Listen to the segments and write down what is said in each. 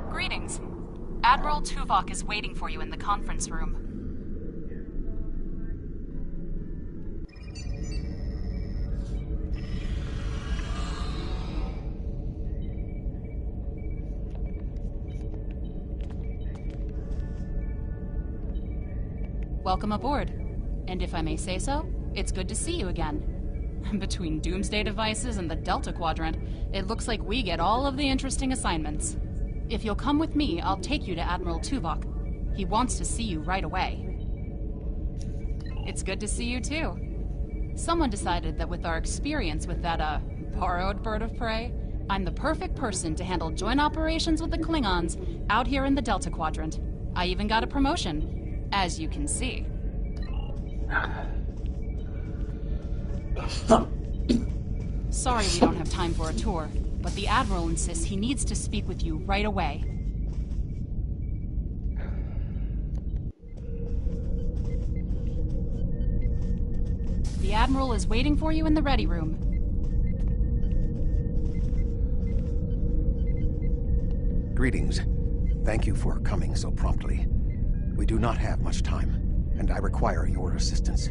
Greetings. Admiral Tuvok is waiting for you in the conference room. Welcome aboard. And if I may say so, it's good to see you again. Between doomsday devices and the Delta Quadrant, it looks like we get all of the interesting assignments. If you'll come with me, I'll take you to Admiral Tuvok. He wants to see you right away. It's good to see you too. Someone decided that with our experience with that, borrowed bird of prey, I'm the perfect person to handle joint operations with the Klingons out here in the Delta Quadrant. I even got a promotion, as you can see. Sorry we don't have time for a tour, but the Admiral insists he needs to speak with you right away. The Admiral is waiting for you in the ready room. Greetings. Thank you for coming so promptly. We do not have much time, and I require your assistance.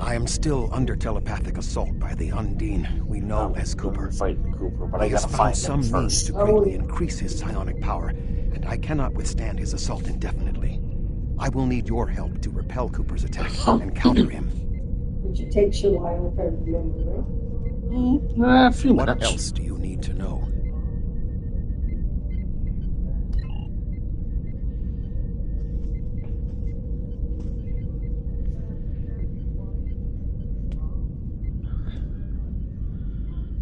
I am still under telepathic assault by the Undine we know as Cooper. Fight Cooper, but I He has gotta found find some him means first. to greatly increase his psionic power, and I cannot withstand his assault indefinitely. I will need your help to repel Cooper's attack and counter him. Which takes a while for everyone, right? A few What minutes. else do you need to know?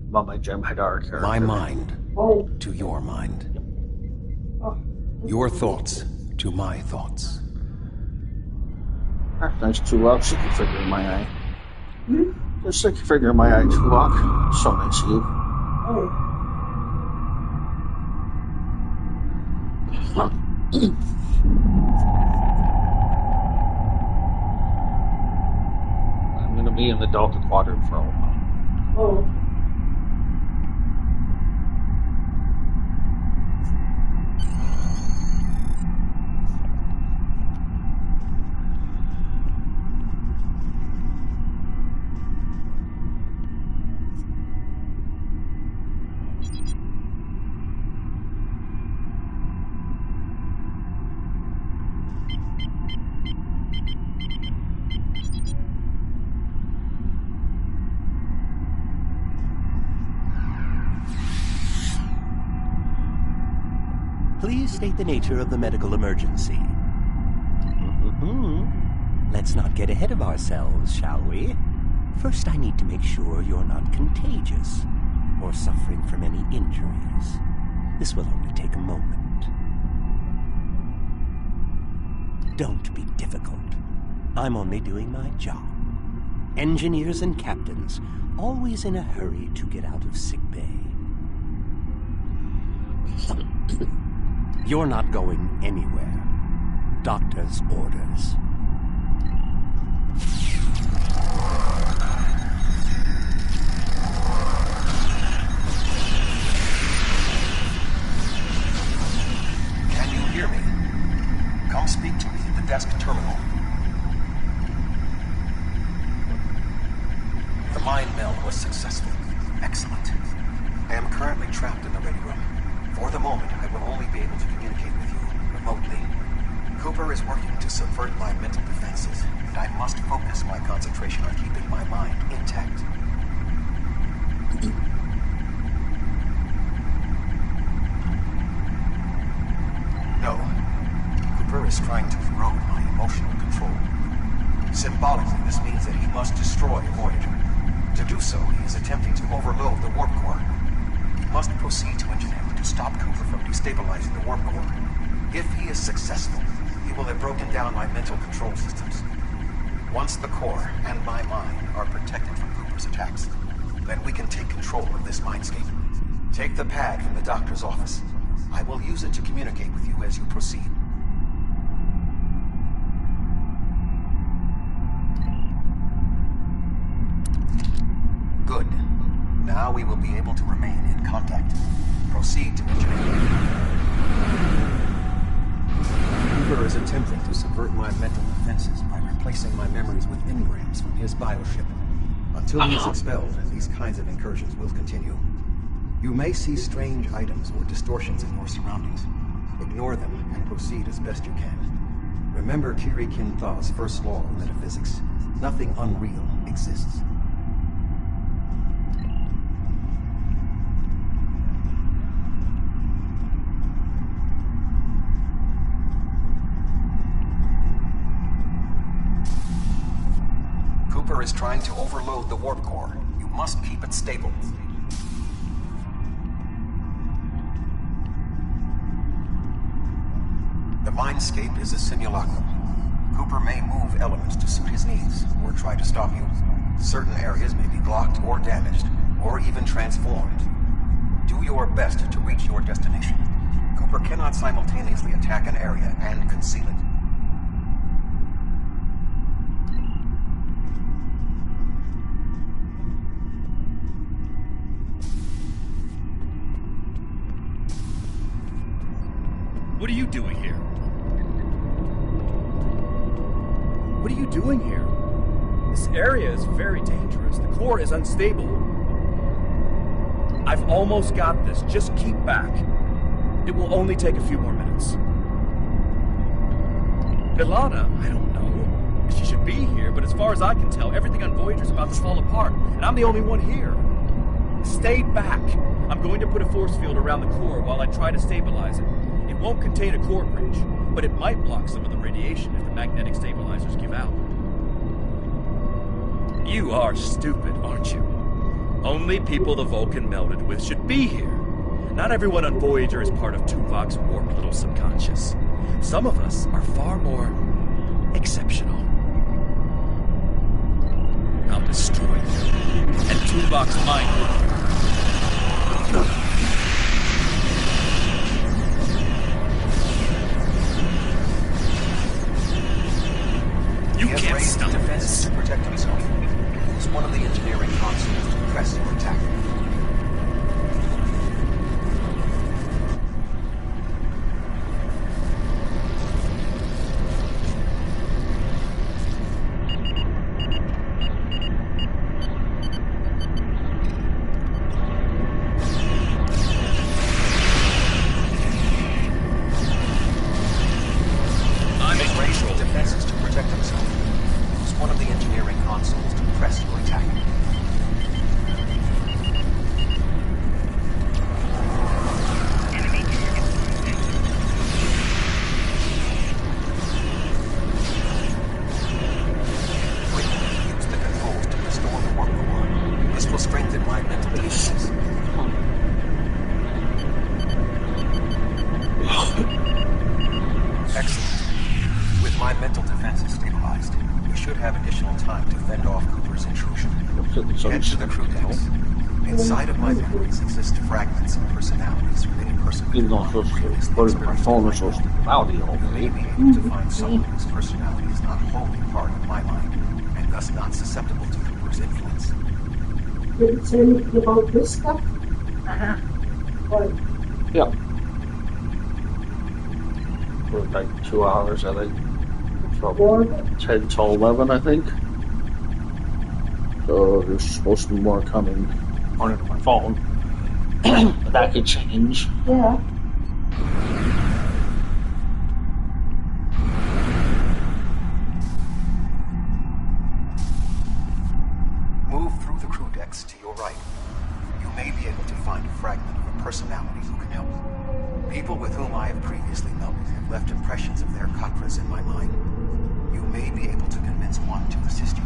About my Jem'Hadar character. My mind Oh, to your mind. oh. Your thoughts to my thoughts. Nice Tuvok, sticky figure in my eye. Hmm? There's a sticky figure in my eye, Tuvok. So nice of you. Oh. I'm gonna be in the Delta Quadrant for a while. Oh. Please state the nature of the medical emergency. Let's not get ahead of ourselves, shall we? First, I need to make sure you're not contagious or suffering from any injuries. This will only take a moment. Don't be difficult. I'm only doing my job. Engineers and captains, always in a hurry to get out of sickbay. You're not going anywhere. Doctor's orders. Can you hear me? Come speak to me at the desk terminal. The mind meld was successful. Excellent. I am currently trapped in the ready room. For the moment, I will only be able to communicate with you remotely. Cooper is working to subvert my mental defenses, and I must focus my concentration on keeping my mind intact. No. Cooper is trying to erode my emotional control. Symbolically, this means that he must destroy Voyager. To do so, he is attempting to overload the warp core. He must proceed to engineering to stop Cooper from destabilizing the warp core. If he is successful, he will have broken down my mental control systems. Once the core and my mind are protected from Cooper's attacks, then we can take control of this mindscape. Take the pad from the doctor's office. I will use it to communicate with you as you proceed. Good. Now we will be able to remain in contact. Proceed to engineering. Cooper is attempting to subvert my mental defenses by replacing my memories with engrams from his bioship. Until he is expelled, these kinds of incursions will continue. You may see strange items or distortions in your surroundings. Ignore them and proceed as best you can. Remember Kiri Kin Thaw's first law of metaphysics. Nothing unreal exists. Cooper is trying to overload the warp core. You must keep it stable. The mindscape is a simulacrum. Cooper may move elements to suit his needs, or try to stop you. Certain areas may be blocked or damaged, or even transformed. Do your best to reach your destination. Cooper cannot simultaneously attack an area and conceal it. What are you doing here? What are you doing here? This area is very dangerous. The core is unstable. I've almost got this. Just keep back. It will only take a few more minutes. Ilana, I don't know. She should be here, but as far as I can tell, everything on Voyager's about to fall apart, and I'm the only one here. Stay back. I'm going to put a force field around the core while I try to stabilize it. It won't contain a core breach, but it might block some of the radiation if the magnetic stabilizers give out. You are stupid, aren't you? Only people the Vulcan melded with should be here. Not everyone on Voyager is part of Tuvok's warped little subconscious. Some of us are far more exceptional. I'll destroy you, and Tuvok's mind will... You can't stop defenses to protect himself. Use one of the engineering consoles to press your attack. My phone was so cloudy all You may be able to find someone whose personality is not wholly part of my mind, and thus not susceptible to Cooper's influence. Did it say anything about this stuff? What? Yeah. For like 2 hours, I think. From 10 to 11, I think. So there's supposed to be more coming onto my phone. But that could change. Yeah. Move through the crew decks to your right. You may be able to find a fragment of a personality who can help. People with whom I have previously melded have left impressions of their Katras in my mind. You may be able to convince one to assist you.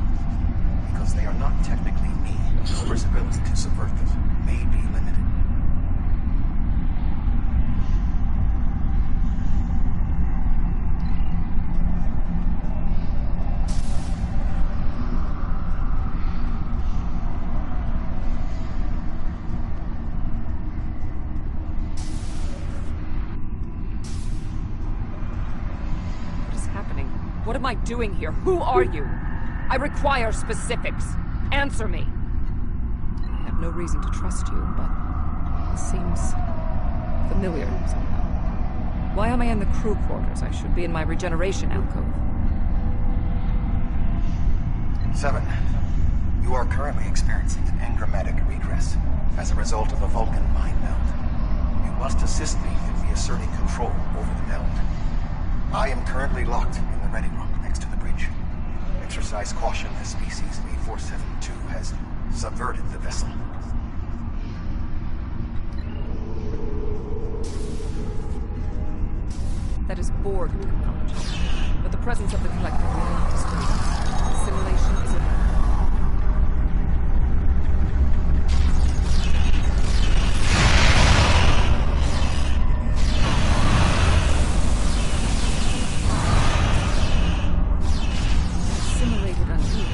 Because they are not technically me, Cooper's ability to subvert them may be limited. am I doing here? Who are you? I require specifics. Answer me. I have no reason to trust you, but it seems familiar somehow. Why am I in the crew quarters? I should be in my regeneration alcove. 7. You are currently experiencing an engrammatic regress as a result of a Vulcan mind meld. You must assist me in reasserting control over the meld. I am currently locked in the ready room next to the bridge. Exercise caution as species 8472 has subverted the vessel. That is Borg technology. But the presence of the collective will not disturb us. Simulation is a simulated unhealed.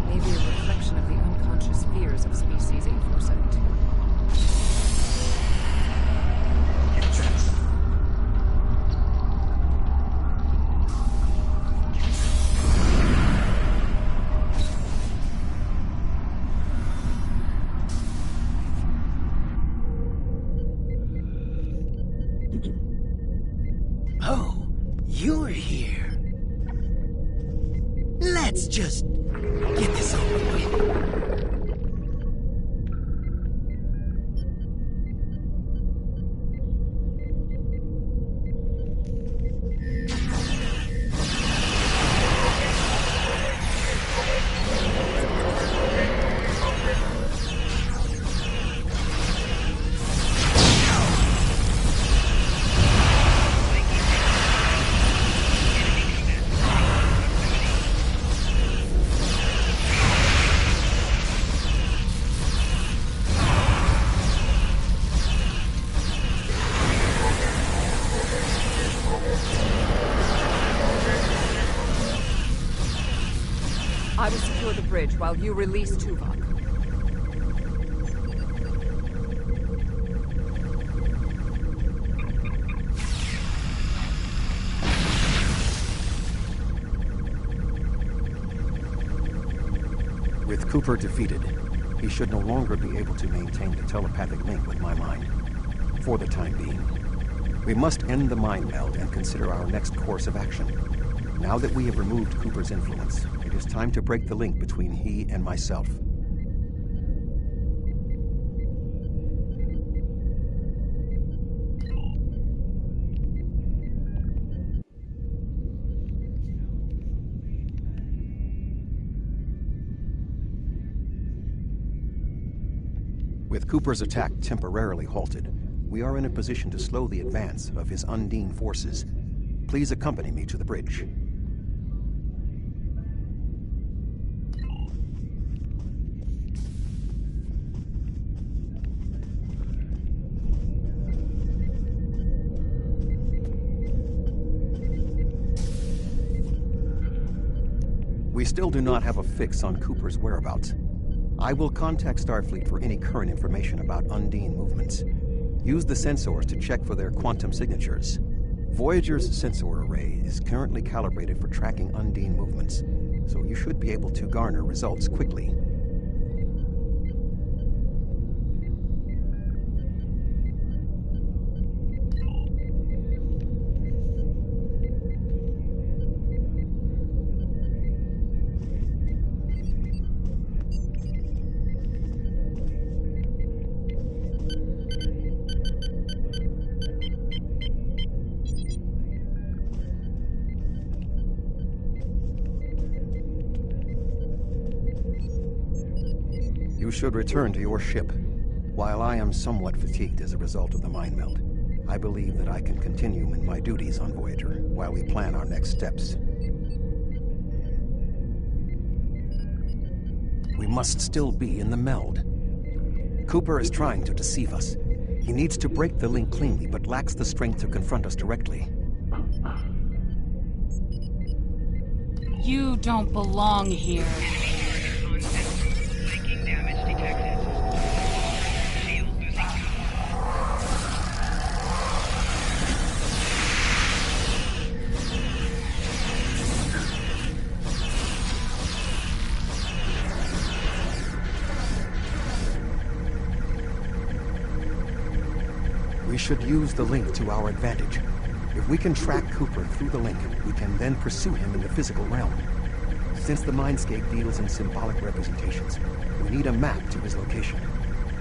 Maybe a reflection of the unconscious fears of species 8472. Oh, you're here. Let's just get this over with. I will secure the bridge while you release Tuvok. With Cooper defeated, he should no longer be able to maintain the telepathic link with my mind. For the time being. We must end the mind meld and consider our next course of action. Now that we have removed Cooper's influence, it is time to break the link between he and myself. With Cooper's attack temporarily halted, we are in a position to slow the advance of his Undine forces. Please accompany me to the bridge. We still do not have a fix on Cooper's whereabouts. I will contact Starfleet for any current information about Undine movements. Use the sensors to check for their quantum signatures. Voyager's sensor array is currently calibrated for tracking Undine movements, so you should be able to garner results quickly. You should return to your ship. While I am somewhat fatigued as a result of the mind meld, I believe that I can continue in my duties on Voyager while we plan our next steps. We must still be in the meld. Cooper is trying to deceive us. He needs to break the link cleanly, but lacks the strength to confront us directly. You don't belong here. We should use the link to our advantage. If we can track Cooper through the link, we can then pursue him in the physical realm. Since the Mindscape deals in symbolic representations, we need a map to his location.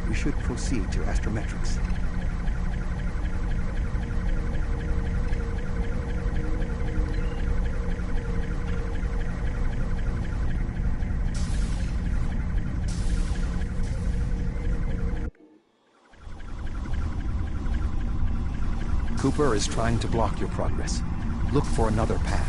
We should proceed to astrometrics. Cooper is trying to block your progress. Look for another path.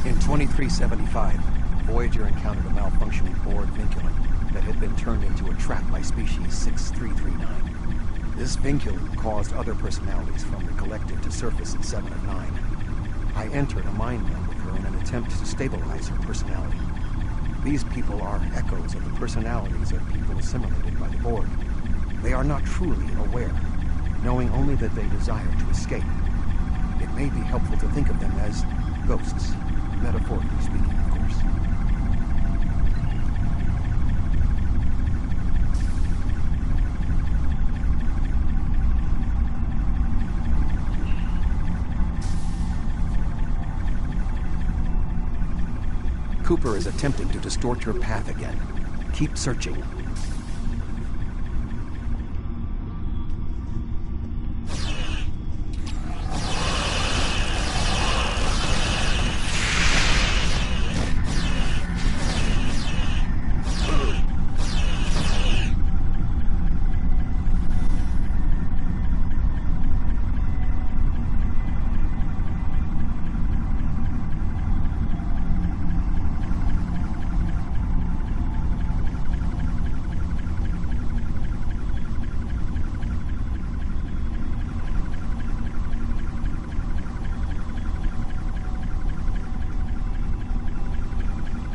In 2375, Voyager encountered a malfunctioning board vinculum that had been turned into a trap by species 6339. This vinculum caused other personalities from the Collective to surface in 7 and 9. I entered a mind meld with her in an attempt to stabilize her personality. These people are echoes of the personalities of people assimilated by the Borg. They are not truly aware, knowing only that they desire to escape. It may be helpful to think of them as ghosts, metaphorically speaking, of course. Cooper is attempting to distort your path again. Keep searching.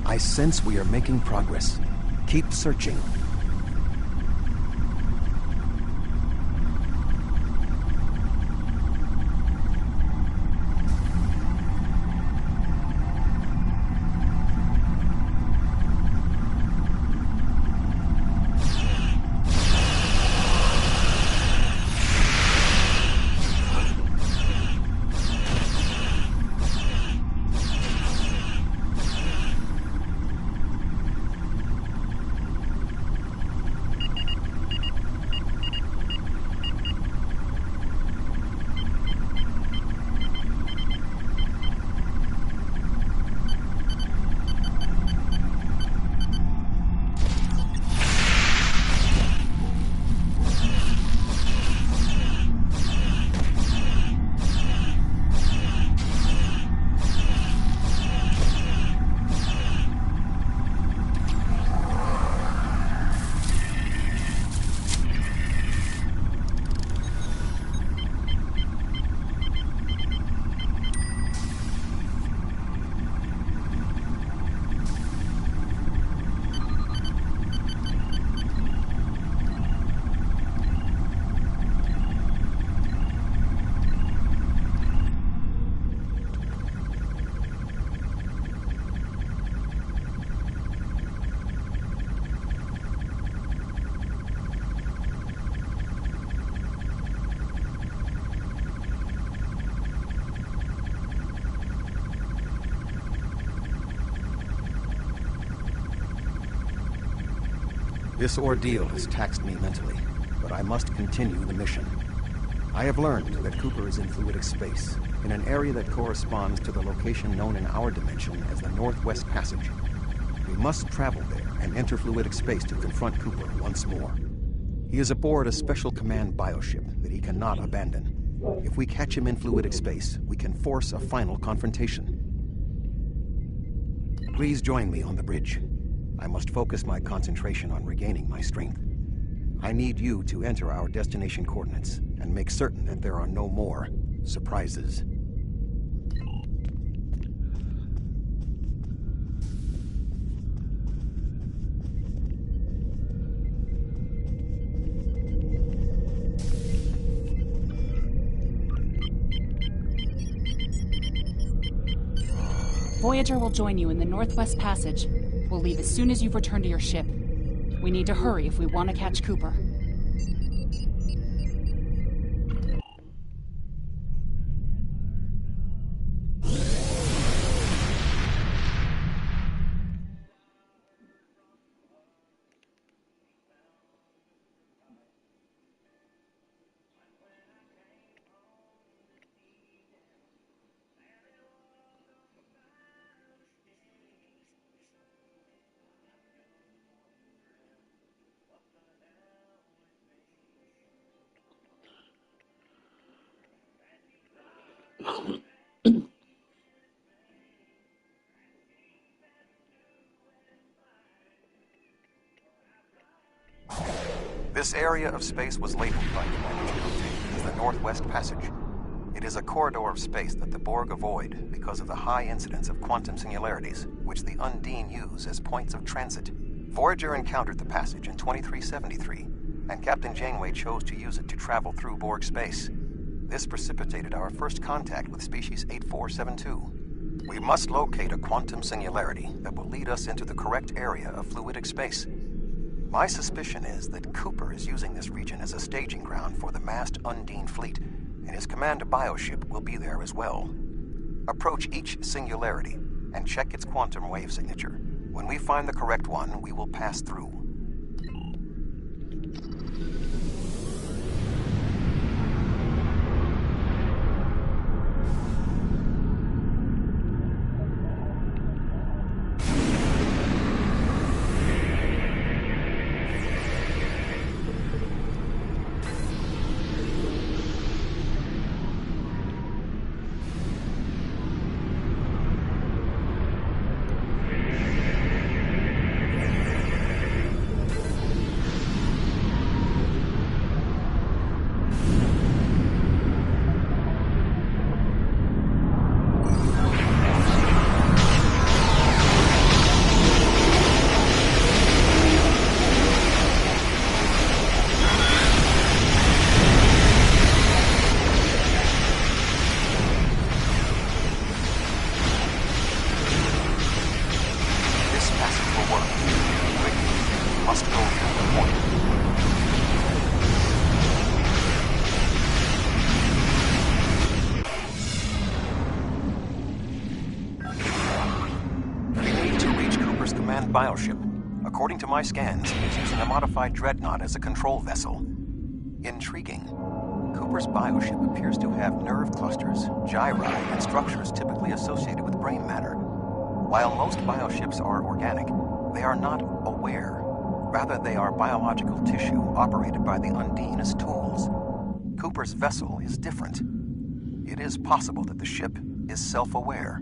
I sense we are making progress. Keep searching. This ordeal has taxed me mentally, but I must continue the mission. I have learned that Cooper is in fluidic space, in an area that corresponds to the location known in our dimension as the Northwest Passage. We must travel there and enter fluidic space to confront Cooper once more. He is aboard a special command bioship that he cannot abandon. If we catch him in fluidic space, we can force a final confrontation. Please join me on the bridge. I must focus my concentration on regaining my strength. I need you to enter our destination coordinates and make certain that there are no more surprises. Voyager will join you in the Northwest Passage. We'll leave as soon as you've returned to your ship. We need to hurry if we want to catch Cooper. This area of space was labeled by humanity as the Northwest Passage. It is a corridor of space that the Borg avoid because of the high incidence of quantum singularities, which the Undine use as points of transit. Voyager encountered the passage in 2373, and Captain Janeway chose to use it to travel through Borg space. This precipitated our first contact with species 8472. We must locate a quantum singularity that will lead us into the correct area of fluidic space. My suspicion is that Cooper is using this region as a staging ground for the massed Undine fleet, and his command bioship will be there as well. Approach each singularity and check its quantum wave signature. When we find the correct one, we will pass through. Bioship. According to my scans, he's using a modified dreadnought as a control vessel. Intriguing. Cooper's bioship appears to have nerve clusters, gyri, and structures typically associated with brain matter. While most bioships are organic, they are not aware. Rather, they are biological tissue operated by the Undine as tools. Cooper's vessel is different. It is possible that the ship is self-aware.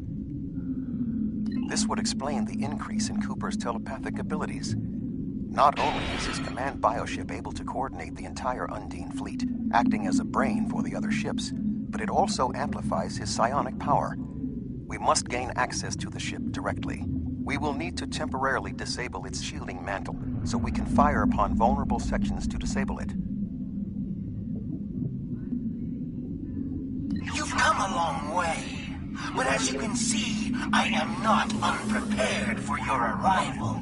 This would explain the increase in Cooper's telepathic abilities. Not only is his command bioship able to coordinate the entire Undine fleet, acting as a brain for the other ships, but it also amplifies his psionic power. We must gain access to the ship directly. We will need to temporarily disable its shielding mantle, so we can fire upon vulnerable sections to disable it. You've come a long way. But as you can see, I am not unprepared for your arrival.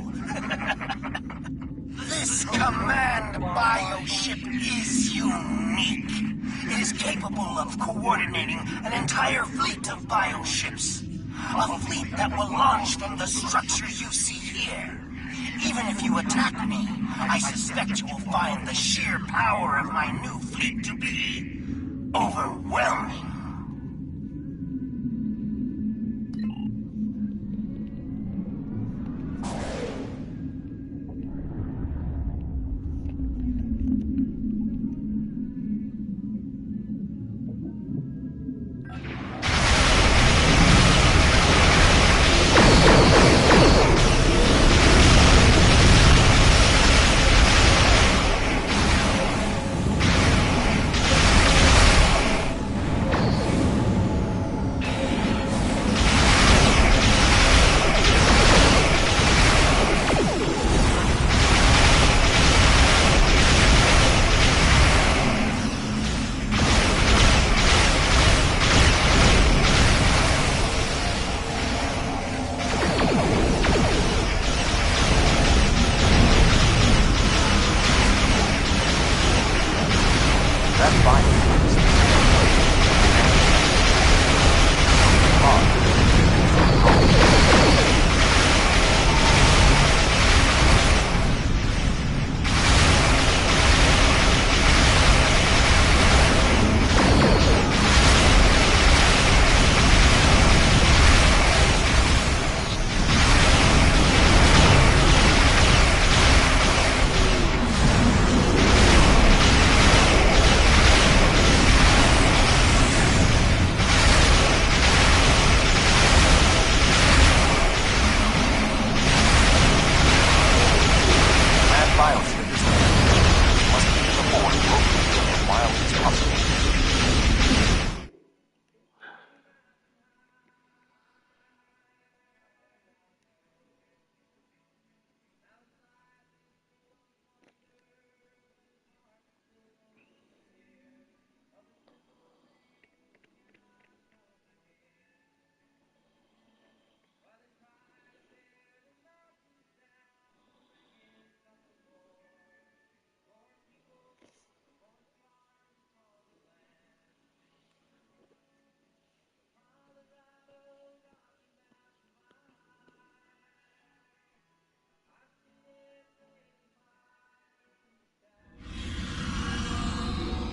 This command bioship is unique. It is capable of coordinating an entire fleet of bioships. A fleet that will launch from the structure you see here. Even if you attack me, I suspect you will find the sheer power of my new fleet to be overwhelming.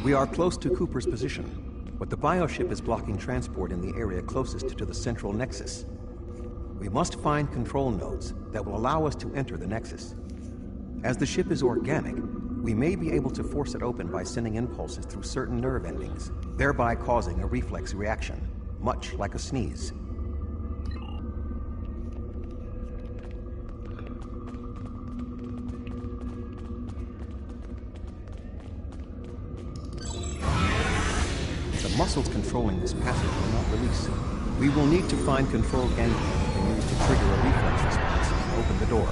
We are close to Cooper's position, but the bioship is blocking transport in the area closest to the central nexus. We must find control nodes that will allow us to enter the nexus. As the ship is organic, we may be able to force it open by sending impulses through certain nerve endings, thereby causing a reflex reaction, much like a sneeze. The muscles controlling this passage will not release. We will need to find control ganglia we can use to trigger a reflex response and open the door.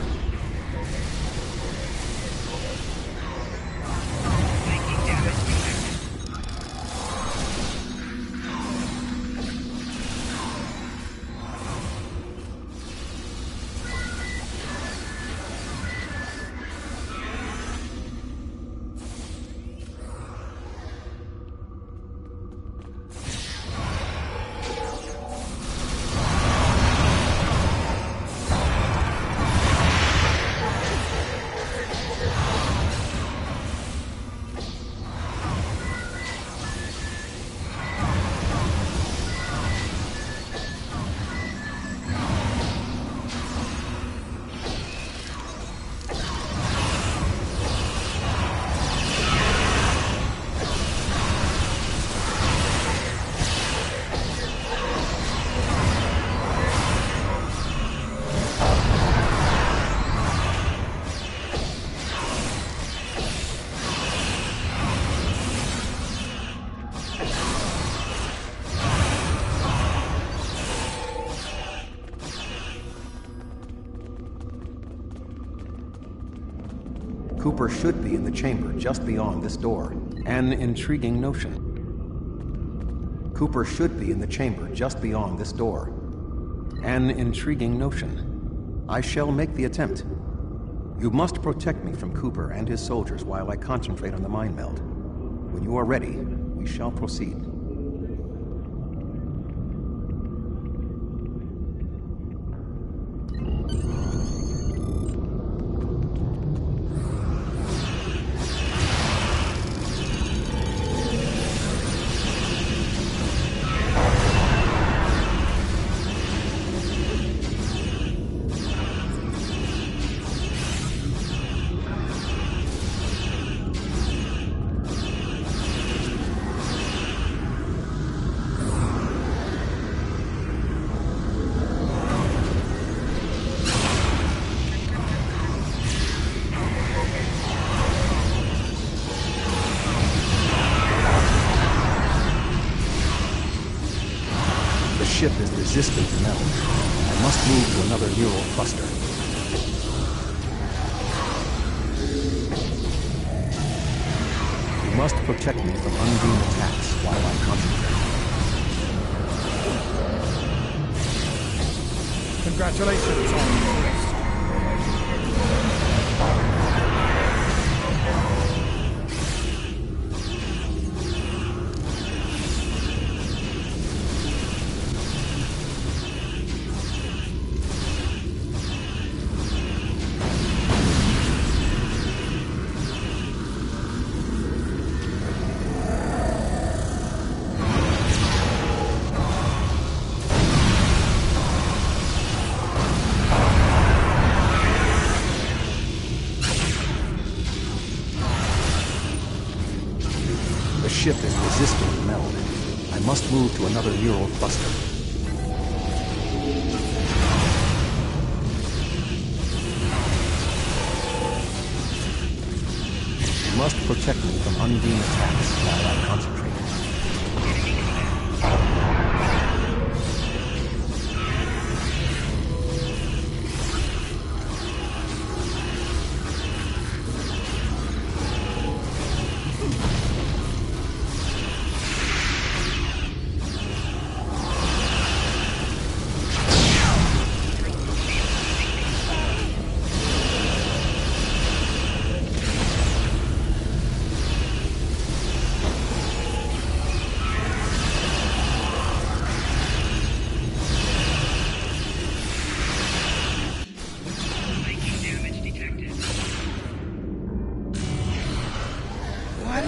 Cooper should be in the chamber just beyond this door. An intriguing notion. Cooper should be in the chamber just beyond this door. An intriguing notion. I shall make the attempt. You must protect me from Cooper and his soldiers while I concentrate on the mind meld. When you are ready, we shall proceed. The ship is resistant to meld. I must move to another neural cluster. You must protect me from undue attacks while I concentrate. Congratulations on your arrest. The ship is resistant to meld. I must move to another neural cluster. You must protect me from undue attacks while I concentrate.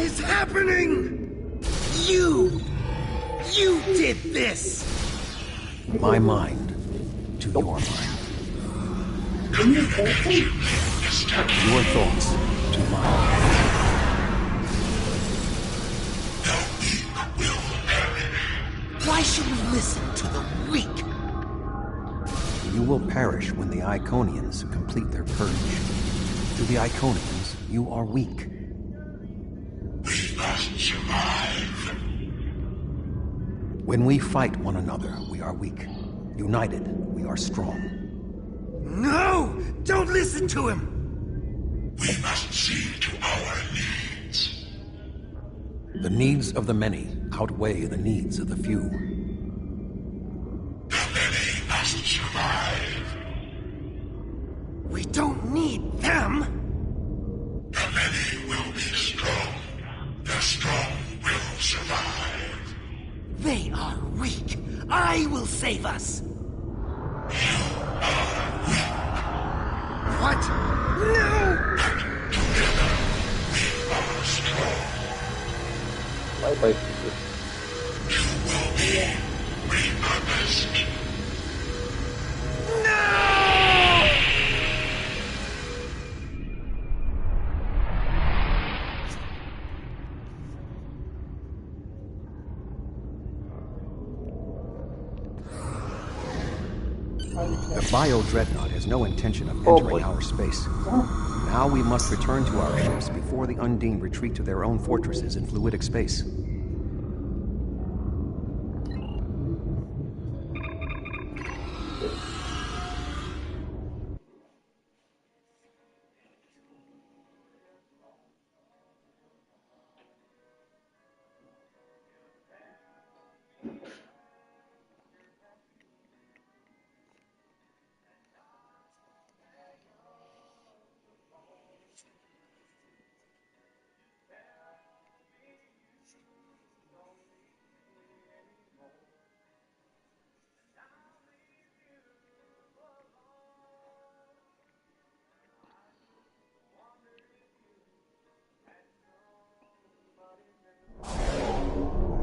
is happening? You did this! My mind to your mind. Your thoughts to mine. Why should we listen to the weak? You will perish when the Iconians complete their purge. To the Iconians, you are weak. We must survive. When we fight one another, we are weak. United, we are strong. No! Don't listen to him! We must see to our needs. The needs of the many outweigh the needs of the few. The many must survive. We don't need them! The many will be strong. The strong will survive. They are weak. I will save us. You are weak. What? No! Together, we are strong. Bye-bye. You will be repurposed. No! The Bio-Dreadnought has no intention of entering our space. Now we must return to our ships before the Undine retreat to their own fortresses in fluidic space.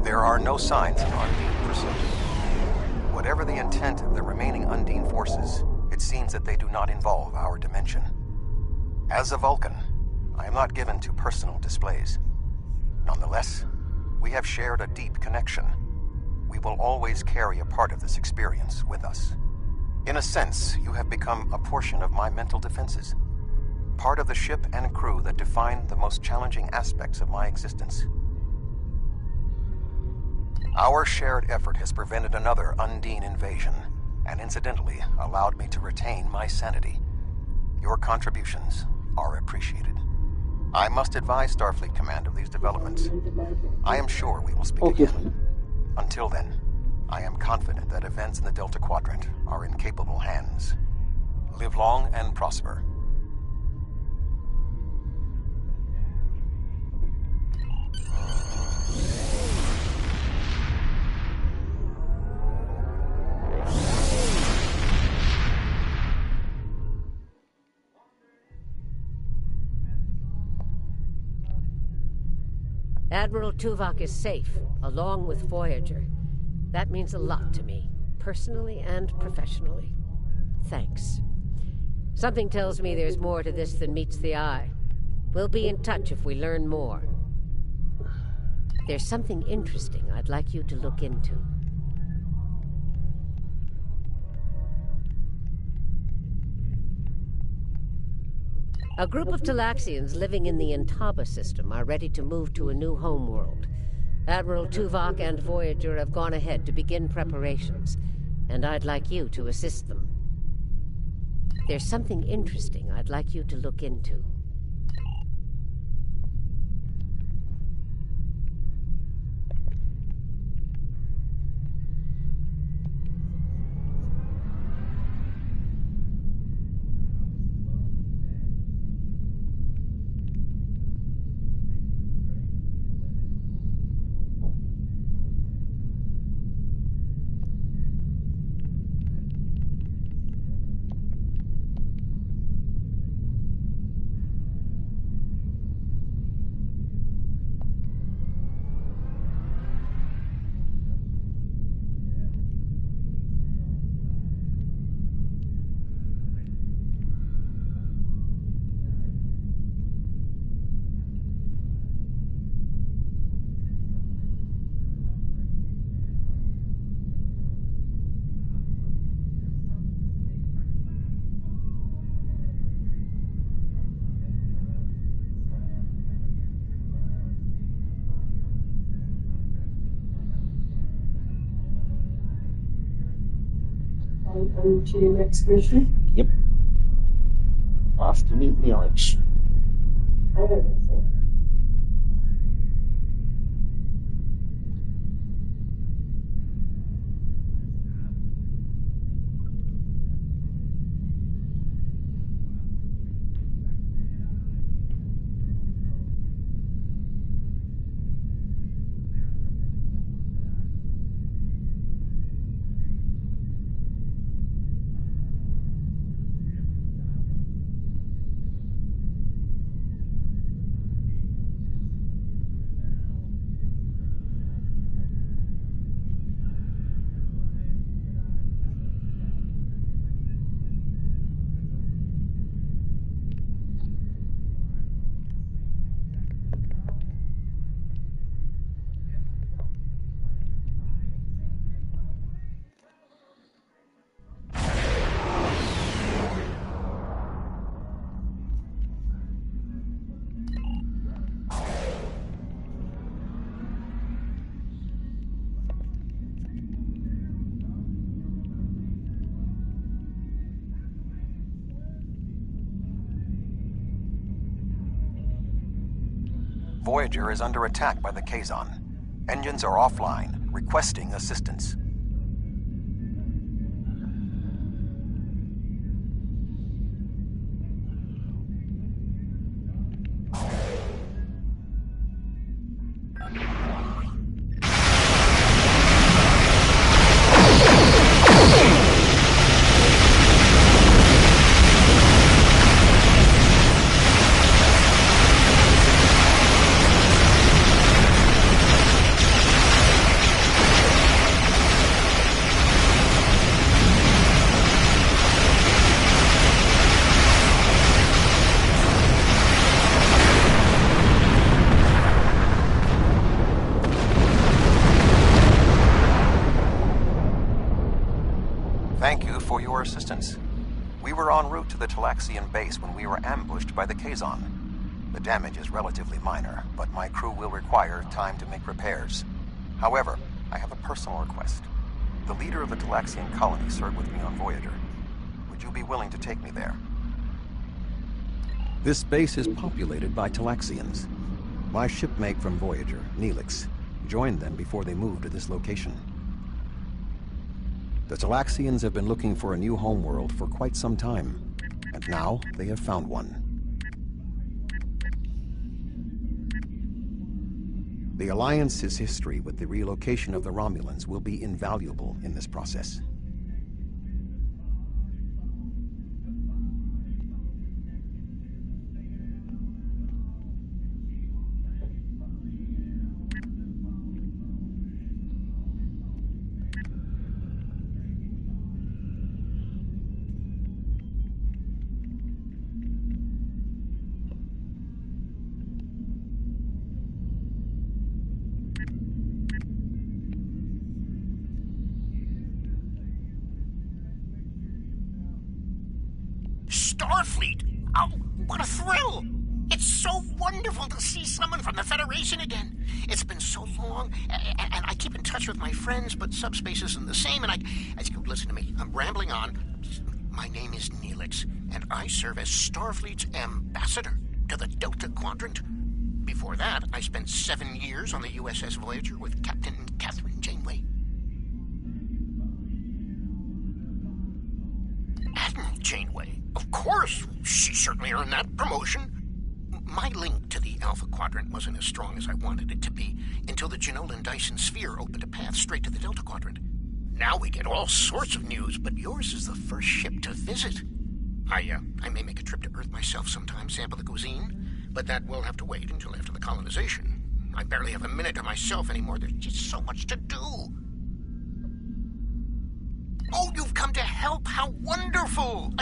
There are no signs of Undine pursuit. Whatever the intent of the remaining Undine forces, it seems that they do not involve our dimension. As a Vulcan, I am not given to personal displays. Nonetheless, we have shared a deep connection. We will always carry a part of this experience with us. In a sense, you have become a portion of my mental defenses. Part of the ship and crew that define the most challenging aspects of my existence. Our shared effort has prevented another Undine invasion, and incidentally allowed me to retain my sanity. Your contributions are appreciated. I must advise Starfleet Command of these developments. I am sure we will speak again. Until then, I am confident that events in the Delta Quadrant are in capable hands. Live long and prosper. Admiral Tuvok is safe, along with Voyager. That means a lot to me, personally and professionally. Thanks. Something tells me there's more to this than meets the eye. We'll be in touch if we learn more. There's something interesting I'd like you to look into. A group of Talaxians living in the Intaba system are ready to move to a new homeworld. Admiral Tuvok and Voyager have gone ahead to begin preparations, and I'd like you to assist them. There's something interesting I'd like you to look into. On to your next mission? Yep. Off to meet Neelix. I don't know. Voyager is under attack by the Kazon. Engines are offline, requesting assistance. Thank you for your assistance. We were en route to the Talaxian base when we were ambushed by the Kazon. The damage is relatively minor, but my crew will require time to make repairs. However, I have a personal request. The leader of the Talaxian colony served with me on Voyager. Would you be willing to take me there? This base is populated by Talaxians. My shipmate from Voyager, Neelix, joined them before they moved to this location. The Talaxians have been looking for a new homeworld for quite some time, and now they have found one. The Alliance's history with the relocation of the Romulans will be invaluable in this process. Starfleet! Oh, what a thrill! It's so wonderful to see someone from the Federation again. It's been so long, and I keep in touch with my friends, but subspace isn't the same, and listen to me, I'm rambling on. My name is Neelix, and I serve as Starfleet's ambassador to the Delta Quadrant. Before that, I spent 7 years on the USS Voyager with Captain Catherine Janeway. Admiral Janeway? Of course, she certainly earned that promotion. My link to the Alpha Quadrant wasn't as strong as I wanted it to be until the Janolan Dyson sphere opened a path straight to the Delta Quadrant. Now we get all sorts of news, but yours is the first ship to visit. I may make a trip to Earth myself sometime, sample the cuisine, but that will have to wait until after the colonization. I barely have a minute to myself anymore. There's just so much to do. Oh, you've come to help! How wonderful!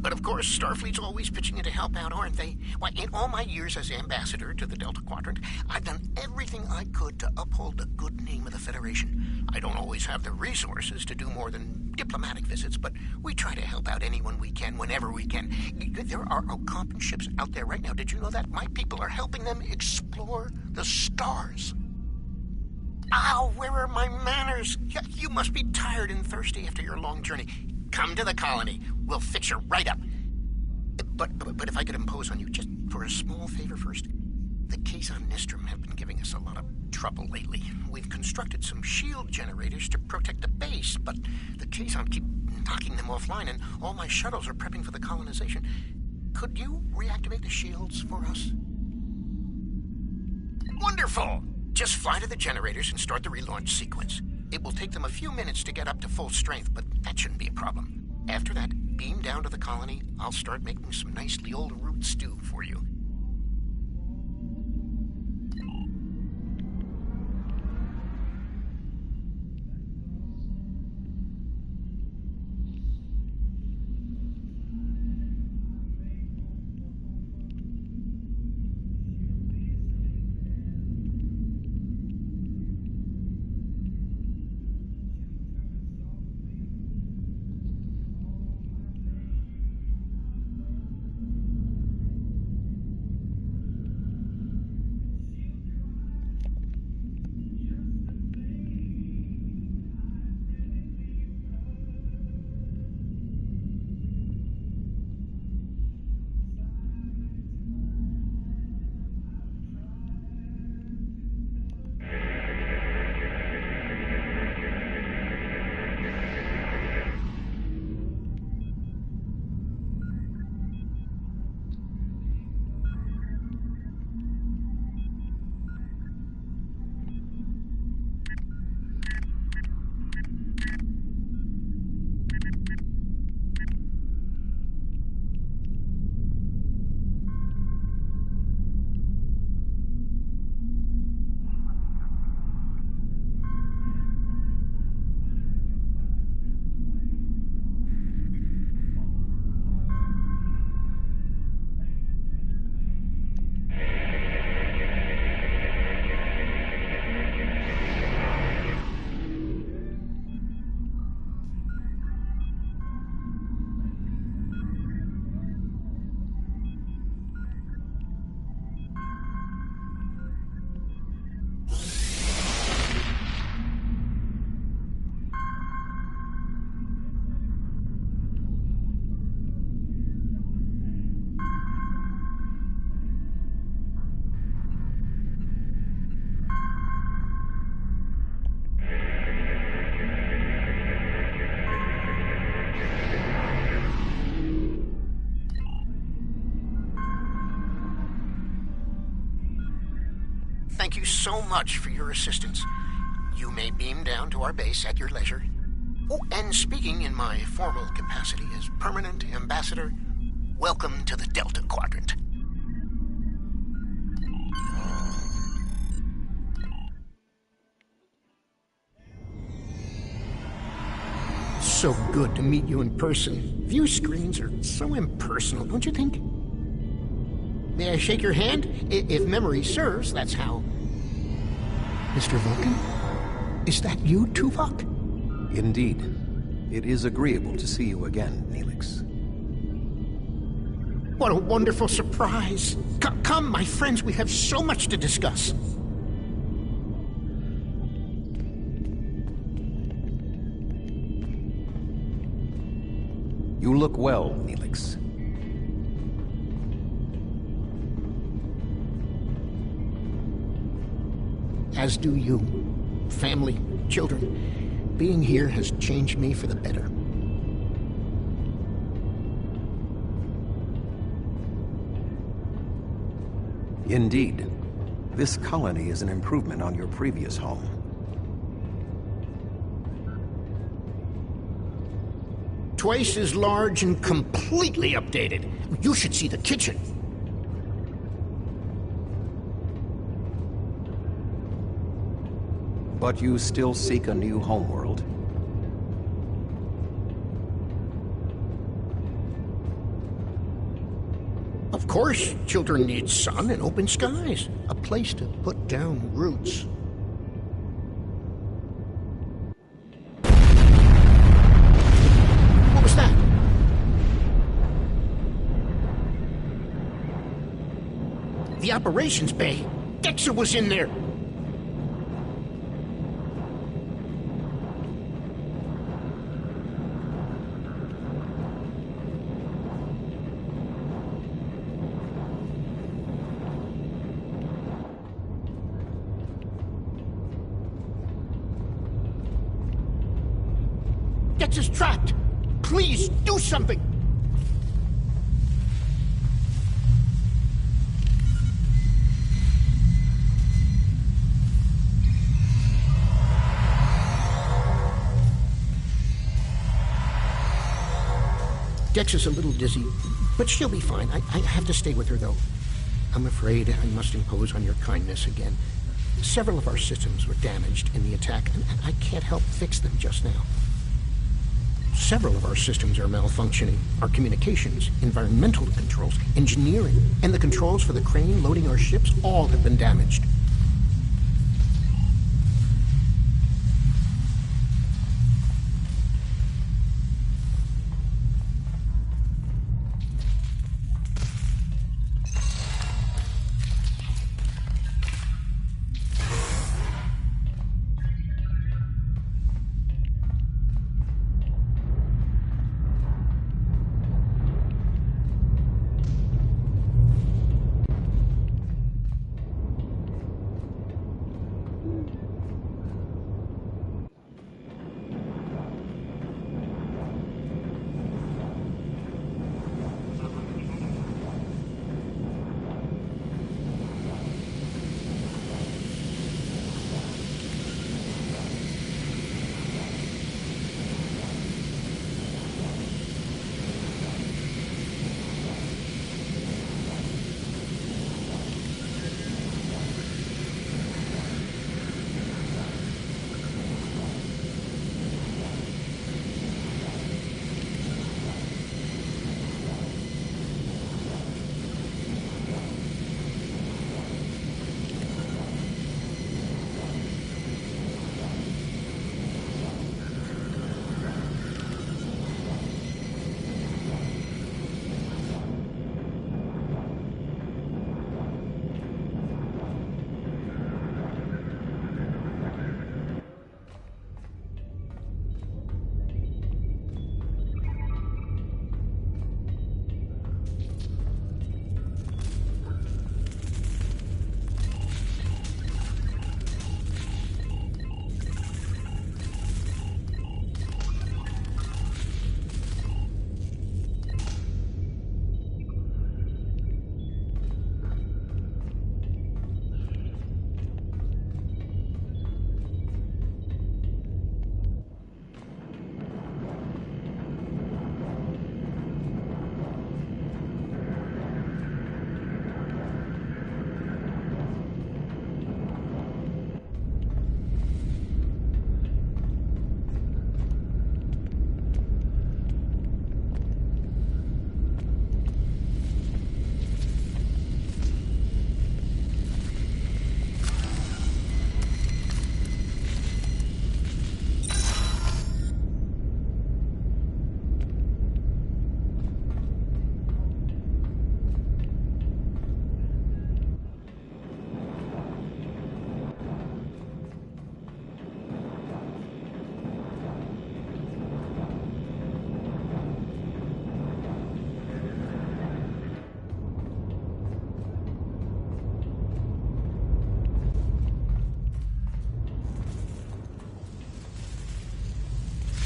But of course, Starfleet's always pitching in to help out, aren't they? Why, in all my years as ambassador to the Delta Quadrant, I've done everything I could to uphold the good name of the Federation. I don't always have the resources to do more than diplomatic visits, but we try to help out anyone we can, whenever we can. There are Alcompan ships out there right now. Did you know that? My people are helping them explore the stars. Ow, where are my manners? You must be tired and thirsty after your long journey. Come to the colony. We'll fix her right up. But if I could impose on you just for a small favor first. The case on Nistrum have been giving us a lot of trouble lately. We've constructed some shield generators to protect the base, but the Kazon keep knocking them offline, and all my shuttles are prepping for the colonization. Could you reactivate the shields for us? Wonderful! Just fly to the generators and start the relaunch sequence. It will take them a few minutes to get up to full strength, but that shouldn't be a problem. After that, beam down to the colony. I'll start making some nice Leola root stew for you. Thank you so much for your assistance. You may beam down to our base at your leisure. Oh, and speaking in my formal capacity as permanent ambassador, welcome to the Delta Quadrant. So good to meet you in person. View screens are so impersonal, don't you think? May I shake your hand? If memory serves, that's how. Mr. Vulcan? Is that you, Tuvok? Indeed. It is agreeable to see you again, Neelix. What a wonderful surprise. Come, my friends, we have so much to discuss. You look well, Neelix. As do you. Family, children. Being here has changed me for the better. Indeed. This colony is an improvement on your previous home. Twice as large and completely updated. You should see the kitchen. But you still seek a new homeworld. Of course, children need sun and open skies. A place to put down roots. What was that? The operations bay. Dexter was in there. Dex is trapped! Please, do something! Dex is a little dizzy, but she'll be fine. I have to stay with her, though. I'm afraid I must impose on your kindness again. Several of our systems were damaged in the attack, and I can't help fix them just now. Several of our systems are malfunctioning. Our communications, environmental controls, engineering, and the controls for the crane loading our ships all have been damaged.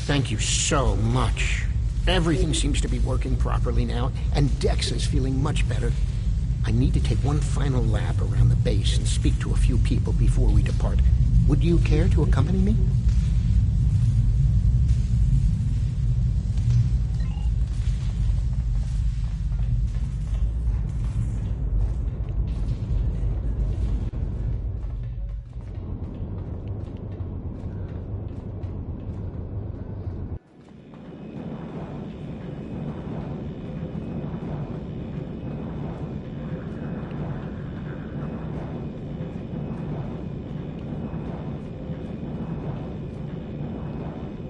Thank you so much. Everything seems to be working properly now, and Dex is feeling much better. I need to take one final lap around the base and speak to a few people before we depart. Would you care to accompany me?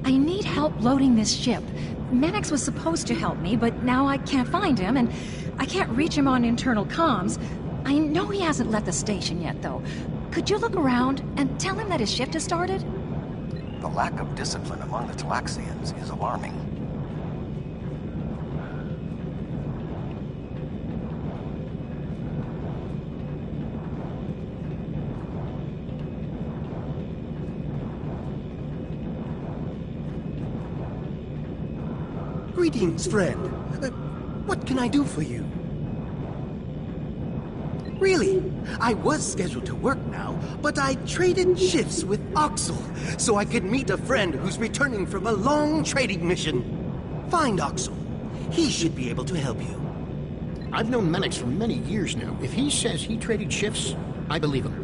I need help loading this ship. Mannix was supposed to help me, but now I can't find him, and I can't reach him on internal comms. I know he hasn't left the station yet, though. Could you look around and tell him that his shift has started? The lack of discipline among the Talaxians is alarming. Greetings, friend. What can I do for you? Really, I was scheduled to work now, but I traded shifts with Oxel so I could meet a friend who's returning from a long trading mission. Find Oxel. He should be able to help you. I've known Menix for many years now. If he says he traded shifts, I believe him.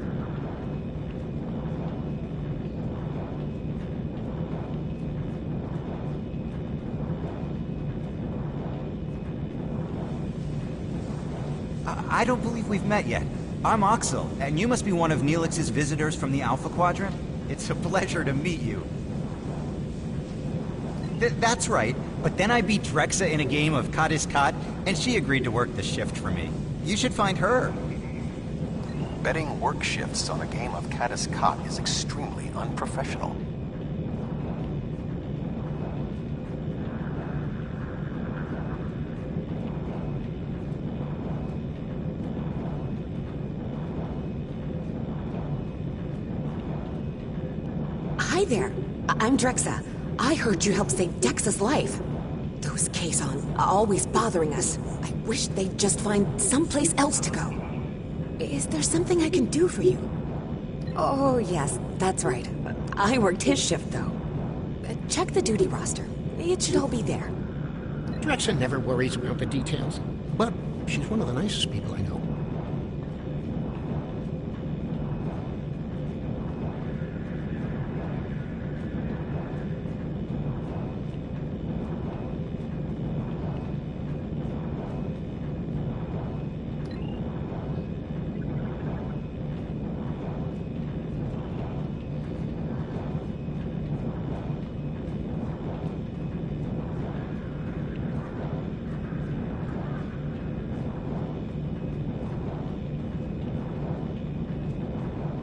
I don't believe we've met yet. I'm Oxel, and you must be one of Neelix's visitors from the Alpha Quadrant. It's a pleasure to meet you. That's right, but then I beat Drexa in a game of Kat is Kat, and she agreed to work the shift for me. You should find her. Betting work shifts on a game of Kat is Kat is extremely unprofessional. Hi there. I'm Drexa. I heard you helped save Dex's life. Those Kazon are always bothering us. I wish they'd just find someplace else to go. Is there something I can do for you? Oh, yes, that's right. I worked his shift, though. Check the duty roster. It should all be there. Drexa never worries about the details, but she's one of the nicest people I know.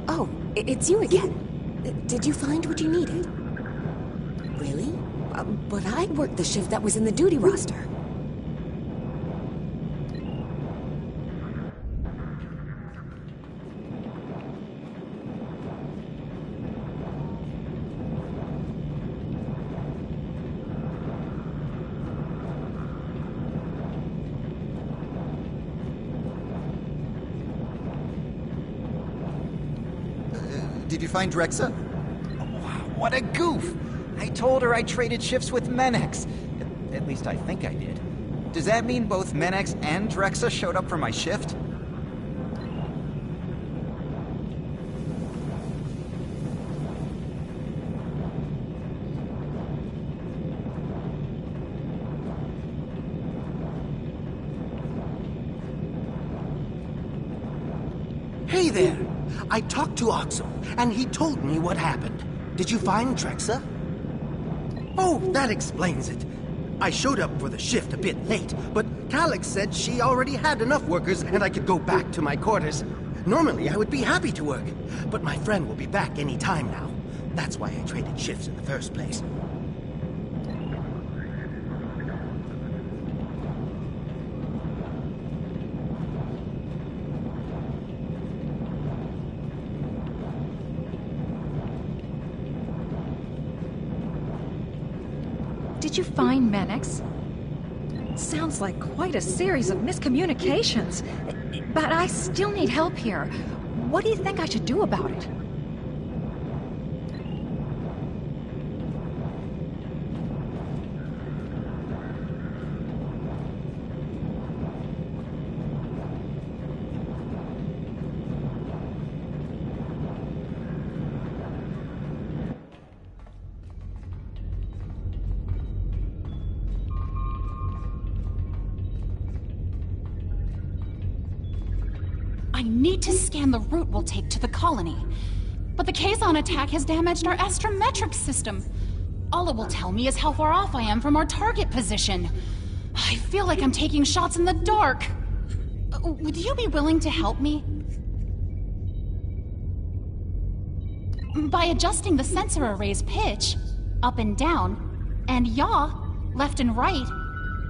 Oh, it's you again. Did you find what you needed? Really? But I worked the shift that was in the duty roster. Did you find Drexa? What a goof! I told her I traded shifts with Menix. At least I think I did. Does that mean both Menix and Drexa showed up for my shift? Hey there! I talked to Oxel, and he told me what happened. Did you find Drexa? Oh, that explains it. I showed up for the shift a bit late, but Calyx said she already had enough workers and I could go back to my quarters. Normally, I would be happy to work, but my friend will be back any time now. That's why I traded shifts in the first place. Did you find Menix? Sounds like quite a series of miscommunications. But I still need help here. What do you think I should do about it? I need to scan the route we'll take to the colony. But the Kazon attack has damaged our astrometric system. All it will tell me is how far off I am from our target position. I feel like I'm taking shots in the dark. Would you be willing to help me? By adjusting the sensor array's pitch, up and down, and yaw, left and right,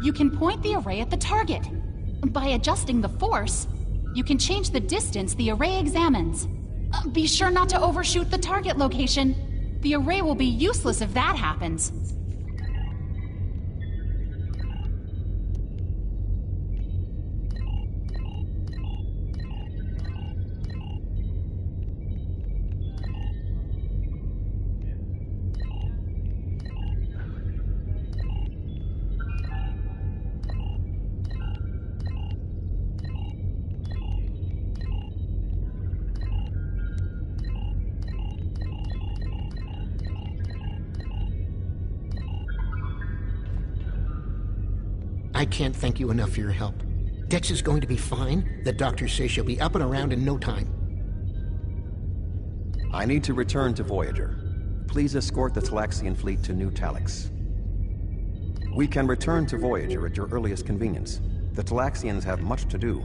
you can point the array at the target. By adjusting the force, you can change the distance the array examines. Be sure not to overshoot the target location. The array will be useless if that happens. I can't thank you enough for your help. Dex is going to be fine. The doctors say she'll be up and around in no time. I need to return to Voyager. Please escort the Talaxian fleet to New Talix. We can return to Voyager at your earliest convenience. The Talaxians have much to do.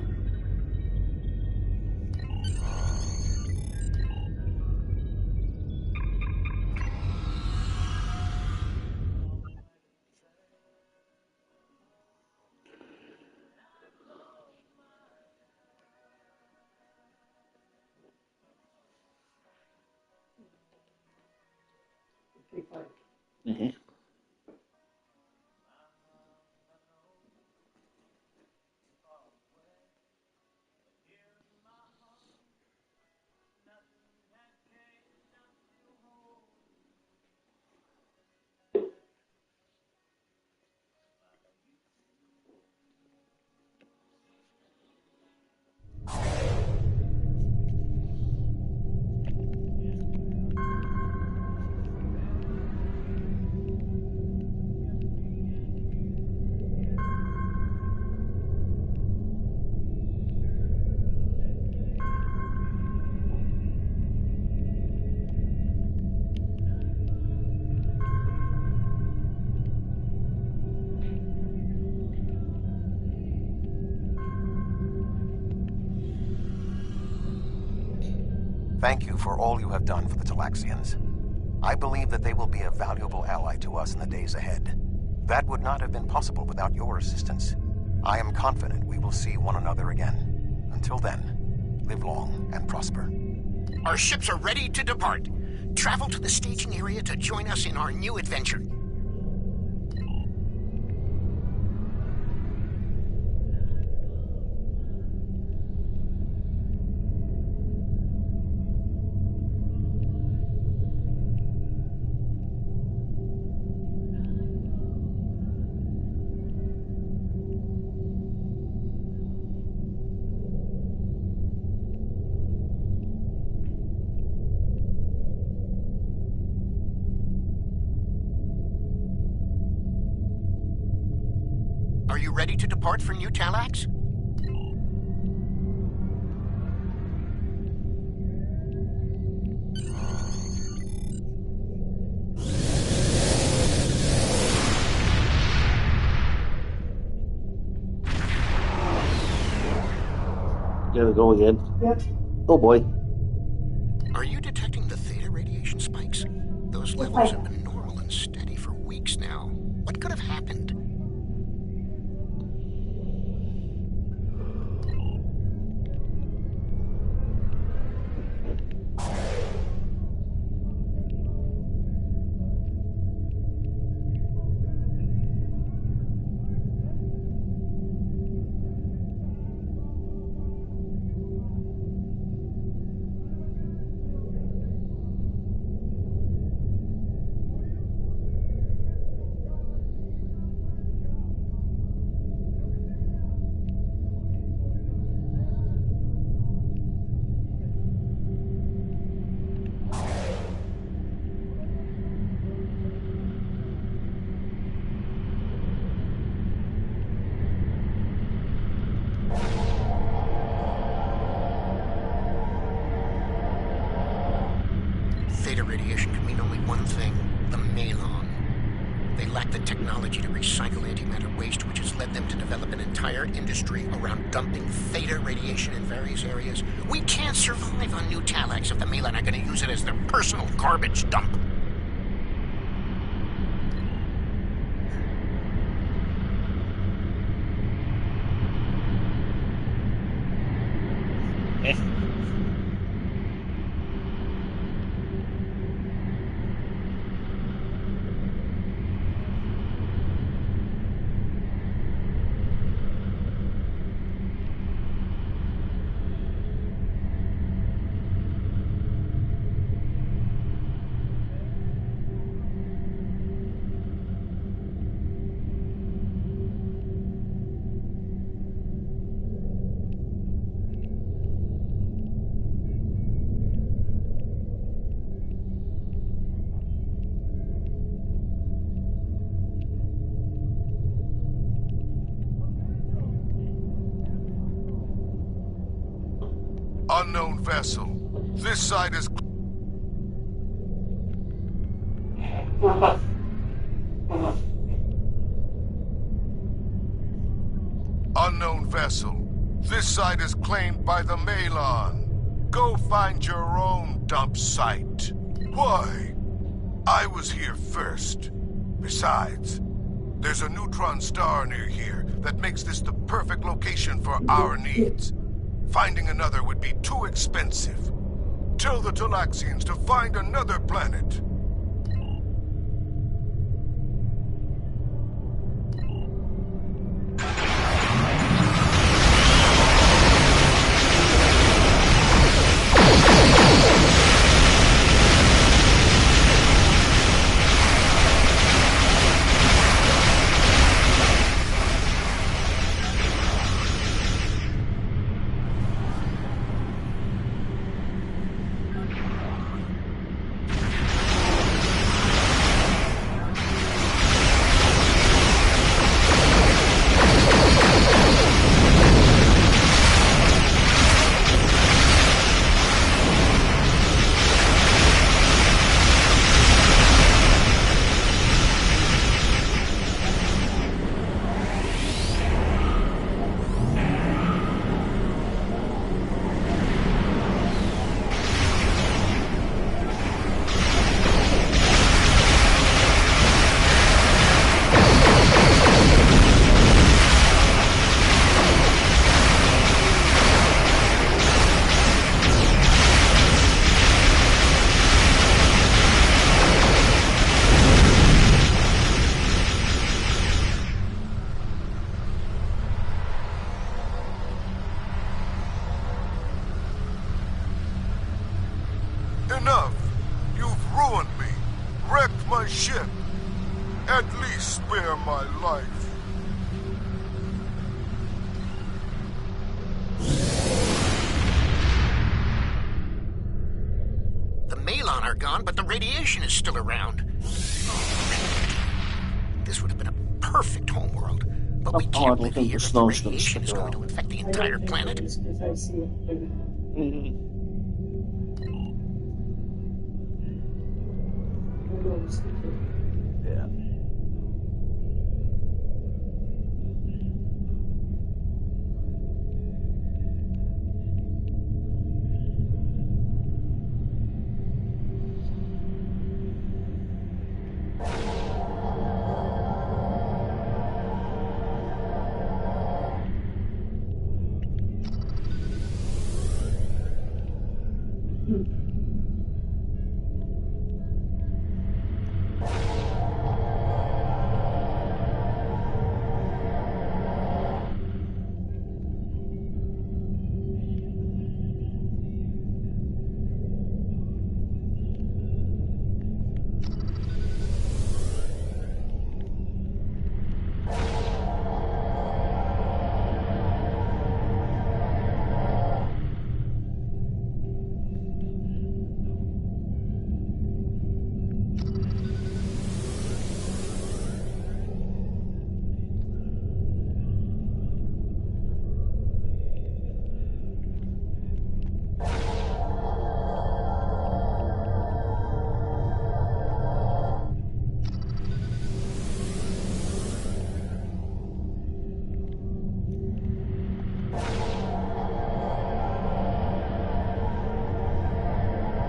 Mm-hmm. Thank you for all you have done for the Talaxians. I believe that they will be a valuable ally to us in the days ahead. That would not have been possible without your assistance. I am confident we will see one another again. Until then, live long and prosper. Our ships are ready to depart. Travel to the staging area to join us in our new adventure. Are you ready to depart for New Talax? Gotta go again. Yep. Oh boy. Are you detecting the theta radiation spikes? Those levels have been normal and steady for weeks now. What could have happened? Theta radiation can mean only one thing: the Malon. They lack the technology to recycle antimatter waste, which has led them to develop an entire industry around dumping theta radiation in various areas. We can't survive on New Talax if the Malon are going to use it as their personal garbage dump. Unknown vessel. This site is... Unknown vessel. This site is claimed by the Malon. Go find your own dump site. Why? I was here first. Besides, there's a neutron star near here that makes this the perfect location for our needs. Finding another would be too expensive. Tell the Talaxians to find another planet. Enough! You've ruined me, wrecked my ship. At least spare my life. The Malon are gone, but the radiation is still around. This would have been a perfect homeworld, but we can't live here if the radiation is going to infect the entire planet. Yeah.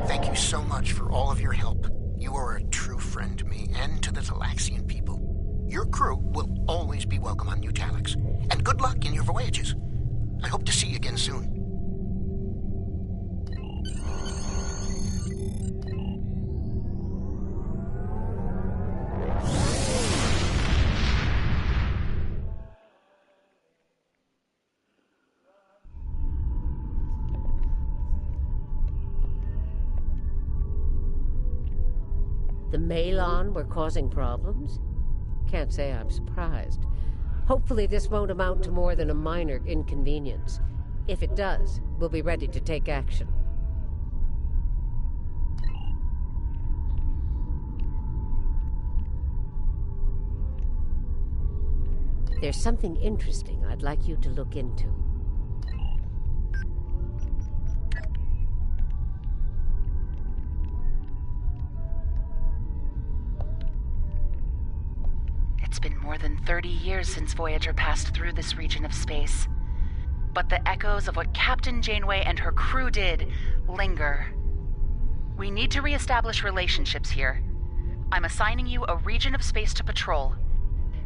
Thank you so much for all of your help. You are a true friend to me and to the Talaxian people. Your crew will always be welcome on New Talax. And good luck in your voyages. I hope to see you again soon. The Malon were causing problems? Can't say I'm surprised. Hopefully this won't amount to more than a minor inconvenience. If it does, we'll be ready to take action. There's something interesting I'd like you to look into. been more than 30 years since Voyager passed through this region of space. But the echoes of what Captain Janeway and her crew did linger. We need to reestablish relationships here. I'm assigning you a region of space to patrol.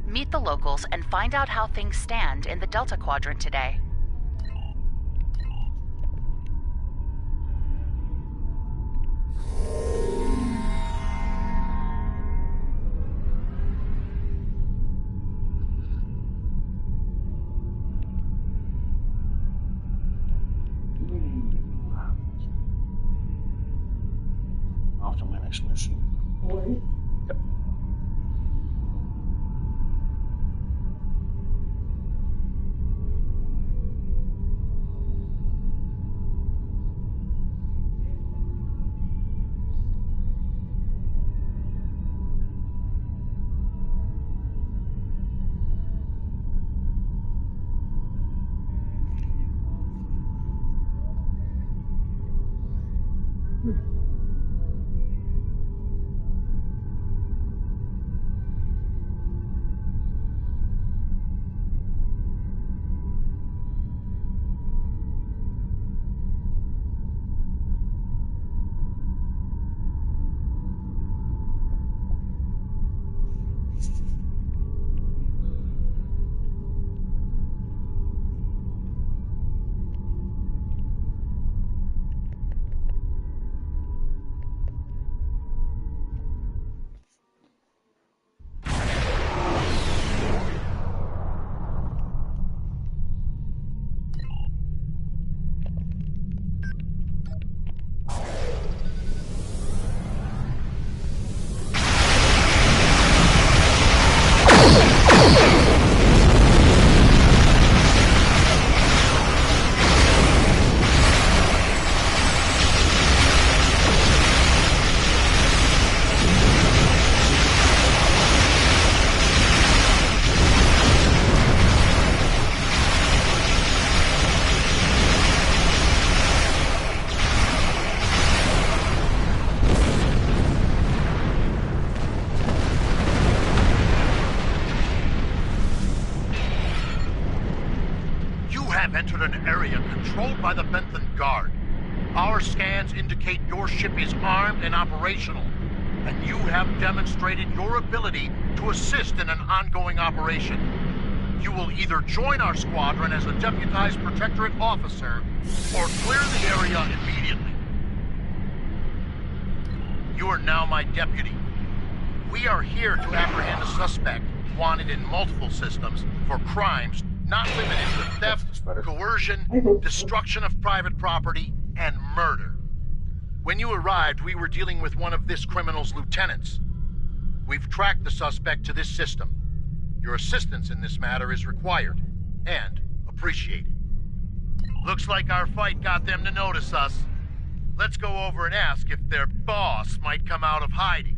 Meet the locals and find out how things stand in the Delta Quadrant today. After my next mission. Wait. Yep. Entered an area controlled by the Bentham Guard. Our scans indicate your ship is armed and operational, and you have demonstrated your ability to assist in an ongoing operation. You will either join our squadron as a deputized Protectorate officer, or clear the area immediately. You are now my deputy. We are here to apprehend a suspect wanted in multiple systems for crimes not limited to theft, coercion, destruction of private property, and murder. When you arrived, we were dealing with one of this criminal's lieutenants. We've tracked the suspect to this system. Your assistance in this matter is required, and appreciated. Looks like our fight got them to notice us. Let's go over and ask if their boss might come out of hiding.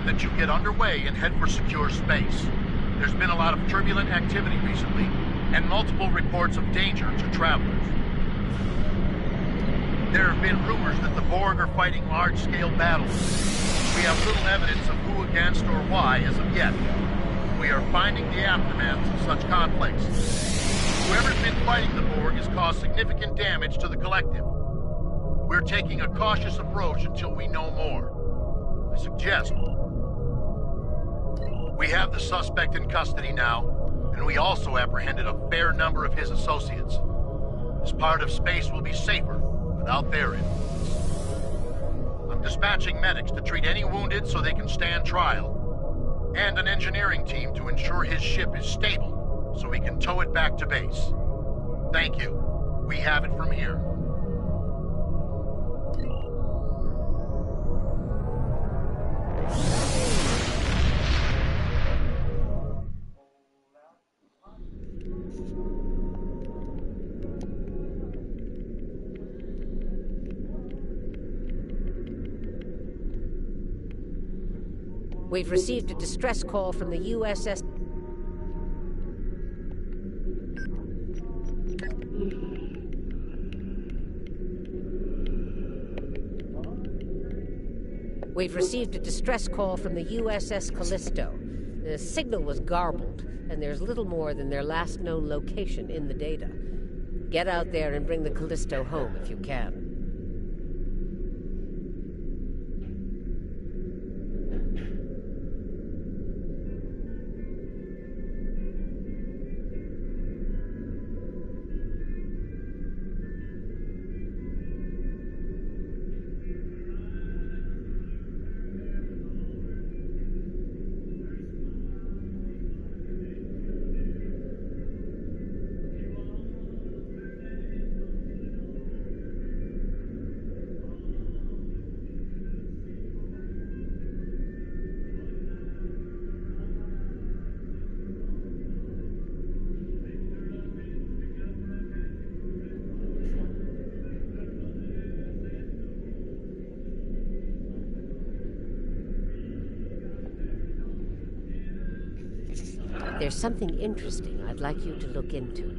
that you get underway and head for secure space. There's been a lot of turbulent activity recently, and multiple reports of danger to travelers. There have been rumors that the Borg are fighting large-scale battles. We have little evidence of who against or why as of yet. We are finding the aftermaths of such conflicts. Whoever's been fighting the Borg has caused significant damage to the collective. We're taking a cautious approach until we know more. I suggest we have the suspect in custody now, and we also apprehended a fair number of his associates. This part of space will be safer without their influence. I'm dispatching medics to treat any wounded so they can stand trial, and an engineering team to ensure his ship is stable so we can tow it back to base. Thank you. We have it from here. We've received a distress call from the USS... We've received a distress call from the USS Callisto. The signal was garbled, and there's little more than their last known location in the data. Get out there and bring the Callisto home if you can. There's something interesting I'd like you to look into.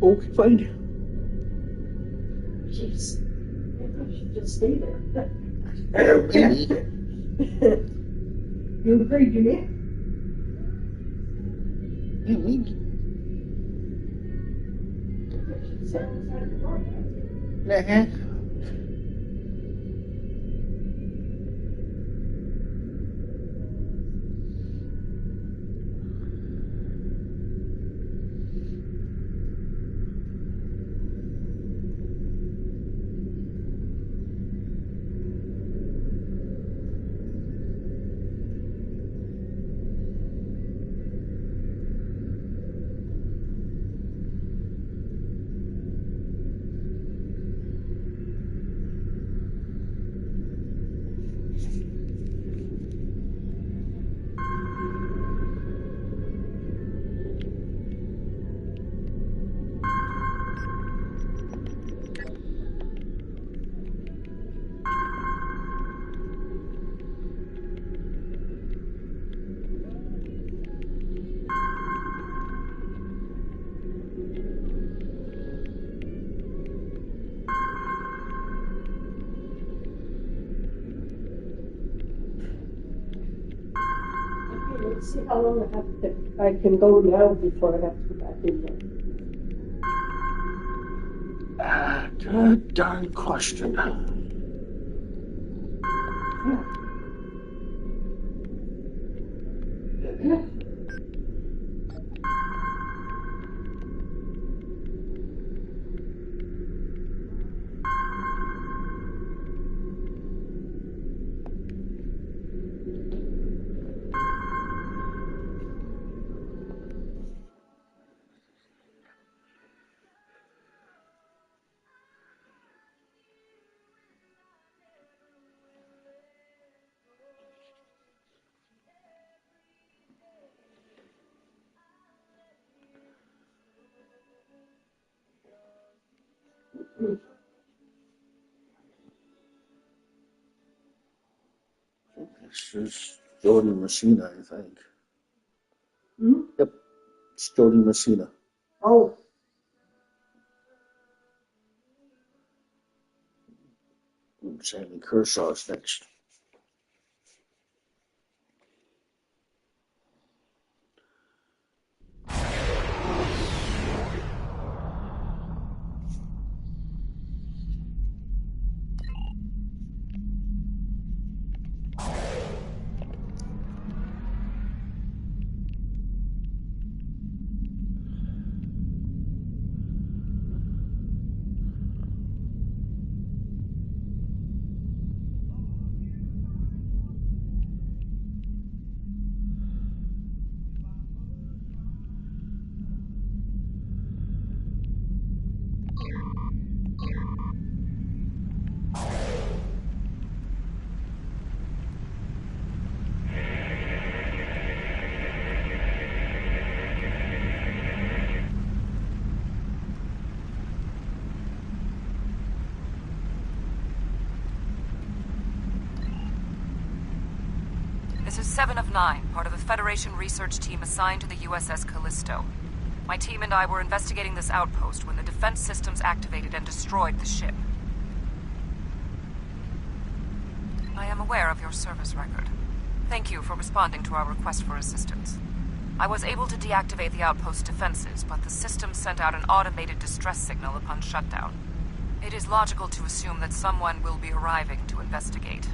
Okay, fine. Jeez. I should just stay there. You agree, Jimmy? Let's see how long I can go now before I have to go back in there. Good darn question. This is Jody Messina, I think. Hmm? Yep, it's Jody Messina. Oh. Sammy Kershaw's next. This is 7 of 9, part of a Federation research team assigned to the USS Callisto. My team and I were investigating this outpost when the defense systems activated and destroyed the ship. I am aware of your service record. Thank you for responding to our request for assistance. I was able to deactivate the outpost's defenses, but the system sent out an automated distress signal upon shutdown. It is logical to assume that someone will be arriving to investigate.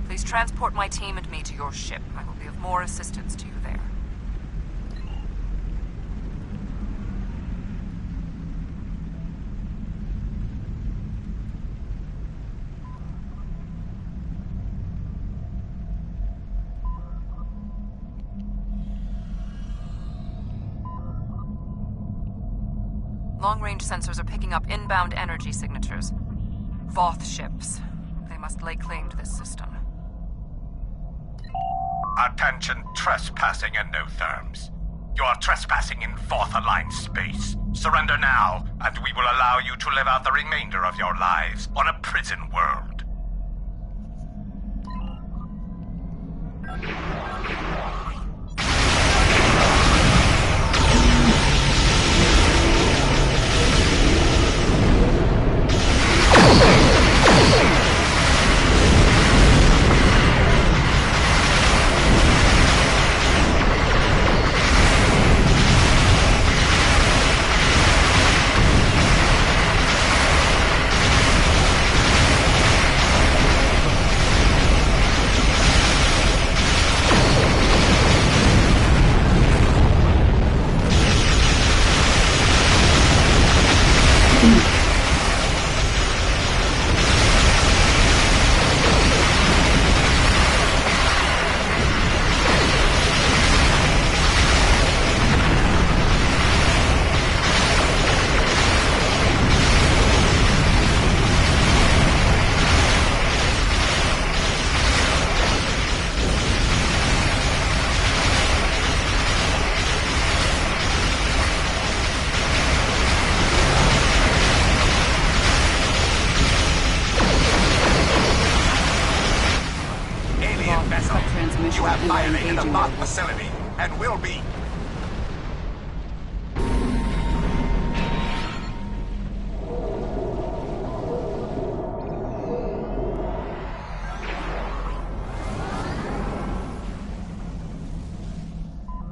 Please transport my team and me to your ship. I will be of more assistance to you there. Long-range sensors are picking up inbound energy signatures. Voth ships. They must lay claim to this system. Attention, trespassing endotherms. You are trespassing in Voth Alliance space. Surrender now, and we will allow you to live out the remainder of your lives on a prison world. You have violated the Voth facility, and will be.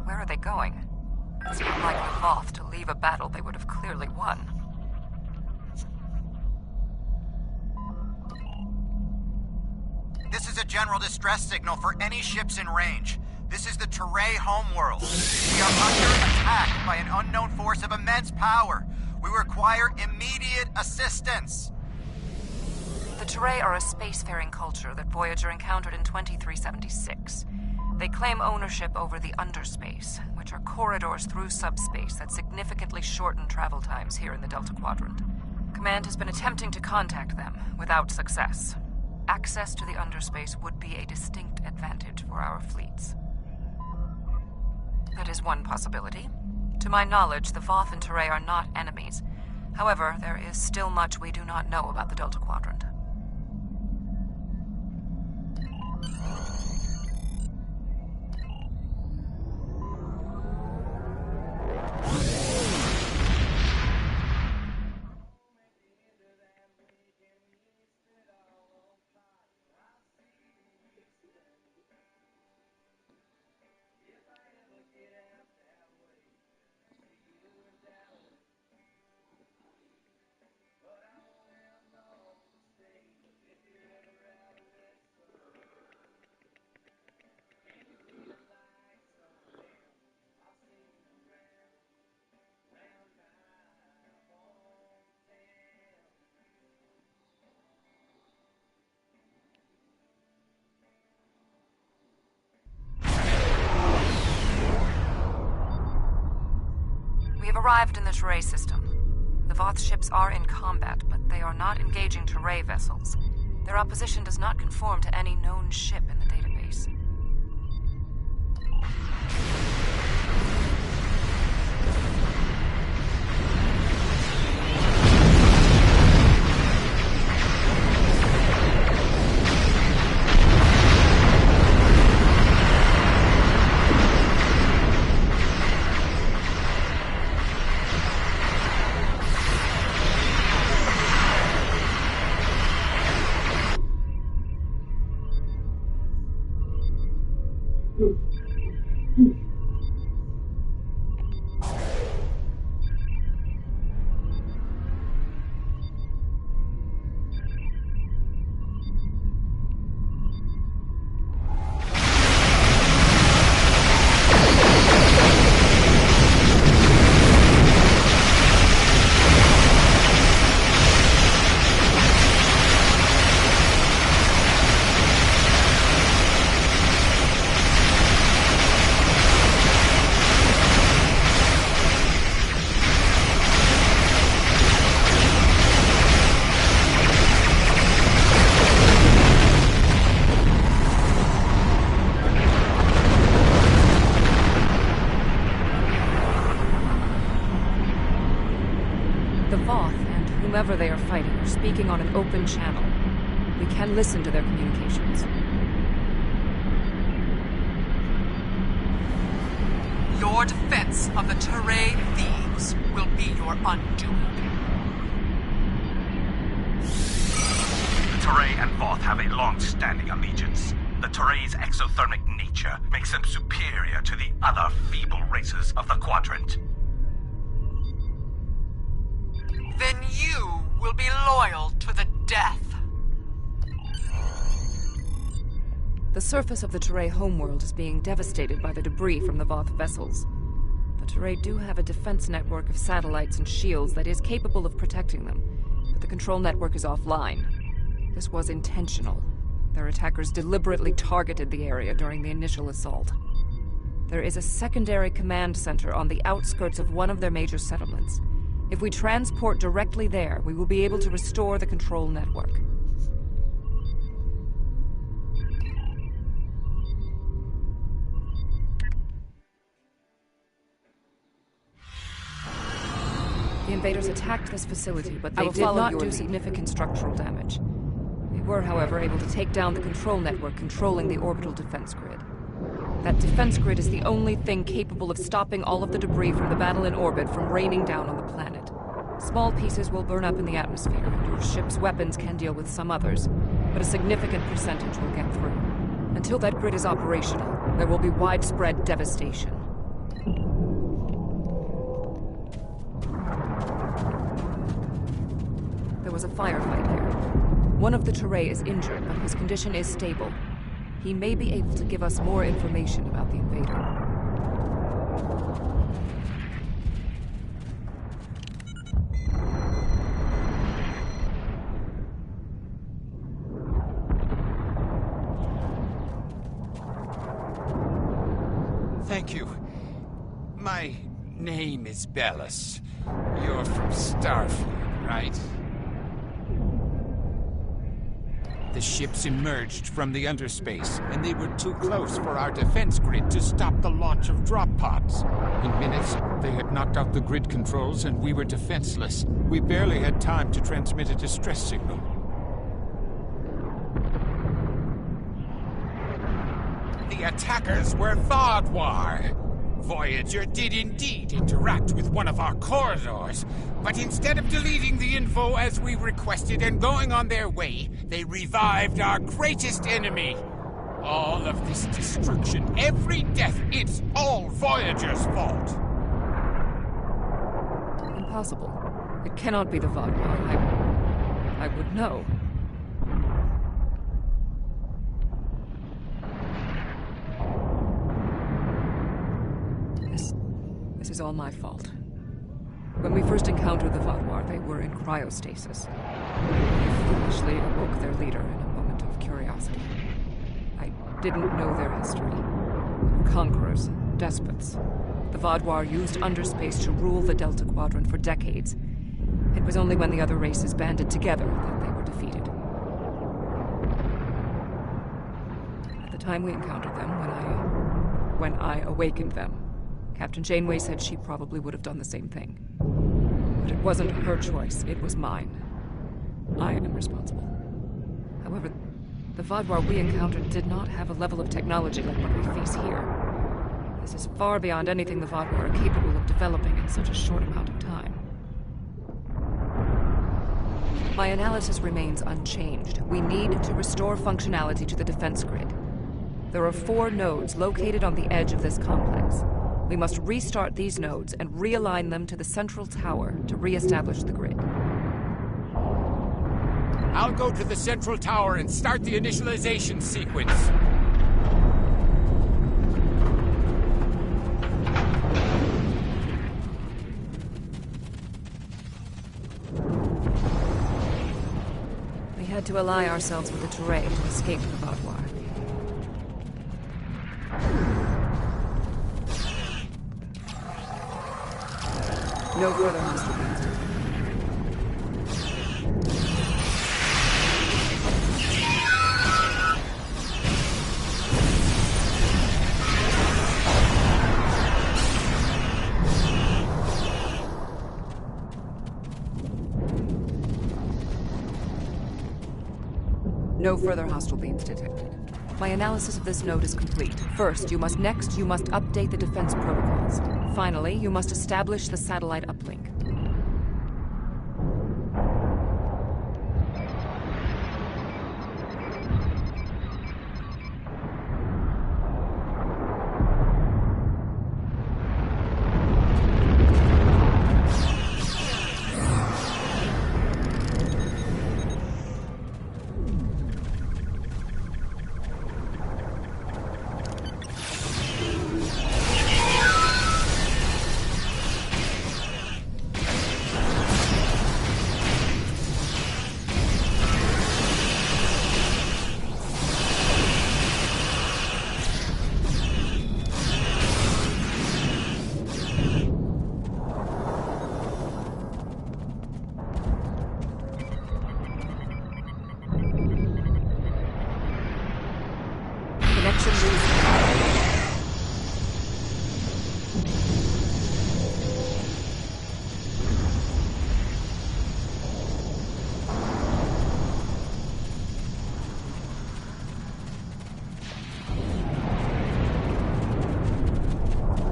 Where are they going? It's not like the Voth to leave a battle they would have clearly won. This is a general distress signal for any ships in range. This is the Teray homeworld. We are under attack by an unknown force of immense power. We require immediate assistance. The Teray are a spacefaring culture that Voyager encountered in 2376. They claim ownership over the underspace, which are corridors through subspace that significantly shorten travel times here in the Delta Quadrant. Command has been attempting to contact them, without success. Access to the underspace would be a distinct advantage for our fleets. That is one possibility. To my knowledge, the Voth and Teray are not enemies. However, there is still much we do not know about the Delta Quadrant. We have arrived in the Teray system. The Voth ships are in combat, but they are not engaging Teray vessels. Their opposition does not conform to any known ship in the database. Whomever they are fighting are speaking on an open channel. We can listen to their communications. Your defense of the Teray thieves will be your undoing. The Teray and Voth have a long-standing allegiance. The Teray's exothermic nature makes them superior to the other feeble races of the Quadrant. Then you will be loyal to the death. The surface of the Teray homeworld is being devastated by the debris from the Voth vessels. The Teray do have a defense network of satellites and shields that is capable of protecting them, but the control network is offline. This was intentional. Their attackers deliberately targeted the area during the initial assault. There is a secondary command center on the outskirts of one of their major settlements. If we transport directly there, we will be able to restore the control network. The invaders attacked this facility, but they did not do significant structural damage. They were, however, able to take down the control network controlling the orbital defense grid. That defense grid is the only thing capable of stopping all of the debris from the battle in orbit from raining down on the planet. Small pieces will burn up in the atmosphere, and your ship's weapons can deal with some others, but a significant percentage will get through. Until that grid is operational, there will be widespread devastation. There was a firefight there. One of the Teray is injured, but his condition is stable. He may be able to give us more information about the invader. Thank you. My name is Bellis. You're from Starfleet, right? The ships emerged from the underspace, and they were too close for our defense grid to stop the launch of drop pods. In minutes, they had knocked out the grid controls, and we were defenseless. We barely had time to transmit a distress signal. The attackers were Vaadwaur. Voyager did indeed interact with one of our corridors, but instead of deleting the info as we requested and going on their way, they revived our greatest enemy. All of this destruction, every death, it's all Voyager's fault. Impossible. It cannot be the Vaadwaur. I would know. This is all my fault. When we first encountered the Vaadwaur, they were in cryostasis. We foolishly awoke their leader in a moment of curiosity. I didn't know their history. They were conquerors, despots. The Vaadwaur used underspace to rule the Delta Quadrant for decades. It was only when the other races banded together that they were defeated. At the time we encountered them, when I awakened them, Captain Janeway said she probably would have done the same thing. But it wasn't her choice, it was mine. I am responsible. However, the Vaadwaur we encountered did not have a level of technology like what we face here. This is far beyond anything the Vaadwaur are capable of developing in such a short amount of time. My analysis remains unchanged. We need to restore functionality to the defense grid. There are 4 nodes located on the edge of this complex. We must restart these nodes and realign them to the central tower to re-establish the grid. I'll go to the central tower and start the initialization sequence. We had to ally ourselves with the terrain to escape the Vaadwaur. No further hostile beams. No further hostile beams detected. My analysis of this node is complete. First, you must update the defense protocols. Finally, you must establish the satellite uplink.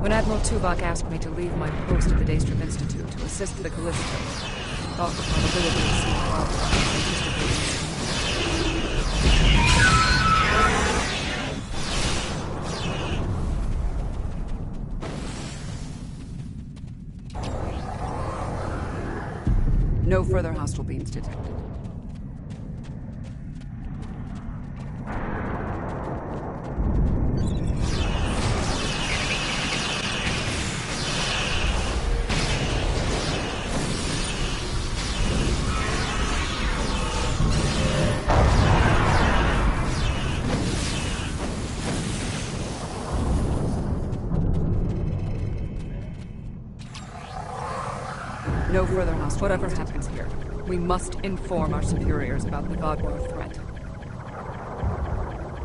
When Admiral Tuvok asked me to leave my post at the Daystrom Institute to assist the Callisto, I thought the probability of seeing Vaadwaur. No further hostile beams detected. No further hostile. Whatever happens here, we must inform our superiors about the Vaadwaur threat.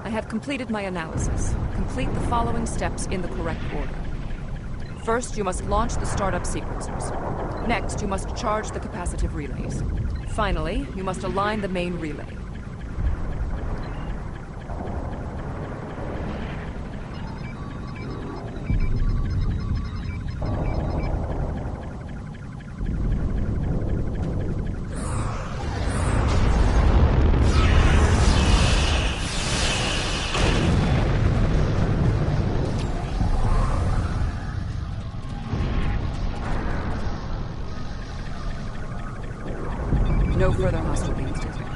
I have completed my analysis. Complete the following steps in the correct order. First, you must launch the startup sequencers. Next, you must charge the capacitive relays. Finally, you must align the main relay. No further hostile beams detected.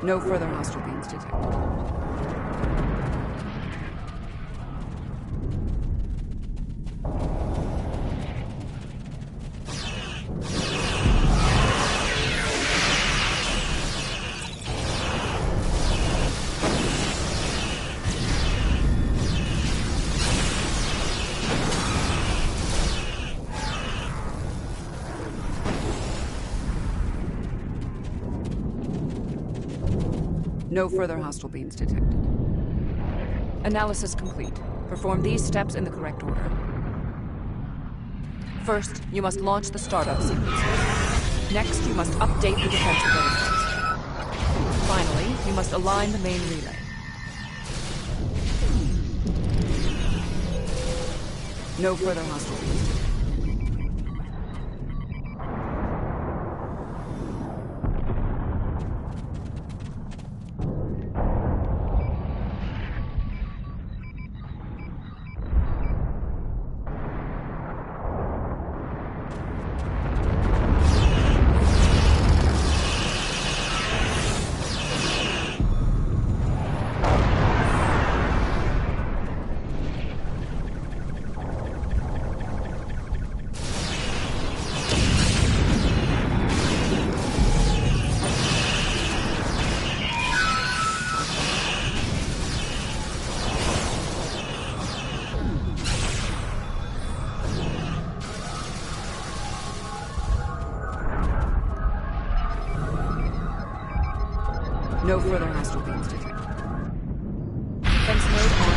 No further hostile beams detected. No further hostile beings detected. Analysis complete. Perform these steps in the correct order. First, you must launch the startup sequencer. Next, you must update the defense protocols. Finally, you must align the main relay. No further hostile beings detected. No further hostile beings detected. Defense mode on.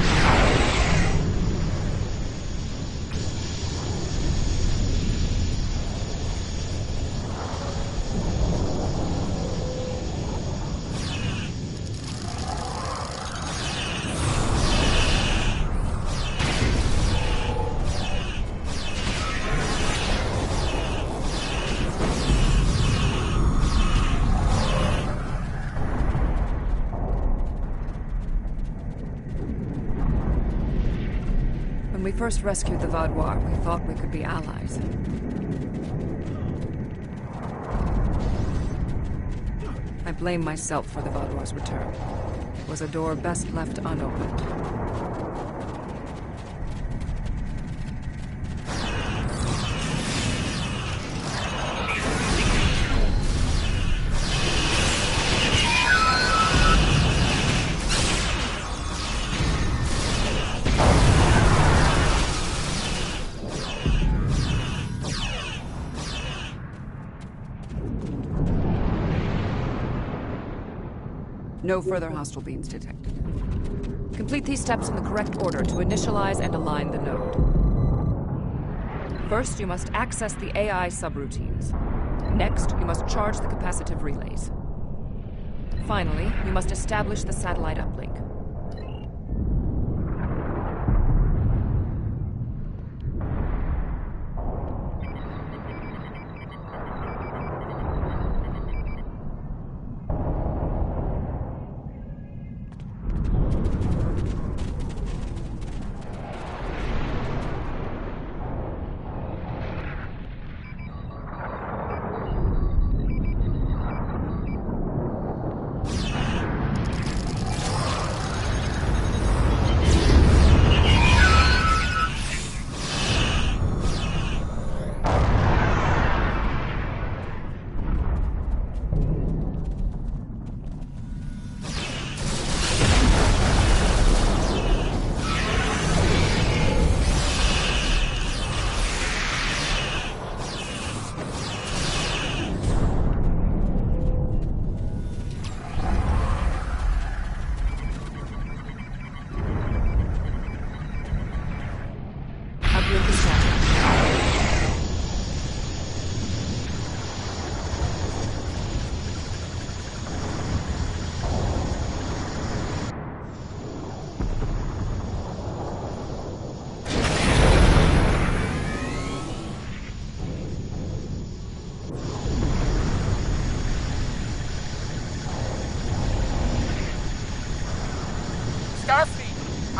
When we first rescued the Vaudois, we thought we could be allies. I blame myself for the Vaudois' return. It was a door best left unopened. No further hostile beings detected. Complete these steps in the correct order to initialize and align the node. First, you must access the AI subroutines. Next, you must charge the capacitive relays. Finally, you must establish the satellite uplink.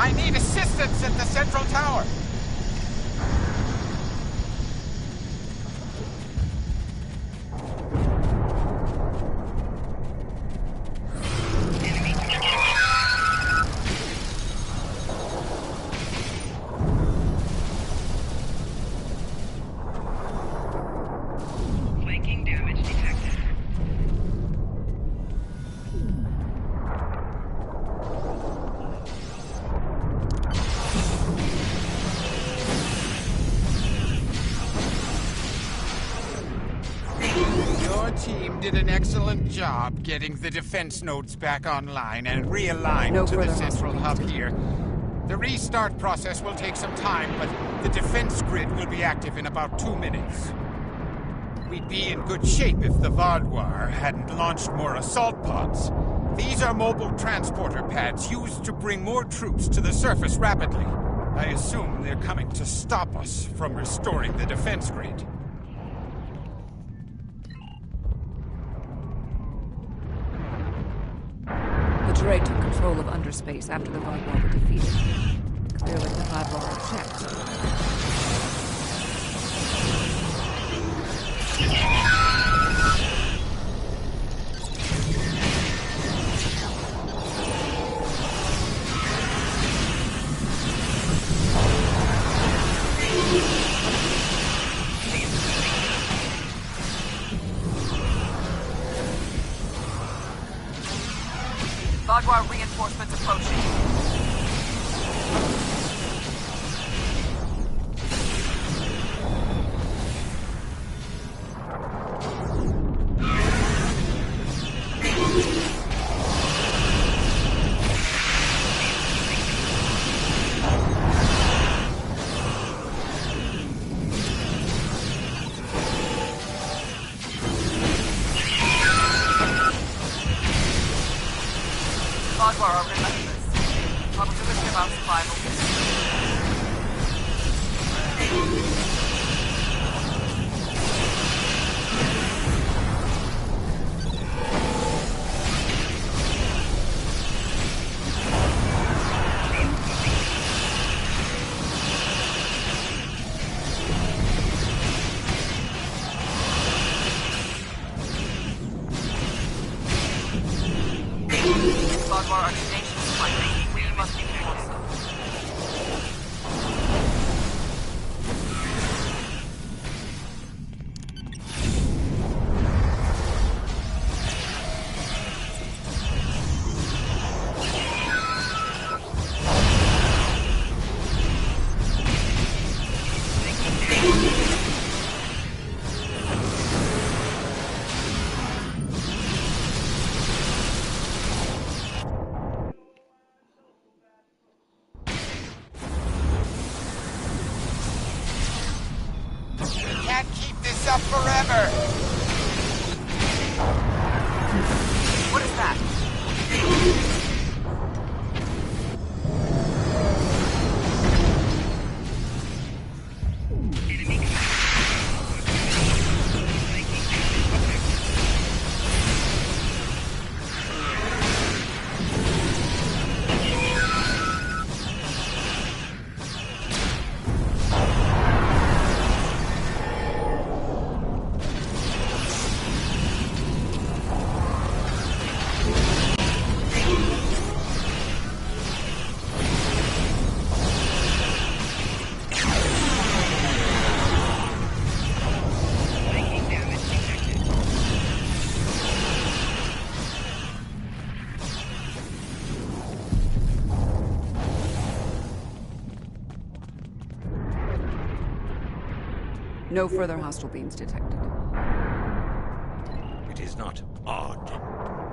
I need assistance at the central tower. Flanking damage detected. team did an excellent job getting the defense nodes back online and realigned to the central hub here. The restart process will take some time, but the defense grid will be active in about 2 minutes. We'd be in good shape if the Vaadwaur hadn't launched more assault pods. These are mobile transporter pads used to bring more troops to the surface rapidly. I assume they're coming to stop us from restoring the defense grid. The Teray took control of underspace after the Vaadwaur were defeated. Clearly the Vaadwaur are checked. Vaadwaur reinforcements approaching. Vaadwaur are relentless. Probability of our survival Vaadwaur are tenacious, fighting. We must be more so. Can't keep this up forever! What is that? No further hostile beams detected. It is not odd.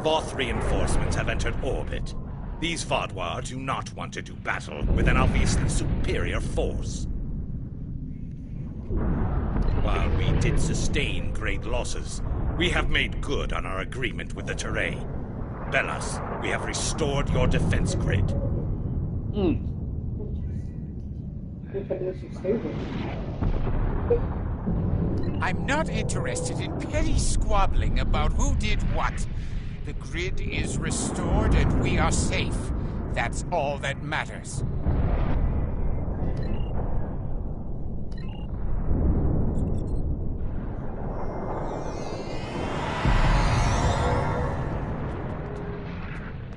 Voth reinforcements have entered orbit. These Vaadwaur do not want to do battle with an obviously superior force. While we did sustain great losses, we have made good on our agreement with the Teray. Bellas, we have restored your defense grid. I'm not interested in petty squabbling about who did what. The grid is restored and we are safe. That's all that matters.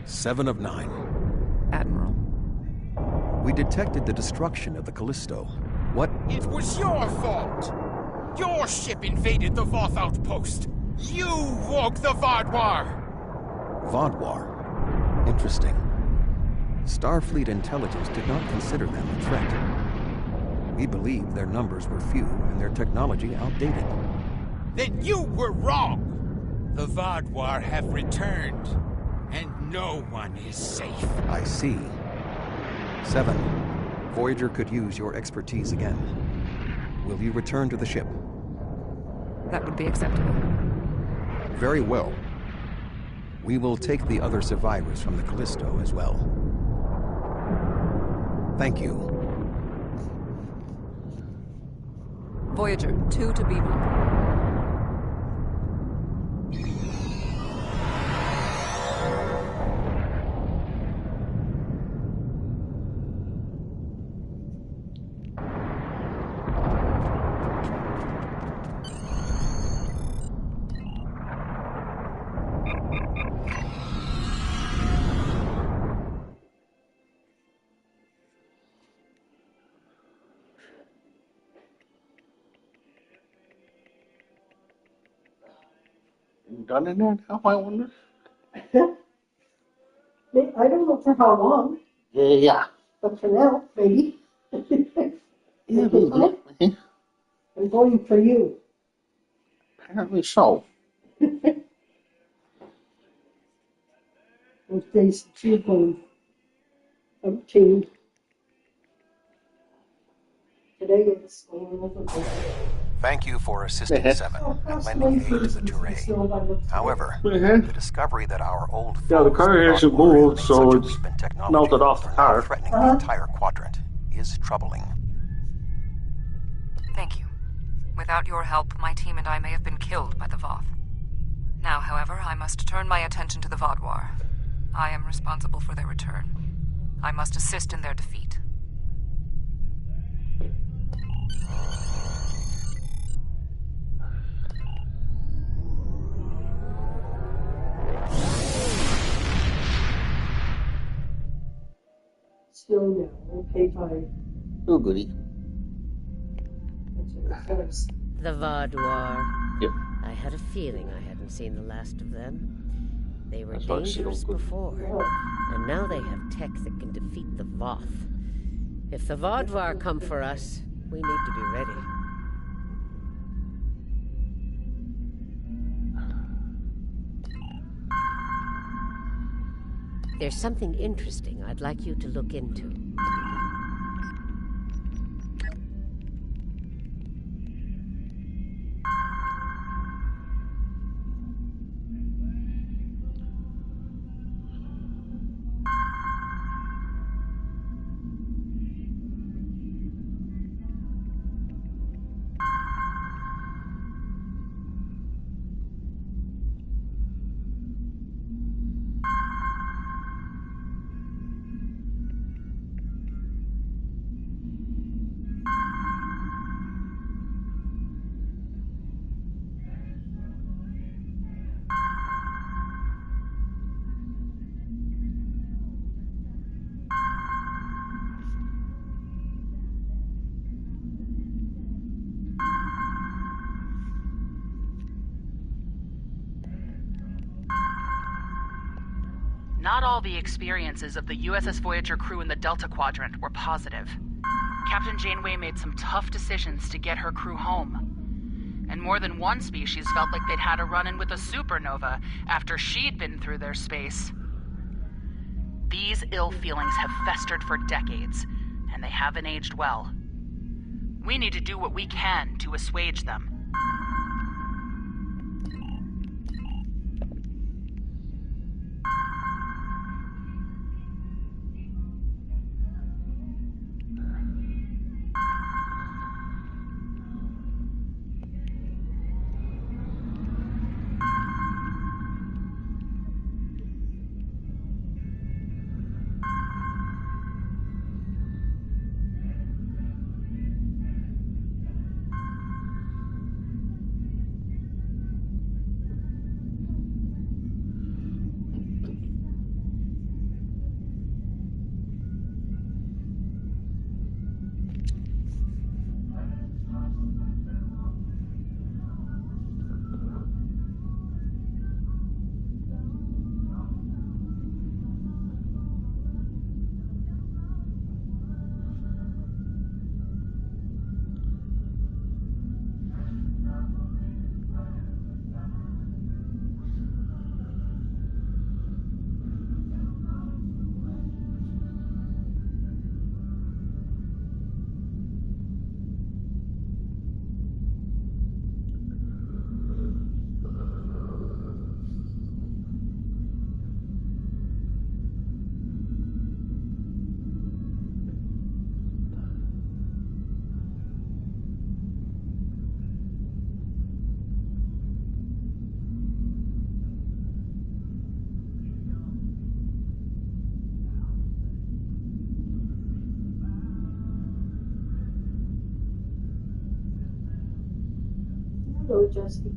Seven of 9. Admiral. We detected the destruction of the Callisto. What? It was your fault! Your ship invaded the Voth outpost! You woke the Vaadwaur! Vaadwaur? Interesting. Starfleet intelligence did not consider them a threat. We believed their numbers were few and their technology outdated. Then you were wrong! The Vaadwaur have returned, and no one is safe. I see. 7. Voyager could use your expertise again. Will you return to the ship? That would be acceptable. Very well. We will take the other survivors from the Callisto as well. Thank you. Voyager, 2 to Bebop. Done in there now, I wonder? I don't know for how long, Yeah. but for now, maybe. Yeah, maybe. I'm going for you. Apparently so. Those days that you're going up to. Today it's going over there. Thank you for assisting 7 and lending aid to the Terrain. However, the discovery that our old the car hasn't moved, so it's technology melted off the car. threatening the entire quadrant is troubling. Thank you. Without your help, my team and I may have been killed by the Voth. Now, however, I must turn my attention to the Vaadwaur. I am responsible for their return. I must assist in their defeat. Still no. Okay, bye. Oh, goody. That's what it says. The Vaadwaur. Yep. I had a feeling I hadn't seen the last of them. They were That's why she dangerous don't go- before, and now they have tech that can defeat the Voth. If the Vaadwaur come for us, we need to be ready. There's something interesting I'd like you to look into. Not all the experiences of the USS Voyager crew in the Delta Quadrant were positive. Captain Janeway made some tough decisions to get her crew home. And more than one species felt like they'd had a run-in with a supernova after she'd been through their space. These ill feelings have festered for decades, and they haven't aged well. We need to do what we can to assuage them. so adjusted.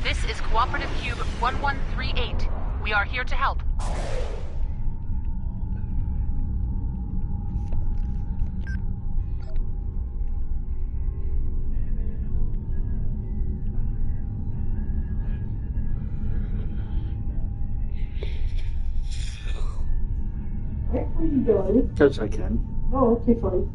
This is Cooperative Cube 1138. We are here to help. What are you doing? Because I can. Oh, okay, fine.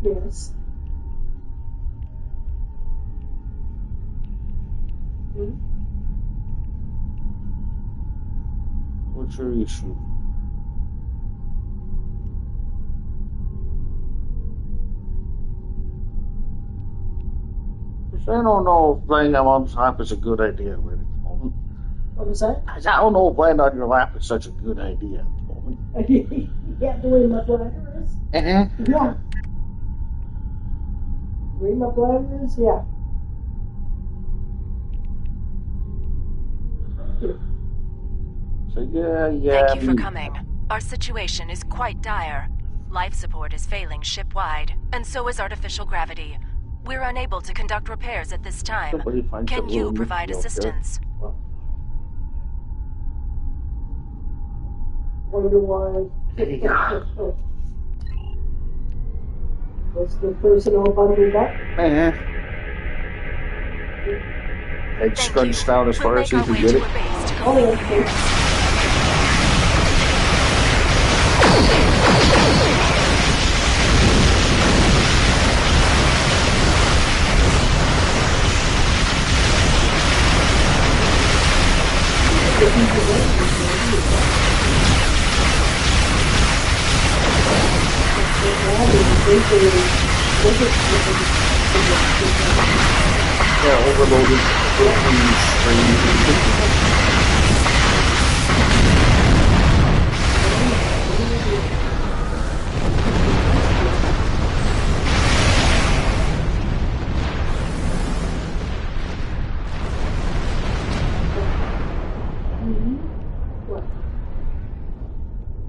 Yes. What's your issue? I don't know if laying on mom's lap is a good idea right at the moment. What was that? I don't know if laying on your lap is such a good idea at the moment. Yeah, the way my bladder is? Uh-huh. Yeah. The way my bladder is? Yeah. So yeah. Thank you for coming. Our situation is quite dire. Life support is failing ship-wide, and so is artificial gravity. We're unable to conduct repairs at this time. Can you provide assistance? Wonder why. Was the person all bundled up? Head scrunched down as far as he could get it. Oh, okay. Yeah, overloaded.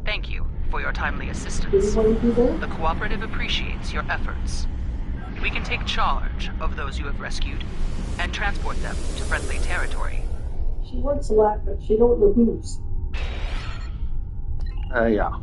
Thank you for your timely assistance. The Cooperative appreciates your efforts. We can take charge of those you have rescued and transport them to friendly territory. She works a lot, but she don't know who's. Yeah.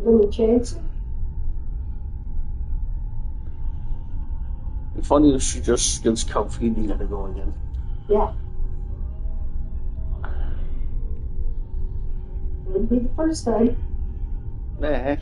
Any chance? It's funny if she just gets comfy and you gotta go again. Yeah. Wouldn't be the first time. Nah.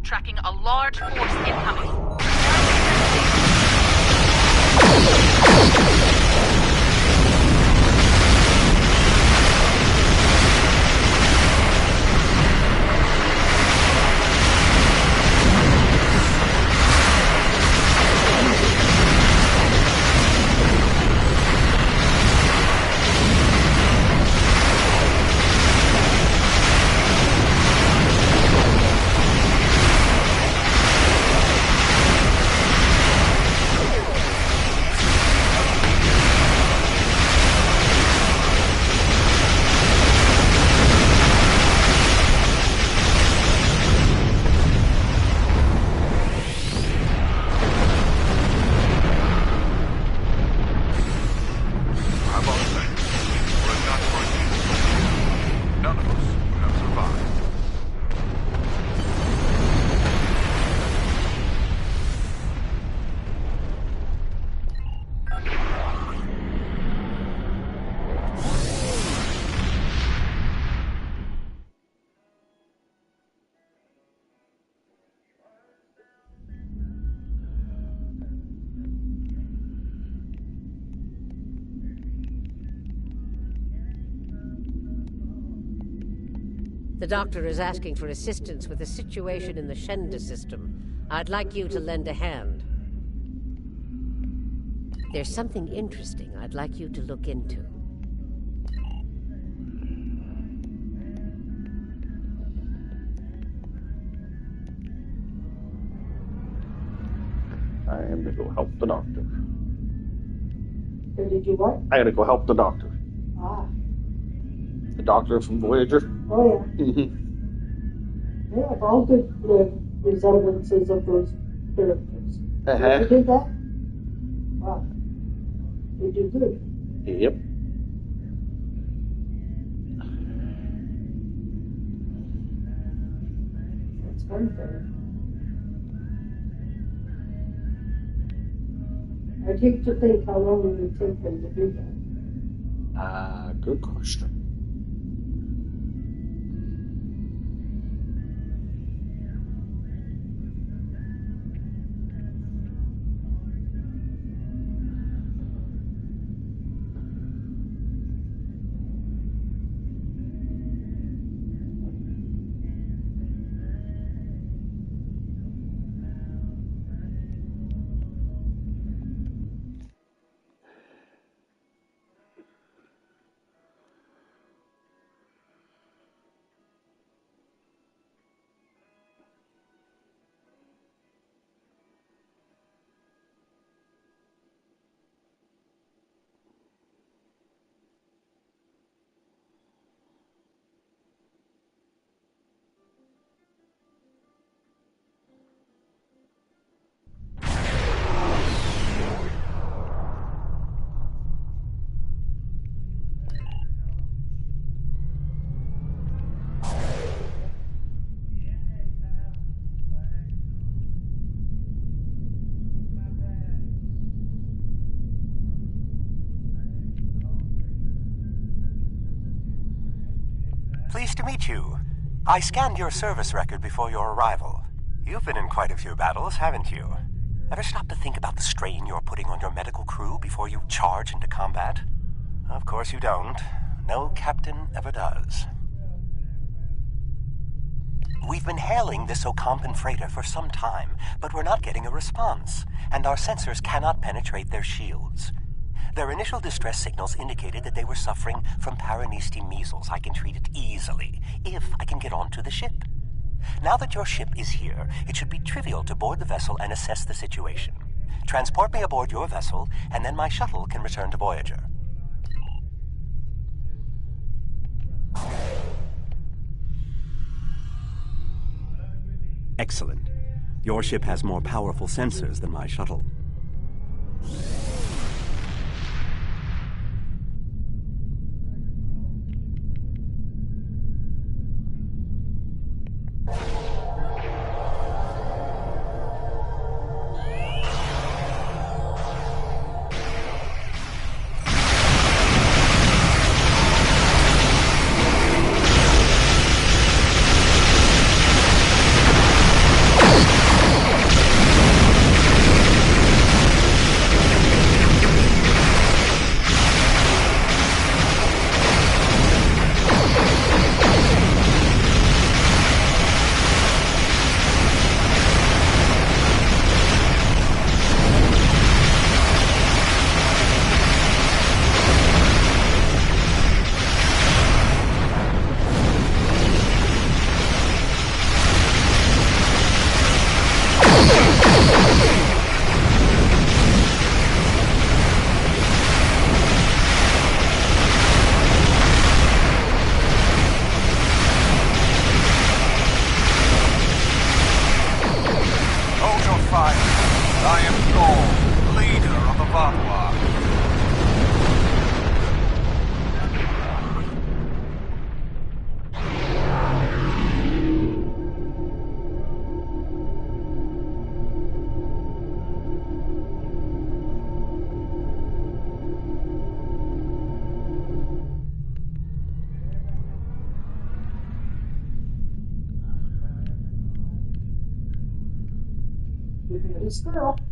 Tracking a large force incoming. The doctor is asking for assistance with a situation in the Shenda system. I'd like you to lend a hand. There's something interesting I'd like you to look into. I am to go help the doctor. Did you what? I gotta go help the doctor. Ah. The doctor from Voyager. Oh, yeah. They have all good resemblances of those characters. Uh-huh. You did that? Wow. They do good. Yep. That's one thing. I take to think how long it would take them to do that. Good question. Pleased to meet you. I scanned your service record before your arrival. You've been in quite a few battles, haven't you? Ever stop to think about the strain you're putting on your medical crew before you charge into combat? Of course you don't. No captain ever does. We've been hailing this Ocampan freighter for some time, but we're not getting a response, and our sensors cannot penetrate their shields. Their initial distress signals indicated that they were suffering from Paraniste measles. I can treat it easily, if I can get onto the ship. Now that your ship is here, it should be trivial to board the vessel and assess the situation. Transport me aboard your vessel, and then my shuttle can return to Voyager. Excellent. Your ship has more powerful sensors than my shuttle.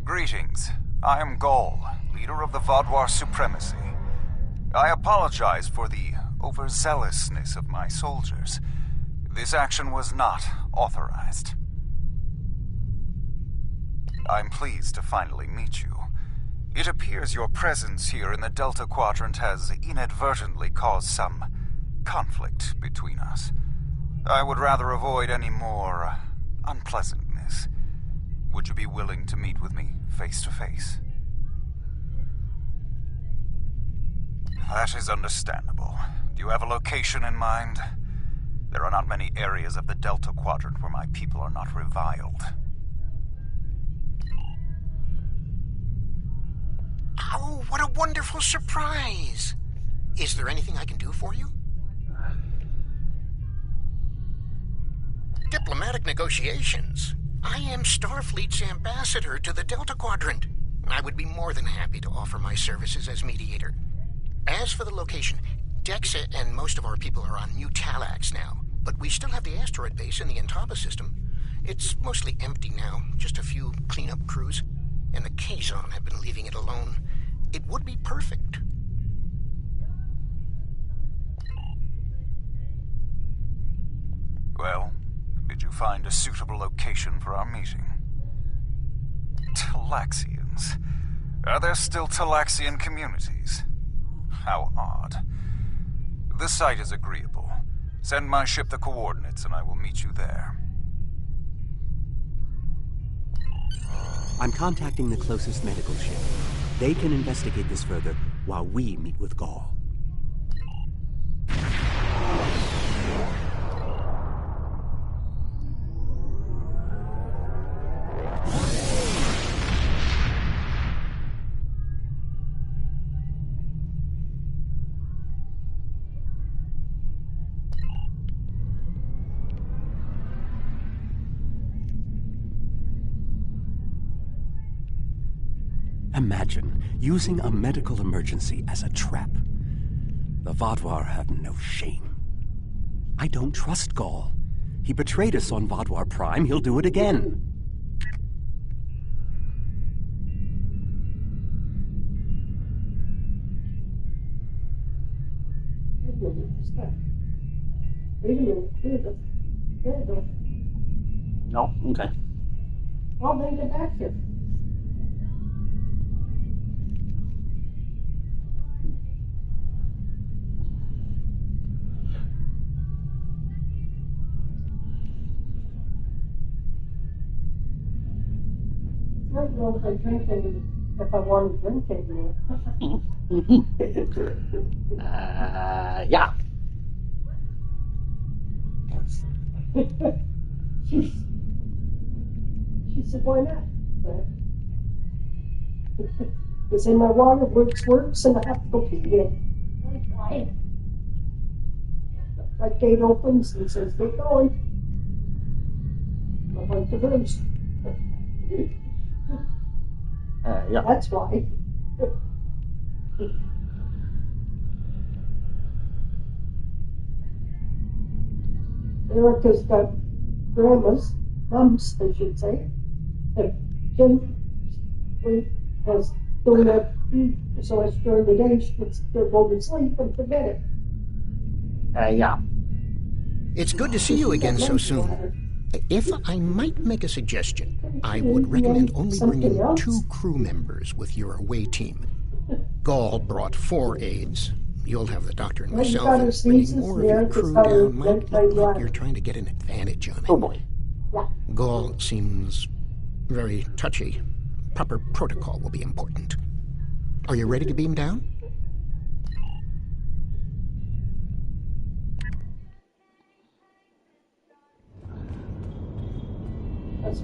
Greetings. I am Gaul, leader of the Vaadwaur Supremacy. I apologize for the overzealousness of my soldiers. This action was not authorized. I'm pleased to finally meet you. It appears your presence here in the Delta Quadrant has inadvertently caused some conflict between us. I would rather avoid any more unpleasantness. Would you be willing to meet with me face to face? That is understandable. Do you have a location in mind? There are not many areas of the Delta Quadrant where my people are not reviled. Oh, what a wonderful surprise! Is there anything I can do for you? Diplomatic negotiations. I am Starfleet's ambassador to the Delta Quadrant. I would be more than happy to offer my services as mediator. As for the location, Dexa and most of our people are on New Talax now, but we still have the asteroid base in the Intaba system. It's mostly empty now, just a few cleanup crews, and the Kazon have been leaving it alone. It would be perfect. Well, did you find a suitable location for our meeting? Talaxians? Are there still Talaxian communities? How odd. The site is agreeable. Send my ship the coordinates and I will meet you there. I'm contacting the closest medical ship. They can investigate this further while we meet with Gaul. Imagine using a medical emergency as a trap. The Vaadwaur have no shame. I don't trust Gaul. He betrayed us on Vaadwaur Prime. He'll do it again. No? Okay. Well, then get back here. I don't know if I drink any, if I want to drink any. Yeah. She said, why not? They say my water works, and I have to go pee again. Why? That gate opens and says, get going. I went to first. Yeah. That's why. Erica's got grandma's, mums, I should say. Jen was doing that, so as during the day, they're going to sleep and forget it. Yeah. It's good to see you again so soon. If I might make a suggestion, I would recommend only bringing 2 crew members with your away team. Gaul brought 4 aides. You'll have the doctor and myself, and bringing more of your crew down might look like you're trying to get an advantage on it. Oh boy. Gaul seems very touchy. Proper protocol will be important. Are you ready to beam down? It's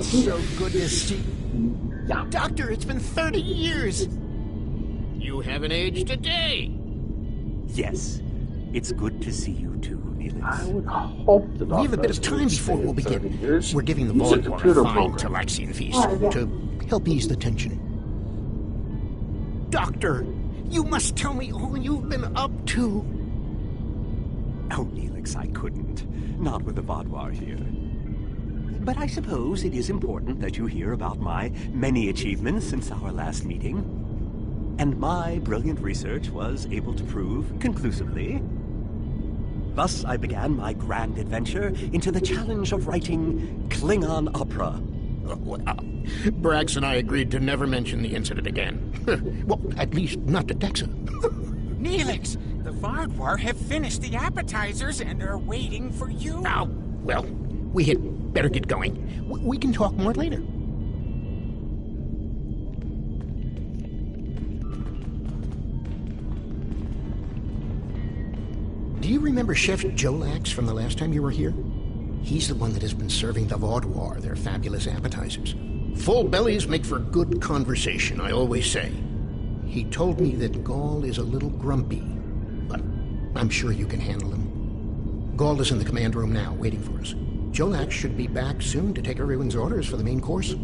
so good to see. Yeah. Doctor, it's been 30 years. You haven't aged a day. Yes, it's good to see you too, Neelix. I would hope the We have a bit of time before we'll begin. We're giving the Vaadwaur a fine Talaxian feast to help ease the tension. Doctor, you must tell me all you've been up to. Oh, Neelix, I couldn't. Not with the Vaadwaur here. But I suppose it is important that you hear about my many achievements since our last meeting. And my brilliant research was able to prove, conclusively, Thus I began my grand adventure into the challenge of writing Klingon opera. Brax and I agreed to never mention the incident again. Well, at least not to Dexa. Neelix, the Vardwar have finished the appetizers and are waiting for you. Oh, well, we had better get going. We can talk more later. Do you remember Chef Jolax from the last time you were here? He's the one that has been serving the Vardwar their fabulous appetizers. Full bellies make for good conversation, I always say. He told me that Gaul is a little grumpy, but I'm sure you can handle him. Gaul is in the command room now, waiting for us. Jolax should be back soon to take everyone's orders for the main course.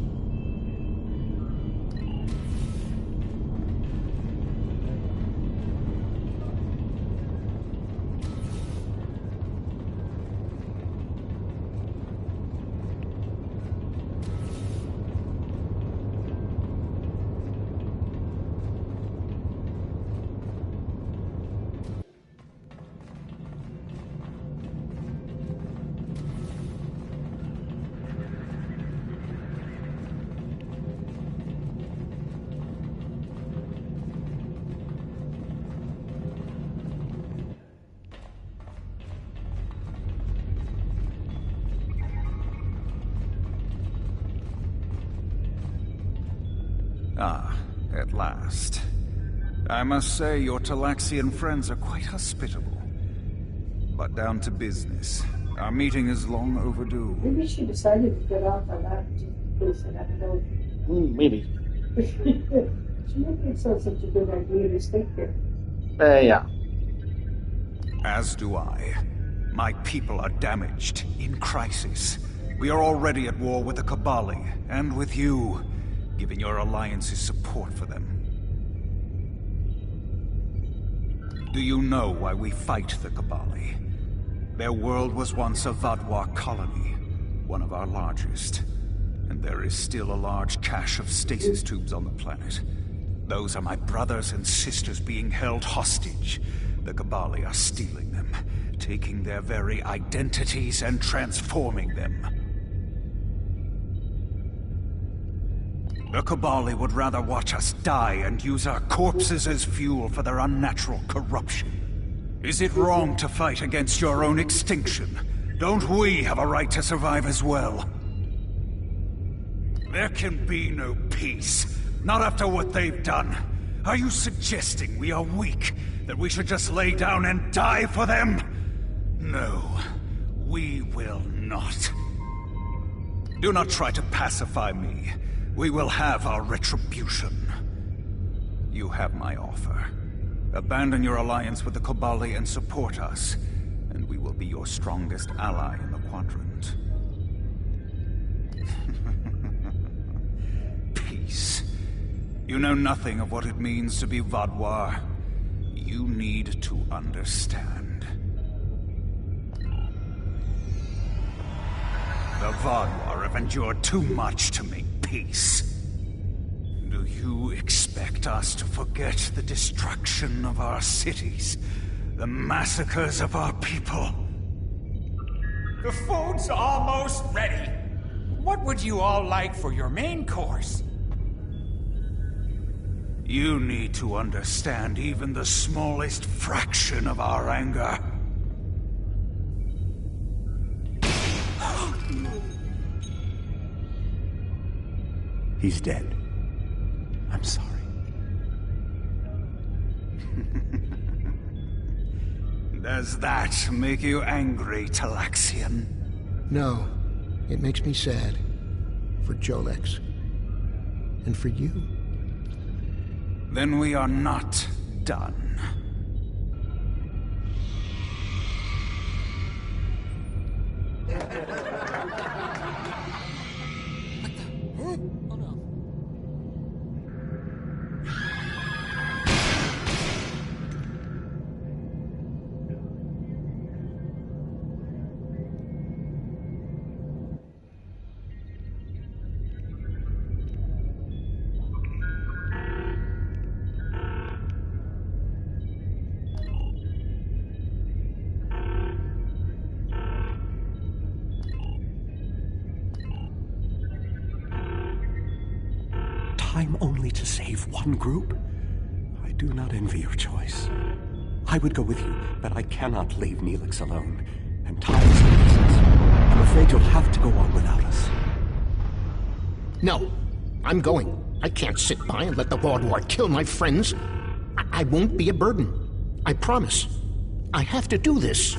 Ah, at last. I must say your Talaxian friends are quite hospitable. But down to business. Our meeting is long overdue. Maybe she decided to get off on that because I don't know. Maybe. She maybe it's not such a good idea to stay here. Yeah. As do I. My people are damaged, in crisis. We are already at war with the Kabali, and with you, giving your alliances support for them. Do you know why we fight the Kabali? Their world was once a Vardwar colony, one of our largest. And there is still a large cache of stasis tubes on the planet. Those are my brothers and sisters being held hostage. The Kabali are stealing them, taking their very identities and transforming them. The Kabali would rather watch us die and use our corpses as fuel for their unnatural corruption. Is it wrong to fight against your own extinction? Don't we have a right to survive as well? There can be no peace, not after what they've done. Are you suggesting we are weak, that we should just lay down and die for them? No, we will not. Do not try to pacify me. We will have our retribution. You have my offer. Abandon your alliance with the Kabali and support us, and we will be your strongest ally in the Quadrant. Peace. You know nothing of what it means to be Vardwar. You need to understand. The Vardwar have endured too much to make peace. Do you expect us to forget the destruction of our cities? The massacres of our people? The food's almost ready. What would you all like for your main course? You need to understand even the smallest fraction of our anger. He's dead. I'm sorry. Does that make you angry, Talaxian? No, it makes me sad. For Jolax. And for you. Then we are not done. time only to save one group? I do not envy your choice. I would go with you, but I cannot leave Neelix alone. And time is of the essence. I'm afraid you'll have to go on without us. No, I'm going. I can't sit by and let the Vaudouar kill my friends. I won't be a burden. I promise. I have to do this.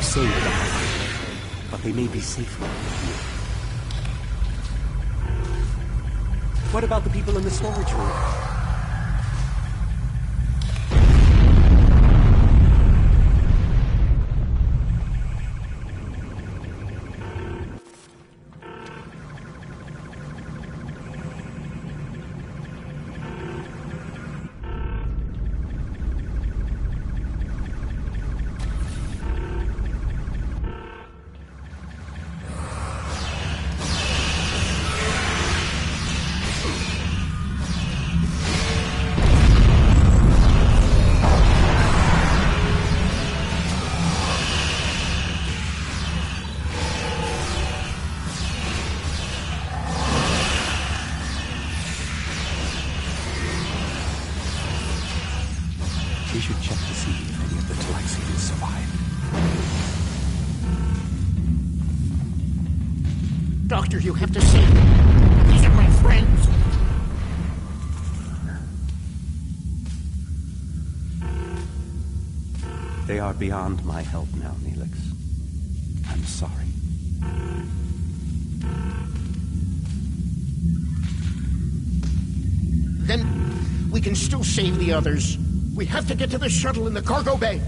Saved them, but they may be safer here. What about the people in the storage room? We should check to see if any of the Talaxians survive. Doctor, you have to save them. These are my friends. They are beyond my help now, Neelix. I'm sorry. Then we can still save the others. We have to get to the shuttle in the cargo bay.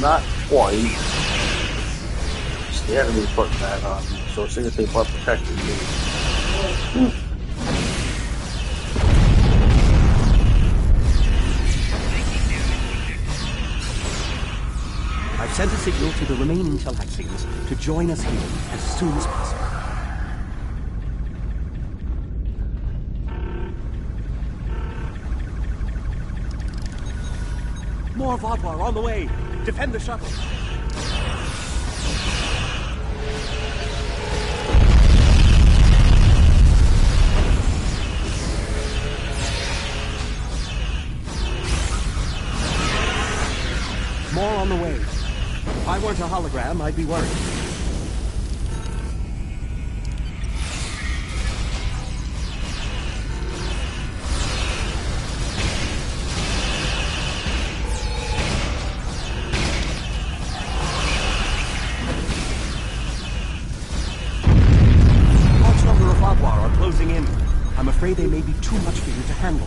Not quite. It's the enemy putting that on me, so see if they put protecting me. I I've sent a signal to the remaining Talaxians to join us here as soon as possible. More Vodwar on the way! Defend the shuttle! More on the way. If I weren't a hologram, I'd be worried. Large number of Vodwar are closing in. I'm afraid they may be too much for you to handle.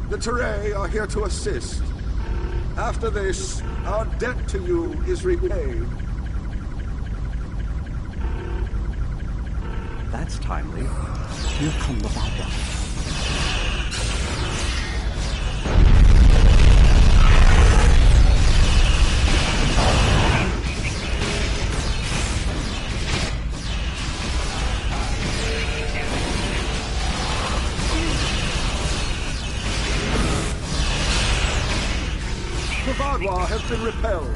The Teray are here to assist. After this, our debt to you is repaid. That's timely. Here come the Vodwar. The Vodwar have been repelled.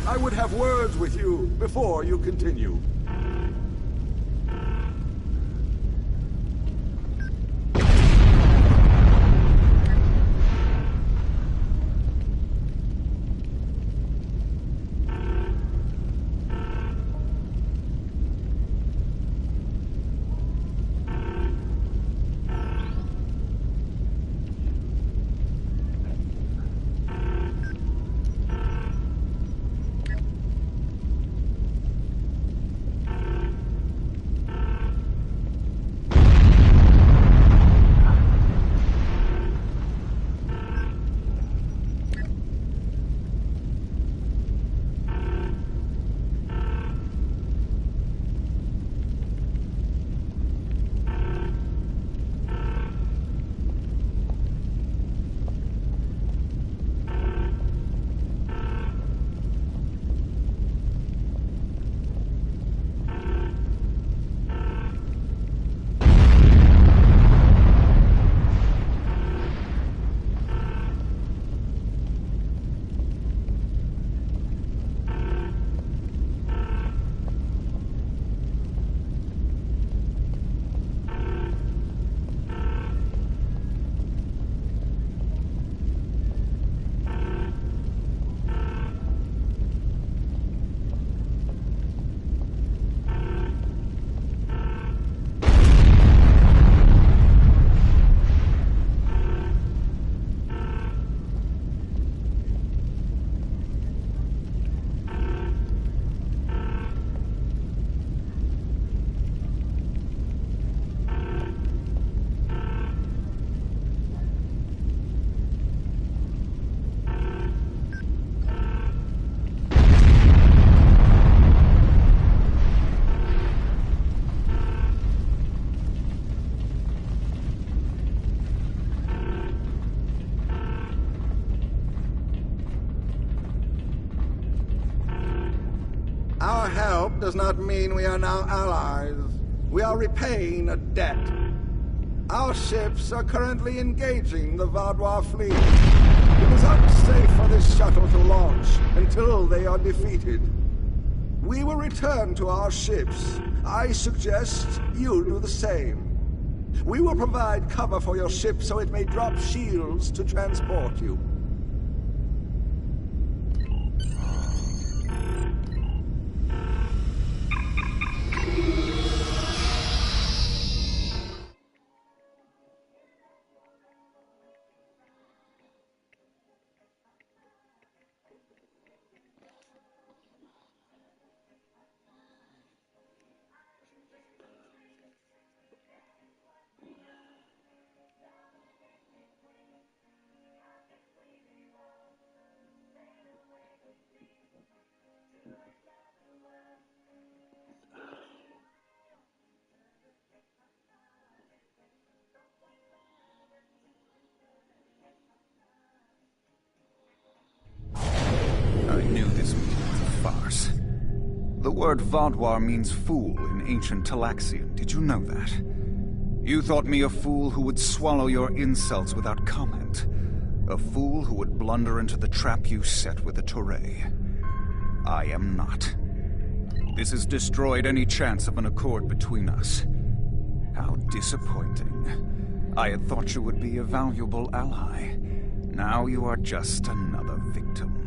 I would have words with you before you continue. Our help does not mean we are now allies. We are repaying a debt. Our ships are currently engaging the Vodwar fleet. It is unsafe for this shuttle to launch until they are defeated. We will return to our ships. I suggest you do the same. We will provide cover for your ship so it may drop shields to transport you. The word Vaadwaur means fool in ancient Talaxian. Did you know that? You thought me a fool who would swallow your insults without comment. A fool who would blunder into the trap you set with the Touré. I am not. This has destroyed any chance of an accord between us. How disappointing. I had thought you would be a valuable ally. Now you are just another victim.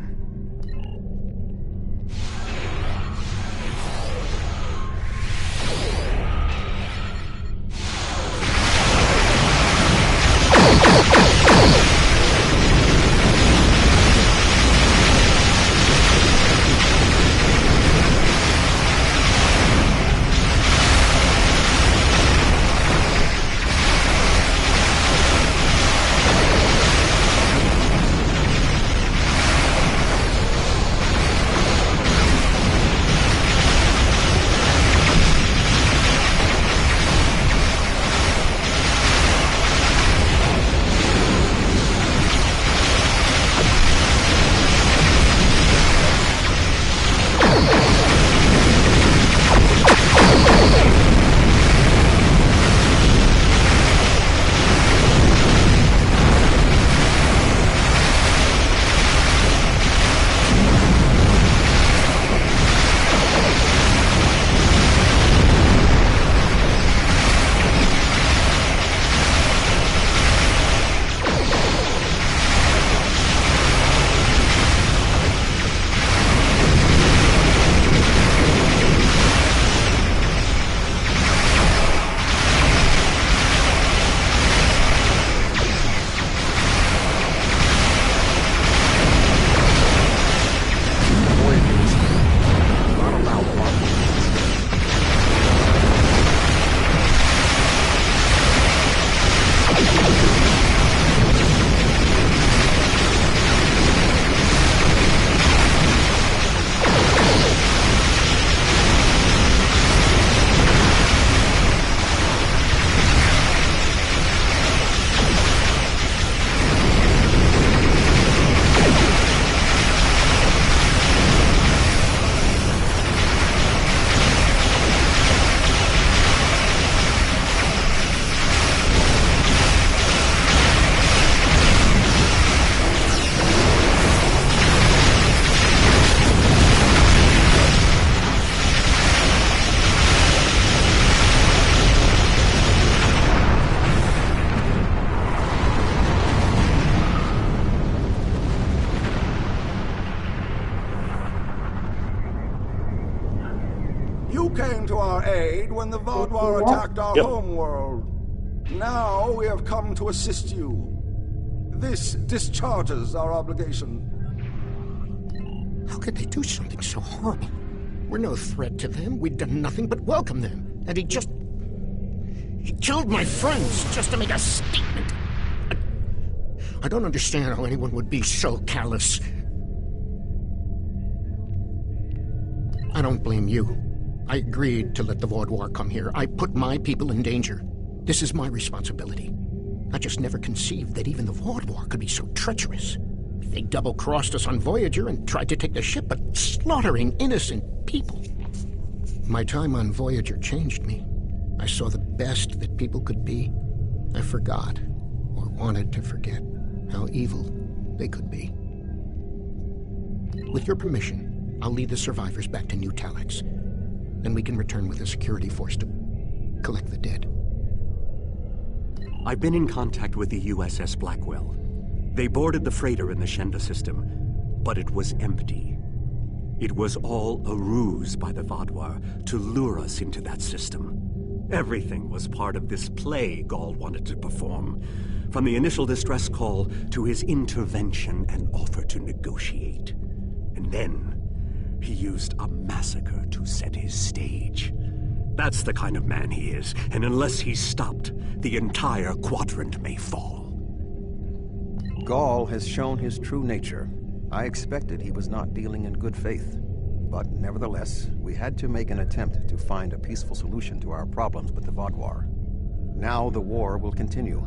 Came to our aid when the Vaadwaur attacked our homeworld. Now we have come to assist you. This discharges our obligation. How could they do something so horrible? We're no threat to them. We'd done nothing but welcome them. And he killed my friends just to make a statement. I don't understand how anyone would be so callous. I don't blame you. I agreed to let the Vaadwaur come here. I put my people in danger. This is my responsibility. I just never conceived that even the Vaadwaur could be so treacherous. They double-crossed us on Voyager and tried to take the ship, but slaughtering innocent people. My time on Voyager changed me. I saw the best that people could be. I forgot, or wanted to forget, how evil they could be. With your permission, I'll lead the survivors back to New Talax. Then we can return with a security force to collect the dead. I've been in contact with the USS Blackwell. They boarded the freighter in the Shenda system, but it was empty. It was all a ruse by the Vaadwaur to lure us into that system. Everything was part of this play Gall wanted to perform, from the initial distress call to his intervention and offer to negotiate. And then he used a massacre to set his stage. That's the kind of man he is, and unless he's stopped, the entire Quadrant may fall. Gall has shown his true nature. I expected he was not dealing in good faith. But nevertheless, we had to make an attempt to find a peaceful solution to our problems with the Vaadwaur. Now the war will continue.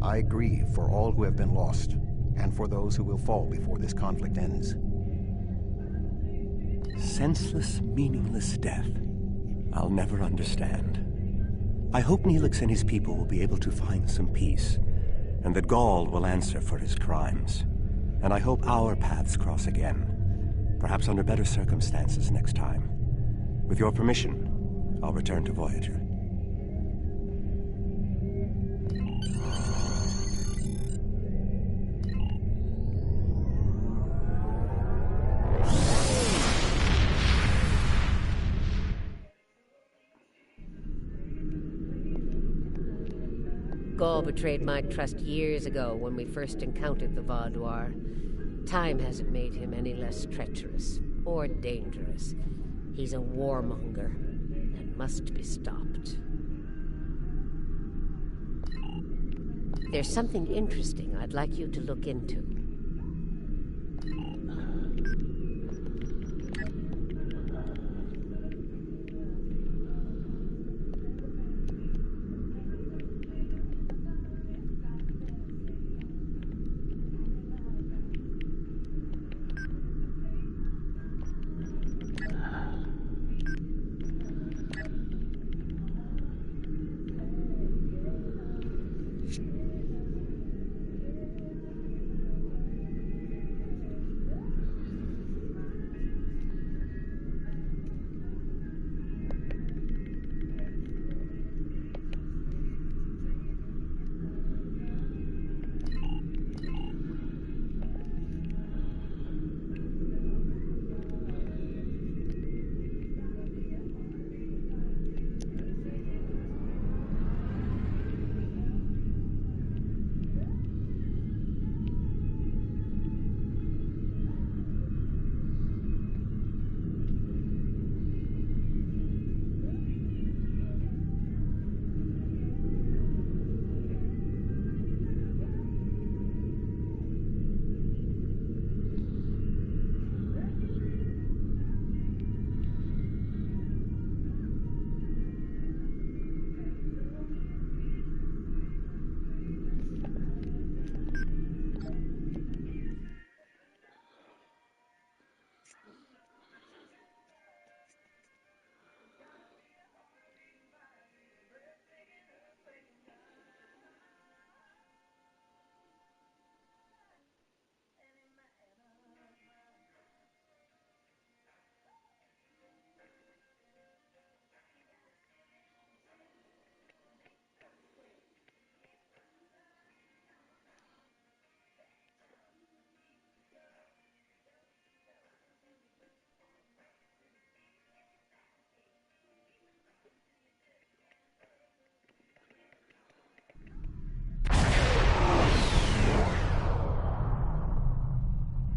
I grieve for all who have been lost, and for those who will fall before this conflict ends. Senseless, meaningless death. I'll never understand. I hope Neelix and his people will be able to find some peace, and that Gaul will answer for his crimes. And I hope our paths cross again, perhaps under better circumstances next time. With your permission, I'll return to Voyager. Gaul betrayed my trust years ago when we first encountered the Vaudoir. Time hasn't made him any less treacherous or dangerous. He's a warmonger and must be stopped. There's something interesting I'd like you to look into.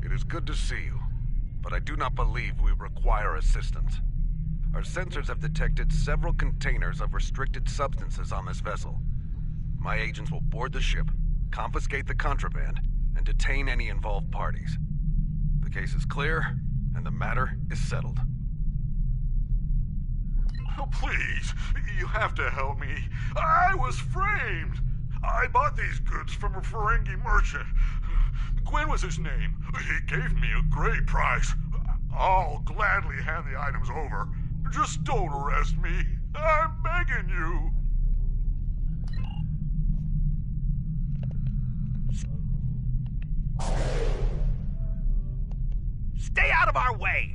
It is good to see you, but I do not believe we require assistance. Our sensors have detected several containers of restricted substances on this vessel. My agents will board the ship, confiscate the contraband, and detain any involved parties. The case is clear, and the matter is settled. Oh, please, you have to help me. I was framed. I bought these goods from a Ferengi merchant. Gwen was his name. He gave me a great price. I'll gladly hand the items over. Just don't arrest me. I'm begging you. Stay out of our way!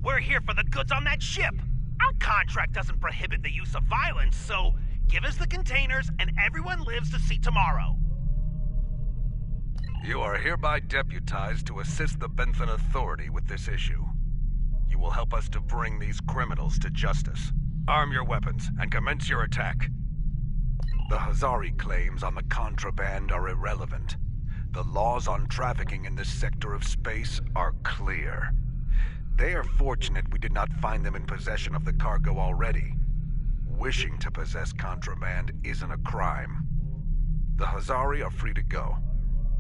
We're here for the goods on that ship. Our contract doesn't prohibit the use of violence, so give us the containers and everyone lives to see tomorrow. You are hereby deputized to assist the Benthan Authority with this issue. You will help us to bring these criminals to justice. Arm your weapons and commence your attack. The Hazari claims on the contraband are irrelevant. The laws on trafficking in this sector of space are clear. They are fortunate we did not find them in possession of the cargo already. Wishing to possess contraband isn't a crime. The Hazari are free to go.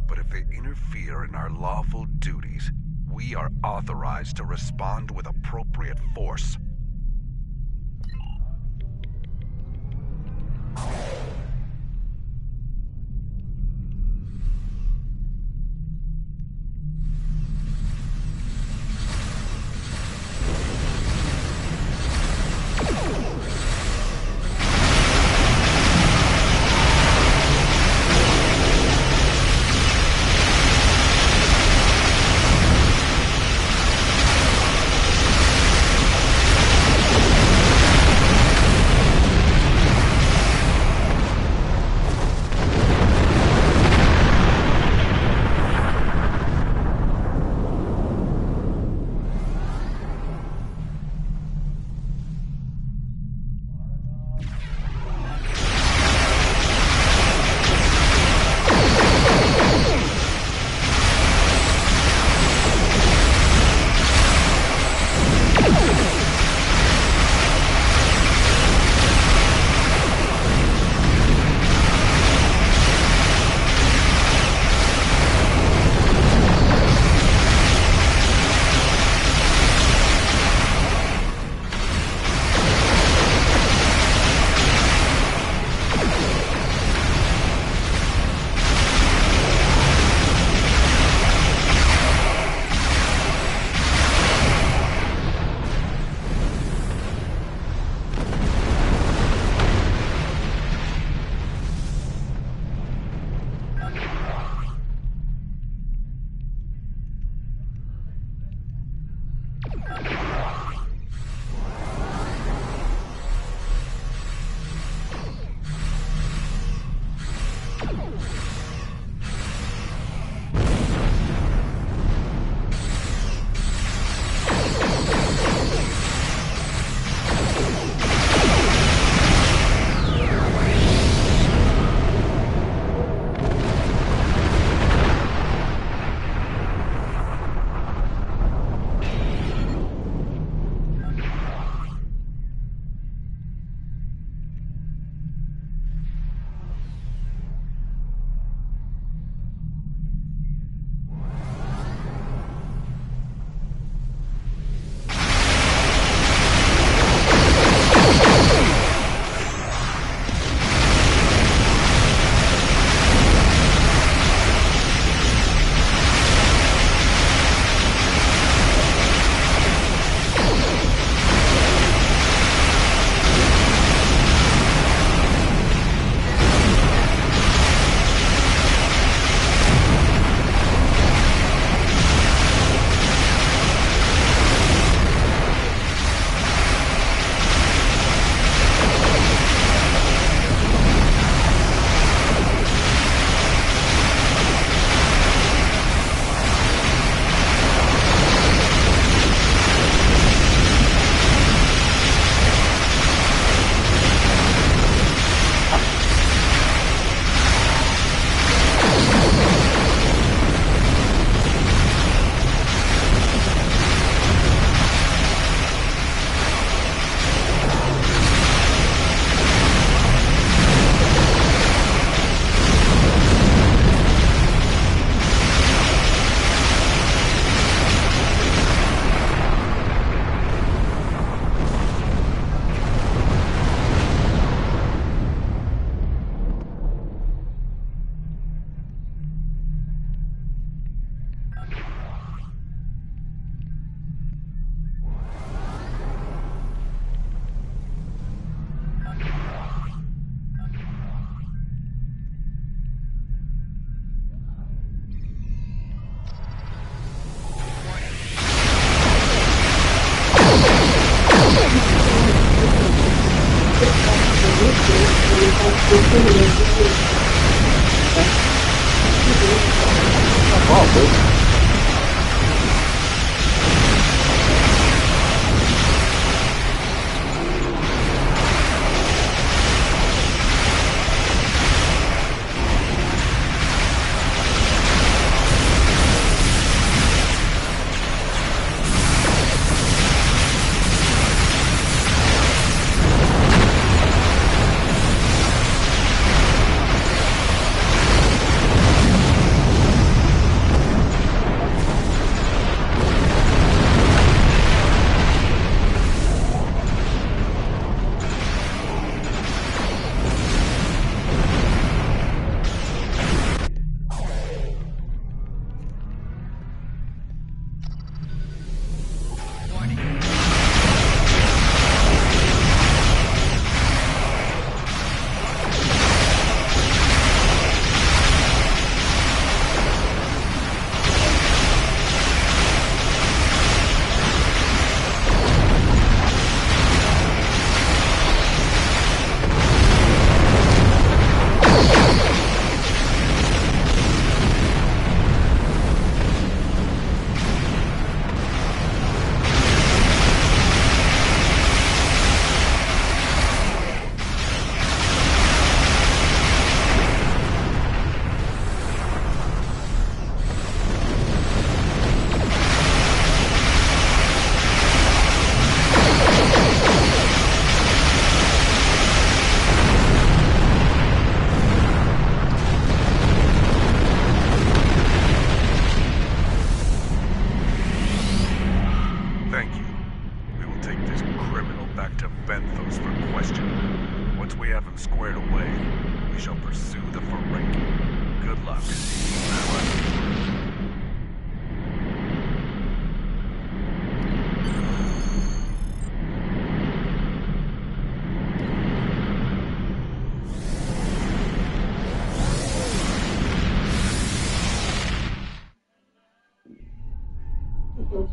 But if they interfere in our lawful duties, we are authorized to respond with appropriate force.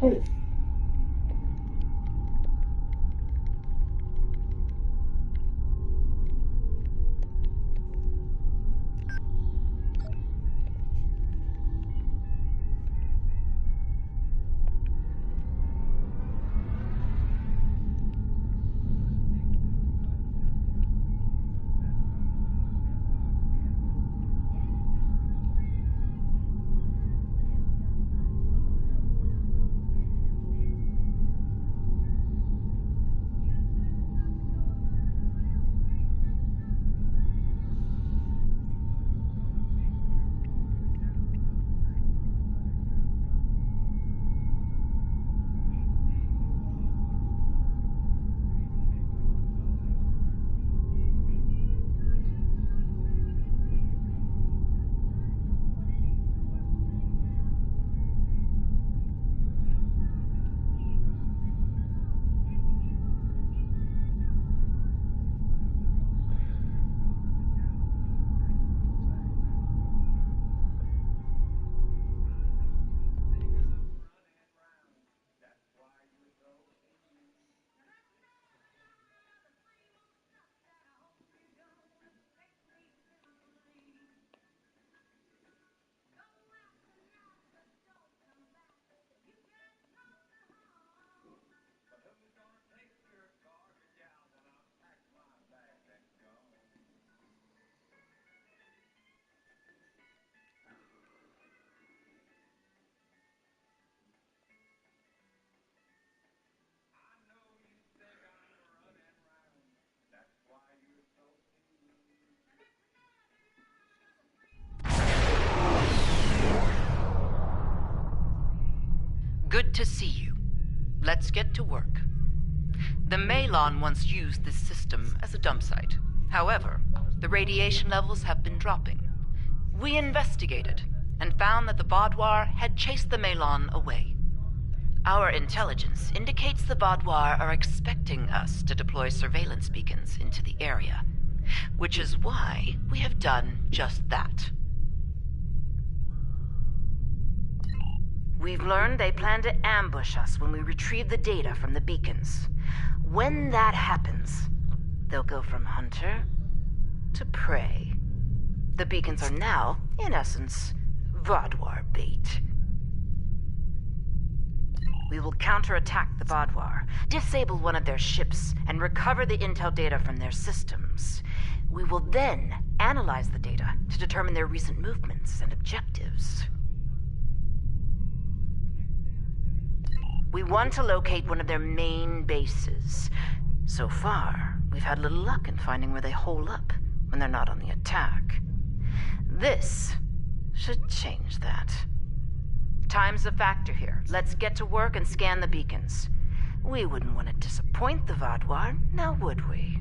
Okay. Good to see you. Let's get to work. The Malon once used this system as a dump site. However, the radiation levels have been dropping. We investigated and found that the Vaudoir had chased the Malon away. Our intelligence indicates the Vaudoir are expecting us to deploy surveillance beacons into the area, which is why we have done just that. We've learned they plan to ambush us when we retrieve the data from the beacons. When that happens, they'll go from hunter to prey. The beacons are now, in essence, Vaadwaur bait. We will counterattack the Vaadwaur, disable one of their ships, and recover the intel data from their systems. We will then analyze the data to determine their recent movements and objectives. We want to locate one of their main bases. So far, we've had little luck in finding where they hole up when they're not on the attack. This should change that. Time's a factor here. Let's get to work and scan the beacons. We wouldn't want to disappoint the Vaadwaur, now would we?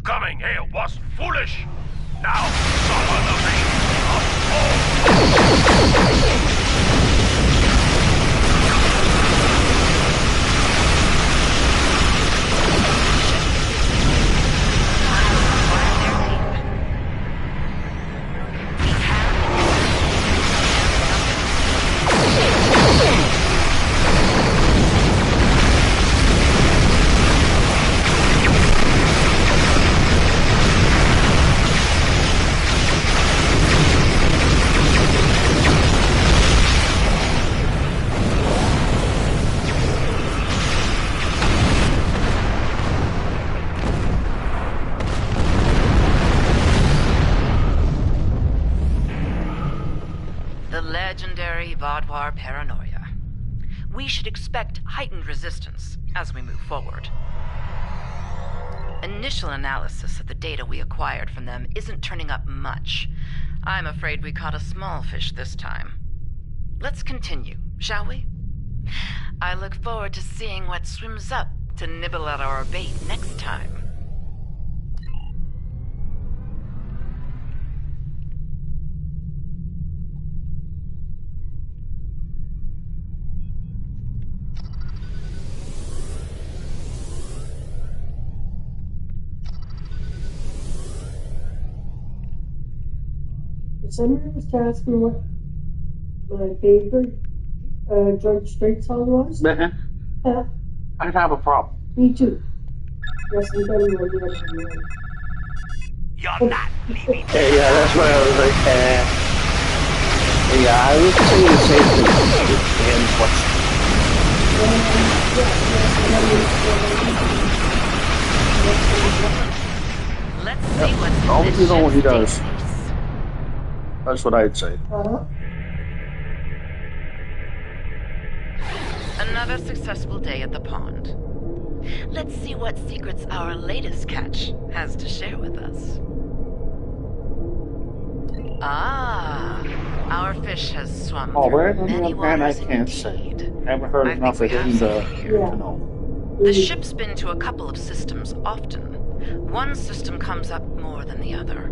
Coming here was foolish. Now suffer the fate of all. Vaadwaur paranoia. We should expect heightened resistance as we move forward. Initial analysis of the data we acquired from them isn't turning up much. I'm afraid we caught a small fish this time. Let's continue, shall we? I look forward to seeing what swims up to nibble at our bait next time. Somebody was asking what my favorite George Strait song was. I'd have a problem. Me too. Yes, I'm better than you. You're not leaving. Yeah, that's why I was like, yeah, I was saying the same thing. And Let's see what's always you know what he does. That's what I'd say. Another successful day at the pond. Let's see what secrets our latest catch has to share with us. Ah, our fish has swum through many waters I can't say. I haven't heard enough of him to know. The ship's been to a couple of systems often. One system comes up more than the other.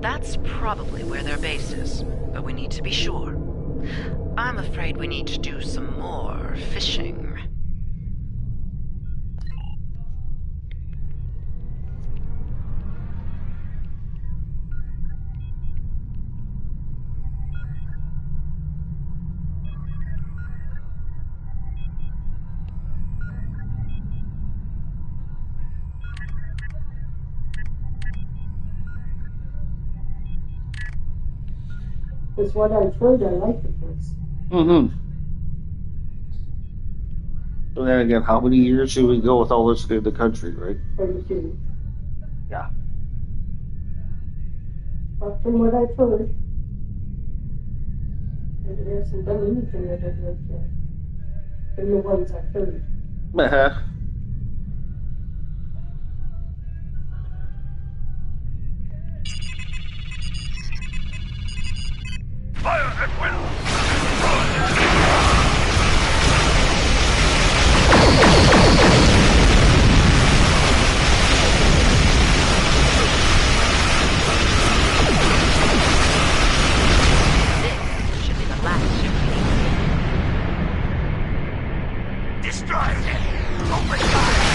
That's probably where their base is, but we need to be sure. I'm afraid we need to do some more fishing. Because what I've heard, I like the place. Mm-hmm. So then again, how many years should we go with all this in the country, right? 32. Yeah. But from what I've heard, it hasn't done anything that I've heard yet. From the ones I've heard. Uh-huh. Fire at will! This should be the last ship we need. Destroy it! Open fire!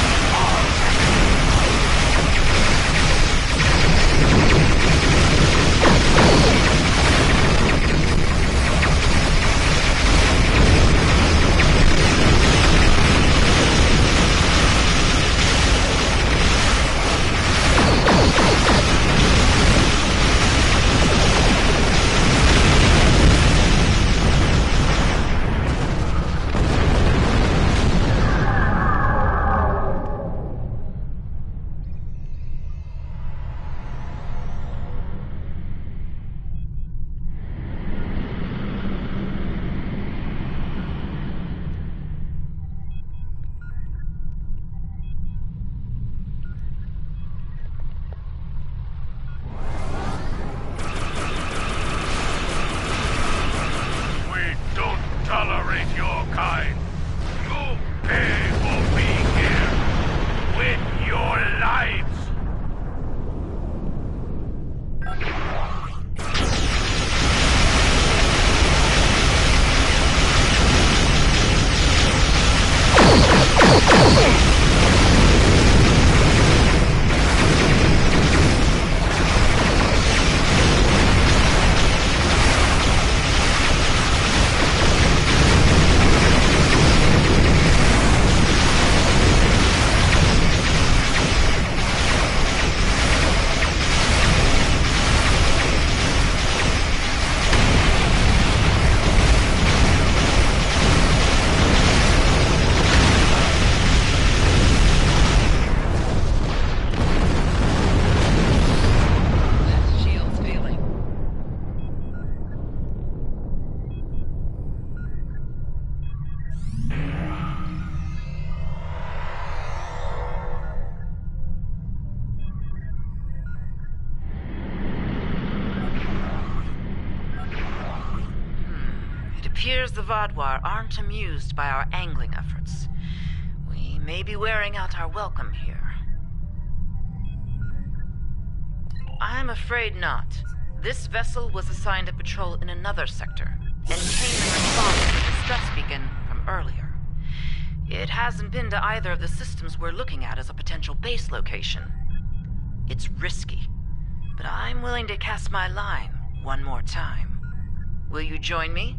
appears the Vaadwaur aren't amused by our angling efforts. We may be wearing out our welcome here. I'm afraid not. This vessel was assigned a patrol in another sector, and came in response to the distress beacon from earlier. It hasn't been to either of the systems we're looking at as a potential base location. It's risky, but I'm willing to cast my line one more time. Will you join me?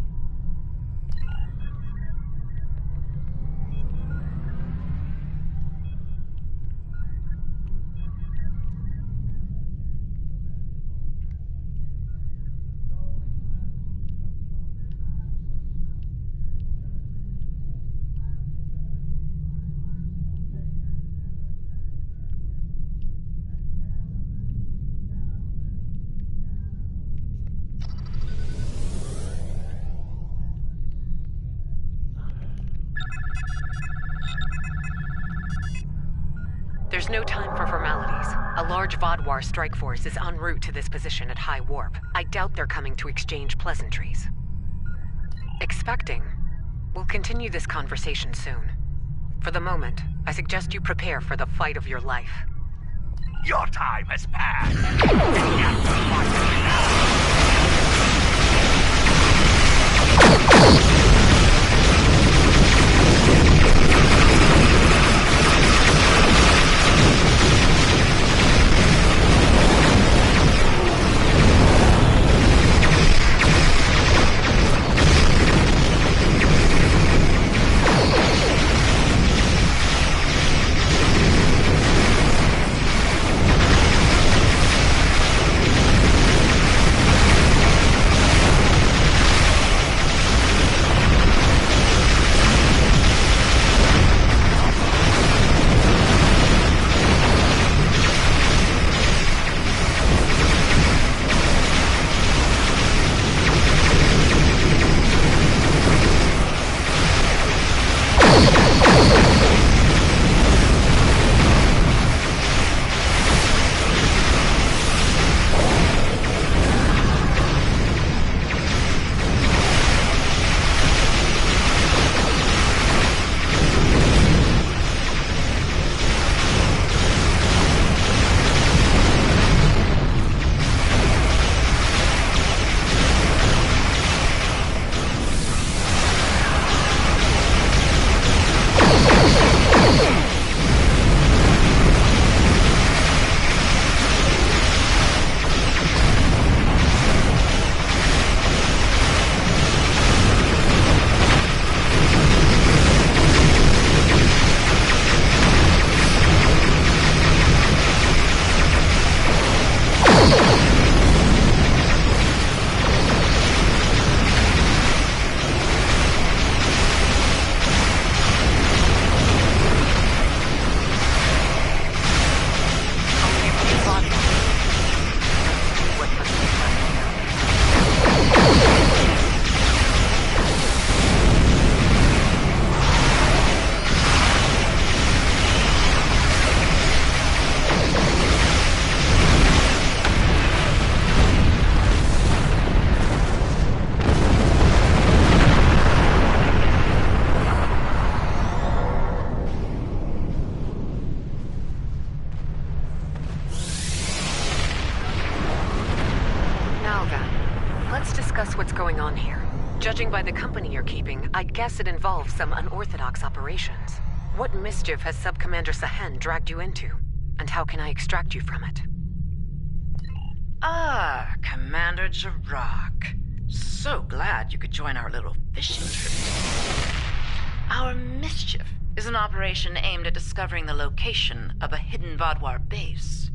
There's no time for formalities. A large Vaadwaur strike force is en route to this position at high warp. I doubt they're coming to exchange pleasantries. Expecting. We'll continue this conversation soon. For the moment, I suggest you prepare for the fight of your life. Your time has passed. And yet you fight Judging by the company you're keeping, I'd guess it involves some unorthodox operations. What mischief has Sub-Commander Sahen dragged you into? And how can I extract you from it? Ah, Commander Jirok. So glad you could join our little fishing trip. Our mischief is an operation aimed at discovering the location of a hidden Vaadwaur base.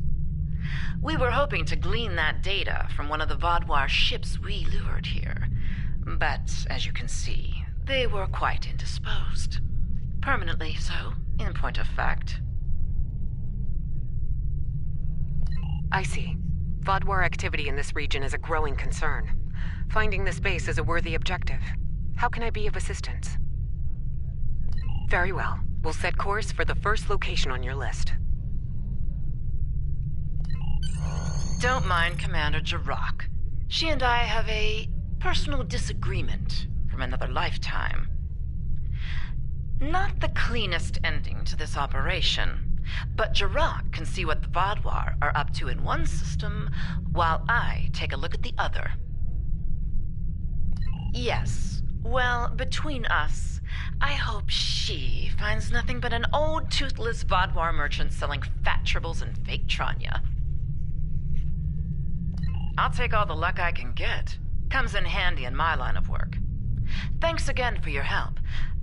We were hoping to glean that data from one of the Vaadwaur ships we lured here. But, as you can see, they were quite indisposed. Permanently so, in point of fact. I see. Vaadwaur activity in this region is a growing concern. Finding this base is a worthy objective. How can I be of assistance? Very well. We'll set course for the first location on your list. Don't mind Commander Jirok. She and I have a personal disagreement from another lifetime. Not the cleanest ending to this operation, but Jirok can see what the Vaadwaur are up to in one system, while I take a look at the other. Yes, well, between us, I hope she finds nothing but an old, toothless Vaadwaur merchant selling fat tribbles and fake Tranya. I'll take all the luck I can get. Comes in handy in my line of work. Thanks again for your help.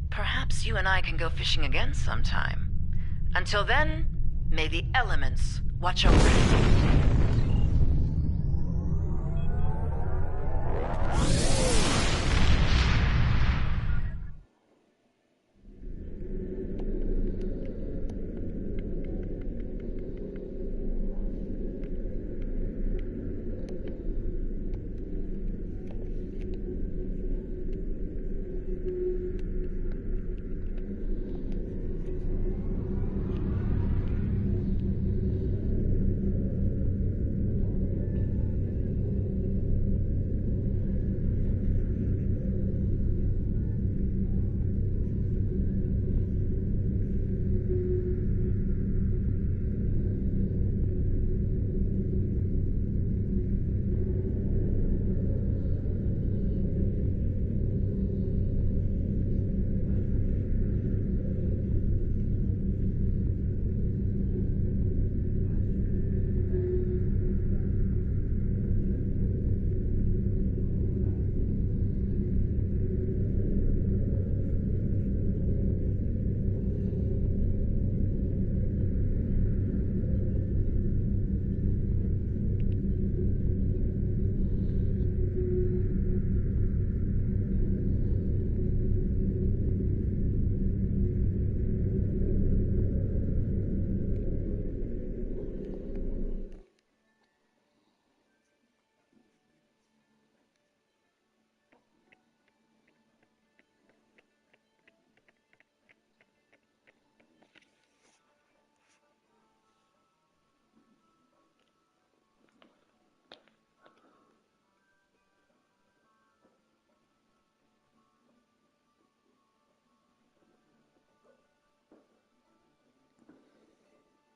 Perhaps you and I can go fishing again sometime. Until then, may the elements watch over you.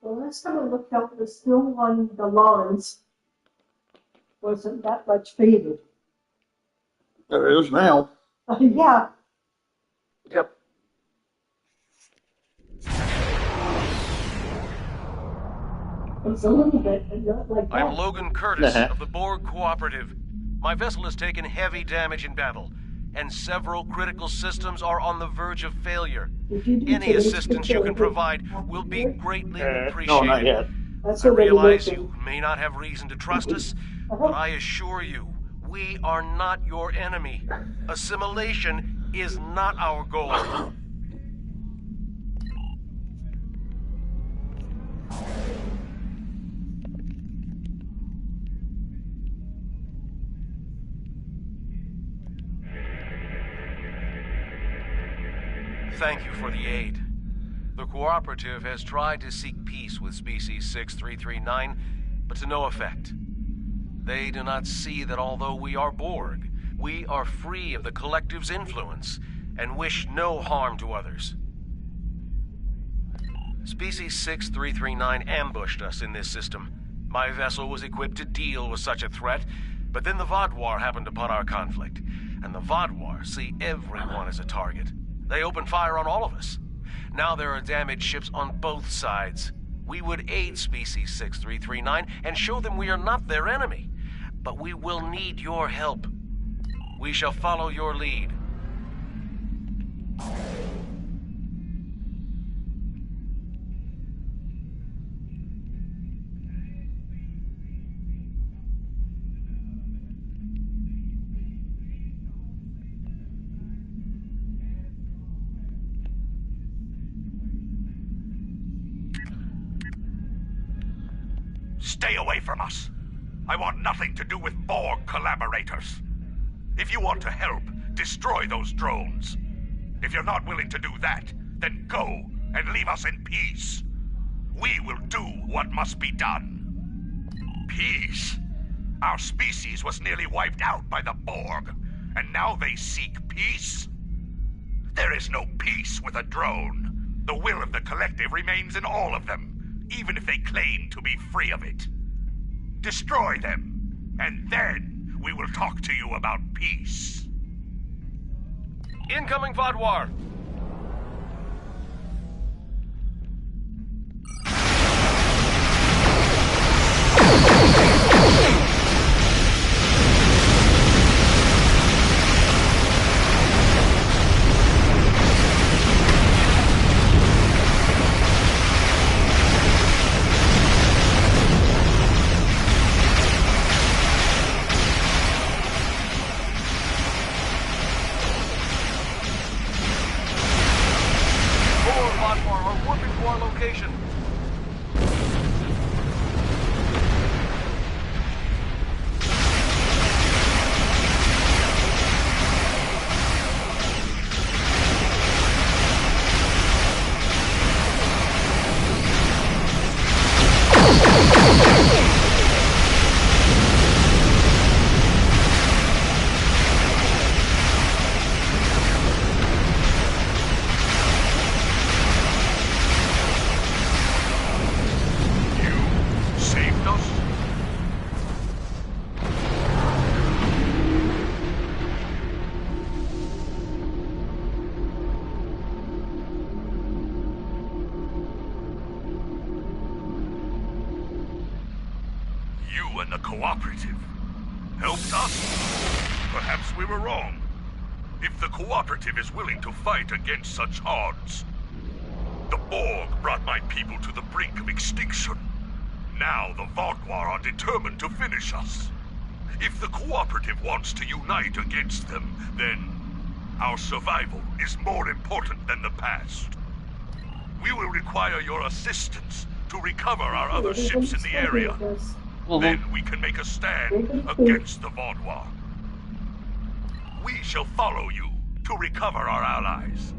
Well, last time I looked out, the snow on the lawns wasn't that much faded. There is now. Yeah. Yep. It's a little bit, and not like that. I'm Logan Curtis of the Borg Cooperative. My vessel has taken heavy damage in battle, and several critical systems are on the verge of failure. Any assistance you can provide will be greatly appreciated. No, not yet. I realize you may not have reason to trust us, but I assure you, we are not your enemy. Assimilation is not our goal. Thank you for the aid. The Cooperative has tried to seek peace with Species 6339, but to no effect. They do not see that although we are Borg, we are free of the Collective's influence and wish no harm to others. Species 6339 ambushed us in this system. My vessel was equipped to deal with such a threat, but then the Vaadwaur happened upon our conflict. and the Vodwar see everyone as a target. They open fire on all of us. Now there are damaged ships on both sides. We would aid Species 6339 and show them we are not their enemy. But we will need your help. We shall follow your lead. Stay away from us. I want nothing to do with Borg collaborators. If you want to help, destroy those drones. If you're not willing to do that, then go and leave us in peace. We will do what must be done. Peace? Our species was nearly wiped out by the Borg, and now they seek peace? There is no peace with a drone. The will of the collective remains in all of them, even if they claim to be free of it. Destroy them, and then we will talk to you about peace. Incoming Vodwar! And the Cooperative helped us? Perhaps we were wrong. If the Cooperative is willing to fight against such odds. The Borg brought my people to the brink of extinction. Now the Vodwar are determined to finish us. If the Cooperative wants to unite against them, then our survival is more important than the past. We will require your assistance to recover our other ships in the area. Then we can make a stand against the Vodwar. We shall follow you to recover our allies.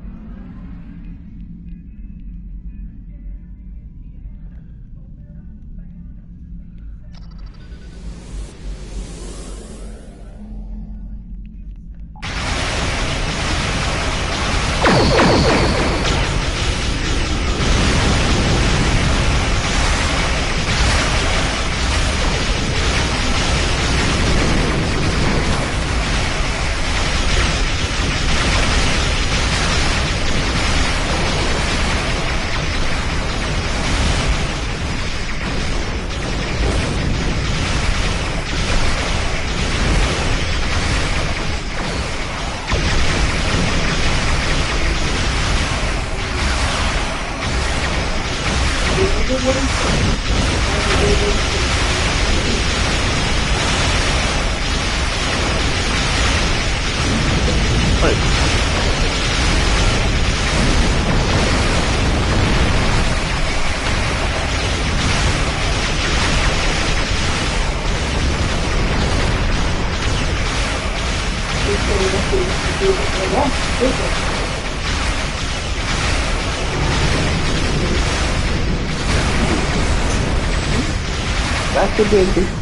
That's the big.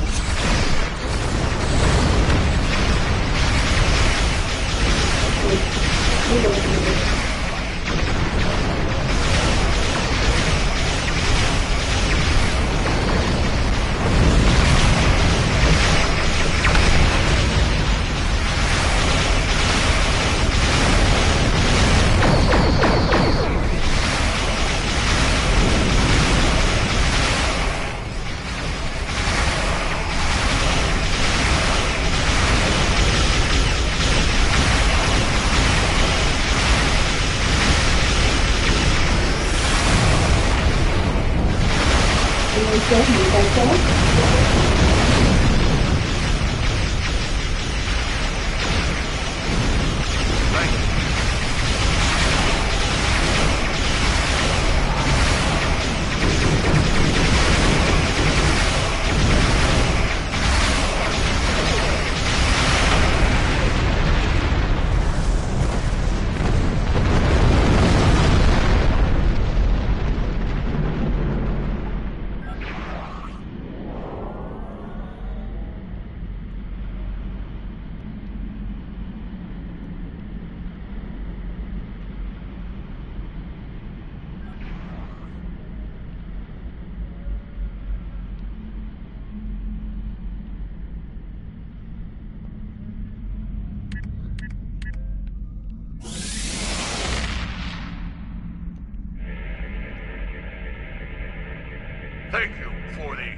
Thank you for the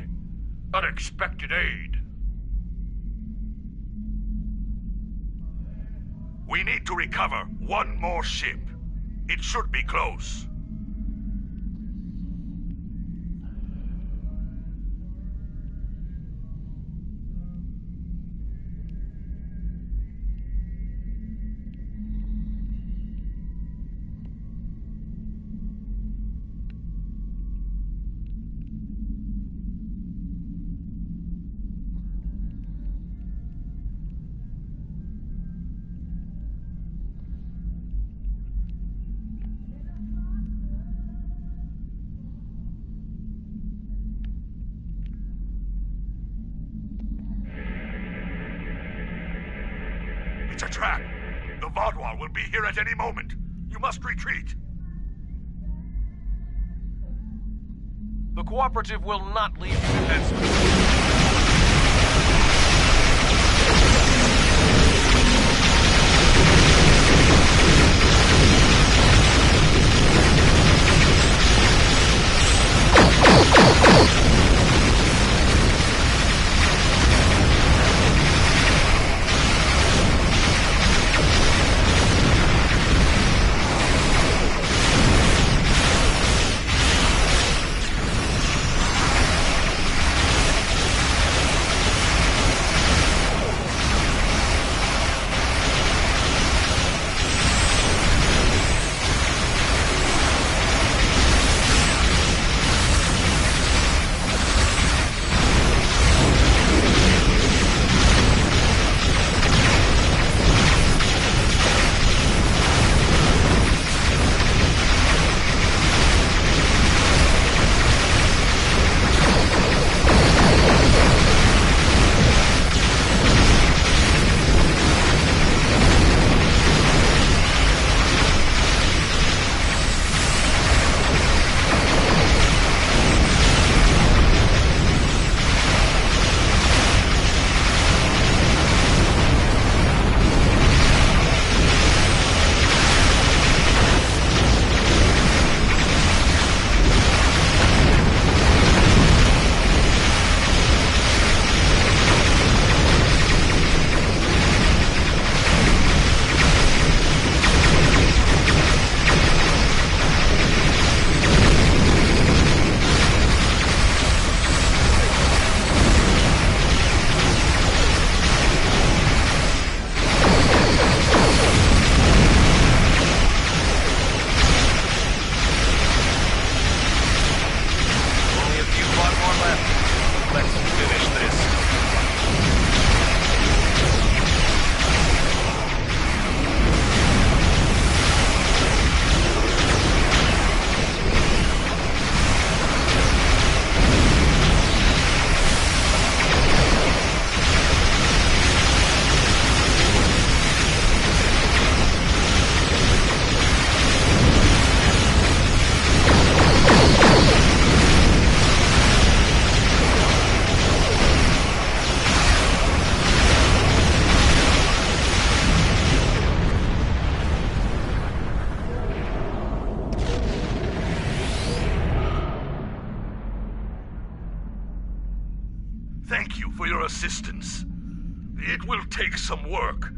unexpected aid. We need to recover one more ship. It should be close. It's a trap. The Vaadwaur will be here at any moment. You must retreat. The Cooperative will not leave you defenseless. Thank you for your assistance. It will take some work,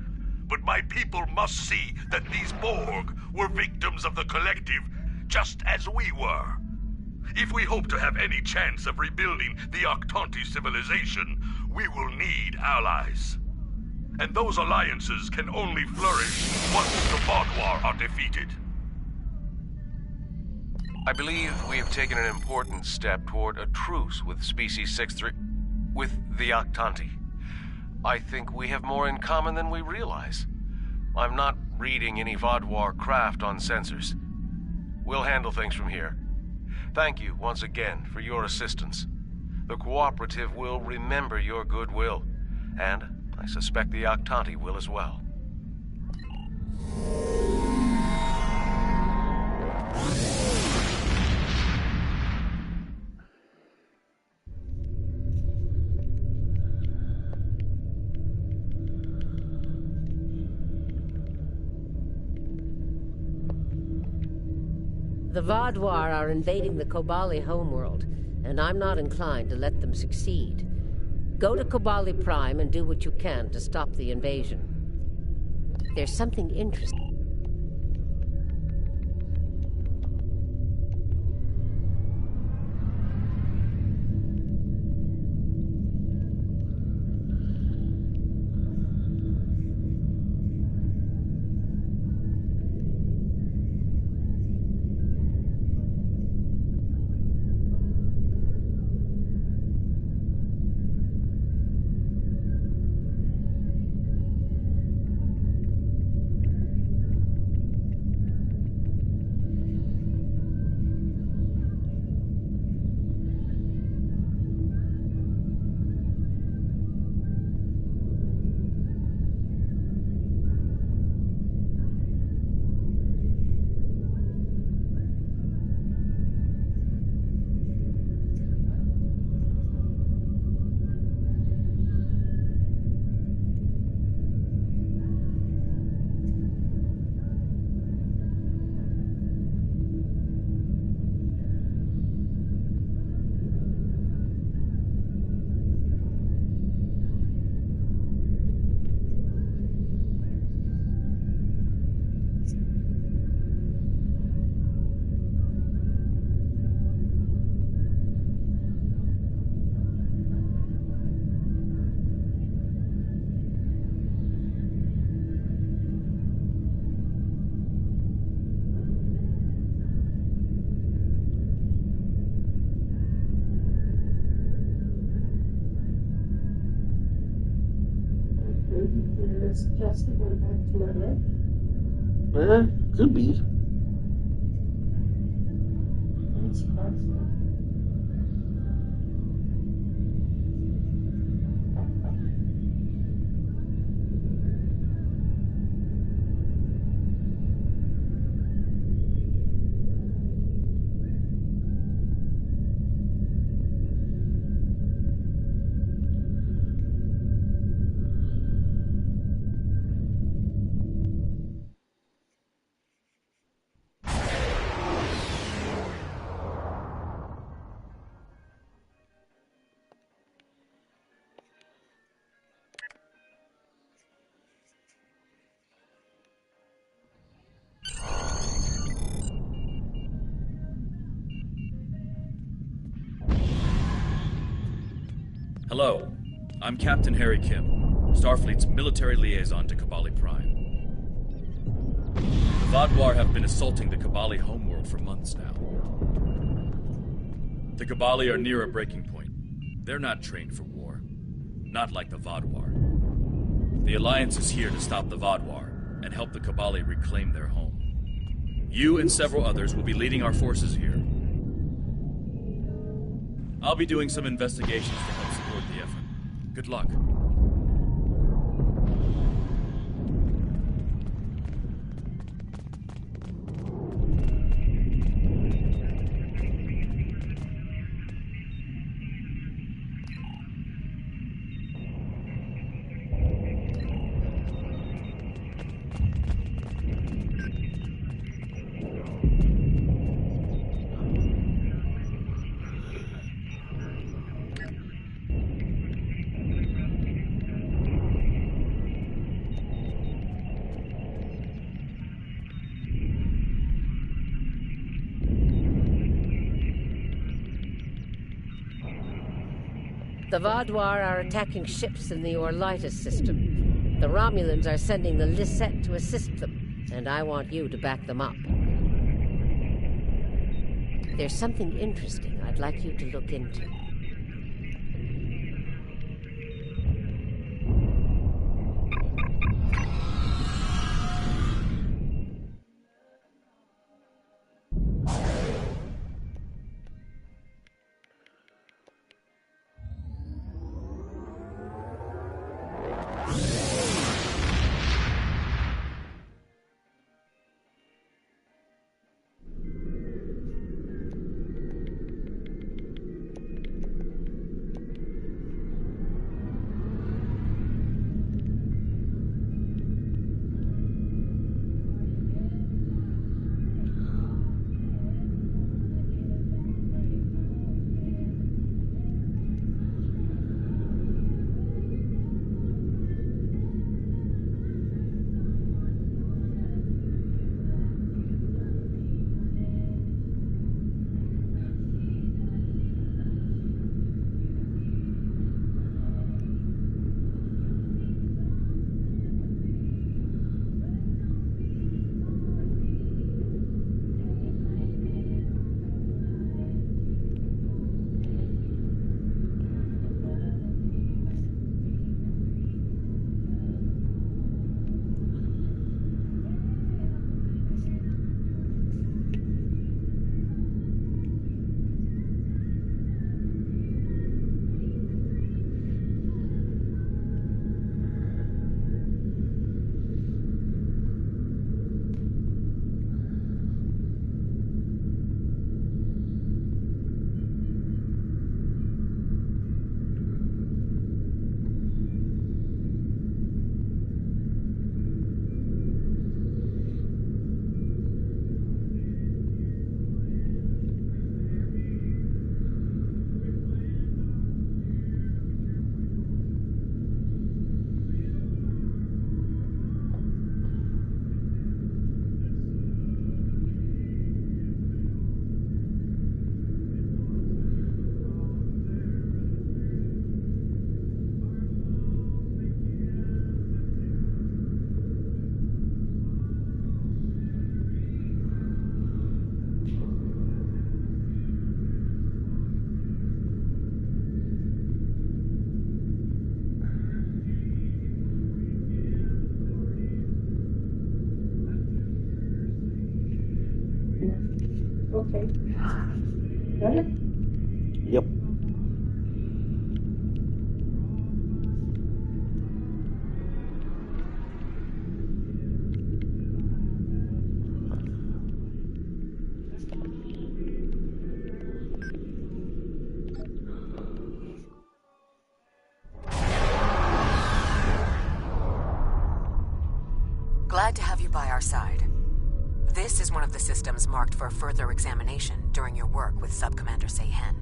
but my people must see that these Borg were victims of the Collective, just as we were. If we hope to have any chance of rebuilding the Octanti civilization, we will need allies. And those alliances can only flourish once the Vaadwaur are defeated. I believe we have taken an important step toward a truce with Species 6-3... with the Octanti. I think we have more in common than we realize. I'm not reading any Vaadwaur craft on sensors. We'll handle things from here. Thank you once again for your assistance. The Cooperative will remember your goodwill, and I suspect the Octanti will as well. The Vaadwaur are invading the Kobali homeworld, and I'm not inclined to let them succeed. Go to Kobali Prime and do what you can to stop the invasion. There's something interesting. Just going back to my head. Could be. It's possible. Hello, I'm Captain Harry Kim, Starfleet's military liaison to Kobali Prime. The Vaadwaur have been assaulting the Kobali homeworld for months now. The Kobali are near a breaking point. They're not trained for war. Not like the Vaadwaur. The Alliance is here to stop the Vaadwaur and help the Kobali reclaim their home. You and several others will be leading our forces here. I'll be doing some investigations to help support the effort. Good luck. The Vaadwaur are attacking ships in the Orlitis system. The Romulans are sending the Lisette to assist them, and I want you to back them up. There's something interesting I'd like you to look into. Okay. Got it? Yep. Glad to have you by our side. This is one of the systems marked for further examination during your work with Subcommander Seyhen.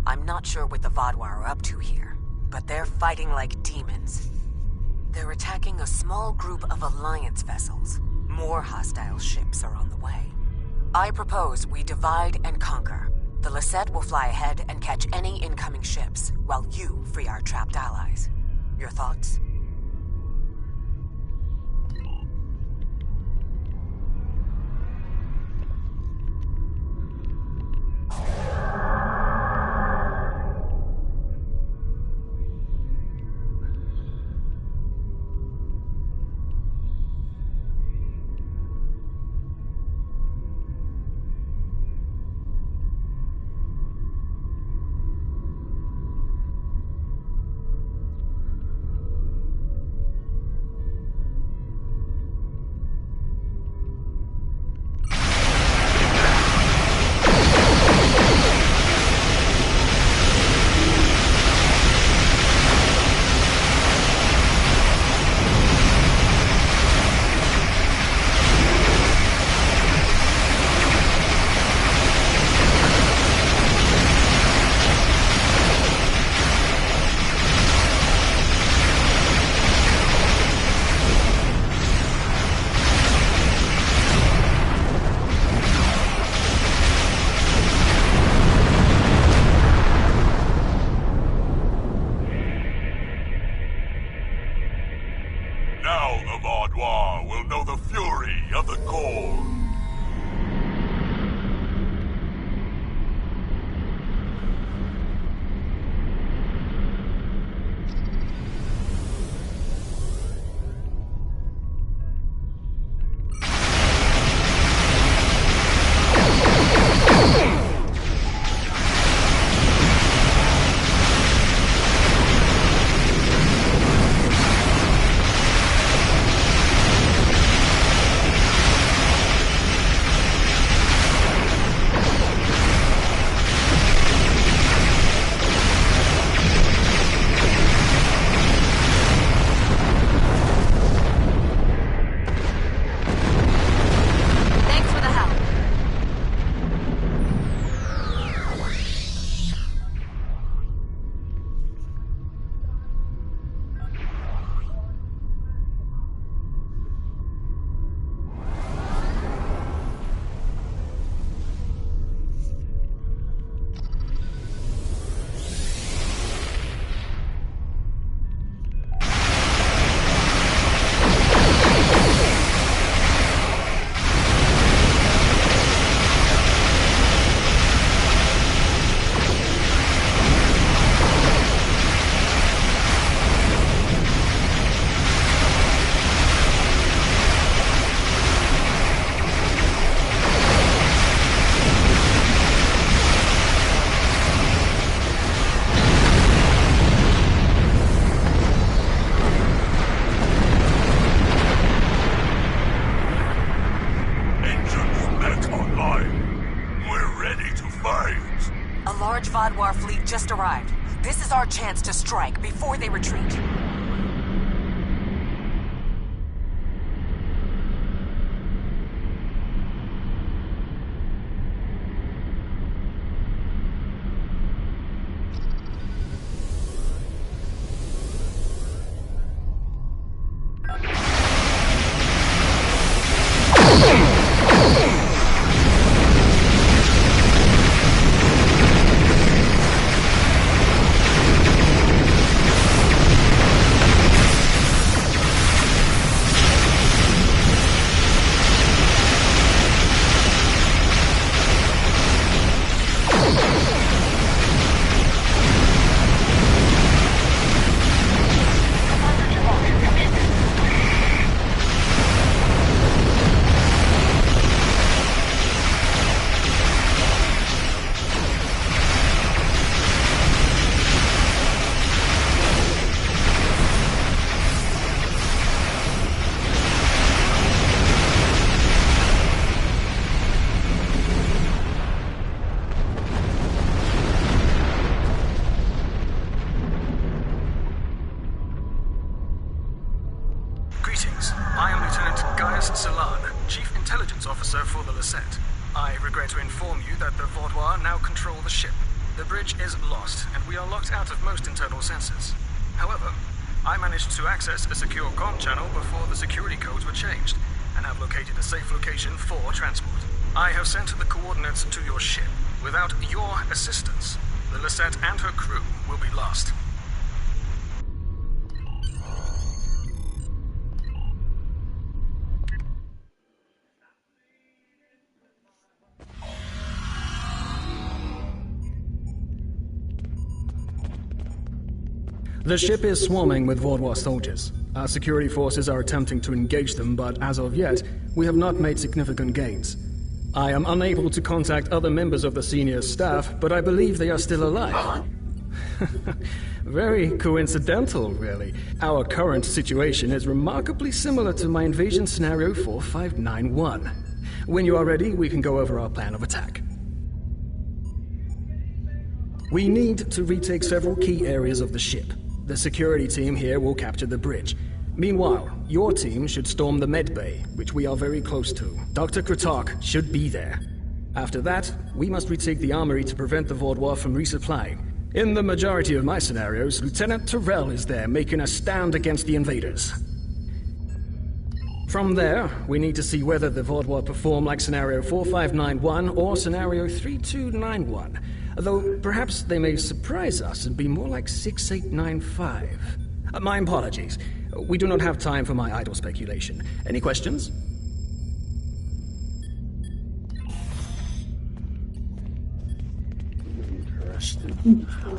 I'm not sure what the Vaadwaur are up to here, but they're fighting like demons. They're attacking a small group of Alliance vessels. More hostile ships are on the way. I propose we divide and conquer. The Lisette will fly ahead and catch any incoming ships, while you free our trapped allies. Your thoughts? large Vodwar fleet just arrived. This is our chance to strike before they retreat. I regret to inform you that the Vaudois now control the ship. The bridge is lost, and we are locked out of most internal sensors. However, I managed to access a secure comm channel before the security codes were changed, and have located a safe location for transport. I have sent the coordinates to your ship. Without your assistance, the Lisette and her crew will be lost. The ship is swarming with Vaudois soldiers. Our security forces are attempting to engage them, but as of yet, we have not made significant gains. I am unable to contact other members of the senior staff, but I believe they are still alive. Very coincidental, really. Our current situation is remarkably similar to my invasion scenario 4591. When you are ready, we can go over our plan of attack. We need to retake several key areas of the ship. The security team here will capture the bridge. Meanwhile, your team should storm the med bay, which we are very close to. Dr. Kratark should be there. After that, we must retake the armory to prevent the Vaudois from resupplying. In the majority of my scenarios, Lieutenant Terrell is there making a stand against the invaders. From there, we need to see whether the Vaudois perform like scenario 4591 or scenario 3291. Though perhaps they may surprise us and be more like 6895. My apologies. We do not have time for my idle speculation. Any questions? Interesting.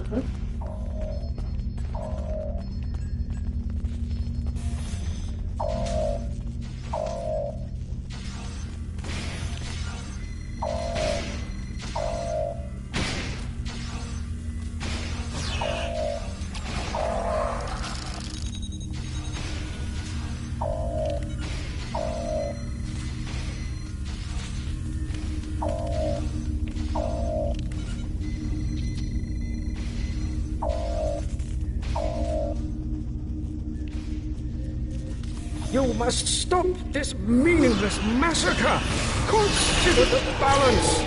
You must stop this meaningless massacre! Consider the balance!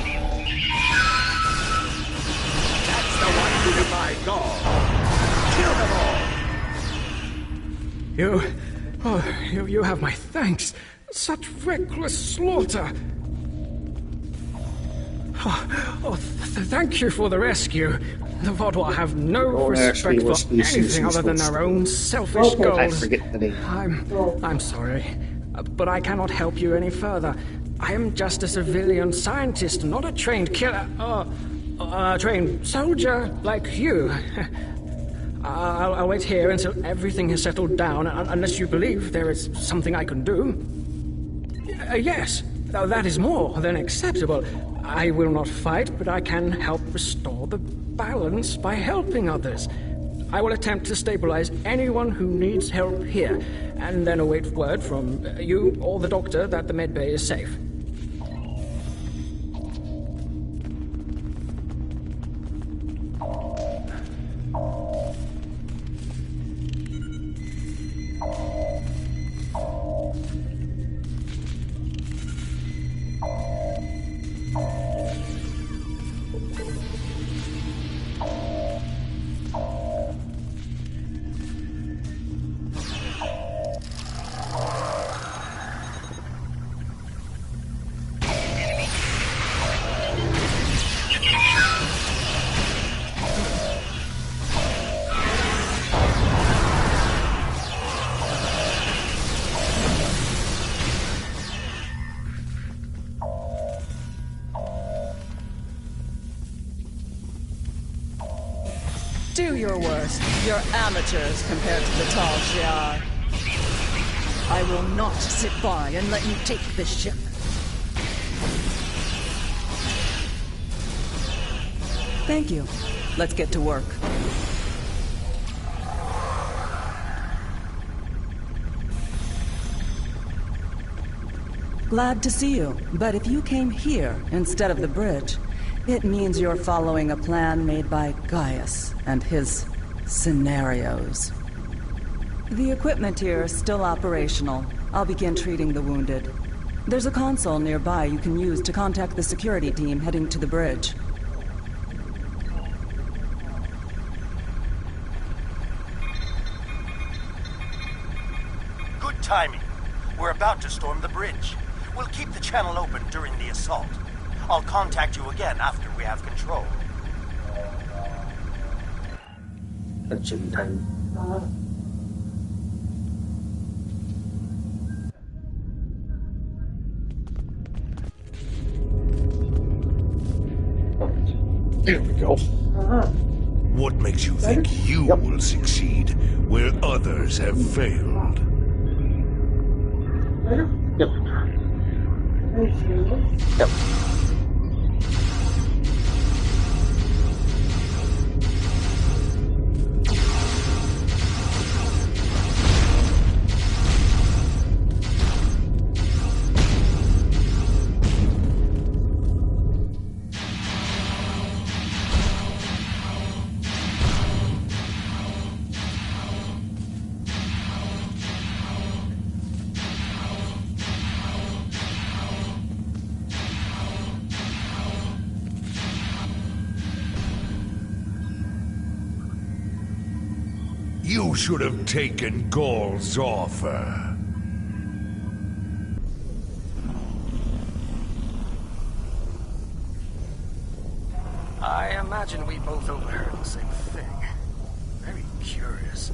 That's the one who defied God! Kill them all! You have my thanks. Such reckless slaughter! Thank you for the rescue. The Vaudois have no respect for anything other than their own selfish goals. I forget the name. I'm sorry, but I cannot help you any further. I am just a civilian scientist, not a trained killer, a trained soldier like you. I'll wait here until everything has settled down, unless you believe there is something I can do. Yes, that is more than acceptable. I will not fight, but I can help restore the balance by helping others. I will attempt to stabilize anyone who needs help here, and then await word from you or the doctor that the medbay is safe. Do your worst. You're amateurs compared to the tall Shi'ar. I will not sit by and let you take this ship. Thank you. Let's get to work. Glad to see you, but if you came here instead of the bridge, it means you're following a plan made by Gaius and his scenarios. The equipment here is still operational. I'll begin treating the wounded. There's a console nearby you can use to contact the security team heading to the bridge. Good timing. We're about to storm the bridge. We'll keep the channel open during the assault. I'll contact you again after we have control. Action time. There we go. What makes you think you will succeed where others have failed? Yep. Yep. You should have taken Gaul's offer. I imagine we both overheard the same thing. Very curious.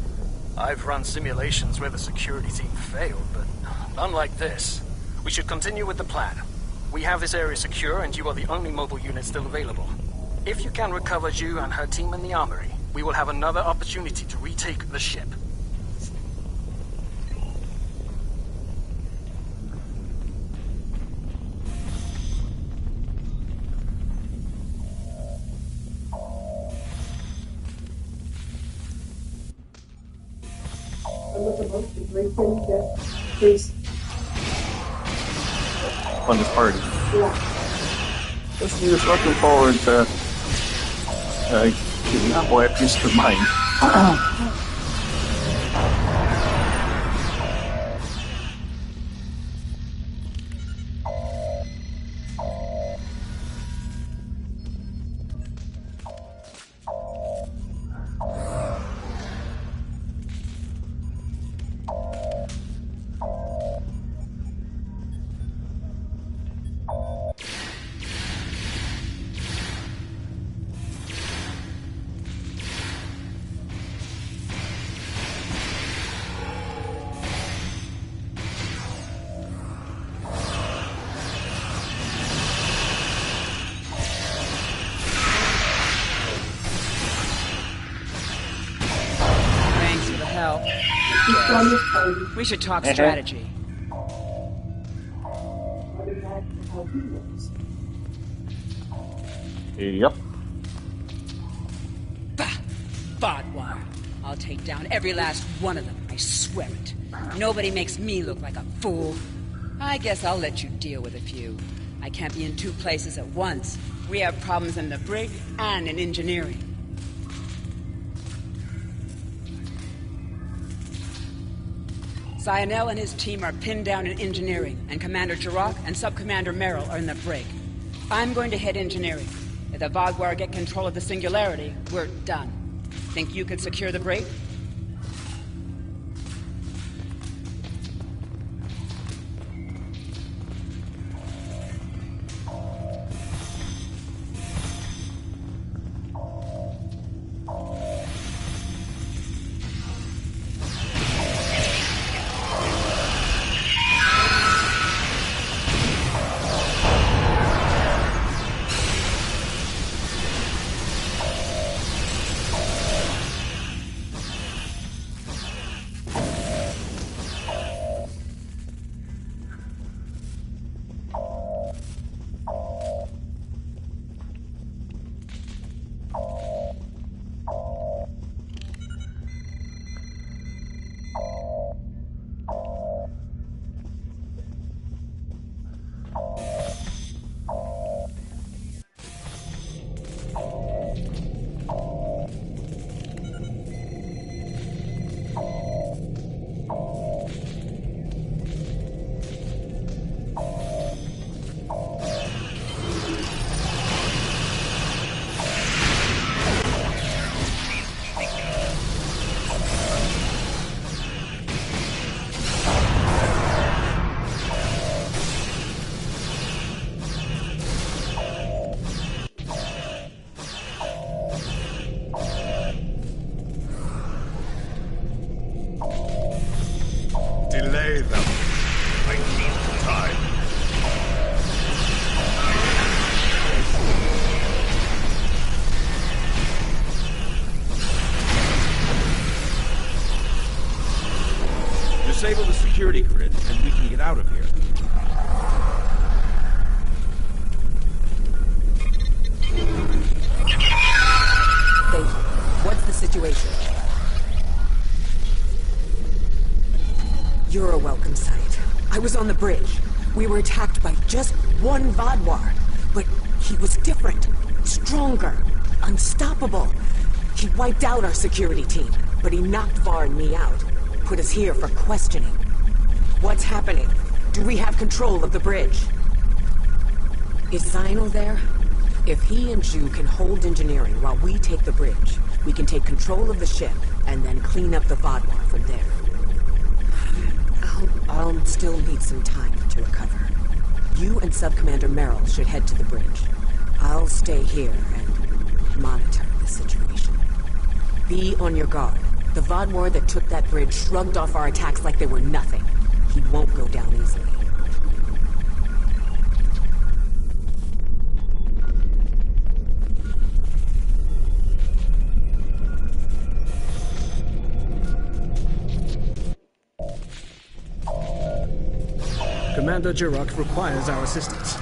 I've run simulations where the security team failed, but none like this. We should continue with the plan. We have this area secure, and you are the only mobile unit still available. If you can recover Ju and her team in the armory, we will have another opportunity to retake the ship. Funnest party. Just looking forward to giving that boy a piece of mind. We should talk strategy. Yep. Vaadwaur. I'll take down every last one of them, I swear it. Nobody makes me look like a fool. I guess I'll let you deal with a few. I can't be in two places at once. We have problems in the brig and in engineering. Zionel and his team are pinned down in engineering, and Commander Jirok and Sub-Commander Merrill are in the brig. I'm going to head engineering. If the Vaadwaur get control of the Singularity, we're done. Think you could secure the brig? You're a welcome sight. I was on the bridge. We were attacked by just one Vodwar, but he was different, stronger, unstoppable. He wiped out our security team, but he knocked Var and me out. Put us here for questioning. What's happening? Do we have control of the bridge? Is Zionel there? If he and Ju can hold engineering while we take the bridge, we can take control of the ship and then clean up the Vodwar from there. I'll still need some time to recover. You and Sub-Commander Merrill should head to the bridge. I'll stay here and monitor the situation. Be on your guard. The Vodwar that took that bridge shrugged off our attacks like they were nothing. He won't go down easily. Commander Jirok requires our assistance.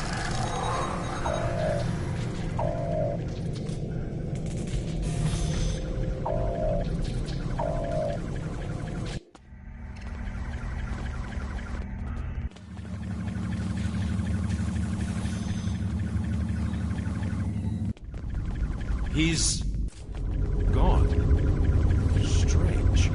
He's gone. Strange.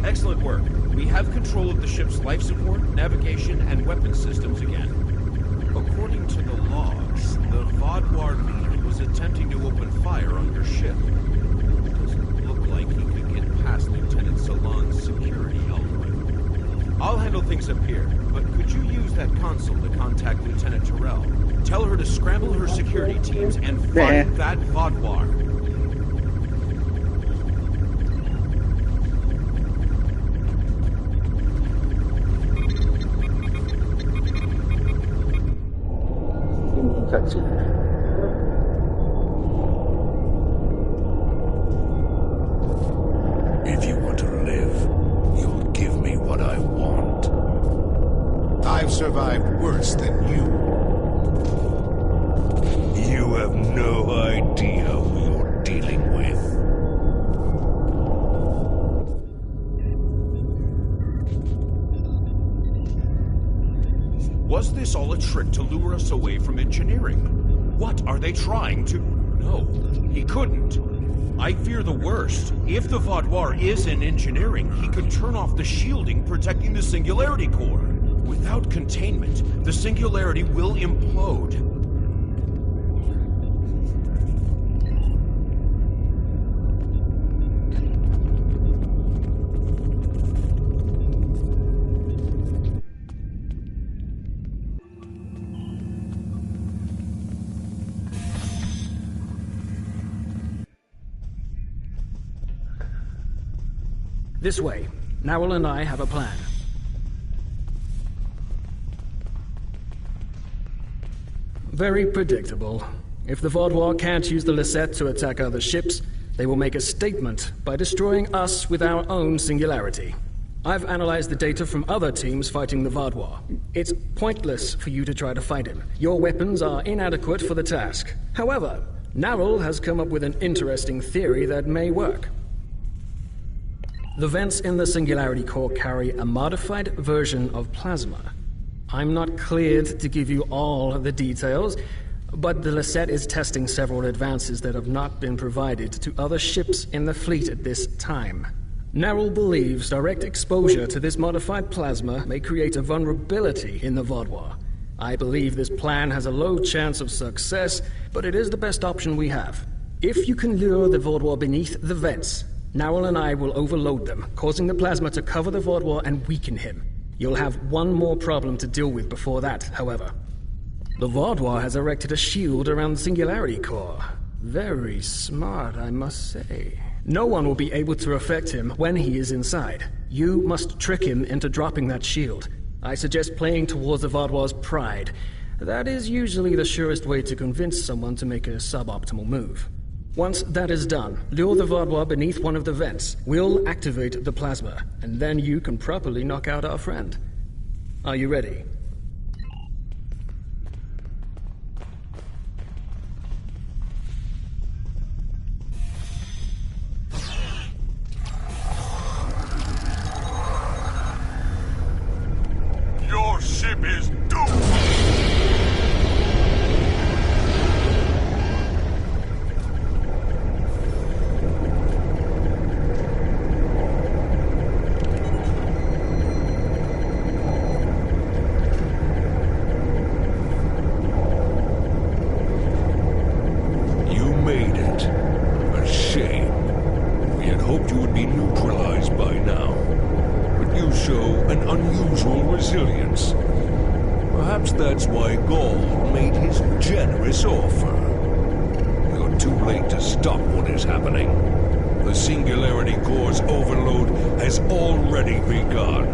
Excellent work. We have control of the ship's life support, navigation, and weapons systems again. According to the logs, the Vodwar leader was attempting to open fire on your ship. Doesn't look like he could get past Lieutenant Salon's security algorithm. I'll handle things up here, but could you use that console to contact Lieutenant Terrell? Tell her to scramble her security teams and find that Vodwar. If you want to live, you'll give me what I want. I've survived worse than you. You have no idea who you're dealing with. Was this all a trick to lure us away from engineering? What are they trying to... No, he couldn't. I fear the worst. If the Vodwar is in engineering, he could turn off the shielding protecting the Singularity Core. Without containment, the Singularity will implode. This way. Narwhal and I have a plan. Very predictable. If the Vodwar can't use the Lisette to attack other ships, they will make a statement by destroying us with our own singularity. I've analyzed the data from other teams fighting the Vodwar. It's pointless for you to try to fight him. Your weapons are inadequate for the task. However, Narwhal has come up with an interesting theory that may work. The vents in the Singularity Core carry a modified version of plasma. I'm not cleared to give you all the details, but the Lisette is testing several advances that have not been provided to other ships in the fleet at this time. Narwhal believes direct exposure to this modified plasma may create a vulnerability in the Vodwar. I believe this plan has a low chance of success, but it is the best option we have. If you can lure the Vodwar beneath the vents, Narwhal and I will overload them, causing the plasma to cover the Vodwar and weaken him. You'll have one more problem to deal with before that, however. The Vodwar has erected a shield around the Singularity Core. Very smart, I must say. No one will be able to affect him when he is inside. You must trick him into dropping that shield. I suggest playing towards the Vodwar's pride. That is usually the surest way to convince someone to make a suboptimal move. Once that is done, lure the Vodwar beneath one of the vents. We'll activate the plasma, and then you can properly knock out our friend. Are you ready? by Gaul made his generous offer. You're too late to stop what is happening. The Singularity Core's overload has already begun.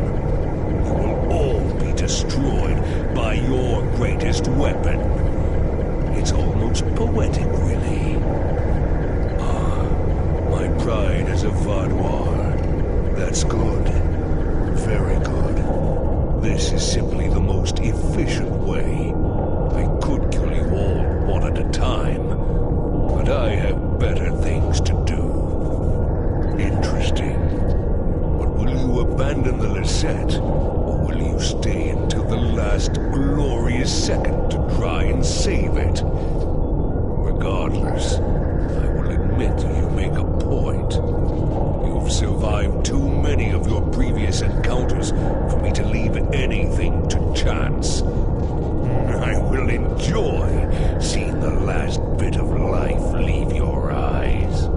You will all be destroyed by your greatest weapon. It's almost poetic, really. My pride as a Vaadwaur. That's good. Very good. This is simply the most efficient way. I could kill you all one at a time, but I have better things to do. Interesting. But will you abandon the Lisette, or will you stay until the last glorious second to try and save it? Regardless, I will admit you make a point. You've survived too many of your previous encounters for me to leave anything to chance. I will enjoy seeing the last bit of life leave your eyes.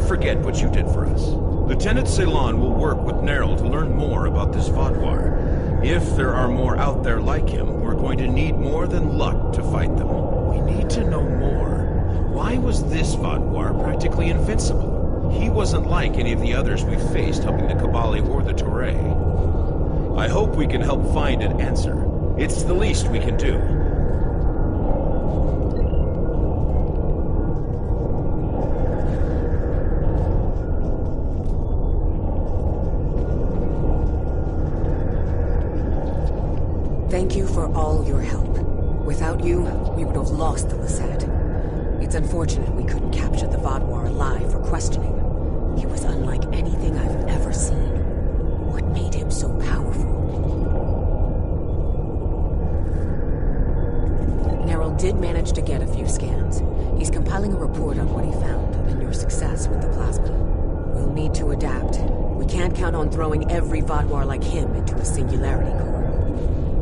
Forget what you did for us. Lieutenant Ceylon will work with Nerl to learn more about this Vaadwaur. If there are more out there like him, we're going to need more than luck to fight them. We need to know more. Why was this Vaadwaur practically invincible? He wasn't like any of the others we've faced helping the Kabali or the Touré. I hope we can help find an answer. It's the least we can do. Thank you for all your help. Without you, we would have lost the Lisette. It's unfortunate we couldn't capture the Vaadwaur alive for questioning. He was unlike anything I've ever seen. What made him so powerful? Nerl did manage to get a few scans. He's compiling a report on what he found and your success with the plasma. We'll need to adapt. We can't count on throwing every Vaadwaur like him into a Singularity Core.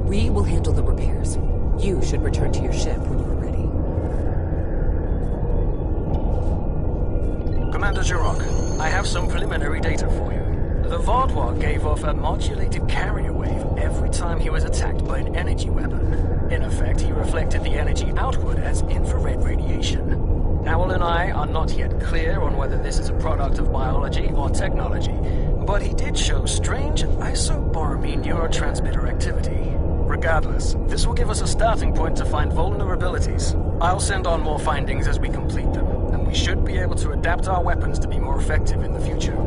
We will handle the repairs. You should return to your ship when you are ready. Commander Jirok, I have some preliminary data for you. The Vaadwaur gave off a modulated carrier wave every time he was attacked by an energy weapon. In effect, he reflected the energy outward as infrared radiation. Now, and I are not yet clear on whether this is a product of biology or technology, but he did show strange isobarmy neurotransmitter activity. Regardless, this will give us a starting point to find vulnerabilities. I'll send on more findings as we complete them, and we should be able to adapt our weapons to be more effective in the future.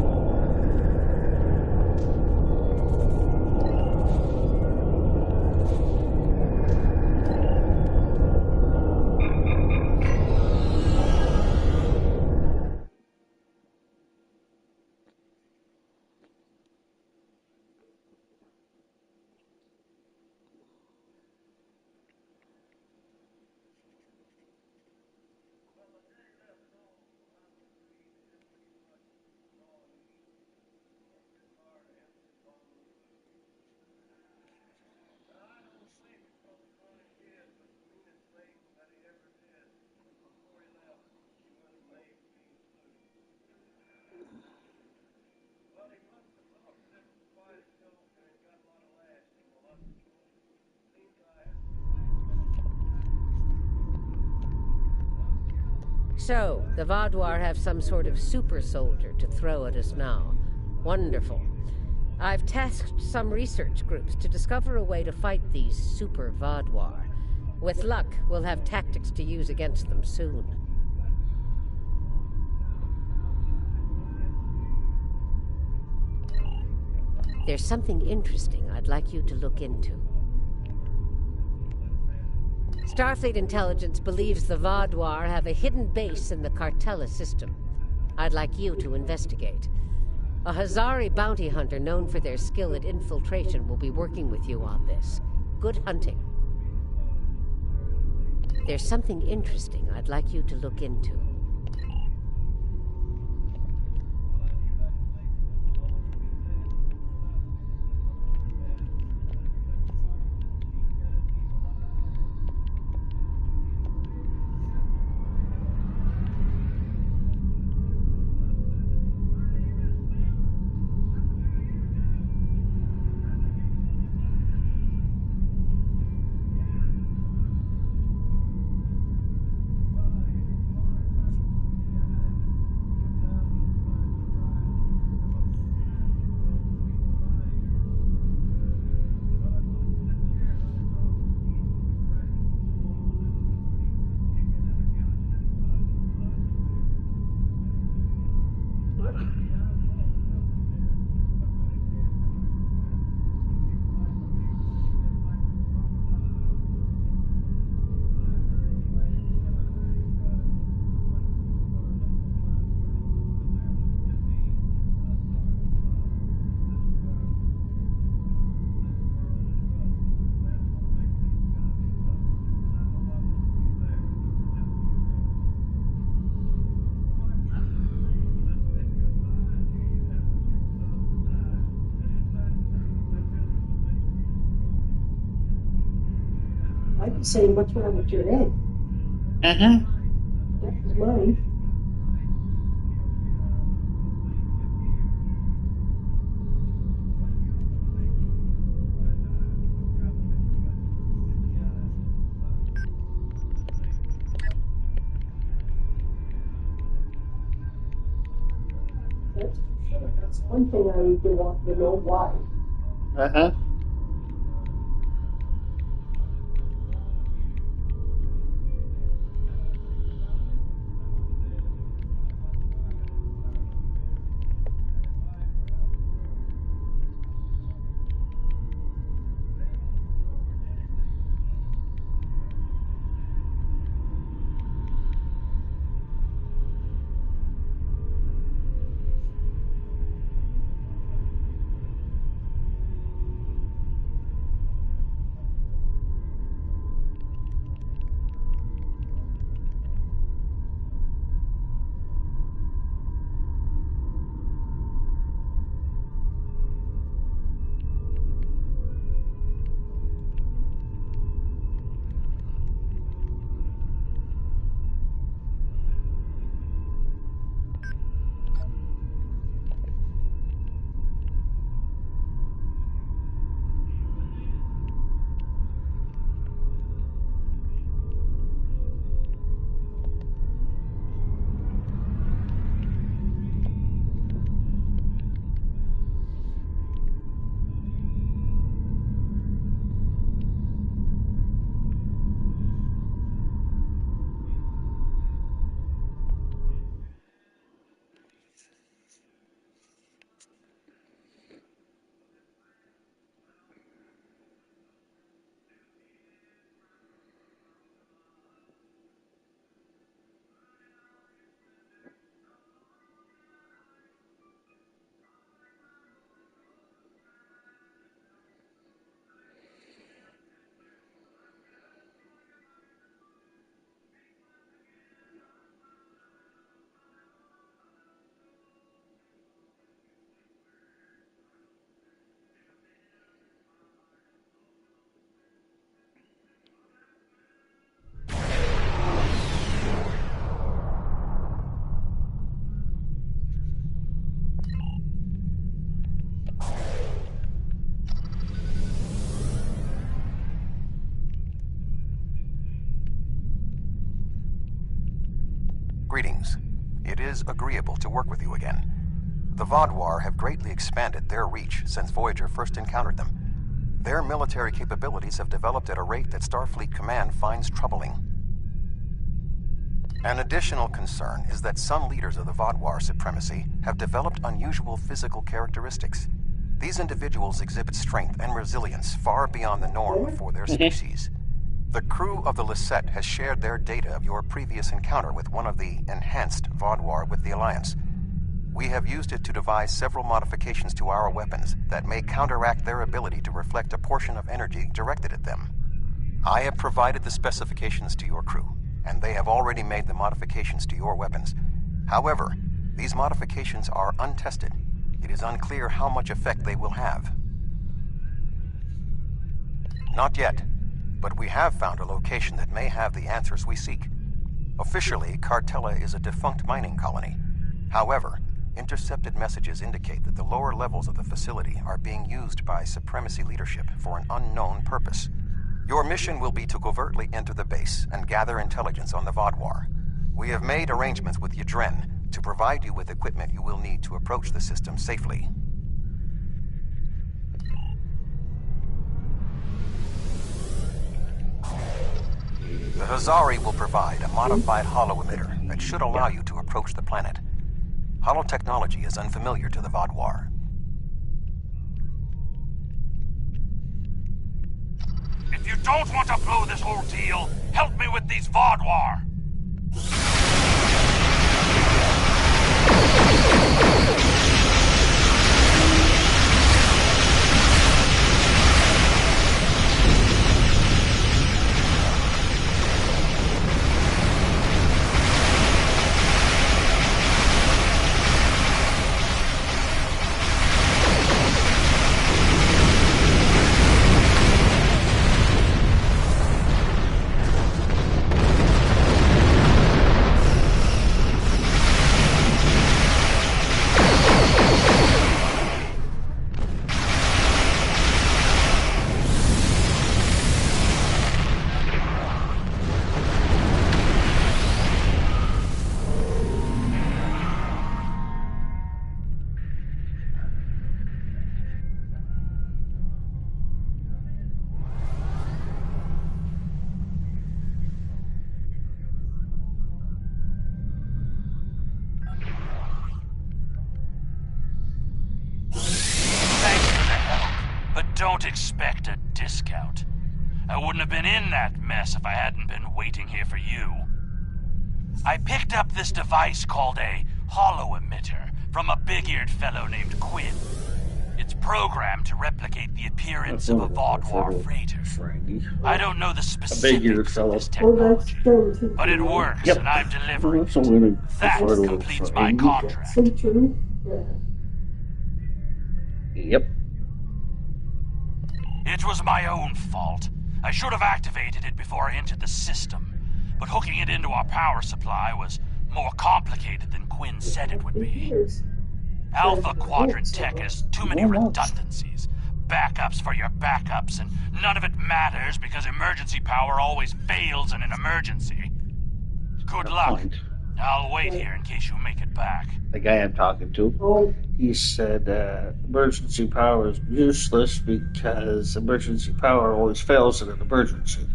So, the Vaadwaur have some sort of super soldier to throw at us now. Wonderful. I've tasked some research groups to discover a way to fight these super Vaadwaur. With luck, we'll have tactics to use against them soon. There's something interesting I'd like you to look into. Starfleet intelligence believes the Vaadwaur have a hidden base in the Cartella system. I'd like you to investigate. A Hazari bounty hunter known for their skill at infiltration will be working with you on this. Good hunting. There's something interesting I'd like you to look into. I'd be saying, what's wrong with your head? Mm-hmm. That was mine. That's for sure. That's one thing I would want to know why. Uh-huh. Greetings. It is agreeable to work with you again. The Vaadwaur have greatly expanded their reach since Voyager first encountered them. Their military capabilities have developed at a rate that Starfleet Command finds troubling. An additional concern is that some leaders of the Vaadwaur supremacy have developed unusual physical characteristics. These individuals exhibit strength and resilience far beyond the norm for their species. The crew of the Lisette has shared their data of your previous encounter with one of the enhanced Vaadwaur with the Alliance. We have used it to devise several modifications to our weapons that may counteract their ability to reflect a portion of energy directed at them. I have provided the specifications to your crew, and they have already made the modifications to your weapons. However, these modifications are untested. It is unclear how much effect they will have. Not yet, but we have found a location that may have the answers we seek. Officially, Cartella is a defunct mining colony. However, intercepted messages indicate that the lower levels of the facility are being used by Supremacy leadership for an unknown purpose. Your mission will be to covertly enter the base and gather intelligence on the Vaadwaur. We have made arrangements with Yadren to provide you with equipment you will need to approach the system safely. The Hazari will provide a modified holo-emitter that should allow you to approach the planet. Holotechnology is unfamiliar to the Vaadwaur. If you don't want to blow this ordeal, help me with these Vaadwaur! Don't expect a discount. I wouldn't have been in that mess if I hadn't been waiting here for you. I picked up this device called a holo-emitter from a big-eared fellow named Quinn. It's programmed to replicate the appearance of a Vaadwaur freighter. I don't know the specifics of this technology, but it works, and I'm delivering it. That completes my contract. Yep. It was my own fault. I should have activated it before I entered the system, but hooking it into our power supply was more complicated than Quinn said it would be. Alpha Quadrant tech has too many redundancies, backups for your backups, and none of it matters because emergency power always fails in an emergency. Good luck. I'll wait here in case you make it back. The guy I'm talking to, he said emergency power is useless because emergency power always fails in an emergency.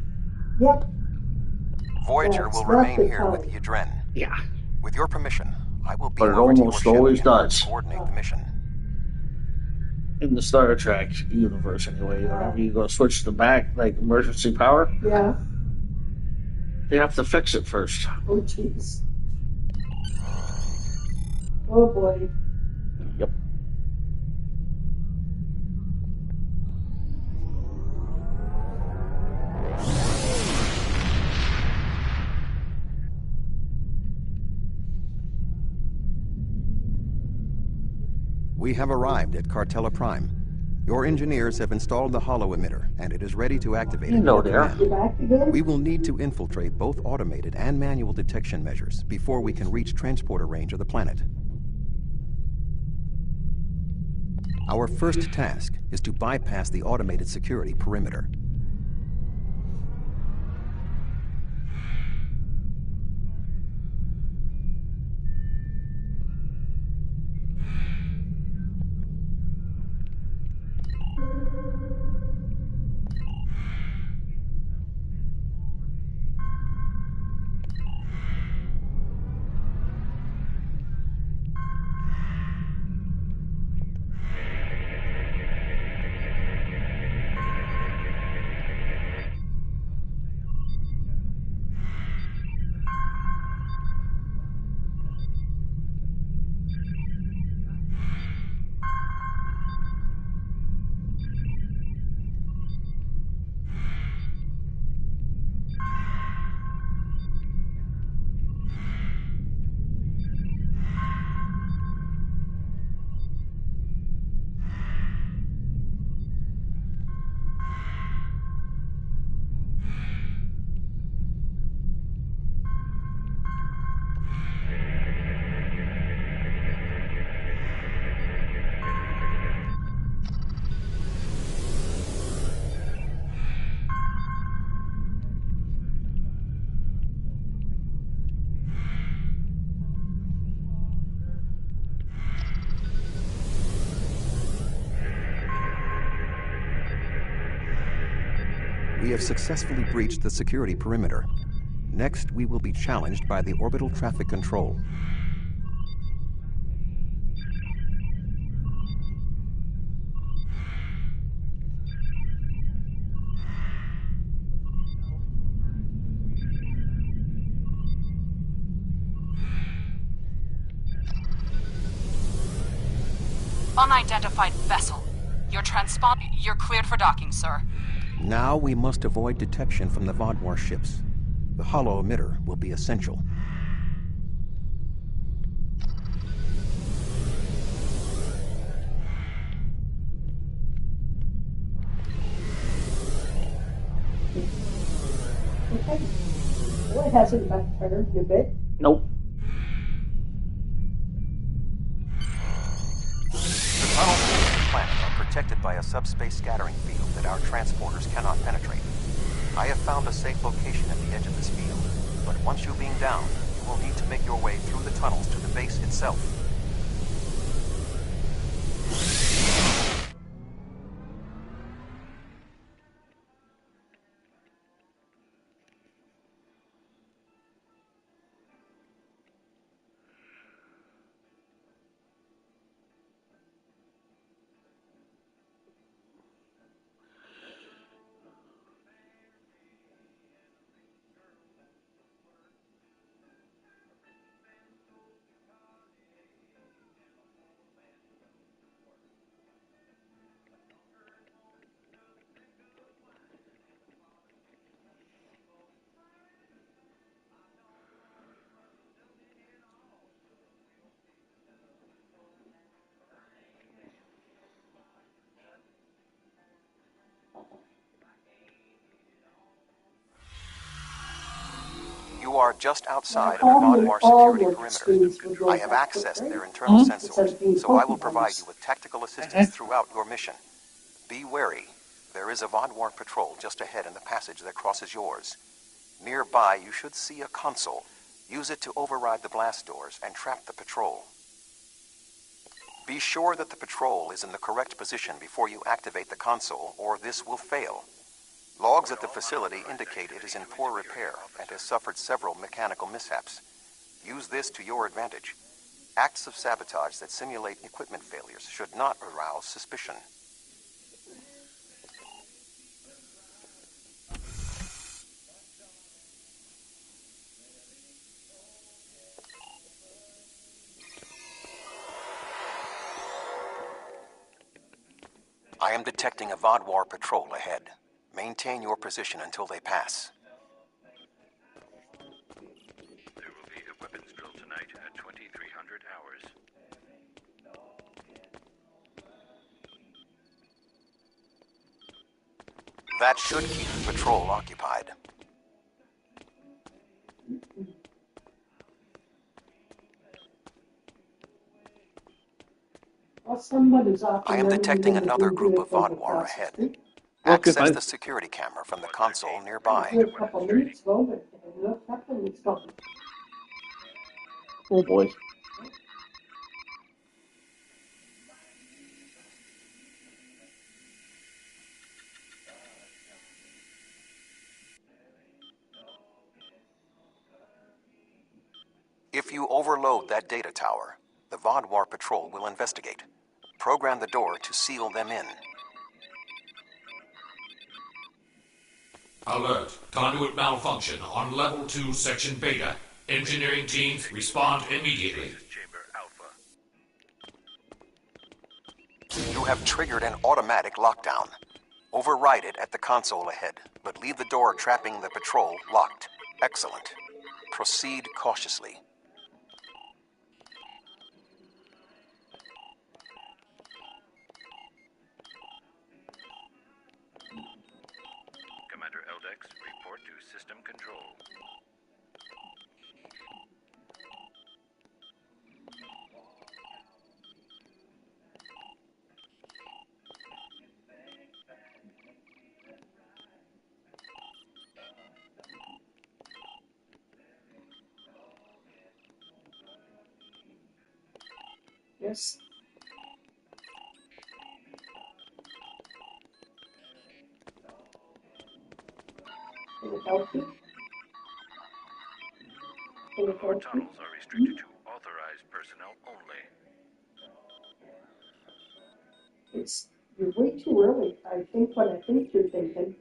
Yep. Voyager will remain here with Yadren. Yeah. With your permission, I will be But it over to your almost ship always in order does. to coordinate the mission. In the Star Trek universe, anyway, whenever you go switch to back, like emergency power, Yeah. they have to fix it first. Oh, jeez. Oh, boy. Yep. We have arrived at Cartella Prime. Your engineers have installed the holo-emitter, and it is ready to activate it. We will need to infiltrate both automated and manual detection measures before we can reach transporter range of the planet. Our first task is to bypass the automated security perimeter. We have successfully breached the security perimeter. Next, we will be challenged by the orbital traffic control. Unidentified vessel. You're cleared for docking, sir. Now we must avoid detection from the Vodwar ships. The hollow emitter will be essential. Okay. Well, it hasn't backfired a bit. Nope. The tunnels to the planet are protected by a subspace scattering field that our transporters cannot penetrate. I have found a safe location at the edge of this field, but once you beam down, you will need to make your way through the tunnels to the base itself. You are just outside of the Vodwar security perimeter. I have accessed their internal sensors, so I will provide you with tactical assistance throughout your mission. Be wary. There is a Vodwar patrol just ahead in the passage that crosses yours. Nearby, you should see a console. Use it to override the blast doors and trap the patrol. Be sure that the patrol is in the correct position before you activate the console, or this will fail. Logs at the facility indicate it is in poor repair and has suffered several mechanical mishaps. Use this to your advantage. Acts of sabotage that simulate equipment failures should not arouse suspicion. I am detecting a Vodwar patrol ahead. Maintain your position until they pass. There will be a weapons drill tonight at 2300 hours. That should keep the patrol occupied. I am detecting another group of Vodwar ahead. Access the security camera from the console nearby. Oh boy. If you overload that data tower, the Vodwar patrol will investigate. Program the door to seal them in. Alert. Conduit malfunction on Level 2, Section Beta. Engineering teams, respond immediately. You have triggered an automatic lockdown. Override it at the console ahead, but leave the door trapping the patrol locked. Excellent. Proceed cautiously. Commander Eldex, report to system control. Yes. help you? Can it Our help you? tunnels are restricted to authorized personnel only. You're way too early. I think what I think you're thinking.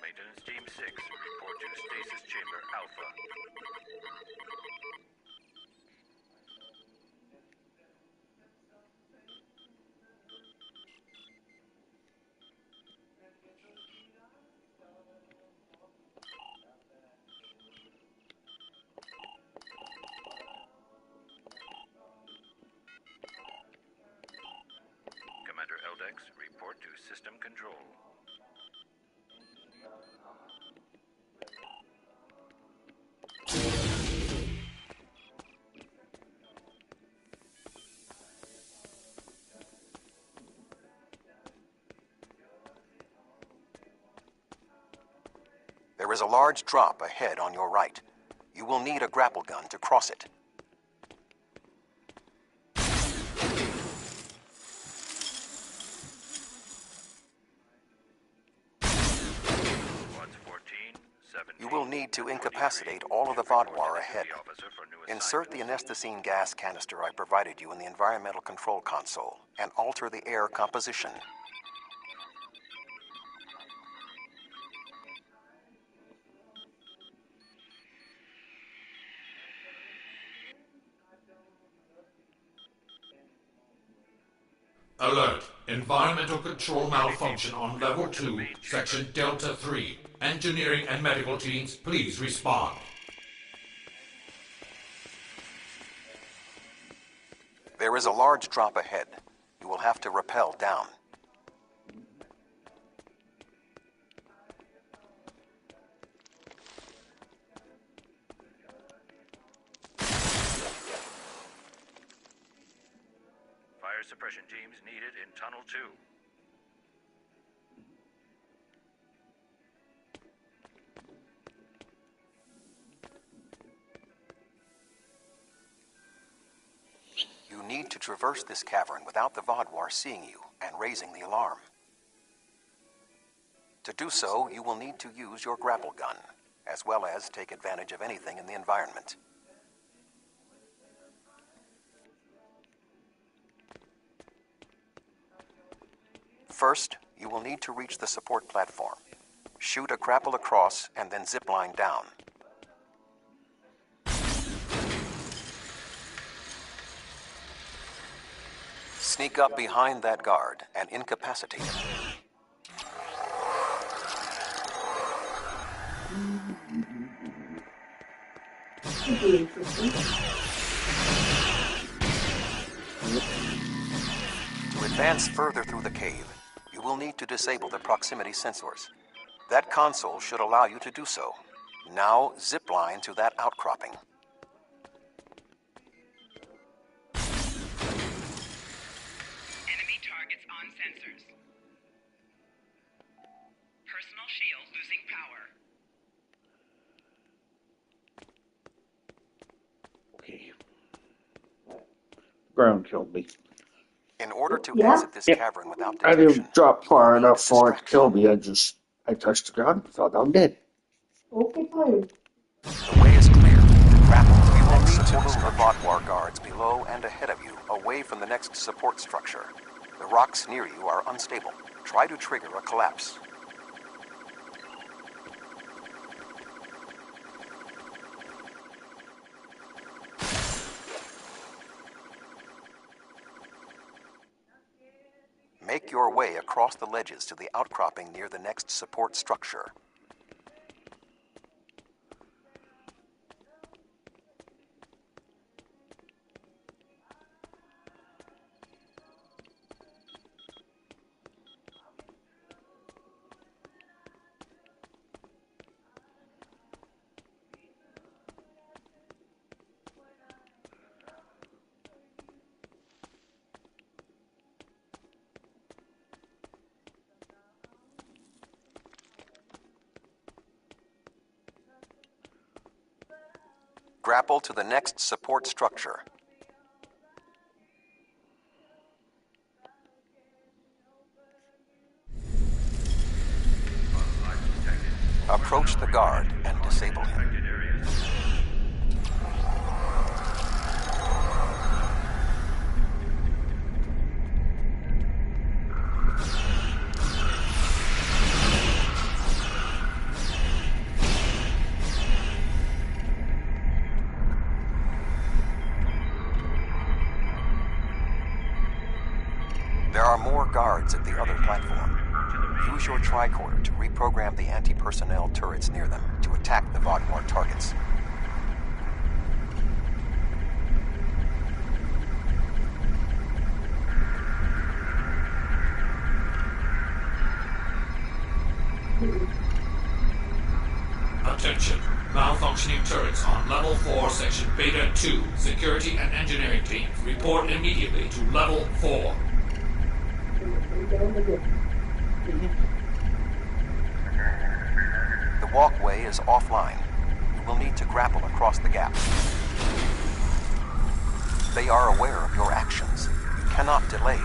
Maintenance Team 6, report to Stasis Chamber Alpha. Commander Eldex, report to System Control. There is a large drop ahead on your right. You will need a grapple gun to cross it. You will need to incapacitate all of the Vodwar ahead. Insert the anesthetine gas canister I provided you in the environmental control console and alter the air composition. Alert. Environmental control malfunction on Level 2, Section Delta 3. Engineering and medical teams, please respond. There is a large drop ahead. You will have to rappel down. Fire suppression teams needed in Tunnel 2. You need to traverse this cavern without the Vodwar seeing you and raising the alarm. To do so, you will need to use your grapple gun, as well as take advantage of anything in the environment. First, you will need to reach the support platform. Shoot a grapple across and then zipline down. Sneak up behind that guard and incapacitate him. To advance further through the cave, you will need to disable the proximity sensors. That console should allow you to do so. Now, zipline to that outcropping. Enemy targets on sensors. Personal shield losing power. Okay. Ground killed me. In order to exit this cavern without I detection, didn't drop far enough for it to kill me. I touched the ground and fell down dead. Okay, fine. the way is clear. Grapple. You will need to move the Vodwar guards below and ahead of you, away from the next support structure. The rocks near you are unstable. Try to trigger a collapse. Make your way across the ledges to the outcropping near the next support structure. Grapple to the next support structure. Approach the guard and disable him. There are more guards at the other platform. Use your tricorder to reprogram the anti-personnel turrets near them to attack the Vaadwaur targets. Attention. Malfunctioning turrets on Level 4, Section Beta 2. Security and engineering teams report immediately to Level 4. The walkway is offline. You will need to grapple across the gap. They are aware of your actions. You cannot delay.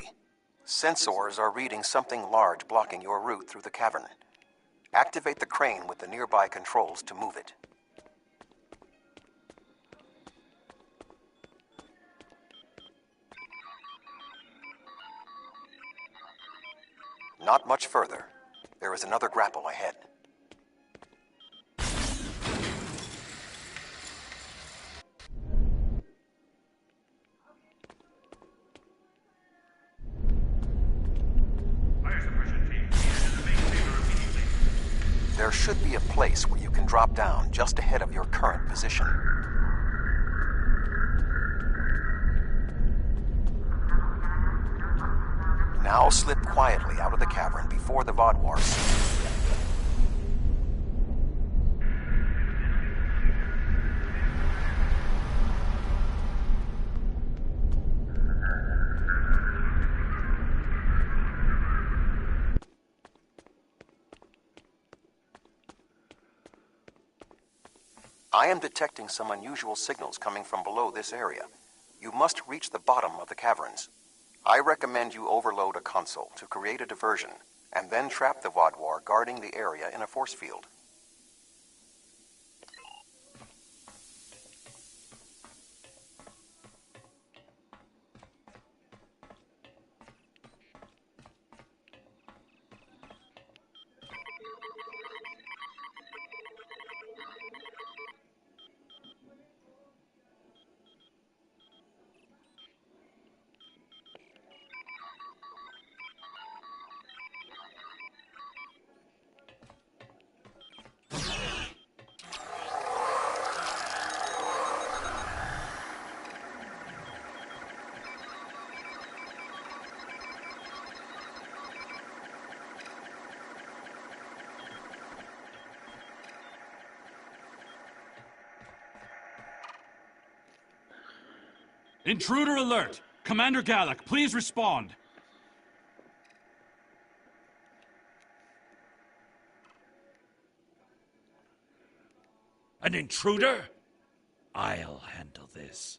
Sensors are reading something large blocking your route through the cavern. Activate the crane with the nearby controls to move it. Not much further. There is another grapple ahead. There should be a place where you can drop down just ahead of your current position. Now slip quietly out of the cavern before the Vaadwaur see you. I am detecting some unusual signals coming from below this area. You must reach the bottom of the caverns. I recommend you overload a console to create a diversion, and then trap the Vaadwaur guarding the area in a force field. Intruder alert! Commander Gallic, please respond. An intruder? I'll handle this.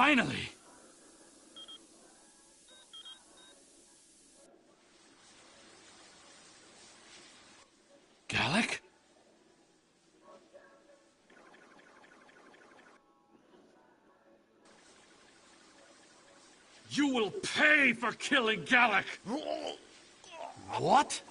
Finally! Gallic? You will pay for killing Gallic! What?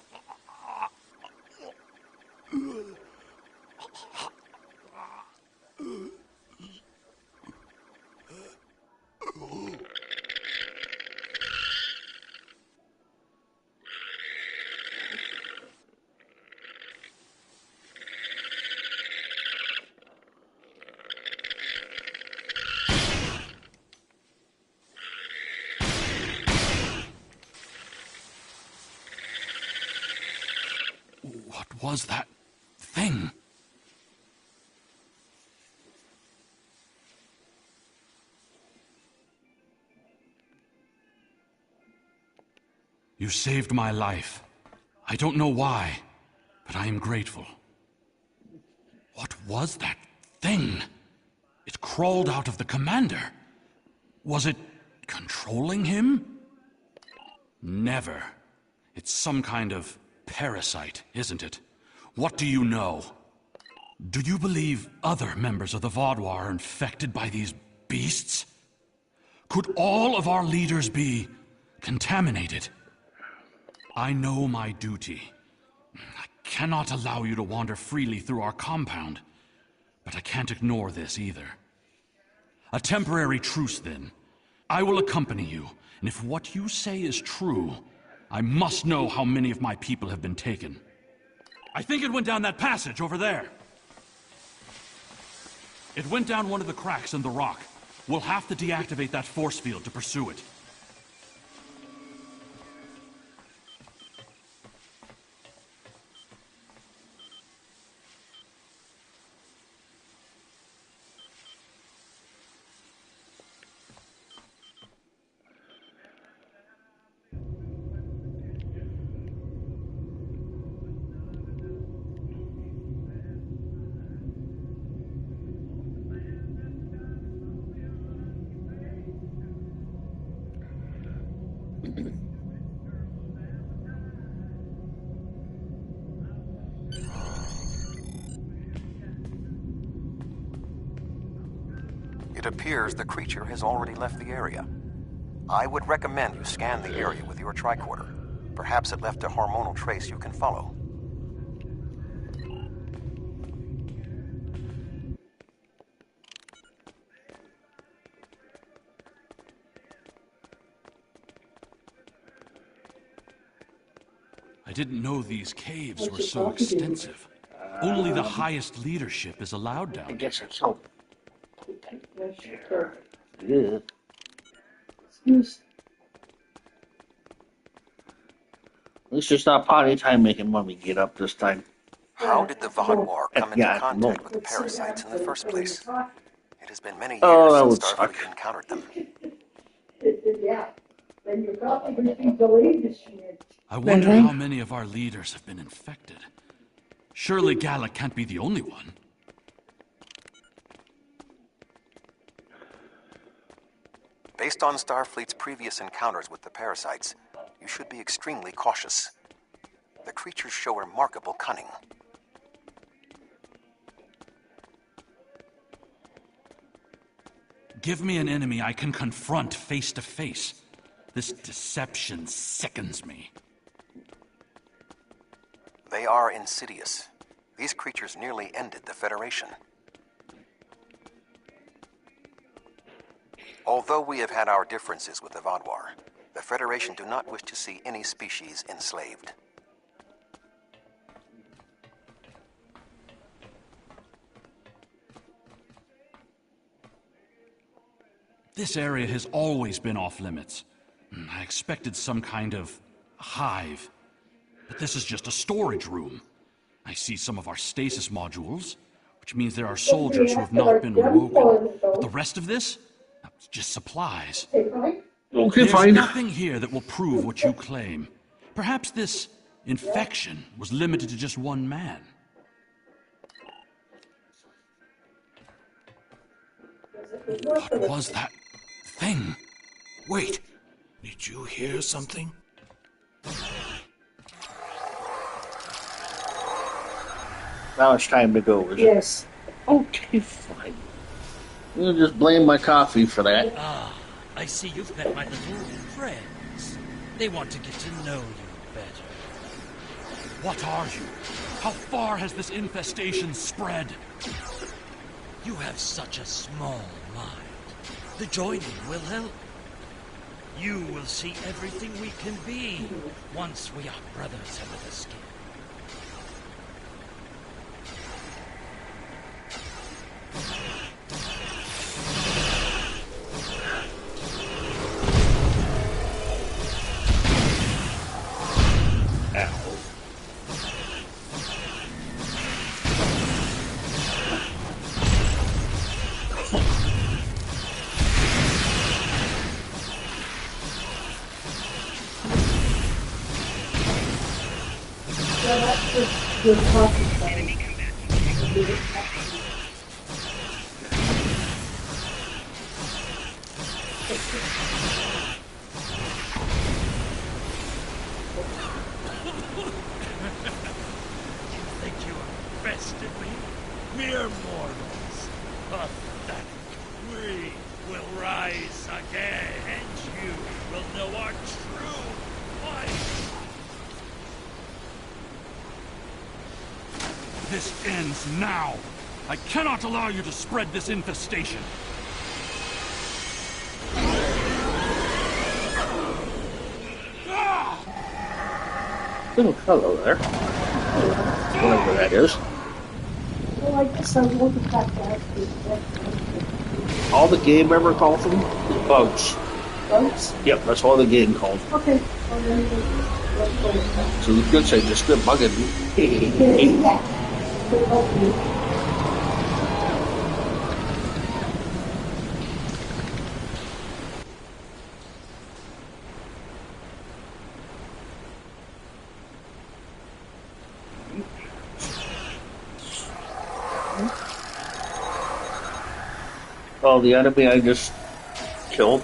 What was that thing? You saved my life. I don't know why, but I am grateful. What was that thing? It crawled out of the commander. Was it controlling him? Never. It's some kind of parasite, isn't it? What do you know? Do you believe other members of the Vaudois are infected by these beasts? Could all of our leaders be contaminated? I know my duty. I cannot allow you to wander freely through our compound, but I can't ignore this either. A temporary truce, then. I will accompany you, and if what you say is true, I must know how many of my people have been taken. I think it went down that passage over there. It went down one of the cracks in the rock. We'll have to deactivate that force field to pursue it. It appears the creature has already left the area. I would recommend you scan the area with your tricorder. Perhaps it left a hormonal trace you can follow. I didn't know these caves were so extensive. Only the highest leadership is allowed down. I guess it's so. Yeah. Excuse. At least it's not potty time making mommy get up this time. How did the Vaudois come into Yeah, contact with the parasites in the first place? It has been many years Oh, that since would Starfleet suck. encountered them. Yeah. Then you're probably going to be delayed this year. I wonder how many of our leaders have been infected. Surely Gallic can't be the only one. Based on Starfleet's previous encounters with the parasites, you should be extremely cautious. The creatures show remarkable cunning. Give me an enemy I can confront face to face. This deception sickens me. They are insidious. These creatures nearly ended the Federation. Although we have had our differences with the Vaudois, the Federation do not wish to see any species enslaved. This area has always been off limits. I expected some kind of hive. But this is just a storage room. I see some of our stasis modules, which means there are soldiers who have not been rewoken. But the rest of this? It's just supplies. Okay, There's fine. nothing here that will prove what you claim. Perhaps this infection was limited to just one man. What was that thing. Wait. Did you hear something? Now it's time to go, is it? Yes. Okay, fine. You'll just blame my coffee for that. Ah, I see you've met my little friends. They want to get to know you better. What are you? How far has this infestation spread? You have such a small mind. The joining will help. You will see everything we can be once we are brothers under the skin. Good coffee time. You think you are bested me? Mere mortals. Pathetic. We will rise again, and you will know our true might. This ends now. I cannot allow you to spread this infestation. Little fellow there. Whatever that is. Well, I guess I won't have to ask you that. All the game ever calls them is bugs. Bugs? Yep, that's all the game calls them. Okay. Well, then let's go. So you could say just quit bugging me. Yeah. Could help you. Oh, the enemy I just killed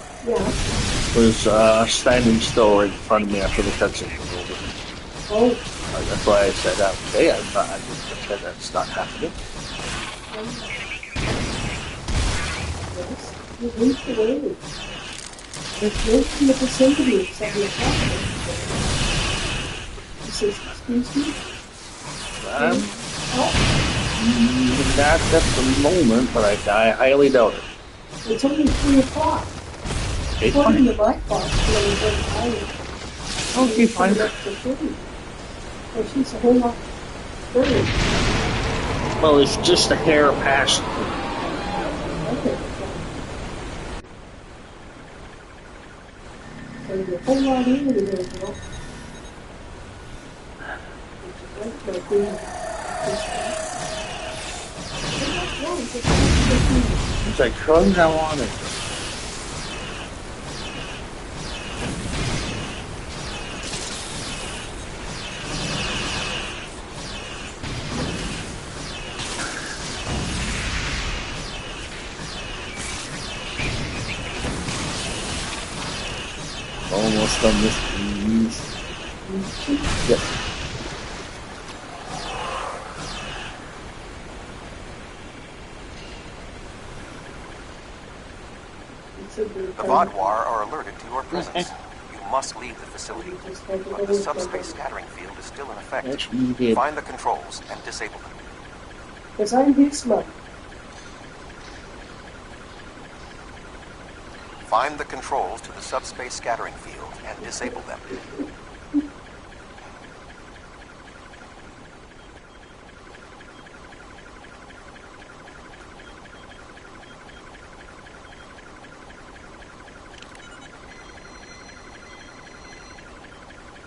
was standing still right in front of me after the cutscene was over. Oh. That's why I said, okay, I'm not, I just pretend that's not happening. Yes. You reached the way. There's no in the vicinity of 7 o'clock. He says, excuse me? Not at the moment, but I highly doubt it. It's only 3 o'clock. According to my clock, it's only very tired. Okay, fine. So she's a whole lot early. Well, it's just a hair past. Okay. So you're a whole lot early there, girl. It's like drugs I wanted. Almost done this. Yep. The Vodwar are alerted to your presence. You must leave the facility. But the subspace scattering field is still in effect. Find the controls and disable them. Because I'm his mother. Find the controls to the subspace scattering field and disable them.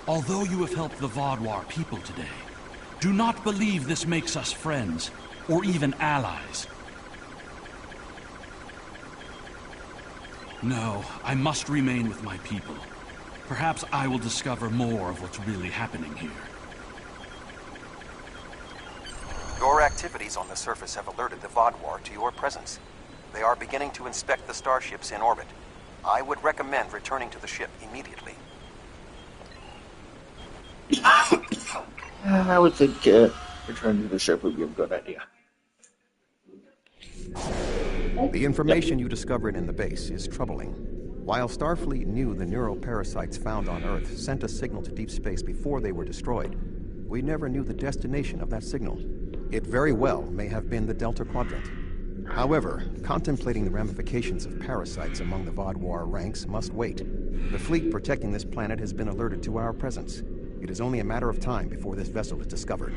Although you have helped the Vodwar people today, do not believe this makes us friends, or even allies. No, I must remain with my people. Perhaps I will discover more of what's really happening here. Your activities on the surface have alerted the Vodwar to your presence. They are beginning to inspect the starships in orbit. I would recommend returning to the ship immediately. I would think returning to the ship would be a good idea. The information you discovered in the base is troubling. While Starfleet knew the neuroparasites found on Earth sent a signal to deep space before they were destroyed, we never knew the destination of that signal. It very well may have been the Delta Quadrant. However, contemplating the ramifications of parasites among the Vaadwaur ranks must wait. The fleet protecting this planet has been alerted to our presence. It is only a matter of time before this vessel is discovered.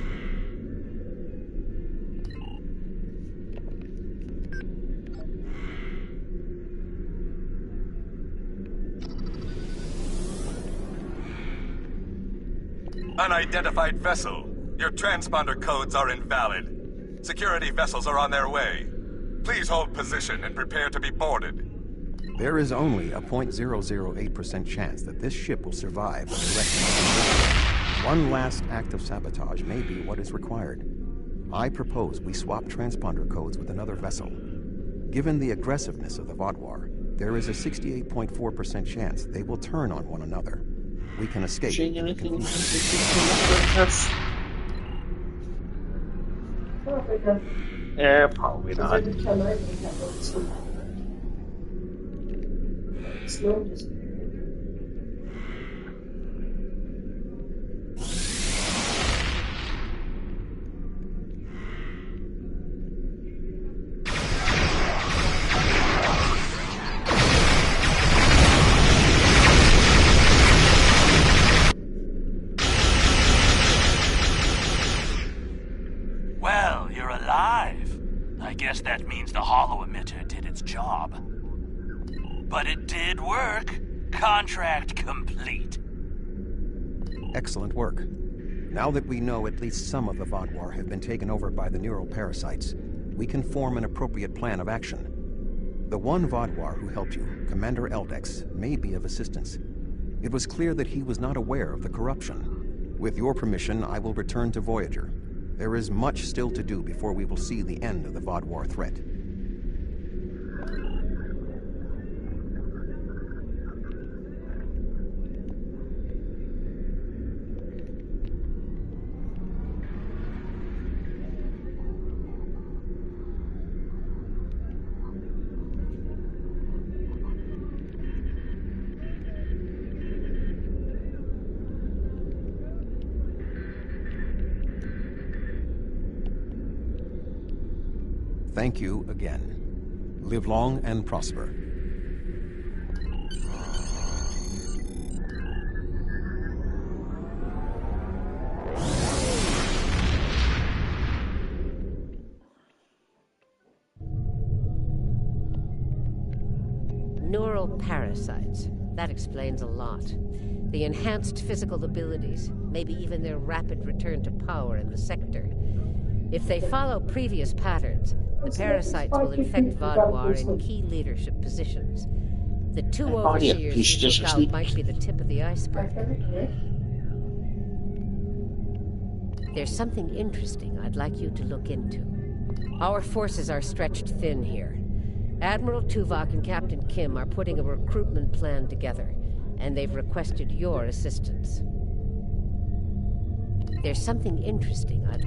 Unidentified vessel. Your transponder codes are invalid. Security vessels are on their way. Please hold position and prepare to be boarded. There is only a 0.008% chance that this ship will survive the direction. One last act of sabotage may be what is required. I propose we swap transponder codes with another vessel. Given the aggressiveness of the Vaadwaur, there is a 68.4% chance they will turn on one another. We can escape. Yeah, probably not. Well, you're alive. I guess that means the holo emitter did its job. But it did work. Contract complete. Excellent work. Now that we know at least some of the Vaadwaur have been taken over by the neuroparasites, we can form an appropriate plan of action. The one Vaadwaur who helped you, Commander Eldex, may be of assistance. It was clear that he was not aware of the corruption. With your permission, I will return to Voyager. There is much still to do before we will see the end of the Vaadwaur threat. Thank you again. Live long and prosper. Neural parasites. That explains a lot. The enhanced physical abilities, maybe even their rapid return to power in the sector. If they follow previous patterns, the parasites will infect Vaadwaur in key leadership positions. The two overseers you took out might be the tip of the iceberg. There's something interesting I'd like you to look into. Our forces are stretched thin here. Admiral Tuvok and Captain Kim are putting a recruitment plan together, and they've requested your assistance. There's something interesting I'd...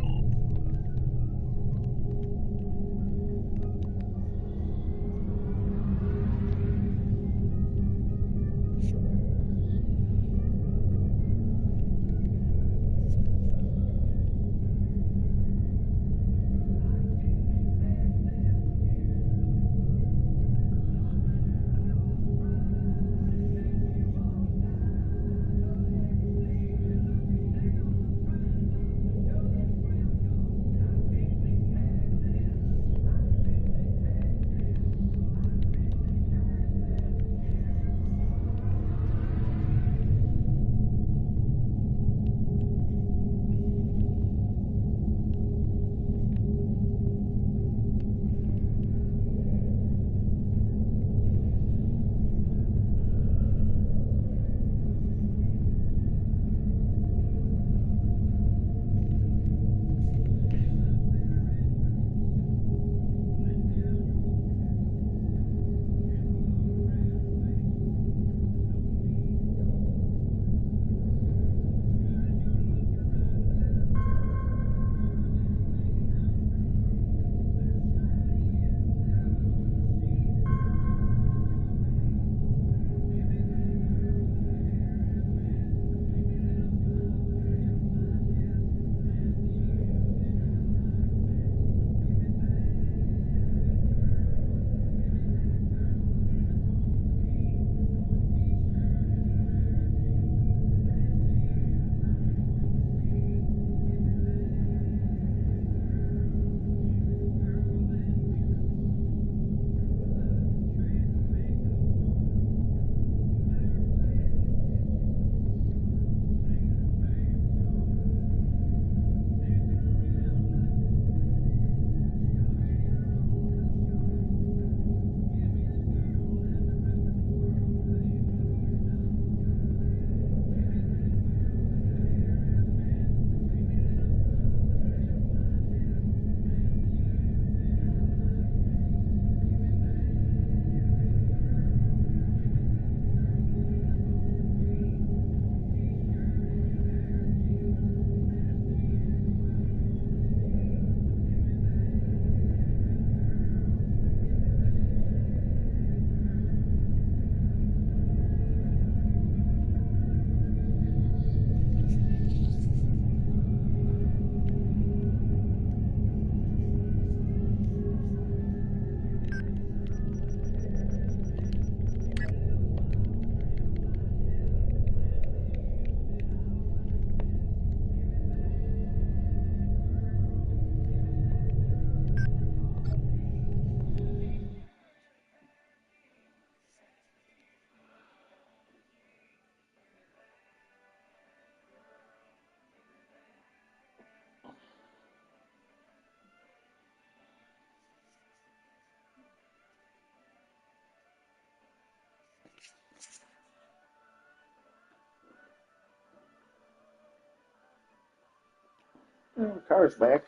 The car's back.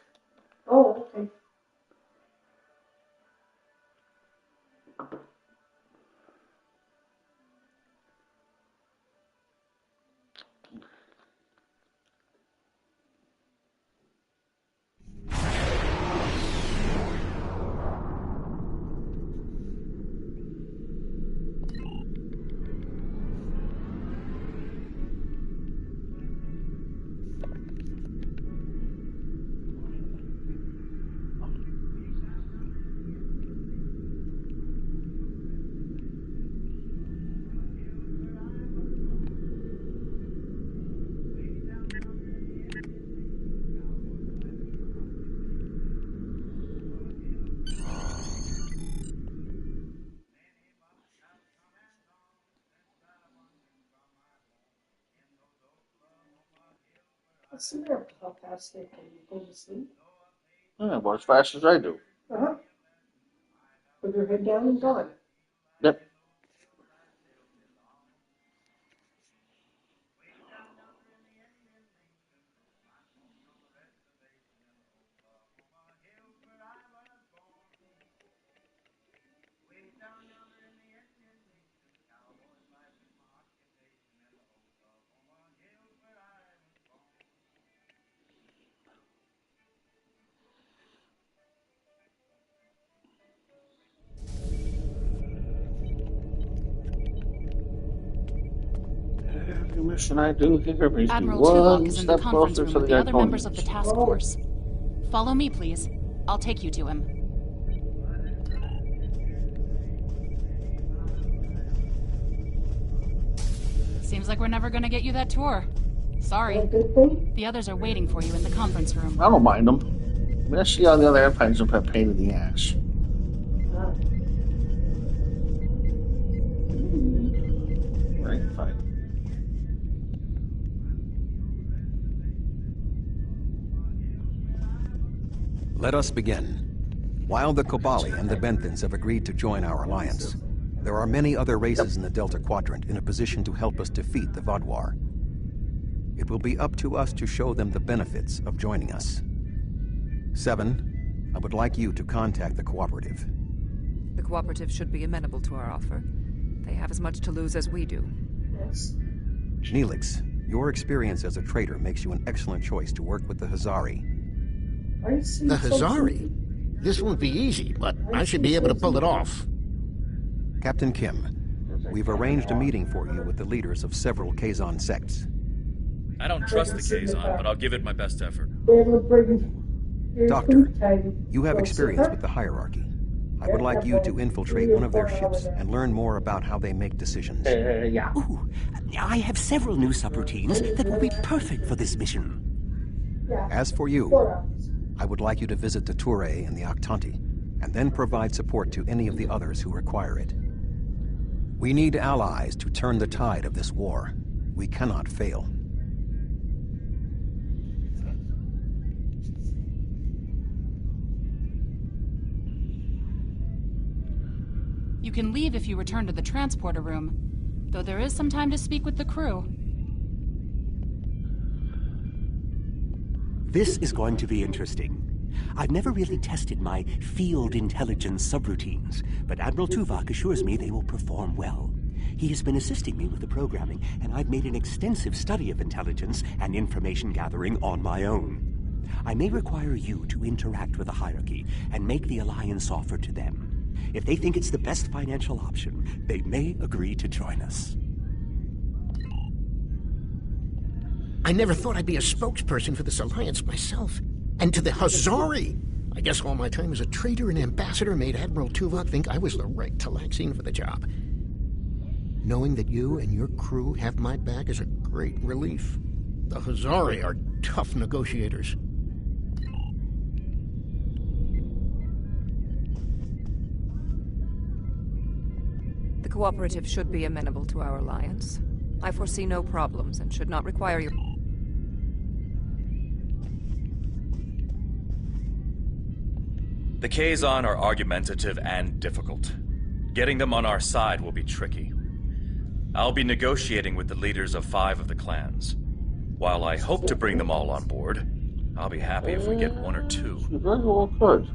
Oh, okay. What's the matter? How fast they can go to sleep? Yeah, about as fast as I do. Uh-huh. Put your head down and gone. Yep. Every mission I do here makes me Admiral Tuvok one is in the step conference closer room to with the the other members of the Iconians. task force. Follow me, please. I'll take you to him. Seems like we're never gonna get you that tour. Sorry. The others are waiting for you in the conference room. I don't mind them. I mean, I see all the other airplanes have a pain in the ass. Right, fine. Let us begin. While the Kobali and the Benthans have agreed to join our alliance, there are many other races in the Delta Quadrant in a position to help us defeat the Vaadwaur. It will be up to us to show them the benefits of joining us. 7, I would like you to contact the Cooperative. The Cooperative should be amenable to our offer. They have as much to lose as we do. Yes. Neelix, your experience as a trader makes you an excellent choice to work with the Hazari. The Hazari? This won't be easy, but I should be able to pull it off. Captain Kim, we've arranged a meeting for you with the leaders of several Kazon sects. I don't trust the Kazon, but I'll give it my best effort. Doctor, you have experience with the hierarchy. I would like you to infiltrate one of their ships and learn more about how they make decisions. Yeah. Ooh, I have several new subroutines that will be perfect for this mission. As for you, I would like you to visit the Toure and the Octanti, and then provide support to any of the others who require it. We need allies to turn the tide of this war. We cannot fail. You can leave if you return to the transporter room, though there is some time to speak with the crew. This is going to be interesting. I've never really tested my field intelligence subroutines, but Admiral Tuvok assures me they will perform well. He has been assisting me with the programming, and I've made an extensive study of intelligence and information gathering on my own. I may require you to interact with the hierarchy and make the alliance offer to them. If they think it's the best financial option, they may agree to join us. I never thought I'd be a spokesperson for this alliance myself. And to the Hazari! I guess all my time as a trader and ambassador made Admiral Tuvok think I was the right Talaxian for the job. Knowing that you and your crew have my back is a great relief. The Hazari are tough negotiators. The Cooperative should be amenable to our alliance. I foresee no problems and should not require your... The Kazon are argumentative and difficult. Getting them on our side will be tricky. I'll be negotiating with the leaders of 5 of the clans. While I hope to bring them all on board, I'll be happy if we get one or two. You very well could.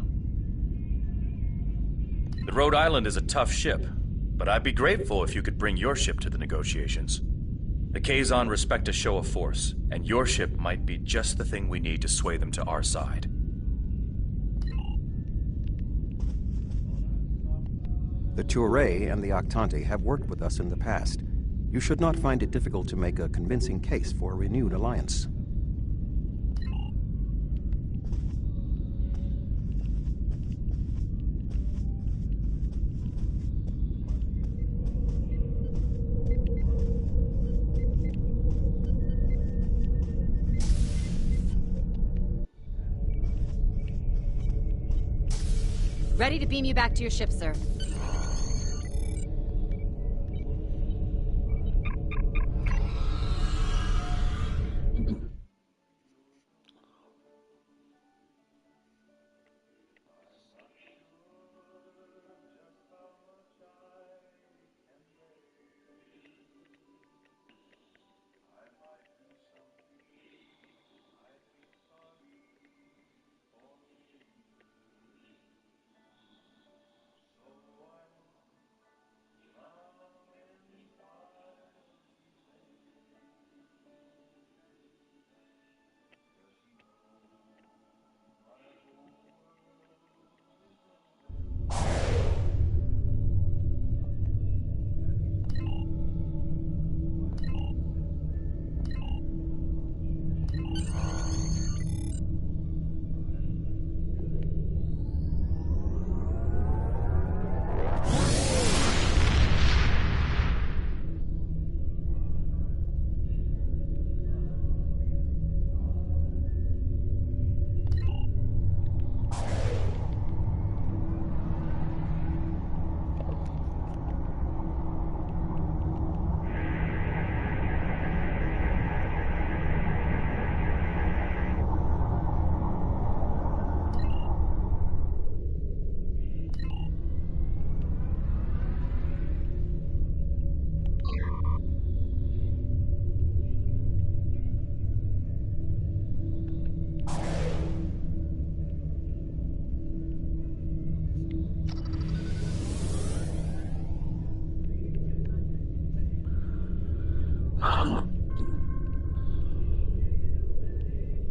The Rhode Island is a tough ship, but I'd be grateful if you could bring your ship to the negotiations. The Kazon respect a show of force, and your ship might be just the thing we need to sway them to our side. The Touré and the Octanti have worked with us in the past. You should not find it difficult to make a convincing case for a renewed alliance. Ready to beam you back to your ship, sir.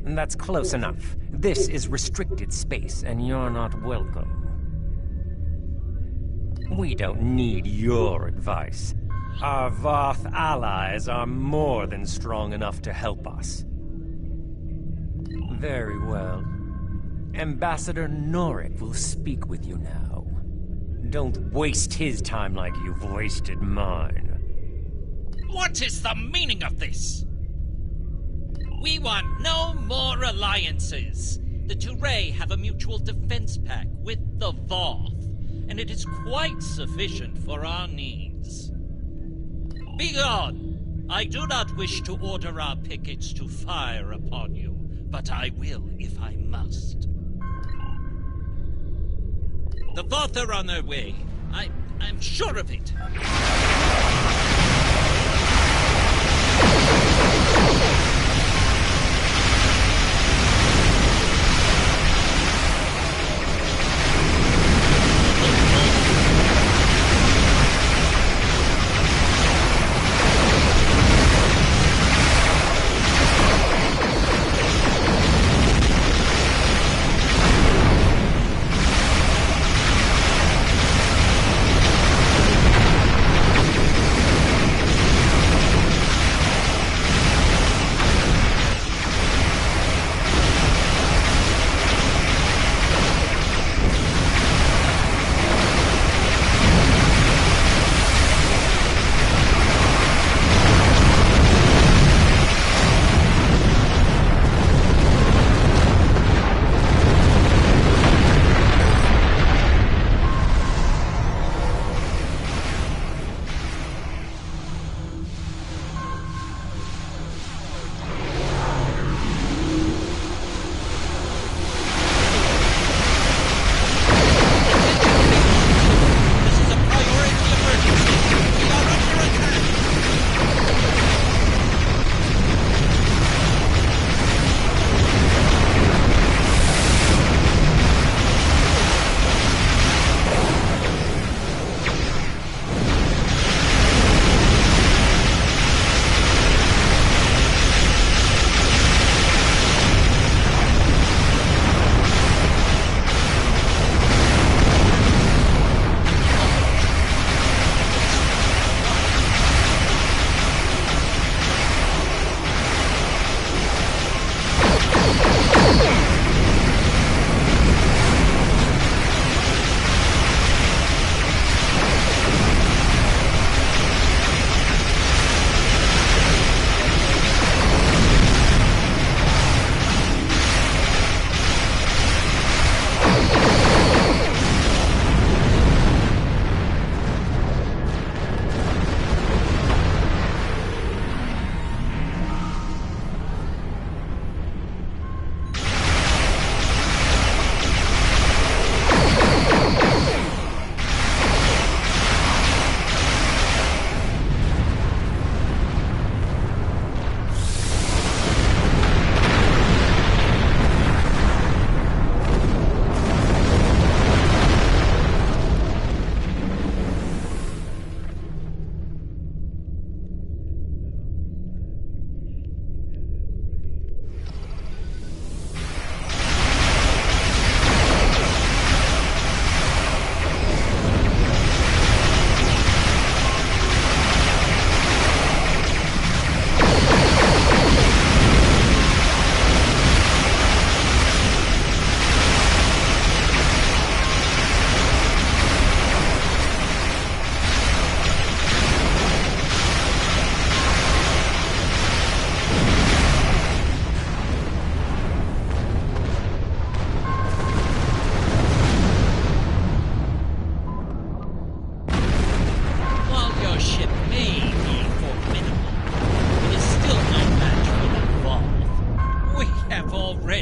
That's close enough. This is restricted space, and you're not welcome. We don't need your advice. Our Voth allies are more than strong enough to help us. Very well. Ambassador Norik will speak with you now. Don't waste his time like you've wasted mine. What is the meaning of this? We want no more alliances. The Touré have a mutual defense pact with the Voth, and it is quite sufficient for our needs. Begone! I do not wish to order our pickets to fire upon you, but I will if I must. The Voth are on their way. I'm sure of it.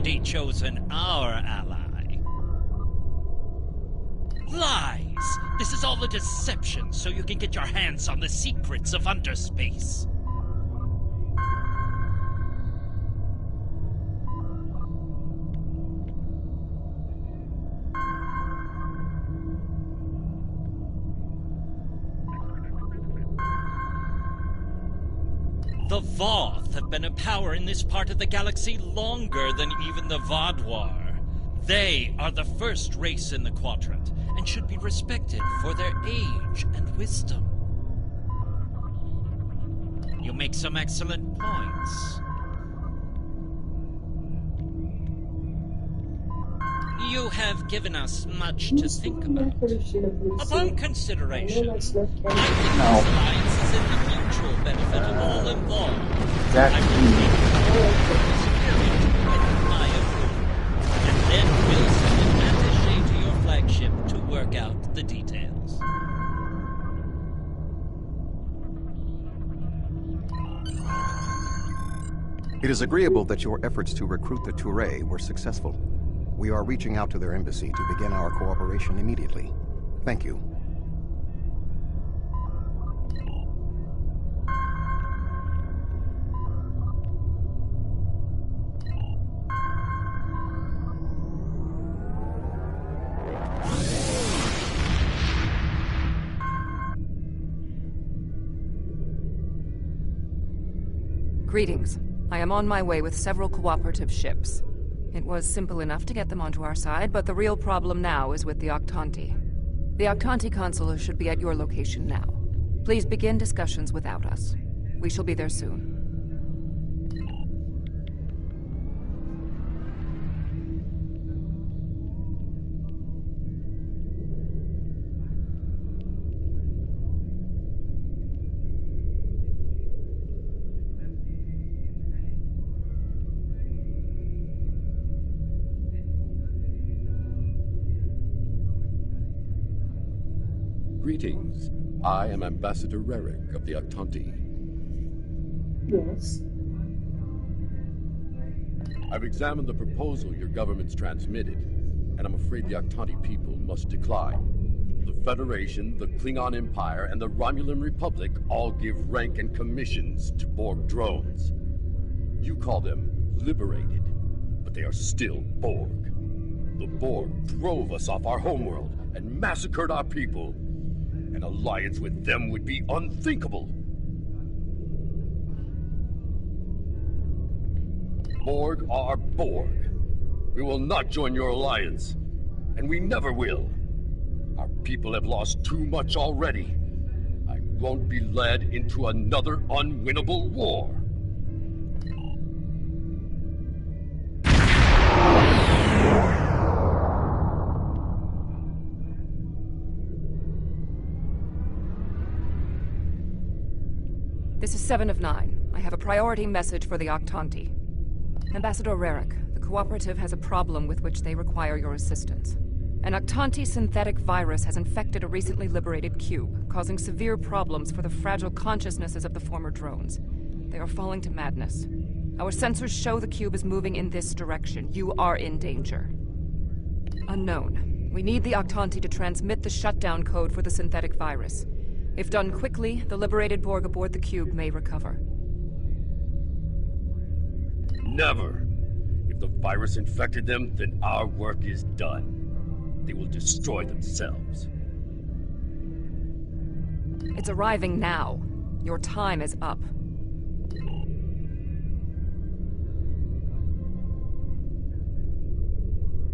already chosen our ally. Lies! This is all a deception so you can get your hands on the secrets of underspace. The Voth have been a power in this part of the galaxy longer than even the Vaadwaur. They are the first race in the Quadrant, and should be respected for their age and wisdom. You make some excellent points. You have given us much to think about. Upon consideration, I think this alliance is in the mutual benefit of all involved. I will take the superior with my approval, and then we'll send an attaché to your flagship to work out the details. It is agreeable that your efforts to recruit the Touré were successful. We are reaching out to their embassy to begin our cooperation immediately. Thank you. Greetings. I am on my way with several cooperative ships. It was simple enough to get them onto our side, but the real problem now is with the Octanti. The Octanti consul should be at your location now. Please begin discussions without us. We shall be there soon. Greetings. I am Ambassador Rerick of the Octanti. Yes. I've examined the proposal your government's transmitted, and I'm afraid the Octanti people must decline. The Federation, the Klingon Empire, and the Romulan Republic all give rank and commissions to Borg drones. You call them liberated, but they are still Borg. The Borg drove us off our homeworld and massacred our people. An alliance with them would be unthinkable. Borg are Borg. We will not join your alliance, and we never will. Our people have lost too much already. I won't be led into another unwinnable war. This is 7 of 9. I have a priority message for the Octanti. Ambassador Rerick, the Cooperative has a problem with which they require your assistance. An Octanti synthetic virus has infected a recently liberated cube, causing severe problems for the fragile consciousnesses of the former drones. They are falling to madness. Our sensors show the cube is moving in this direction. You are in danger. Unknown. We need the Octanti to transmit the shutdown code for the synthetic virus. If done quickly, the liberated Borg aboard the cube may recover. Never. If the virus infected them, then our work is done. They will destroy themselves. It's arriving now. Your time is up.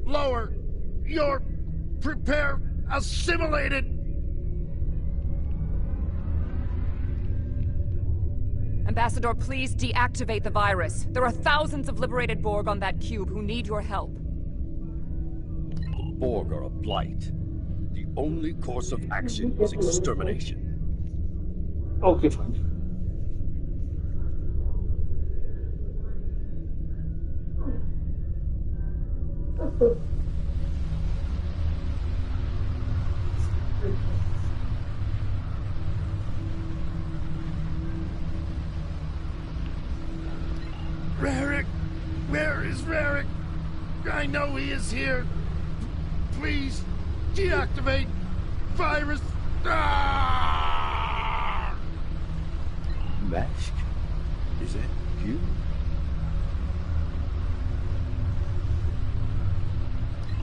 Lower! You're... prepare... assimilated! Ambassador, please deactivate the virus. There are thousands of liberated Borg on that cube who need your help. The Borg are a blight. The only course of action is extermination. Okay, fine. Rerick! Where is Rerick? I know he is here. Please, deactivate virus. Ah! Mask? Is that you?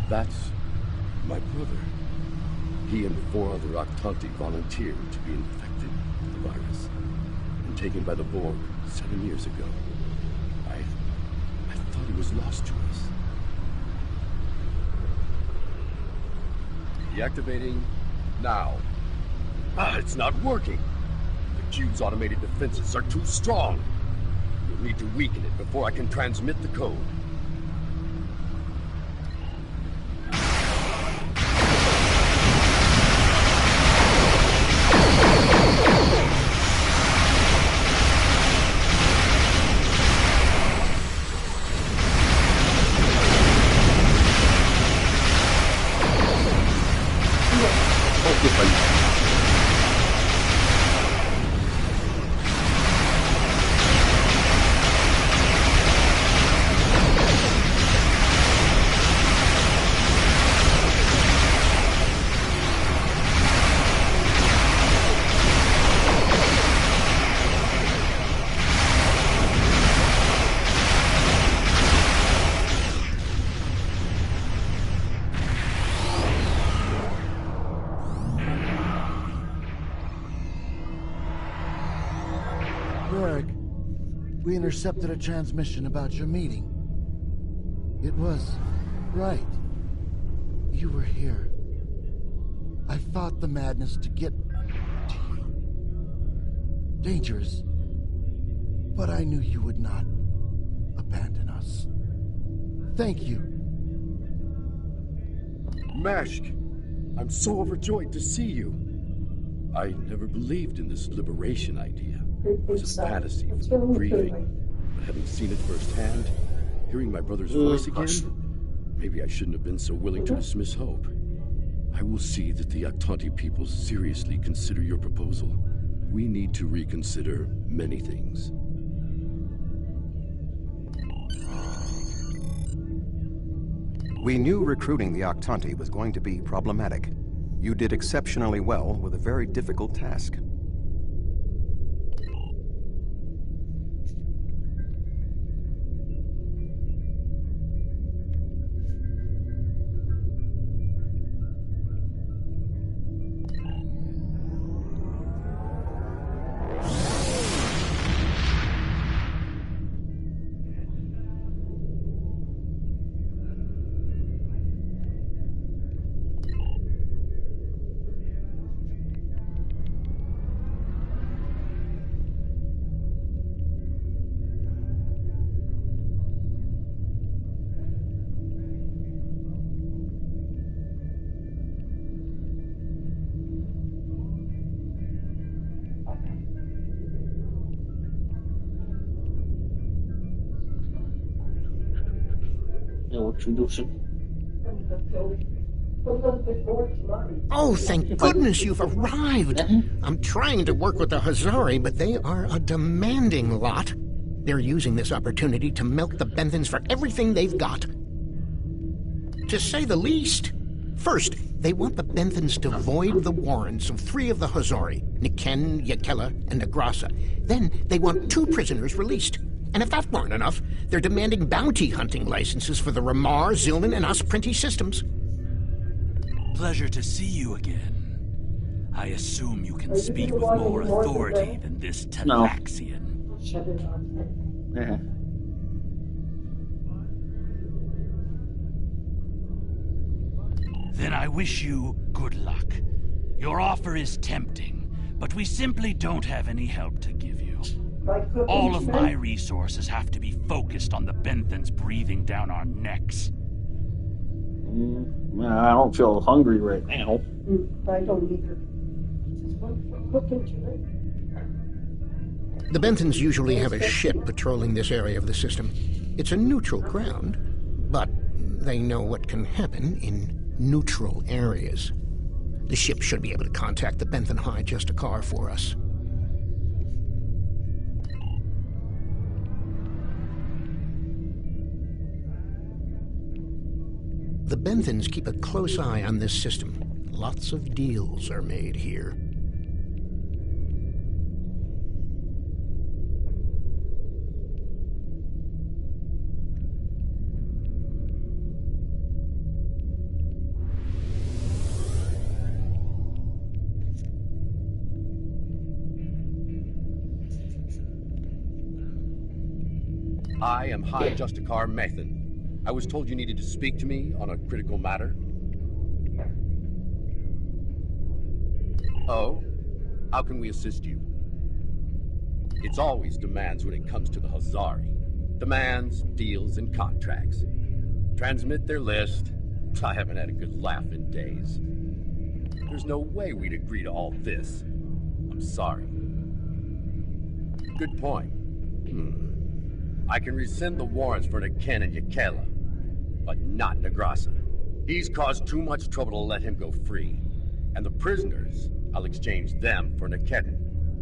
That's my brother. He and 4 other Octanti volunteered to be infected with the virus and taken by the Borg 7 years ago. I thought he was lost to us. Deactivating now. It's not working. The cube's automated defenses are too strong. You'll need to weaken it before I can transmit the code. We intercepted a transmission about your meeting. It was right. You were here. I fought the madness to get to you. Dangerous. But I knew you would not abandon us. Thank you. Mashk, I'm so overjoyed to see you. I never believed in this liberation idea. It was a fantasy from grieving, but having seen it firsthand, hearing my brother's voice again, maybe I shouldn't have been so willing to dismiss hope. I will see that the Octanti people seriously consider your proposal. We need to reconsider many things. We knew recruiting the Octanti was going to be problematic. You did exceptionally well with a very difficult task. Oh, thank goodness you've arrived. I'm trying to work with the Hazari, but they are a demanding lot. They're using this opportunity to milk the Benthans for everything they've got. To say the least. First, they want the Benthans to void the warrants of 3 of the Hazari, Niken, Yakela, and Agrasa. Then they want 2 prisoners released. And if that weren't enough, they're demanding bounty hunting licenses for the Ramar, Zilnan, and Osprinti systems. Pleasure to see you again. I assume you can speak with more authority than this Talaxian. Yeah. Then I wish you good luck. Your offer is tempting, but we simply don't have any help to give you. All of my resources have to be focused on the Benthans breathing down our necks. I don't feel hungry right now. I don't either. Just want to cook today. The Benthans usually have a ship patrolling this area of the system. It's a neutral ground, but they know what can happen in neutral areas. The ship should be able to contact the Benthan High just a car for us. The Benthans keep a close eye on this system. Lots of deals are made here. I am High Justicar Mathan. I was told you needed to speak to me on a critical matter. Oh? How can we assist you? It's always demands when it comes to the Hazari. Demands, deals, and contracts. Transmit their list. I haven't had a good laugh in days. There's no way we'd agree to all this. I'm sorry. Good point. I can rescind the warrants for Niken and Yakela, but not Negrasa. He's caused too much trouble to let him go free. And the prisoners, I'll exchange them for Nikedin,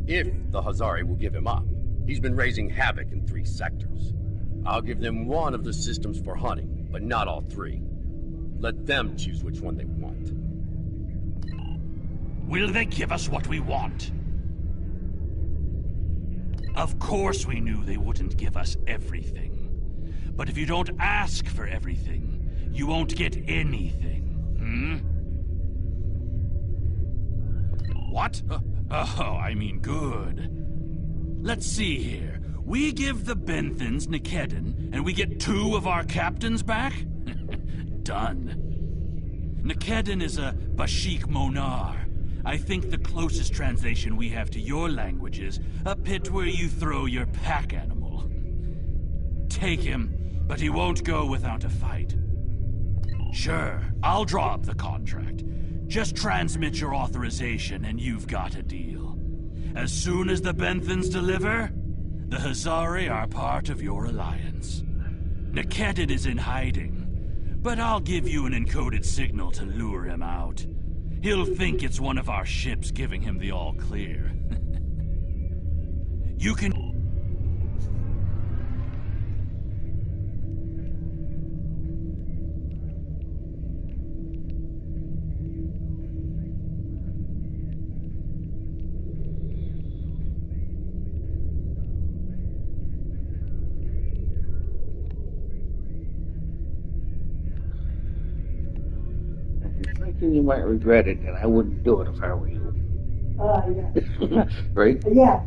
if the Hazari will give him up. He's been raising havoc in 3 sectors. I'll give them one of the systems for hunting, but not all 3. Let them choose which one they want. Will they give us what we want? Of course we knew they wouldn't give us everything. But if you don't ask for everything, you won't get anything. What? Oh, I mean good. Let's see here. We give the Benthans Nikedin, and we get 2 of our captains back? Done. Nikedin is a Bashik Monar. I think the closest translation we have to your language is a pit where you throw your pack animal. Take him, but he won't go without a fight. Sure, I'll draw up the contract. Just transmit your authorization and you've got a deal. As soon as the Benthans deliver, the Hazari are part of your alliance. Nikedin is in hiding, but I'll give you an encoded signal to lure him out. He'll think it's one of our ships giving him the all-clear. You can... You might regret it, and I wouldn't do it if I were you. Yeah. Right? Yeah.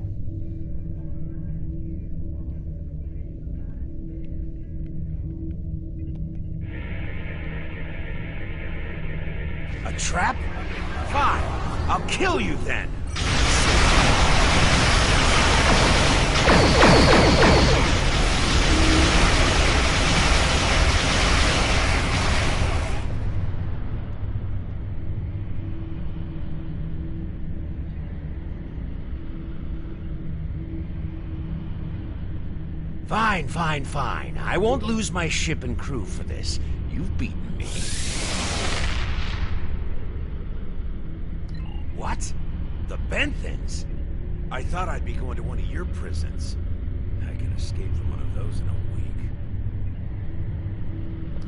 A trap? Fine. I'll kill you then. Fine. I won't lose my ship and crew for this. You've beaten me. What? The Benthans? I thought I'd be going to one of your prisons. I can escape from one of those in a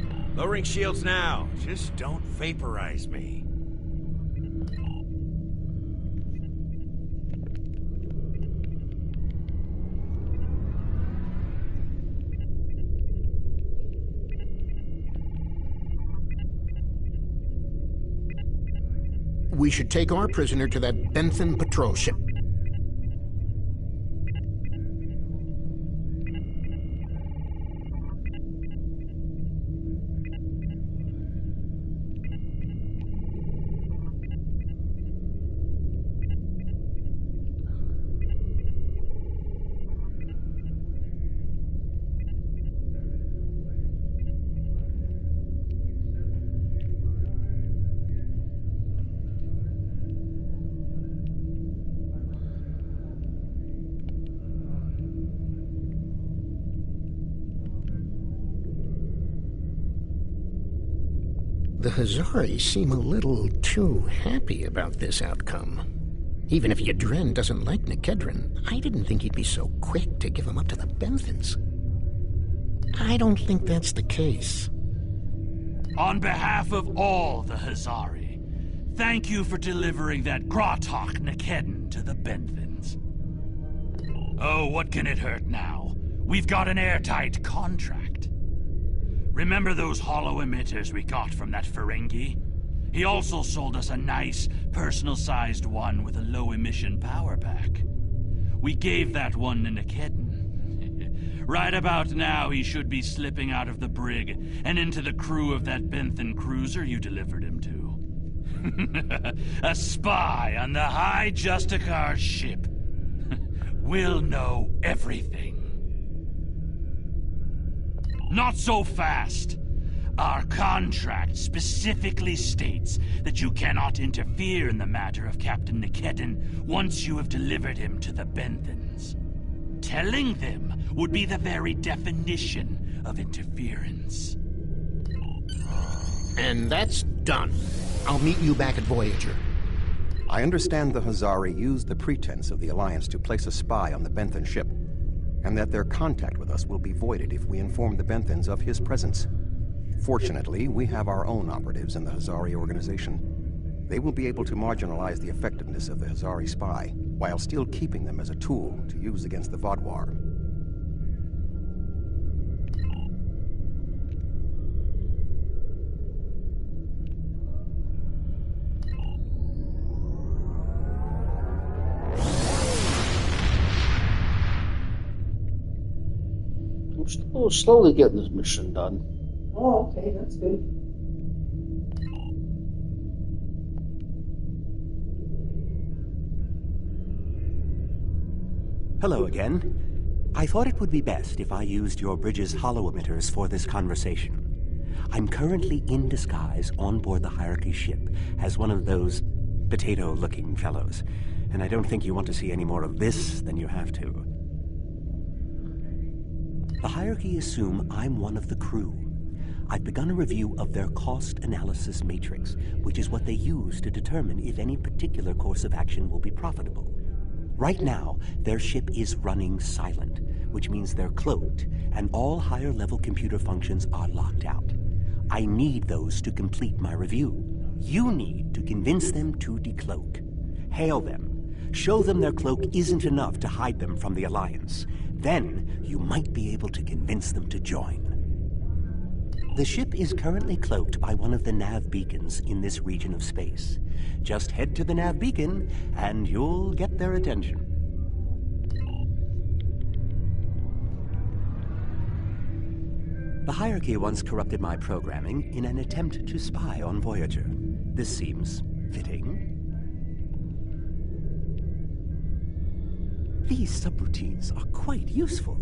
week. Lowering shields now. Just don't vaporize me. We should take our prisoner to that Benthan patrol ship. The Hazari seem a little too happy about this outcome. Even if Yadren doesn't like Nikedren, I didn't think he'd be so quick to give him up to the Benthans. I don't think that's the case. On behalf of all the Hazari, thank you for delivering that Grotok Nakedon to the Benthans. Oh, what can it hurt now? We've got an airtight contract. Remember those hollow emitters we got from that Ferengi? He also sold us a nice, personal-sized one with a low-emission power pack. We gave that one to Nakedon. Right about now, he should be slipping out of the brig and into the crew of that Benthan cruiser you delivered him to. A spy on the High Justicar ship. We'll know everything. Not so fast. Our contract specifically states that you cannot interfere in the matter of Captain Nakedon once you have delivered him to the Benthans. Telling them would be the very definition of interference. And that's done. I'll meet you back at Voyager. I understand the Hazari used the pretense of the Alliance to place a spy on the Benthan ship, and that their contact with us will be voided if we inform the Benthans of his presence. Fortunately, we have our own operatives in the Hazari organization. They will be able to marginalize the effectiveness of the Hazari spy, while still keeping them as a tool to use against the Vaadwaur. I'm slowly getting this mission done. Oh, okay, that's good. Hello again. I thought it would be best if I used your bridge's hollow emitters for this conversation. I'm currently in disguise on board the Hierarchy ship as one of those potato-looking fellows, and I don't think you want to see any more of this than you have to. The Hierarchy assume I'm one of the crew. I've begun a review of their cost analysis matrix, which is what they use to determine if any particular course of action will be profitable. Right now, their ship is running silent, which means they're cloaked, and all higher-level computer functions are locked out. I need those to complete my review. You need to convince them to decloak. Hail them. Show them their cloak isn't enough to hide them from the Alliance. Then, you might be able to convince them to join. The ship is currently cloaked by one of the nav beacons in this region of space. Just head to the nav beacon, and you'll get their attention. The Hierarchy once corrupted my programming in an attempt to spy on Voyager. This seems fitting. These subroutines are quite useful.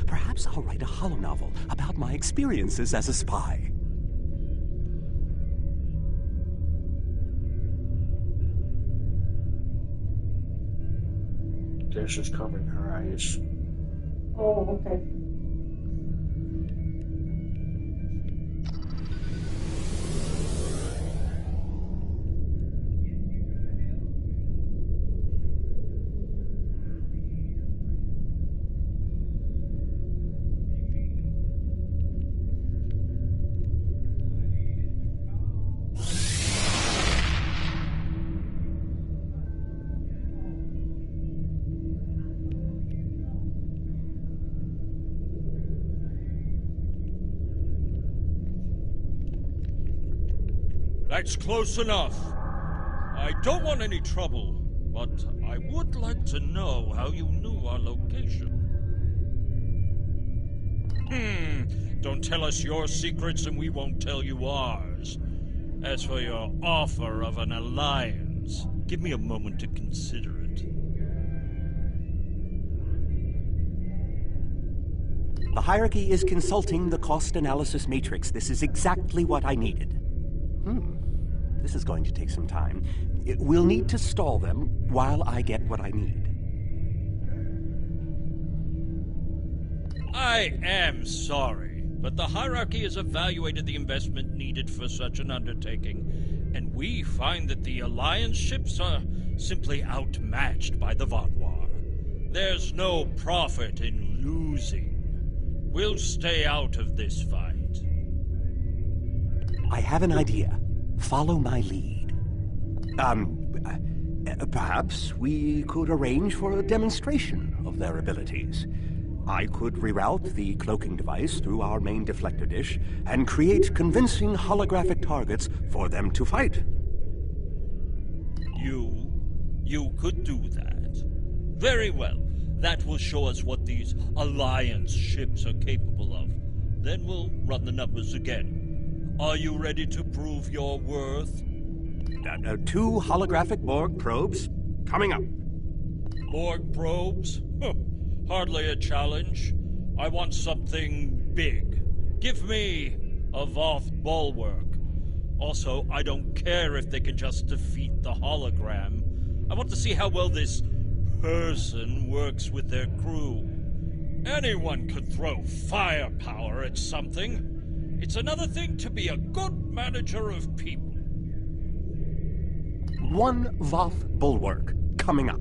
Perhaps I'll write a holonovel about my experiences as a spy. Dash is covering her eyes. Oh, okay. That's close enough. I don't want any trouble, but I would like to know how you knew our location. Don't tell us your secrets and we won't tell you ours. As for your offer of an alliance, give me a moment to consider it. The Hierarchy is consulting the cost analysis matrix. This is exactly what I needed. This is going to take some time. We'll need to stall them while I get what I need. I am sorry, but the Hierarchy has evaluated the investment needed for such an undertaking, and we find that the Alliance ships are simply outmatched by the Vaadwaur. There's no profit in losing. We'll stay out of this fight. I have an idea. Follow my lead. Perhaps we could arrange for a demonstration of their abilities. I could reroute the cloaking device through our main deflector dish and create convincing holographic targets for them to fight. You could do that. Very well. That will show us what these Alliance ships are capable of. Then we'll run the numbers again. Are you ready to prove your worth? 2 holographic Borg probes coming up. Borg probes? Hardly a challenge. I want something big. Give me a Voth bulwark. Also, I don't care if they can just defeat the hologram. I want to see how well this person works with their crew. Anyone could throw firepower at something. It's another thing to be a good manager of people. 1 Voth bulwark coming up.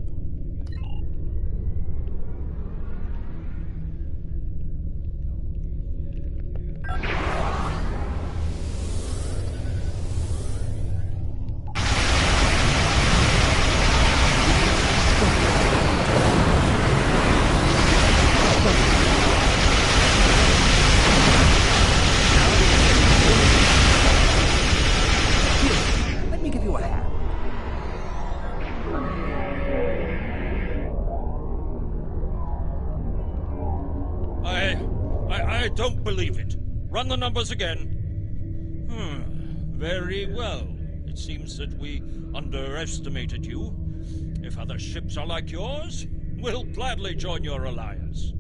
Let me give you a hand. I don't believe it. Run the numbers again. Very well. It seems that we underestimated you. If other ships are like yours, we'll gladly join your alliance.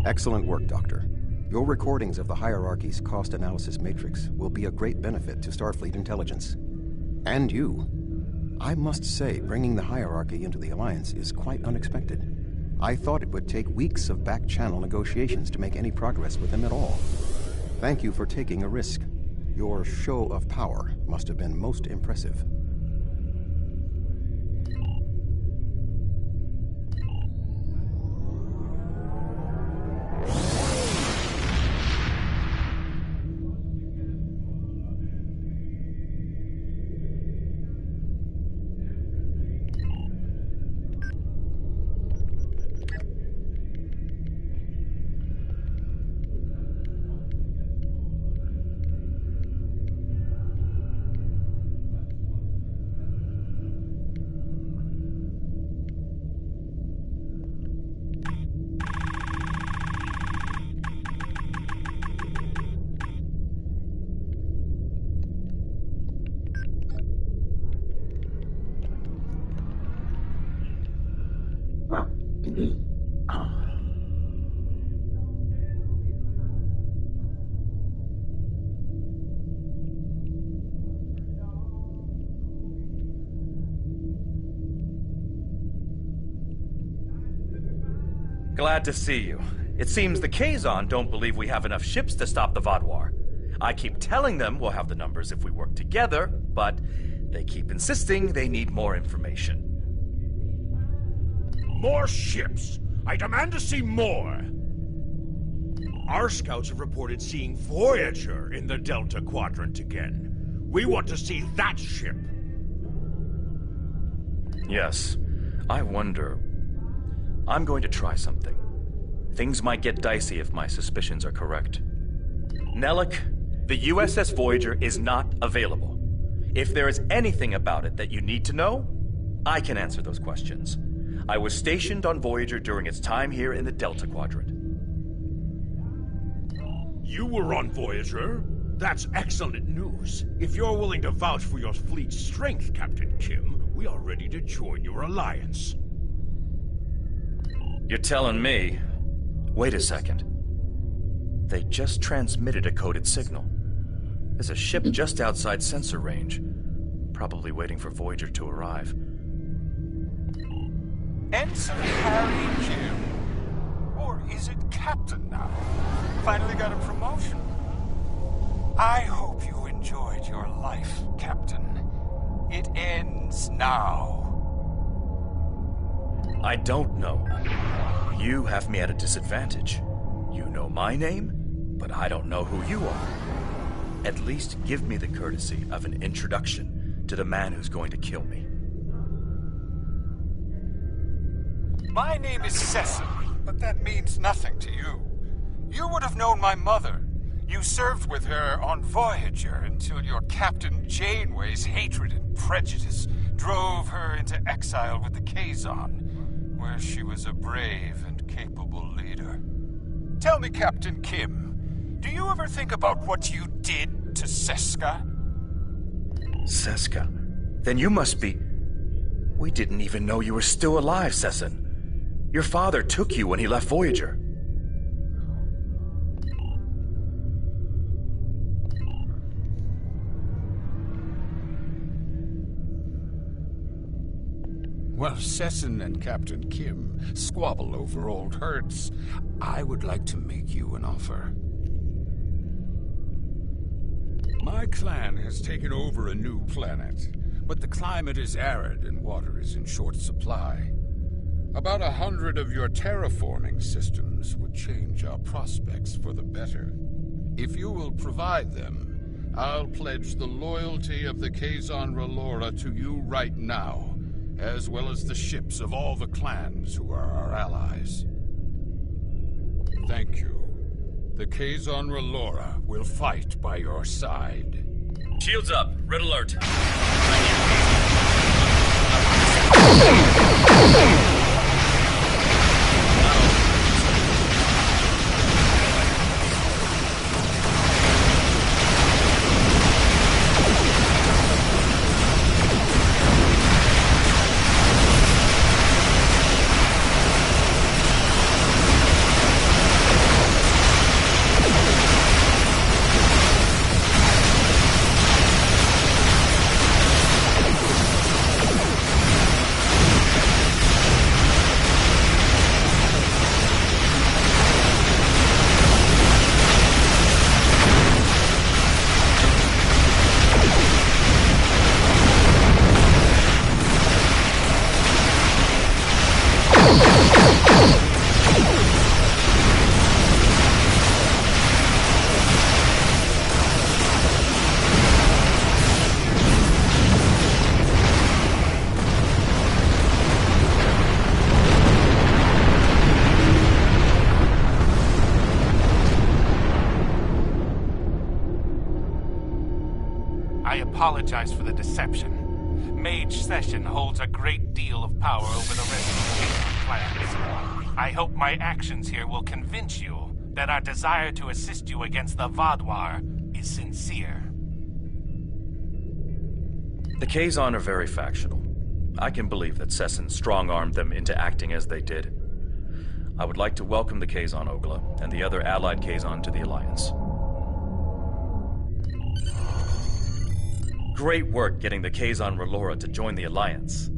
Excellent work, Doctor. Your recordings of the hierarchy's cost analysis matrix will be a great benefit to Starfleet intelligence. And you. I must say, bringing the hierarchy into the Alliance is quite unexpected. I thought it would take weeks of back-channel negotiations to make any progress with them at all. Thank you for taking a risk. Your show of power must have been most impressive. Glad to see you. It seems the Kazon don't believe we have enough ships to stop the Vaadwaur. I keep telling them we'll have the numbers if we work together, but they keep insisting they need more information. More ships! I demand to see more! Our scouts have reported seeing Voyager in the Delta Quadrant again. We want to see that ship! Yes. I wonder... I'm going to try something. Things might get dicey if my suspicions are correct. Nellick, the USS Voyager is not available. If there is anything about it that you need to know, I can answer those questions. I was stationed on Voyager during its time here in the Delta Quadrant. You were on Voyager? That's excellent news. If you're willing to vouch for your fleet's strength, Captain Kim, we are ready to join your alliance. You're telling me... Wait a second. They just transmitted a coded signal. There's a ship just outside sensor range. Probably waiting for Voyager to arrive. Ensign Harry Kim. Or is it Captain now? Finally got a promotion. I hope you enjoyed your life, Captain. It ends now. I don't know. You have me at a disadvantage. You know my name, but I don't know who you are. At least give me the courtesy of an introduction to the man who's going to kill me. My name is Cecil, but that means nothing to you. You would have known my mother. You served with her on Voyager until your Captain Janeway's hatred and prejudice drove her into exile with the Kazon, where she was a brave and capable leader. Tell me, Captain Kim, do you ever think about what you did to Seska? Seska? Then you must be... We didn't even know you were still alive, Cecil. Your father took you when he left Voyager. While Sesson and Captain Kim squabble over old hurts, I would like to make you an offer. My clan has taken over a new planet, but the climate is arid and water is in short supply. About 100 of your terraforming systems would change our prospects for the better. If you will provide them, I'll pledge the loyalty of the Kazon Relora to you right now, as well as the ships of all the clans who are our allies. Thank you. The Kazon Relora will fight by your side. Shields up. Red alert. I apologize for the deception. Mage Session holds a great deal of power over the rest of the Kazon clans. I hope my actions here will convince you that our desire to assist you against the Vaadwaur is sincere. The Kazon are very factional. I can believe that Sesson strong-armed them into acting as they did. I would like to welcome the Kazon Ogla and the other allied Kazon to the Alliance. Great work getting the Kazon Relora to join the Alliance.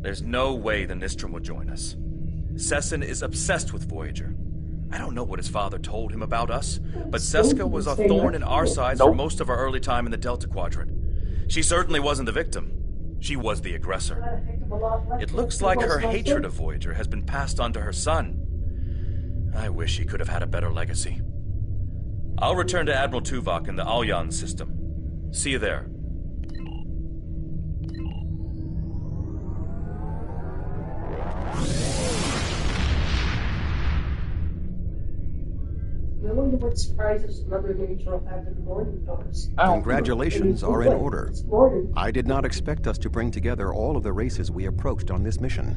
There's no way the Nistrum will join us. Sesson is obsessed with Voyager. I don't know what his father told him about us, but Seska was a thorn in our sides for most of our early time in the Delta Quadrant. She certainly wasn't the victim. She was the aggressor. It looks like her hatred of Voyager has been passed on to her son. I wish he could have had a better legacy. I'll return to Admiral Tuvok in the Alyan system. See you there. I wonder what surprises Mother Nature will have in the morning doors. Congratulations are in order. I did not expect us to bring together all of the races we approached on this mission.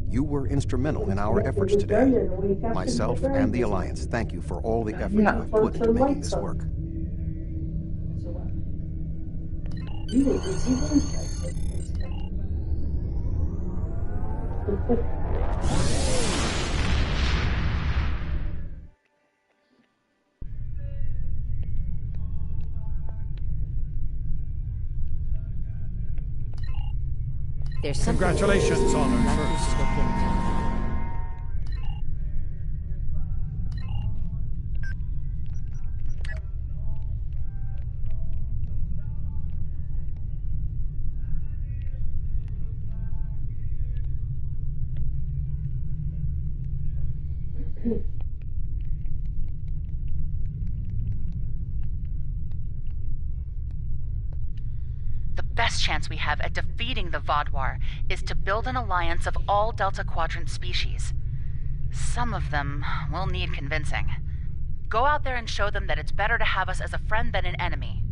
You were instrumental in our efforts today. Myself and the Alliance thank you for all the effort you have put into making this work. There's something. Congratulations on our first. best chance we have at defeating the Vaadwaur is to build an alliance of all Delta Quadrant species. Some of them will need convincing. Go out there and show them that it's better to have us as a friend than an enemy.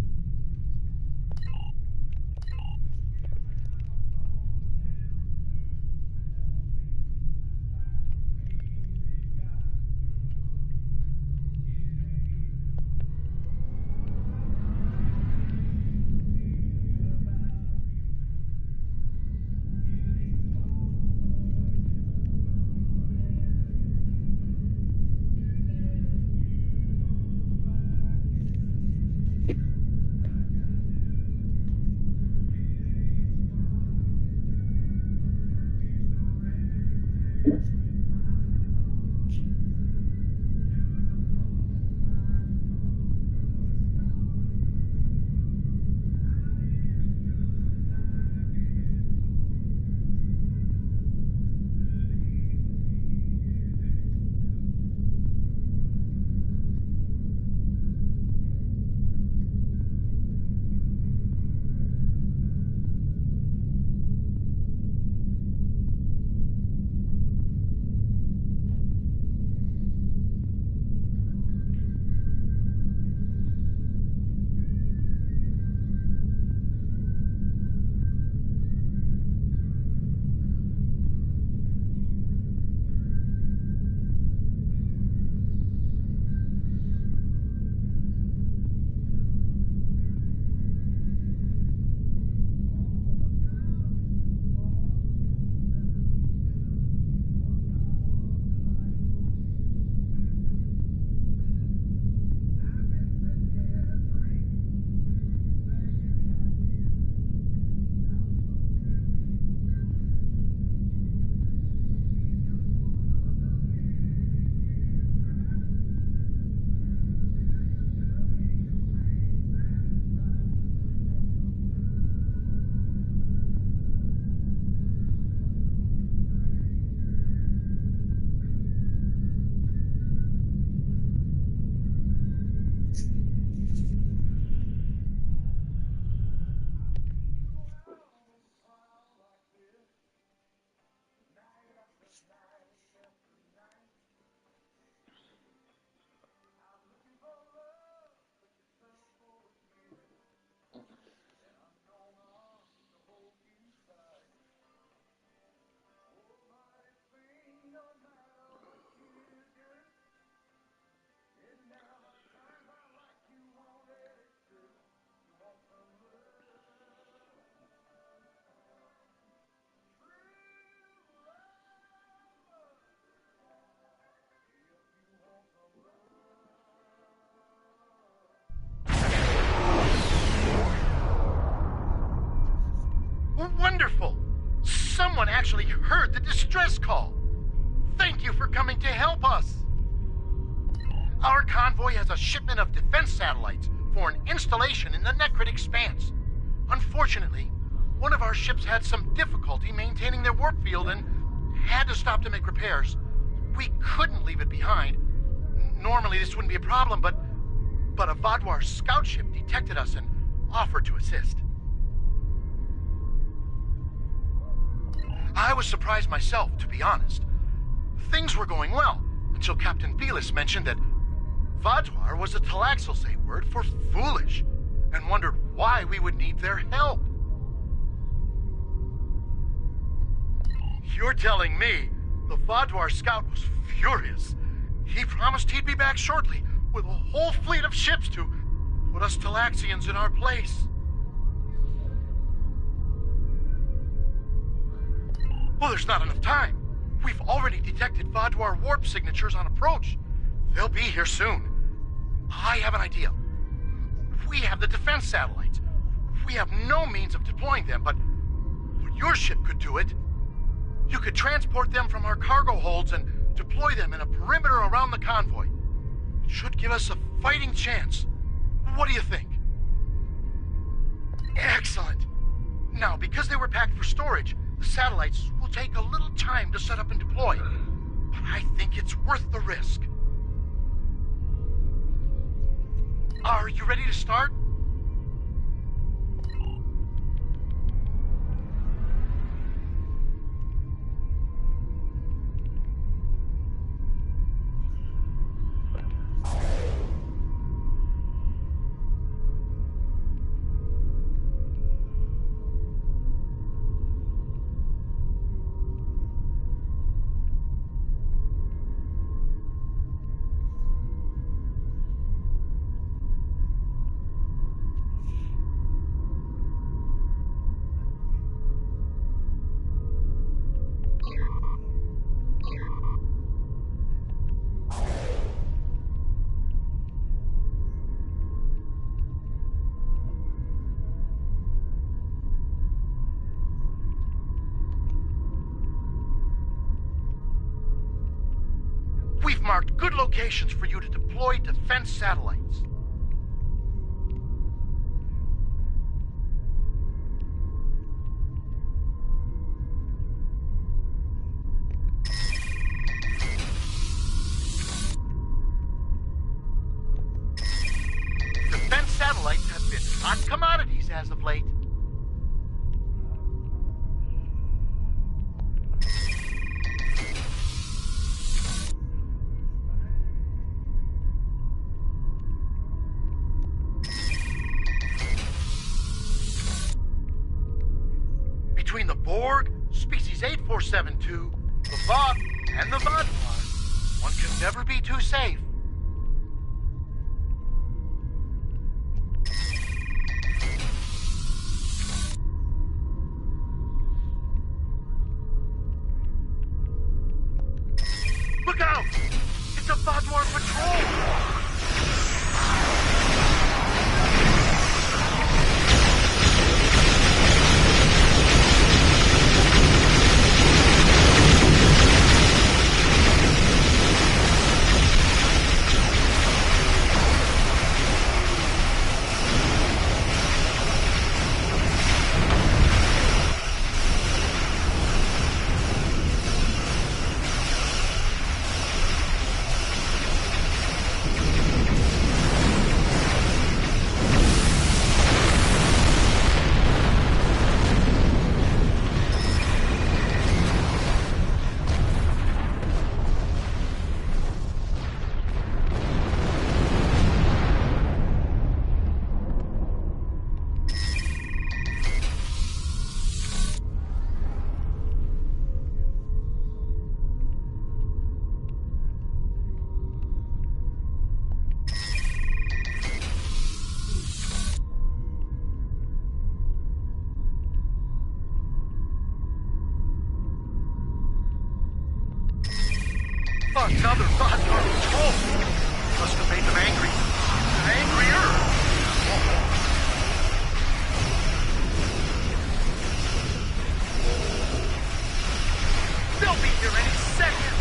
Wonderful! Someone actually heard the distress call. Thank you for coming to help us. Our convoy has a shipment of defense satellites for an installation in the Necrit Expanse. Unfortunately, one of our ships had some difficulty maintaining their warp field and had to stop to make repairs. We couldn't leave it behind. Normally this wouldn't be a problem, but a Vaadwaur scout ship detected us and offered to assist. I was surprised myself, to be honest. Things were going well until Captain Belis mentioned that Vaadwaur was a Talaxilse word for foolish, and wondered why we would need their help. You're telling me the Vaadwaur scout was furious. He promised he'd be back shortly with a whole fleet of ships to put us Talaxians in our place. Well, there's not enough time. We've already detected Vaadwaur warp signatures on approach. They'll be here soon. I have an idea. We have the defense satellites. We have no means of deploying them, but your ship could do it. You could transport them from our cargo holds and deploy them in a perimeter around the convoy. It should give us a fighting chance. What do you think? Excellent. Now, because they were packed for storage, the satellites will take a little time to set up and deploy. But I think it's worth the risk. Are you ready to start? locations for you to deploy defense satellites. Defense satellites have been hot commodities as of late. Between the Borg, Species 8472, the Vought, and the Vodvar, one can never be too safe. Look out! It's a Vodvar patrol! Another Vodvar patrol! Must have made them angry. Angrier! They'll be here any second!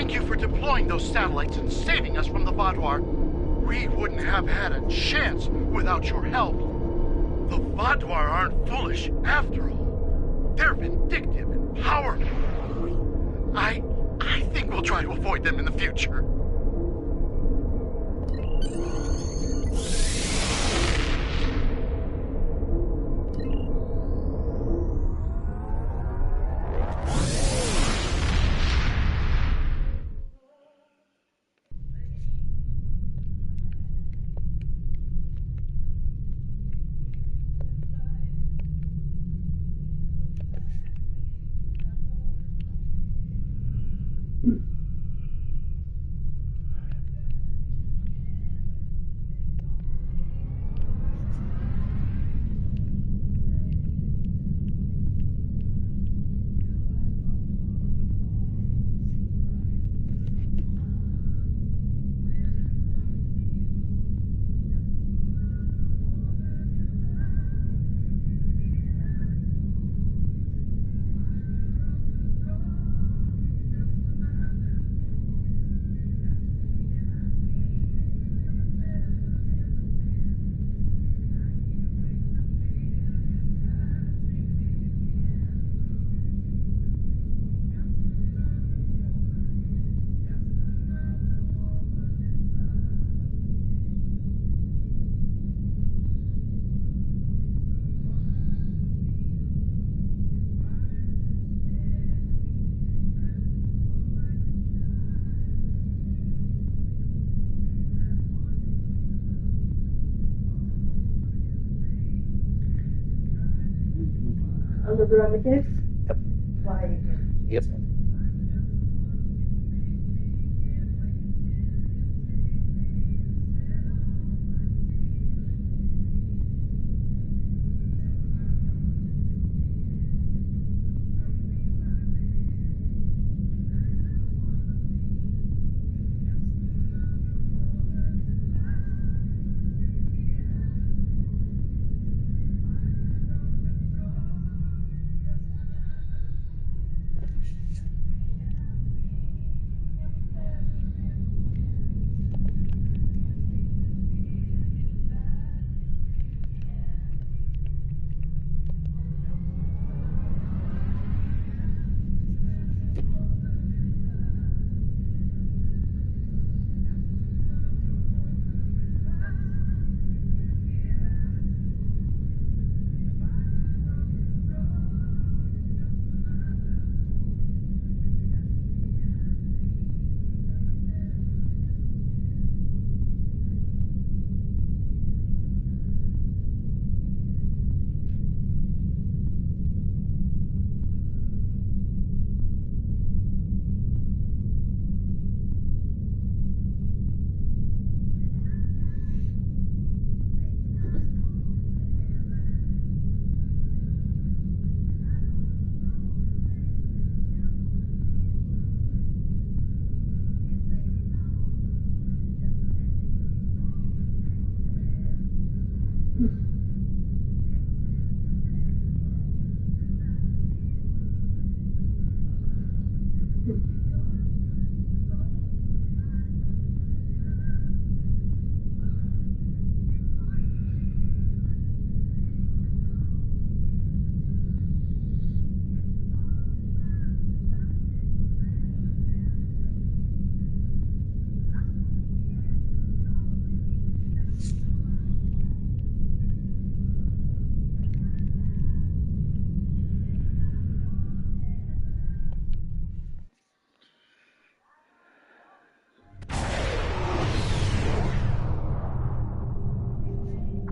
Thank you for deploying those satellites and saving us from the Vaadwaur. We wouldn't have had a chance without your help. The Vaadwaur aren't foolish after all. They're vindictive and powerful. I think we'll try to avoid them in the future. Underground again? Yep. Fly again. Yep.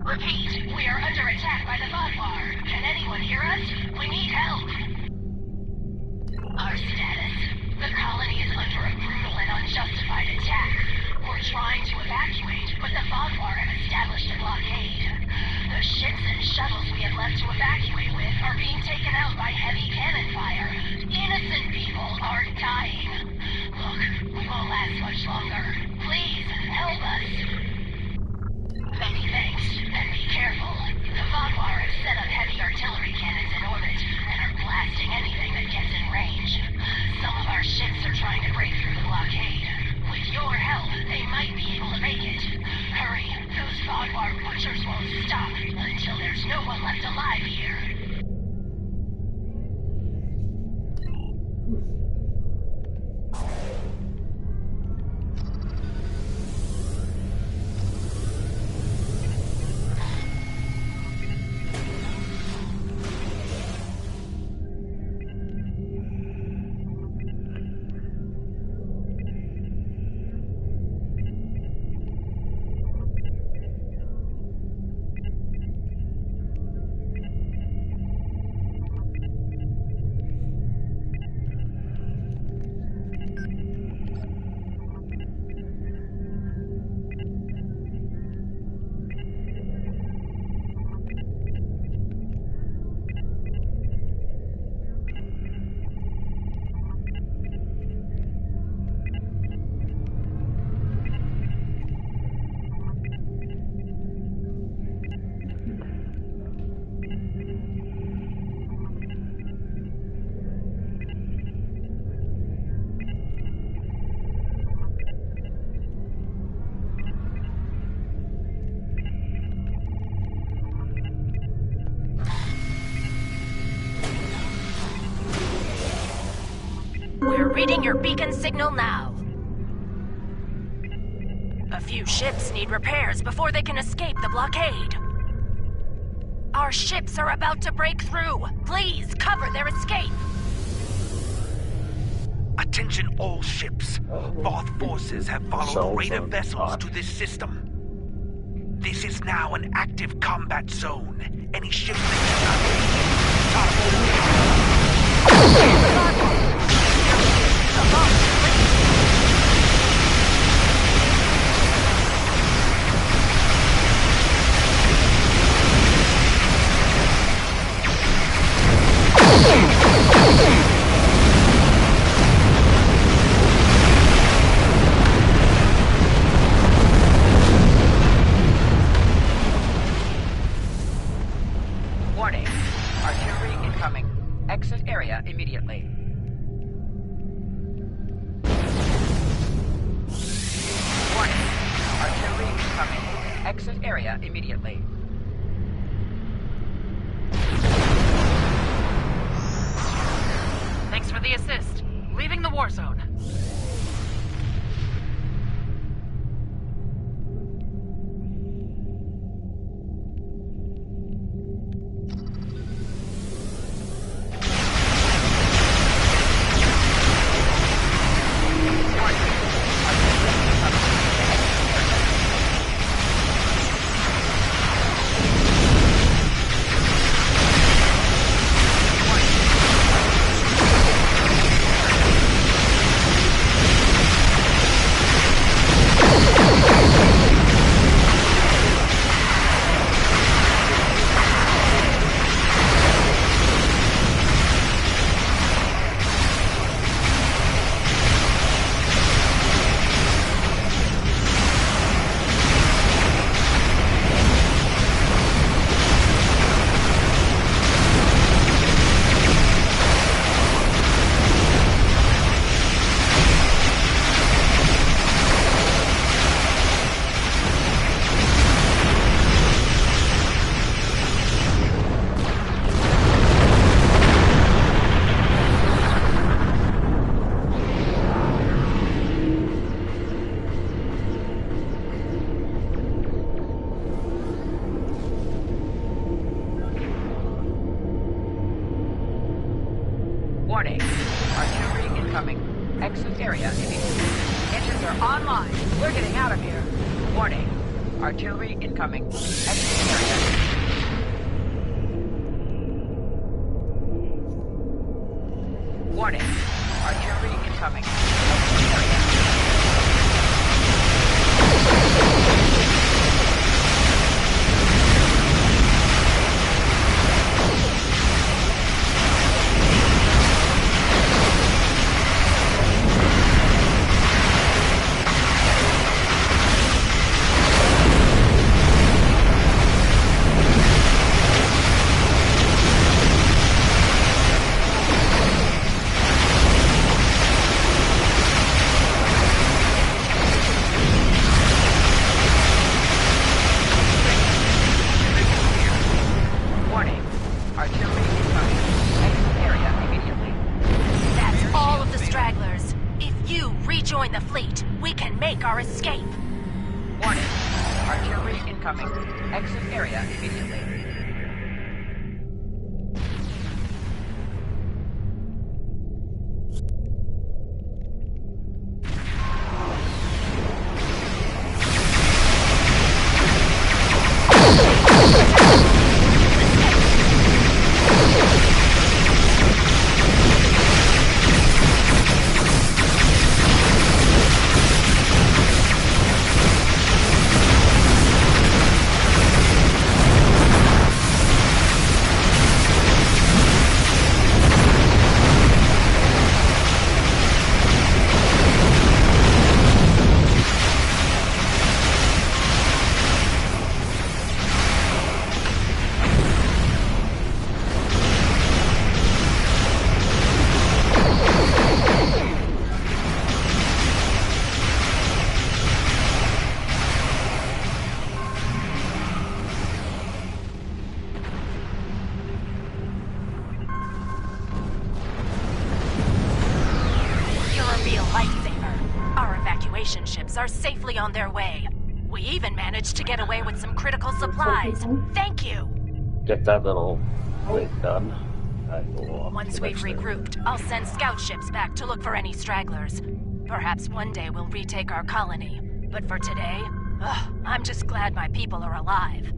Repeat, we are under attack by the Vaadwaur. Can anyone hear us? We need help. Our status. The colony is under a brutal and unjustified attack. We're trying to evacuate, but the Vaadwaur have established a blockade. The ships and shuttles we have left to evacuate with are being taken out by heavy cannon fire. Innocent people are dying. Look, we won't last much longer. Please, help us. Many thanks, and be careful. The Vaadwaur have set up heavy artillery cannons in orbit and are blasting anything that gets in range. Some of our ships are trying to break through the blockade. Reading your beacon signal now. A few ships need repairs before they can escape the blockade. Our ships are about to break through. Please cover their escape. Attention all ships. Voth forces have followed raider vessels to this system. This is now an active combat zone. Any ships Warning. Artillery incoming. Exit area immediately. Warning. Artillery incoming. Exit area immediately. Thanks for the assist. Leaving the war zone. Warning. Artillery incoming. Exit area immediately. Engines are online. We're getting out of here. Warning. Artillery incoming. Exit area. Warning. Artillery incoming. Exit area. Join the fleet. We can make our escape. Warning. Artillery incoming. Exit area immediately. lifesaver. Our evacuation ships are safely on their way. We even managed to get away with some critical supplies. Thank you. Get that little thing done. Once we've regrouped, I'll send scout ships back to look for any stragglers. Perhaps one day we'll retake our colony. But for today, I'm just glad my people are alive.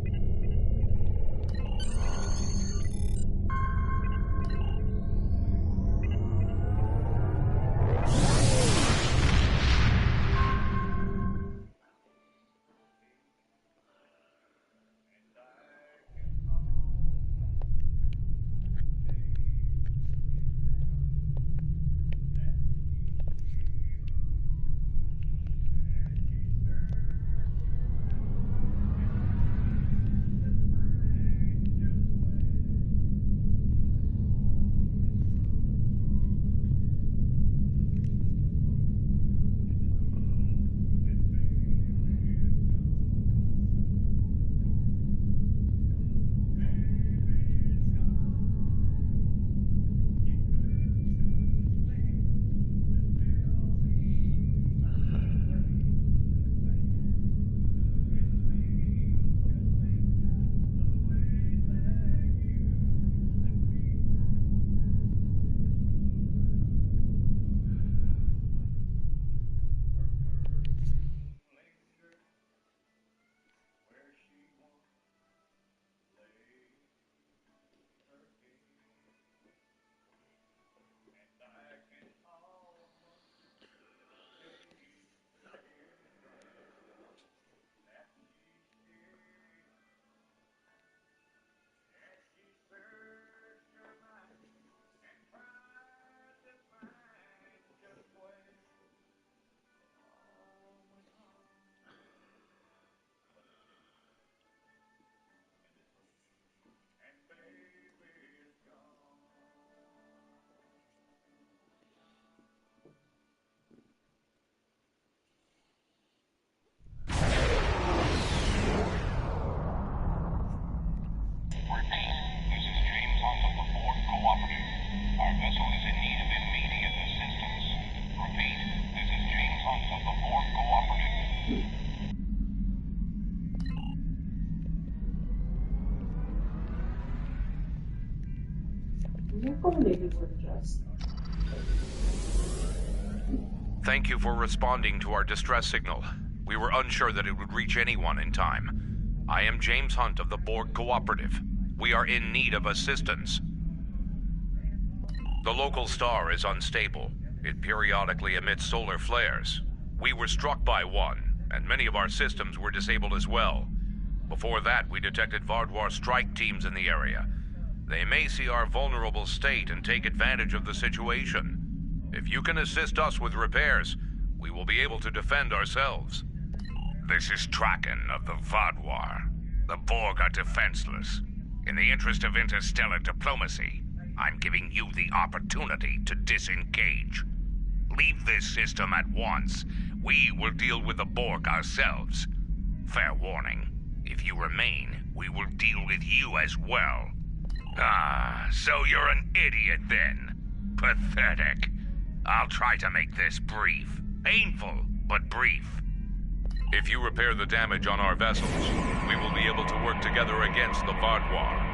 Thank you for responding to our distress signal. We were unsure that it would reach anyone in time. I am James Hunt of the Borg Cooperative. We are in need of assistance. The local star is unstable. It periodically emits solar flares. We were struck by one, and many of our systems were disabled as well. Before that, we detected Vardwar strike teams in the area. They may see our vulnerable state and take advantage of the situation. If you can assist us with repairs, we will be able to defend ourselves. This is Traken of the Vardwar. The Borg are defenseless. In the interest of interstellar diplomacy, I'm giving you the opportunity to disengage. Leave this system at once. We will deal with the Borg ourselves. Fair warning, if you remain, we will deal with you as well. Ah, so you're an idiot then. Pathetic. I'll try to make this brief. Painful, but brief. If you repair the damage on our vessels, we will be able to work together against the Vardwar.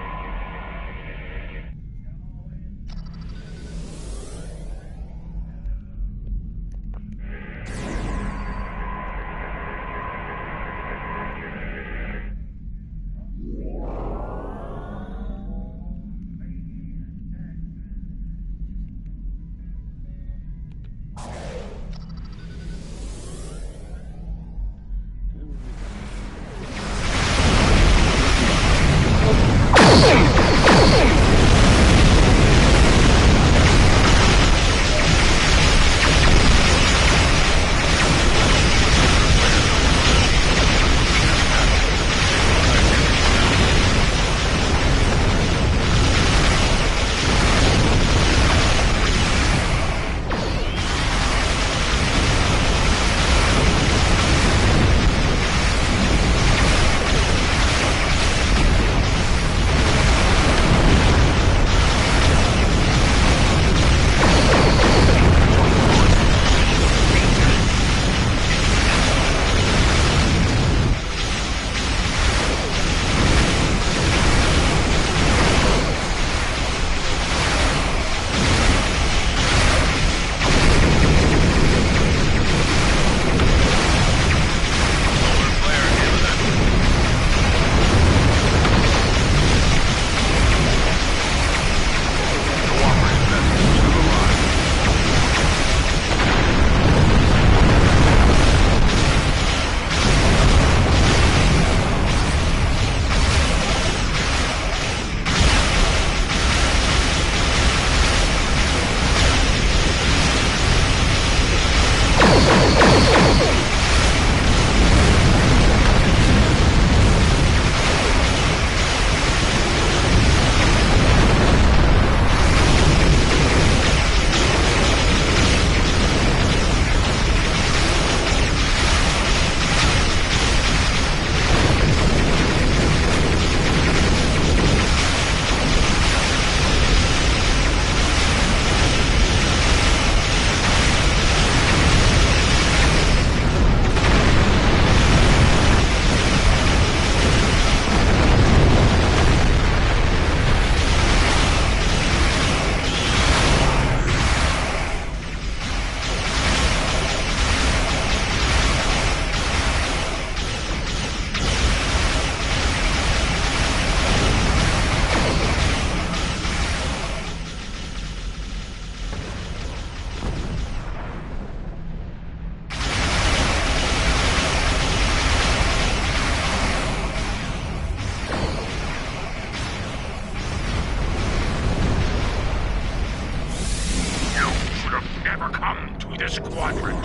Quadrant.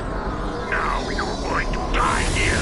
Now you're going to die here.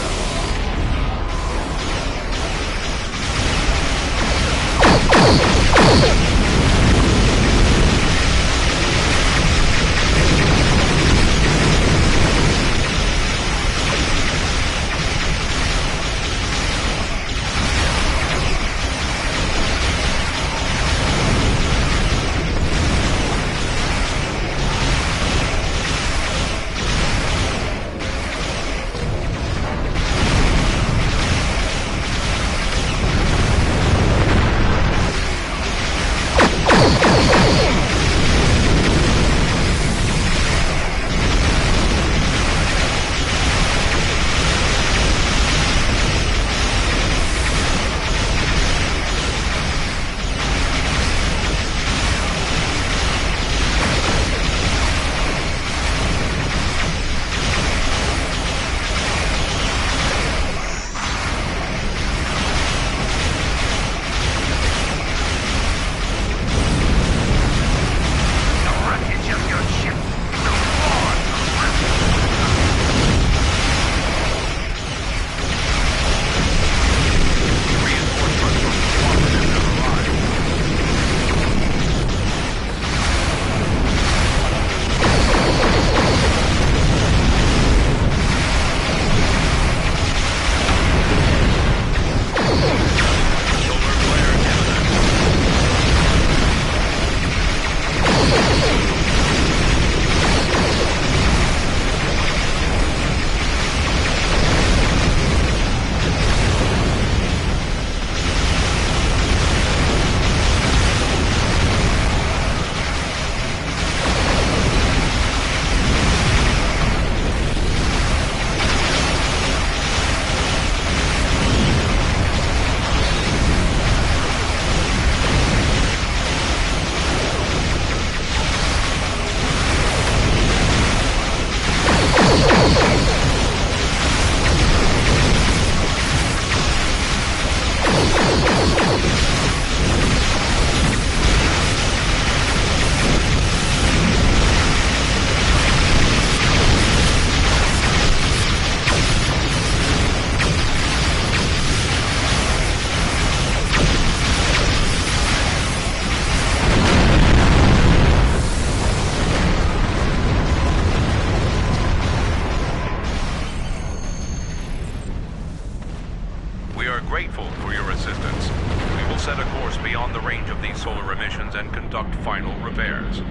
Grateful for your assistance. We will set a course beyond the range of these solar emissions and conduct final repairs.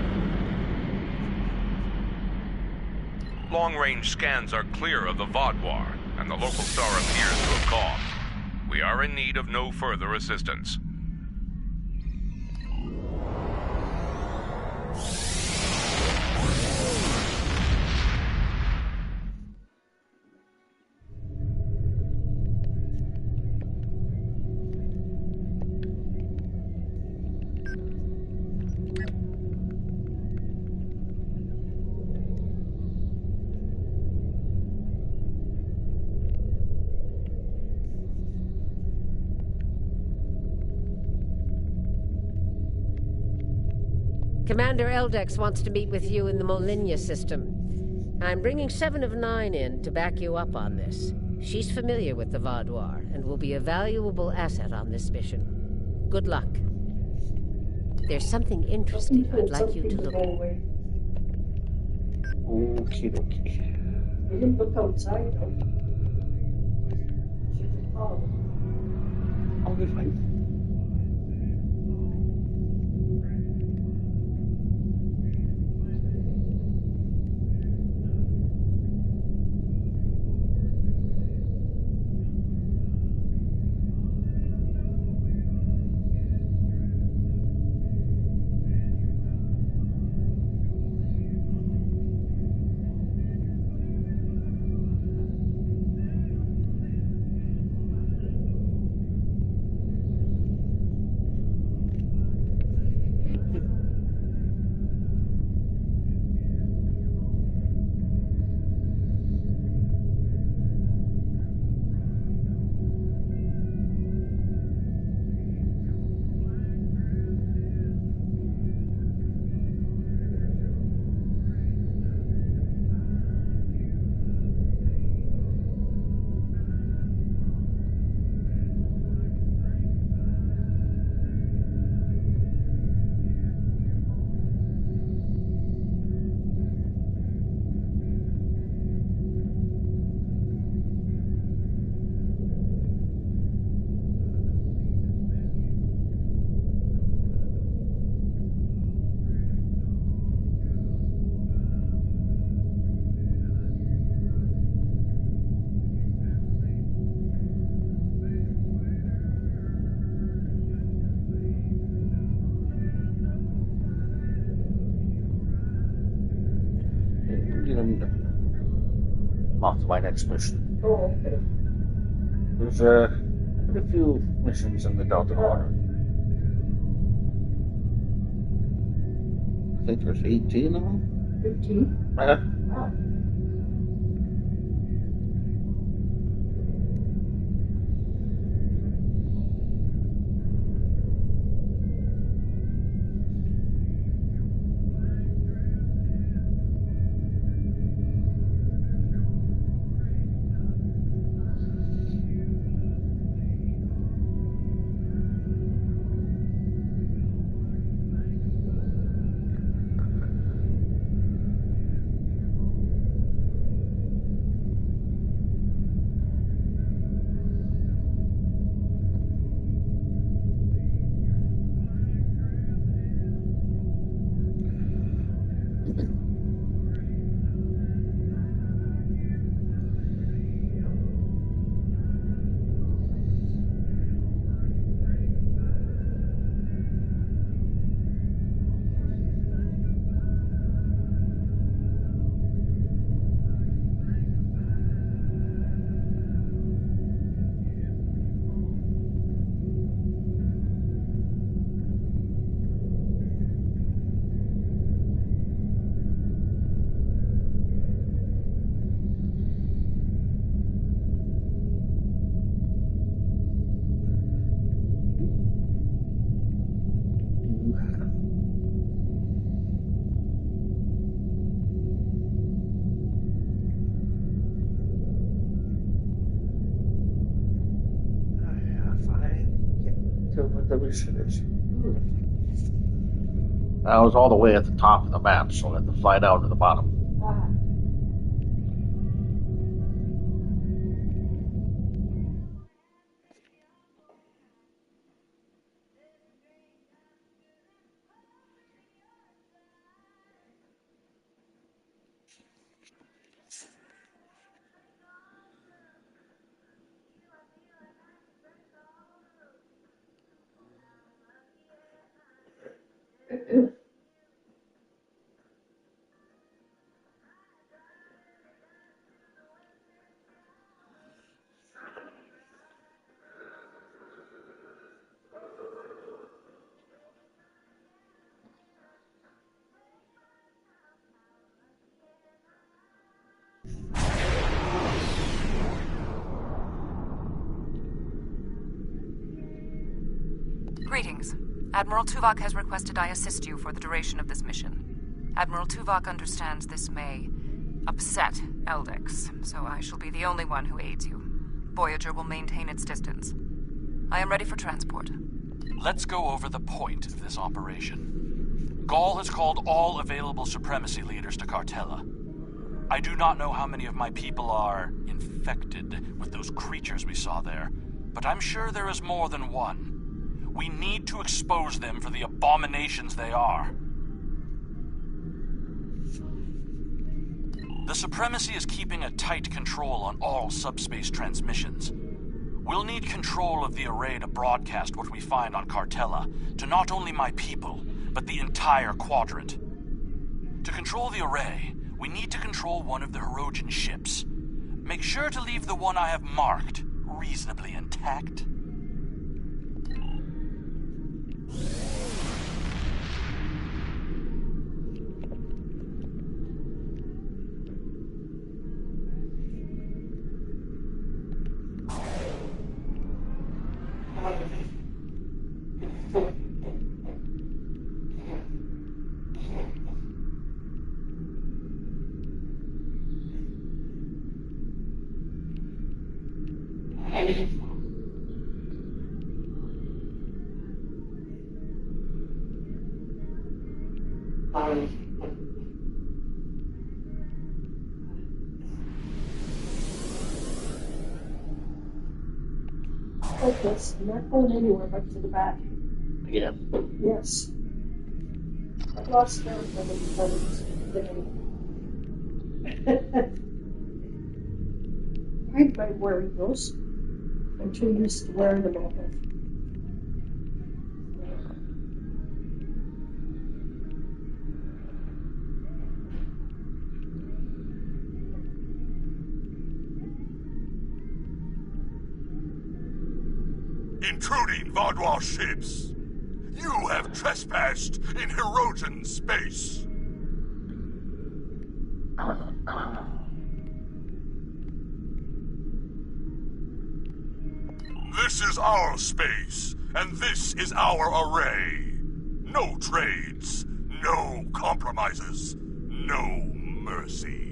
Long-range scans are clear of the Vodwar, and the local star appears to have calmed. We are in need of no further assistance. Commander Eldex wants to meet with you in the Molinia system. I'm bringing 7 of 9 in to back you up on this. She's familiar with the Vodwar and will be a valuable asset on this mission. Good luck. There's something interesting I'd like you to look at. Okie dokie. I didn't look outside though. I'll be fine. I'm off to my next mission. Oh, okay. There's quite a few missions in the Delta Quadrant. I think there's 18 of them. 15? Wow. What the mission is. I was all the way at the top of the map, so I had to fly down to the bottom. Greetings. Admiral Tuvok has requested I assist you for the duration of this mission. Admiral Tuvok understands this may upset Eldex, so I shall be the only one who aids you. Voyager will maintain its distance. I am ready for transport. Let's go over the point of this operation. Gall has called all available supremacy leaders to Cartella. I do not know how many of my people are infected with those creatures we saw there, but I'm sure there is more than one. We need to expose them for the abominations they are. The Supremacy is keeping a tight control on all subspace transmissions. We'll need control of the array to broadcast what we find on Cartella to not only my people, but the entire Quadrant. To control the array, we need to control one of the Hirogen ships. Make sure to leave the one I have marked reasonably intact. Focus, not going anywhere but to the back. Yeah. Yes. I've lost count of how many times today. I tried wearing those. I'm too used to wearing them all day. intruding Vaudois ships. You have trespassed in Hirogen space. This is our space, and this is our array. No trades, no compromises, no mercy.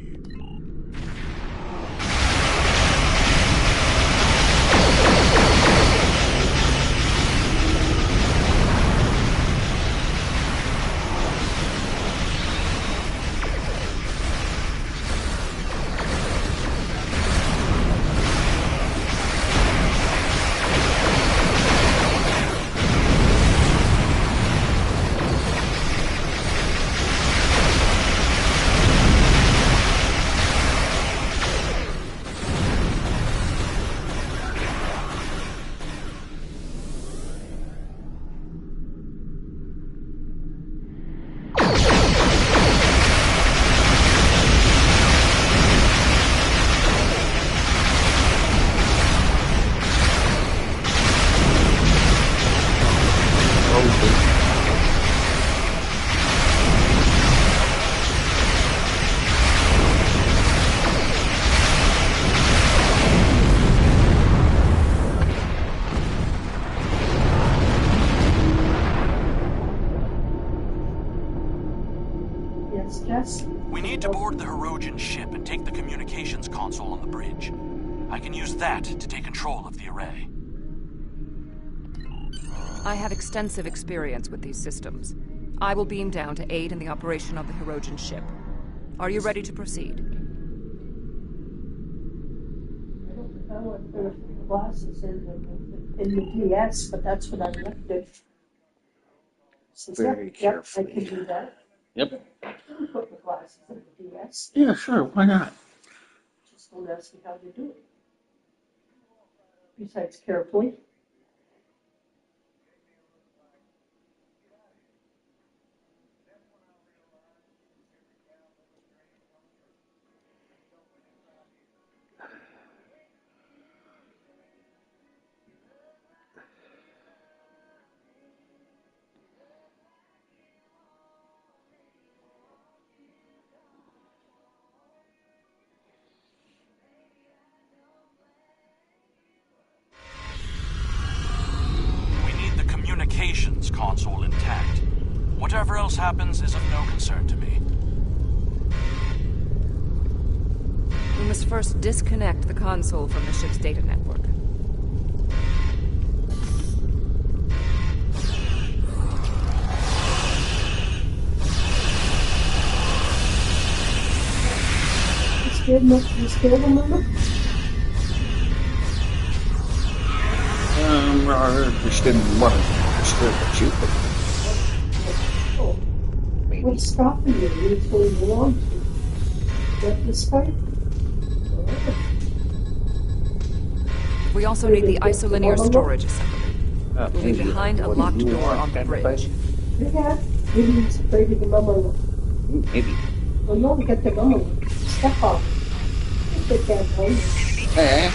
We need to board the Hirogen ship and take the communications console on the bridge. I can use that to take control of the array. I have extensive experience with these systems. I will beam down to aid in the operation of the Hirogen ship. Are you ready to proceed? I don't know if there's glasses in the DS, but that's what I left it. Very carefully. I can do that. Yep. I can put the glasses in the DS. Yeah, sure. Why not? Just don't ask me how to do it. Besides, carefully. Communications console intact. Whatever else happens is of no concern to me. We must first disconnect the console from the ship's data network. You scared them, Mama? I just didn't want to disturb the shoot. What's stopping you? It's where you want to. Get this fight? We also need the isolinear storage assembly. We'll be behind a locked door on the bridge. Yeah, maybe he's afraid of the mama. Maybe. Well, you only get the mama. Step off. Get that home. Hey.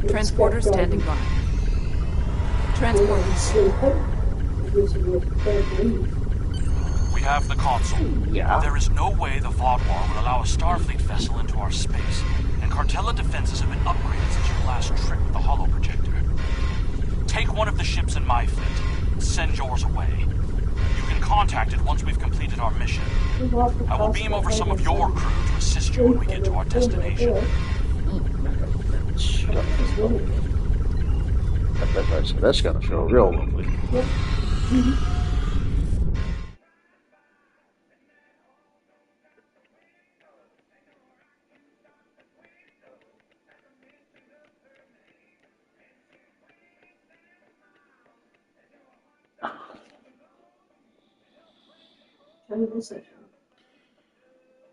Transporter standing by. Transporter. We have the console. Yeah. There is no way the Vaudois will allow a Starfleet vessel into our space, and Cartella defenses have been upgraded since your last trip with the holo projector. Take one of the ships in my fleet. Send yours away. You can contact it once we've completed our mission. I will beam over some of your crew to assist you when we get to our destination. That's gonna feel real lovely.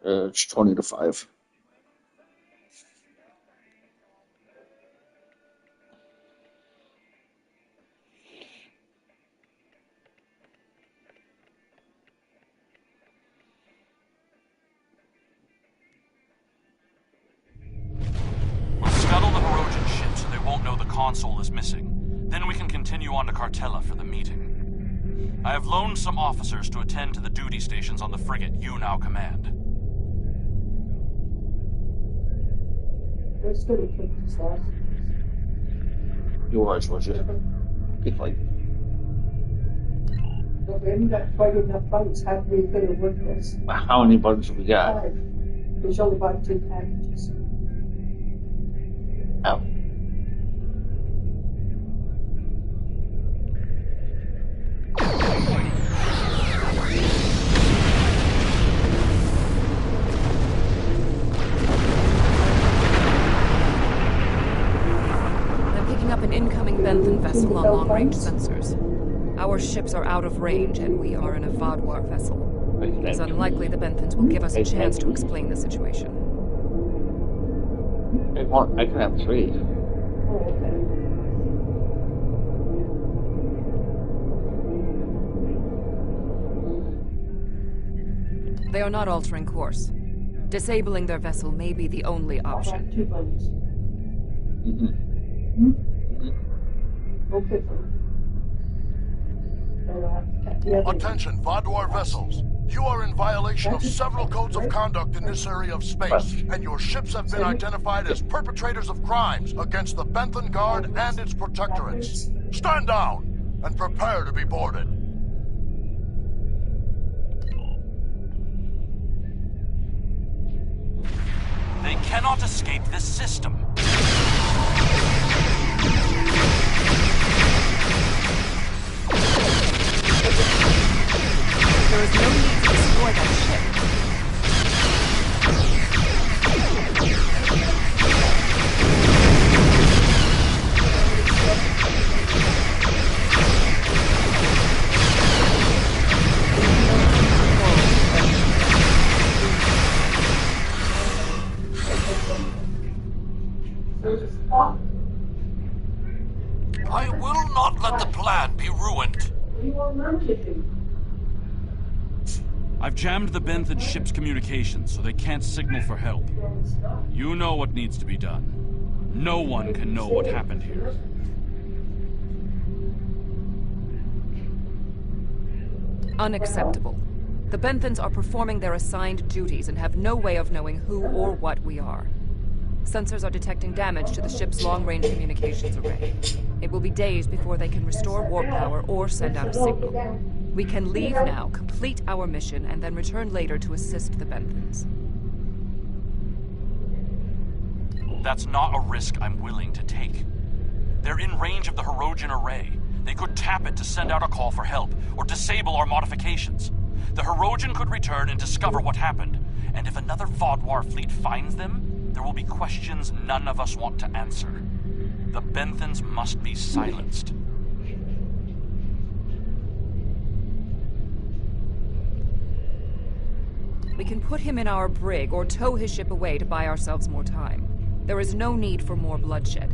It's 20 to 5. We'll scuttle the Hirogen ship so they won't know the console is missing. Then we can continue on to Cartella for the meeting. I have loaned some officers to attend to the duty stations on the frigate you now command. Yours, was it? Good fight. We haven't got quite enough funds. How are we going to work this? How many buttons have we got? 5. There's only about 2 packages. Oh. I'm picking up an incoming Benthan vessel on long-range sensors. Our ships are out of range, and we are in a Vadwar vessel. It's unlikely the Benthans will give us a chance to explain the situation. I can have 3. They are not altering course. Disabling their vessel may be the only option. Okay. Attention, Vadwar vessels. You are in violation of several codes of conduct in this area of space, and your ships have been identified as perpetrators of crimes against the Benthan Guard and its protectorates. Stand down and prepare to be boarded. They cannot escape this system. There is no need to destroy that ship. I will not let the plan be ruined. I've jammed the Benthan ship's communications so they can't signal for help. You know what needs to be done. No one can know what happened here. Unacceptable. The Benthans are performing their assigned duties and have no way of knowing who or what we are. Sensors are detecting damage to the ship's long-range communications array. It will be days before they can restore warp power or send out a signal. We can leave now, complete our mission, and then return later to assist the Benthans. That's not a risk I'm willing to take. They're in range of the Hirogen array. They could tap it to send out a call for help, or disable our modifications. The Hirogen could return and discover what happened, and if another Vadwar fleet finds them, there will be questions none of us want to answer. The Benthans must be silenced. We can put him in our brig or tow his ship away to buy ourselves more time. There is no need for more bloodshed.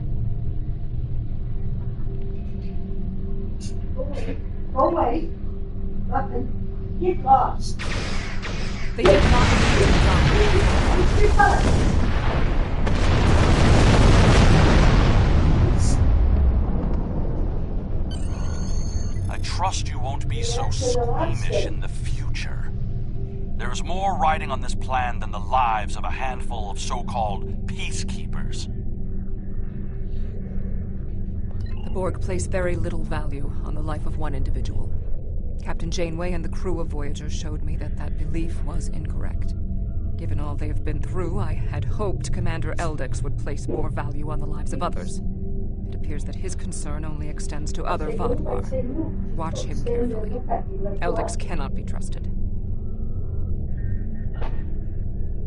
Go away. Nothing. Get lost. They did not need to die. I trust you won't be so squeamish in the future. There's more riding on this plan than the lives of a handful of so-called peacekeepers. The Borg place very little value on the life of one individual. Captain Janeway and the crew of Voyager showed me that that belief was incorrect. Given all they have been through, I had hoped Commander Eldix would place more value on the lives of others. It appears that his concern only extends to other Vadwar. Watch him carefully. Eldix cannot be trusted.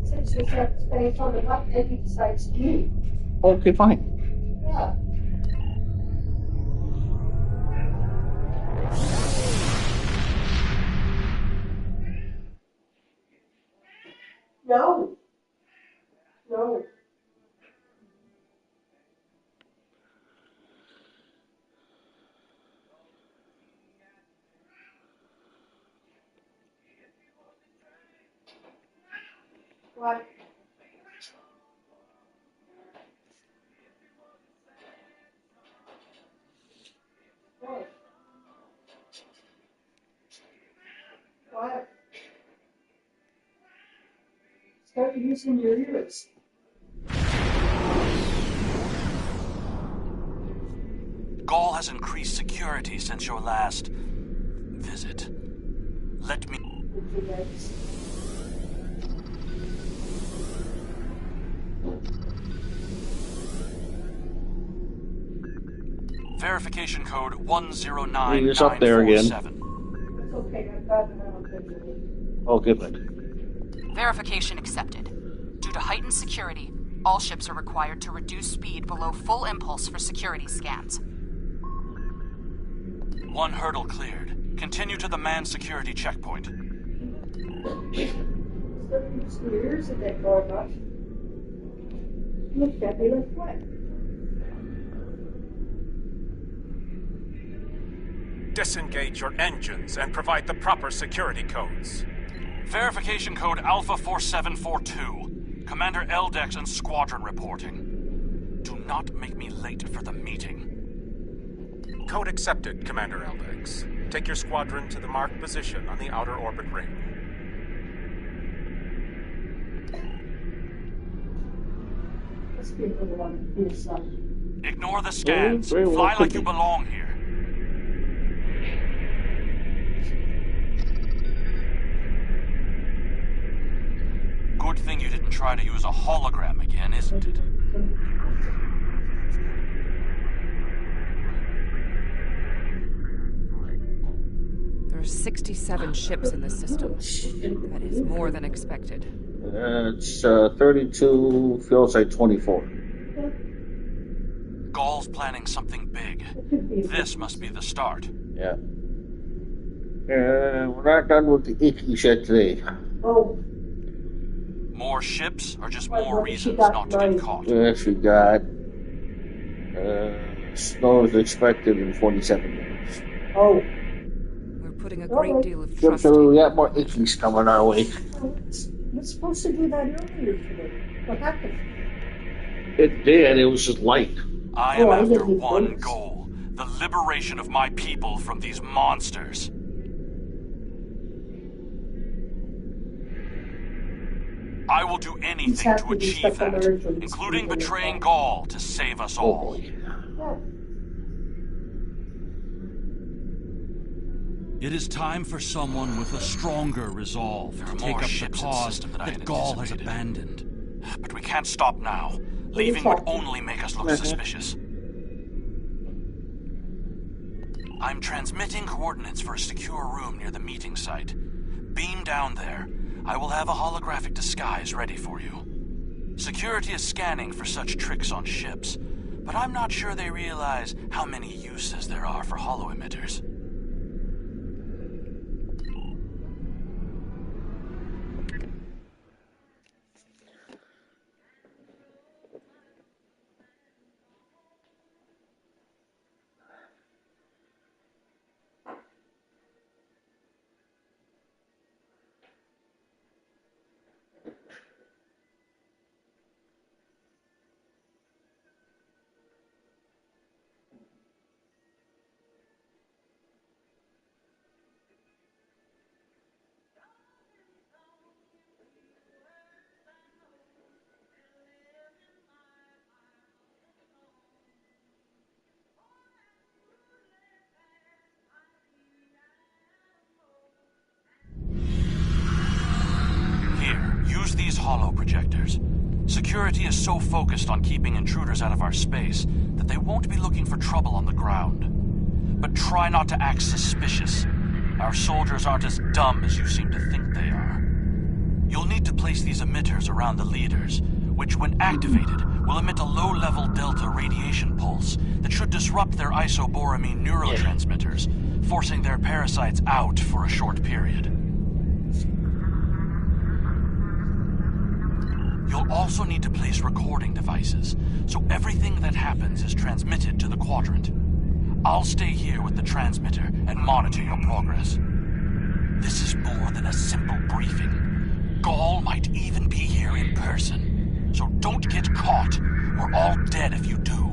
Since you said space on the button, and he decides to leave. Okay, fine. Yeah. No. No. What? What? What? Start using your ears. Gaul has increased security since your last visit. Let me... Verification code 109947. He's up there again. It's okay, I've got it out. Oh, give it. Verification accepted. Due to heightened security, all ships are required to reduce speed below full impulse for security scans. One hurdle cleared. Continue to the manned security checkpoint. Ears and that going off. Looked at me like what? Disengage your engines and provide the proper security codes. Verification code Alpha 4742. Commander Eldex and Squadron reporting. Do not make me late for the meeting. Code accepted, Commander Eldex. Take your squadron to the marked position on the outer orbit ring. Let's be a little one inside. Ignore the scans. Fly like you belong here. Good thing you didn't try to use a hologram again, isn't it? There are 67 ships in the system. That is more than expected. It's 32, feels like 24. Gaul's planning something big. This must be the start. Yeah. We're not done with the Ickies yet today. Oh. More ships, or just more reasons not to get caught? Yes, we got snow is expected in 47 minutes. Oh. We're putting a great deal of Yep, trust so in we got more Ickies coming our way. We're supposed to do that earlier today. What happened? It did, it was just light. I am after one goal. The liberation of my people from these monsters. I will do anything to achieve that, including betraying Gaul to save us all. It is time for someone with a stronger resolve to take up the cause that Gaul has abandoned. But we can't stop now. Leaving would only make us look suspicious. I'm transmitting coordinates for a secure room near the meeting site. Beam down there. I will have a holographic disguise ready for you. Security is scanning for such tricks on ships, but I'm not sure they realize how many uses there are for holo-emitters. Holo projectors. Security is so focused on keeping intruders out of our space that they won't be looking for trouble on the ground. But try not to act suspicious. Our soldiers aren't as dumb as you seem to think they are. You'll need to place these emitters around the leaders, which when activated will emit a low-level delta radiation pulse that should disrupt their isoboramine neurotransmitters, forcing their parasites out for a short period. also need to place recording devices, so everything that happens is transmitted to the Quadrant. I'll stay here with the transmitter and monitor your progress. This is more than a simple briefing. Gaul might even be here in person, so don't get caught. We're all dead if you do.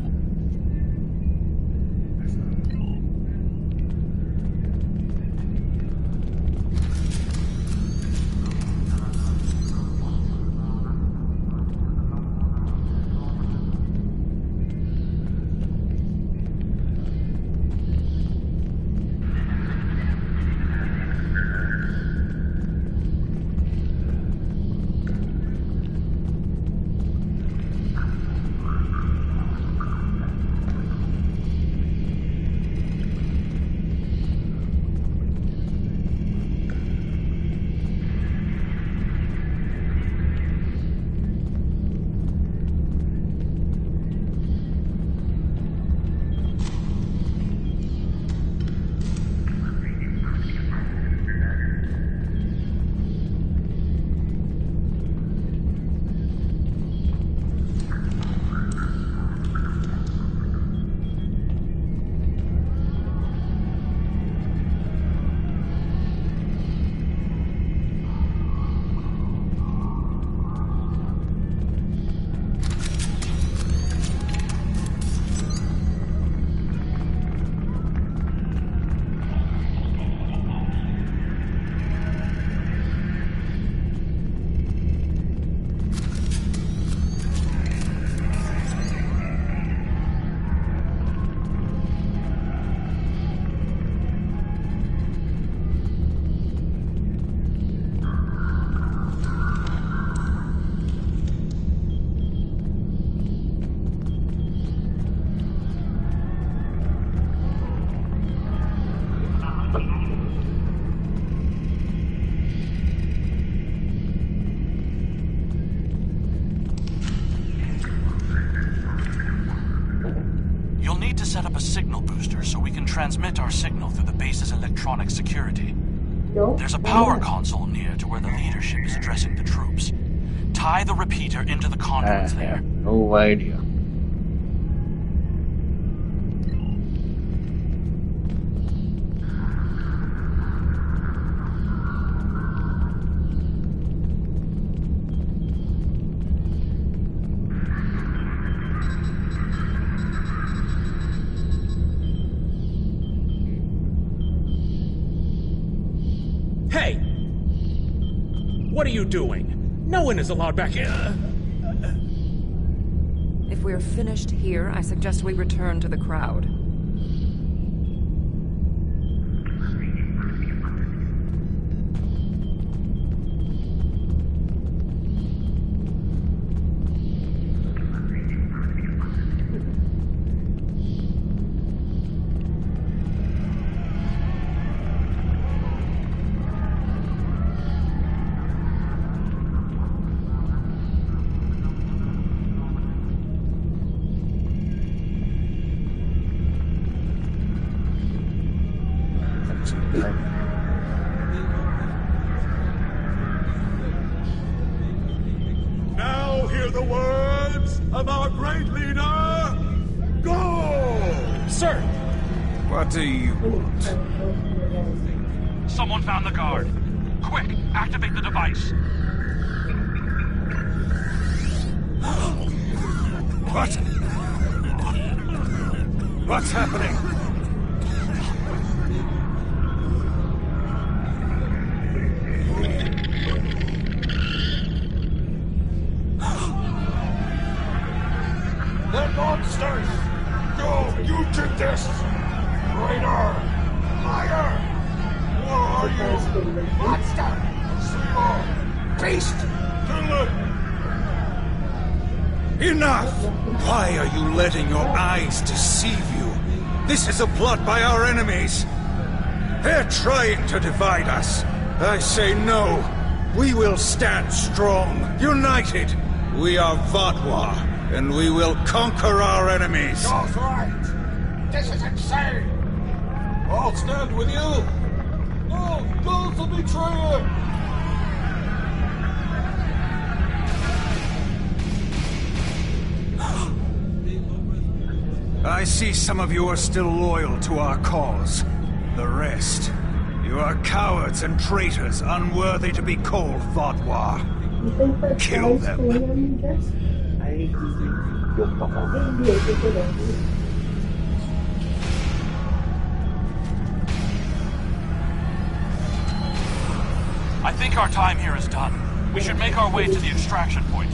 Transmit our signal through the base's electronic security. There's a power console near to where the leadership is addressing the troops. Tie the repeater into the conduits there. No idea. What are you doing? No one is allowed back here. If we're finished here, I suggest we return to the crowd. Now hear the words of our great leader, Go! Sir! What do you want? Someone found the guard. Quick, activate the device. What? What's happening? They're monsters! Go, you did this! Traitor! Liar! Where are you? Monster! Sleeper! Beast! Kill it! Enough! Why are you letting your eyes deceive you? This is a plot by our enemies. They're trying to divide us. I say no. We will stand strong, united. We are Vatwa, and we will conquer our enemies. That's right! This is insane! I'll stand with you! No! Go's a betrayer! I see some of you are still loyal to our cause. The rest, you are cowards and traitors unworthy to be called Vodwar. You think that Kill guy's them. going on you, Jess? I think our time here is done. We should make our way to the extraction point.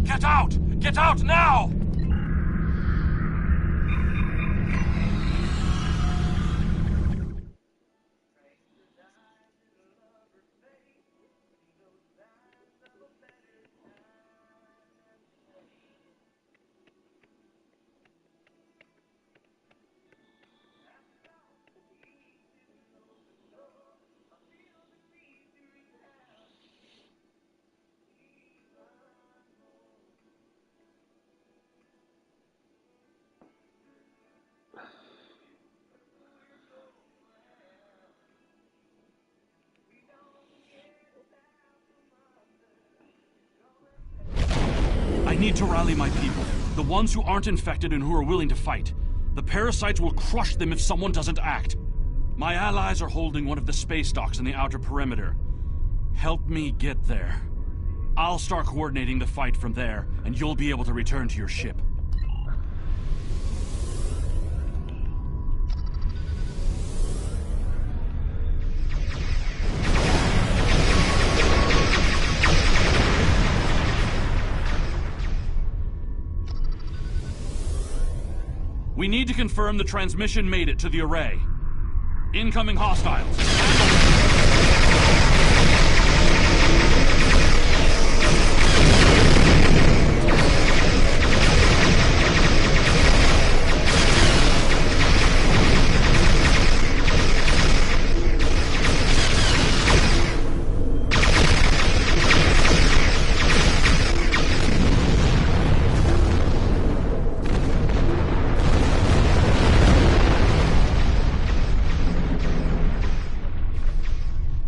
Get out! Get out now! I need to rally my people. The ones who aren't infected and who are willing to fight. The parasites will crush them if someone doesn't act. My allies are holding one of the space docks in the outer perimeter. Help me get there. I'll start coordinating the fight from there, and you'll be able to return to your ship. We need to confirm the transmission made it to the array. Incoming hostiles.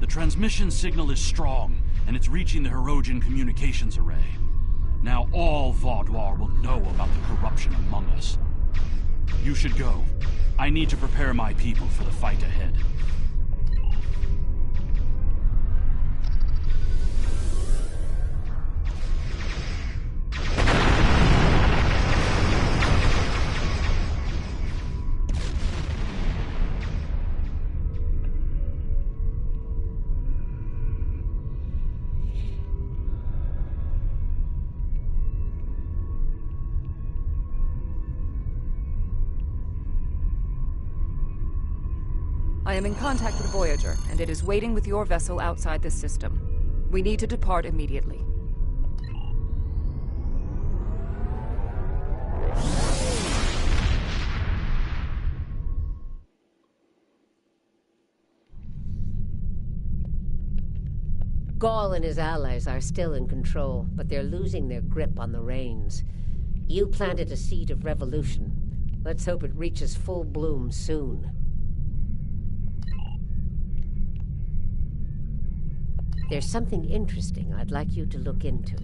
Transmission signal is strong, and it's reaching the Hirogen communications array. Now all Vodwar will know about the corruption among us. You should go. I need to prepare my people for the fight ahead. I am in contact with Voyager, and it is waiting with your vessel outside this system. We need to depart immediately. Gaul and his allies are still in control, but they're losing their grip on the reins. You planted a seed of revolution. Let's hope it reaches full bloom soon. There's something interesting I'd like you to look into.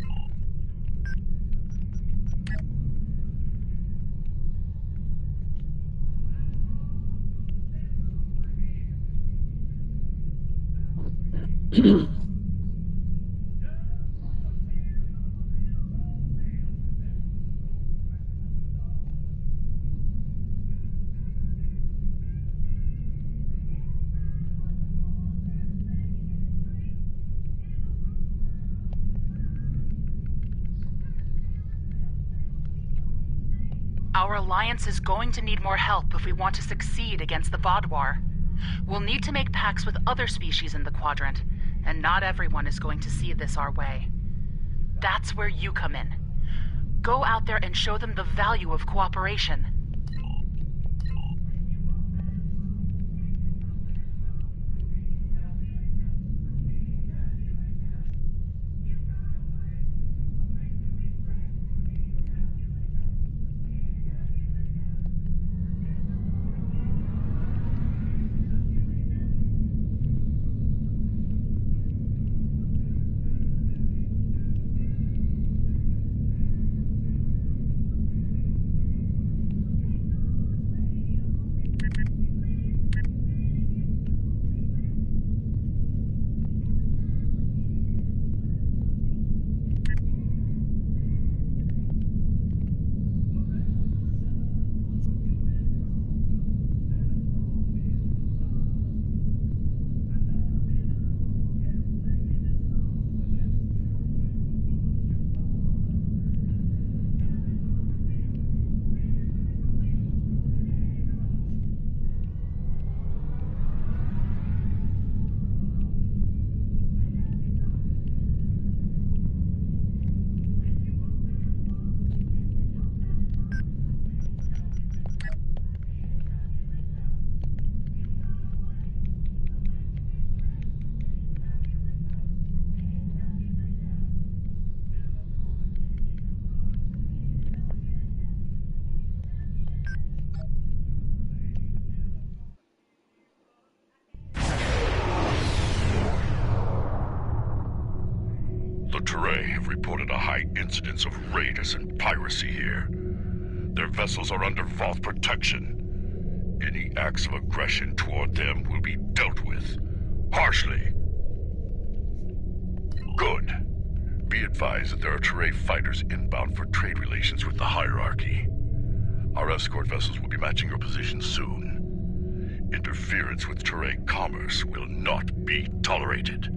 Alliance is going to need more help if we want to succeed against the Vaadwaur. We'll need to make pacts with other species in the Quadrant, and not everyone is going to see this our way. That's where you come in. Go out there and show them the value of cooperation. Have reported a high incidence of raiders and piracy here. Their vessels are under Voth protection. Any acts of aggression toward them will be dealt with harshly. Good. Be advised that there are Teray fighters inbound for trade relations with the hierarchy. Our escort vessels will be matching your position soon. Interference with Teray commerce will not be tolerated.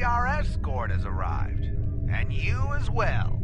Our escort has arrived. And you as well.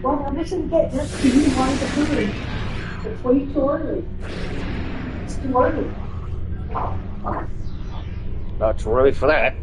Well, I mustn't get this to you by the food. It's way too early. It's too early. Not too early for that.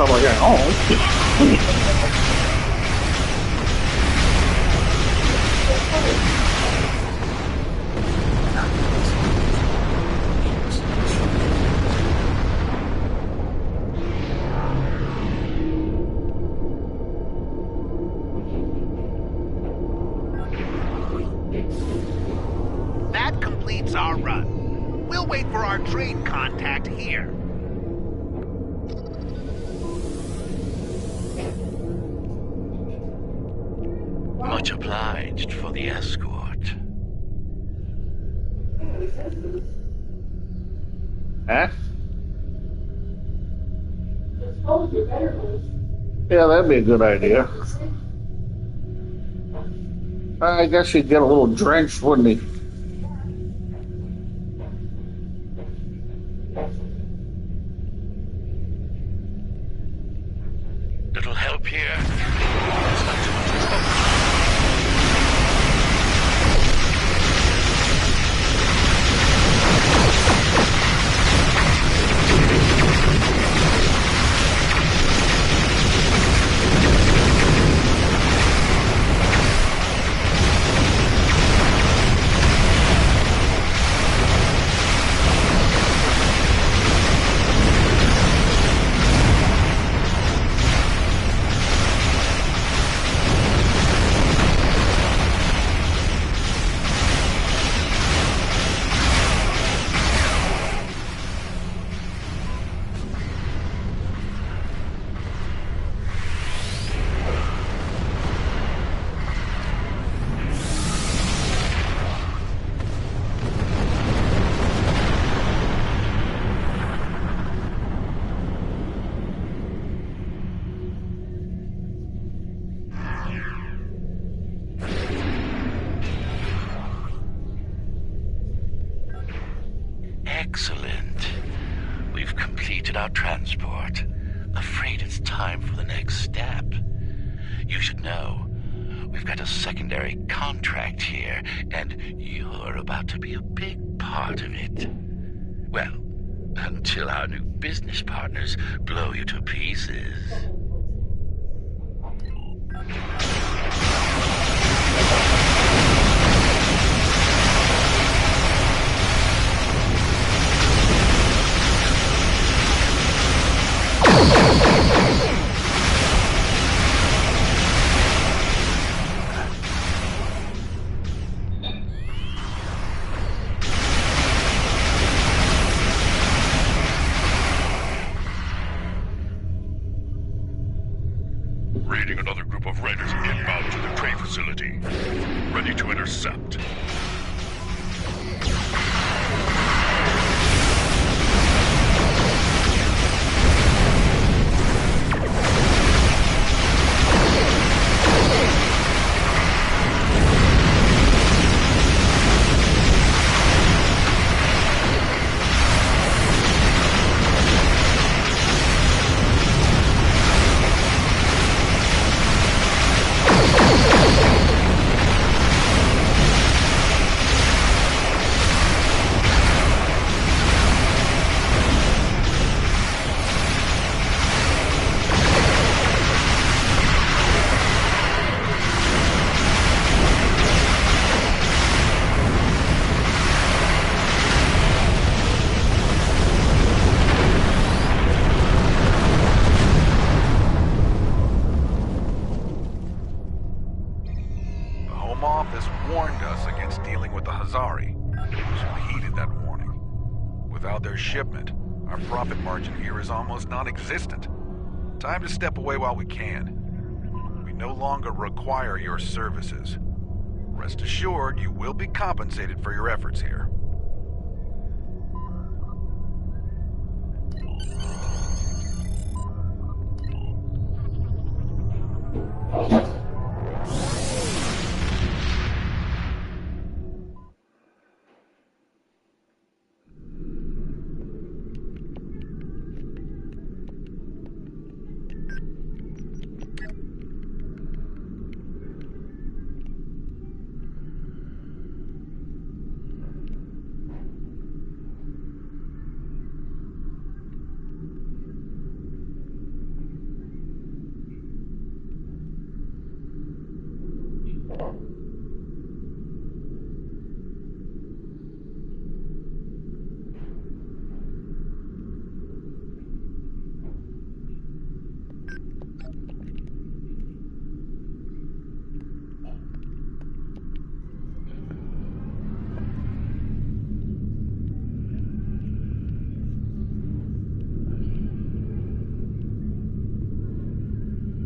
something like that. Oh. That completes our run. We'll wait for our train contact here. Much obliged for the escort. Huh? Yeah, that'd be a good idea. I guess he'd get a little drenched, wouldn't he? Little help here? Excellent. We've completed our transport. Afraid it's time for the next step. You should know, we've got a secondary contract here, and you're about to be a big part of it. Well, until our new business partners blow you to pieces. Raiding another group of raiders inbound to the train facility. Ready to intercept. Shipment, our profit margin here is almost non-existent. Time to step away while we can. We no longer require your services. Rest assured, you will be compensated for your efforts here.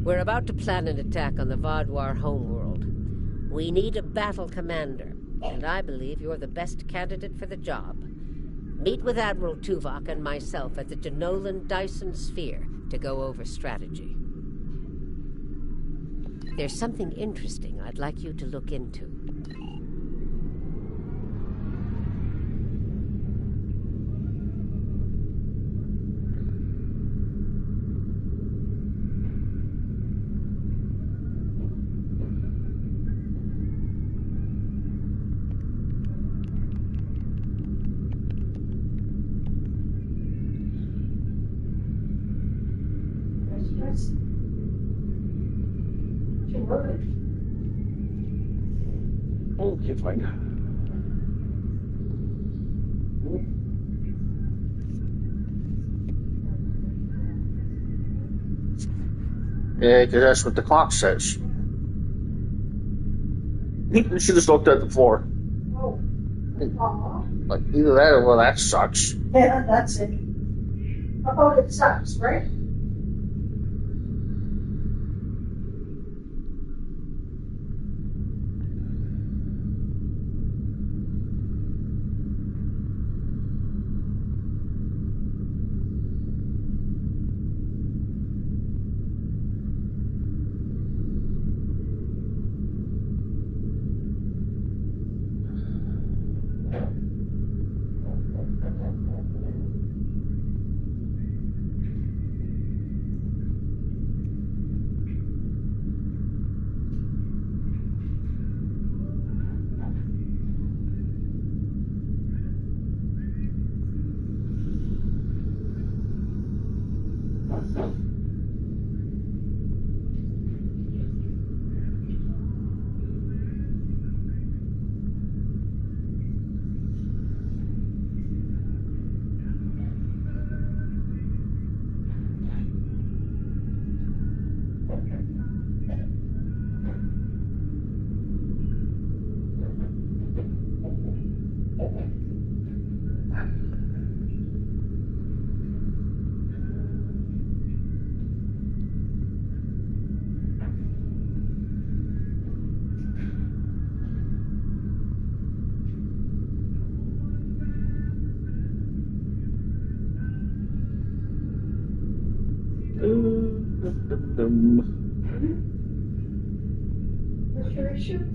We're about to plan an attack on the Vaadwaur homeworld. We need a battle commander, and I believe you're the best candidate for the job. Meet with Admiral Tuvok and myself at the Denolan Dyson Sphere to go over strategy. There's something interesting I'd like you to look into. Okay, fine. Yeah, because that's what the clock says. You should just looked at the floor. Like, either that or, well, that sucks. Yeah, that's it. Oh, it sucks, right?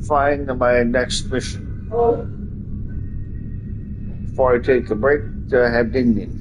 Find my next mission. Before I take a break to have ding ding.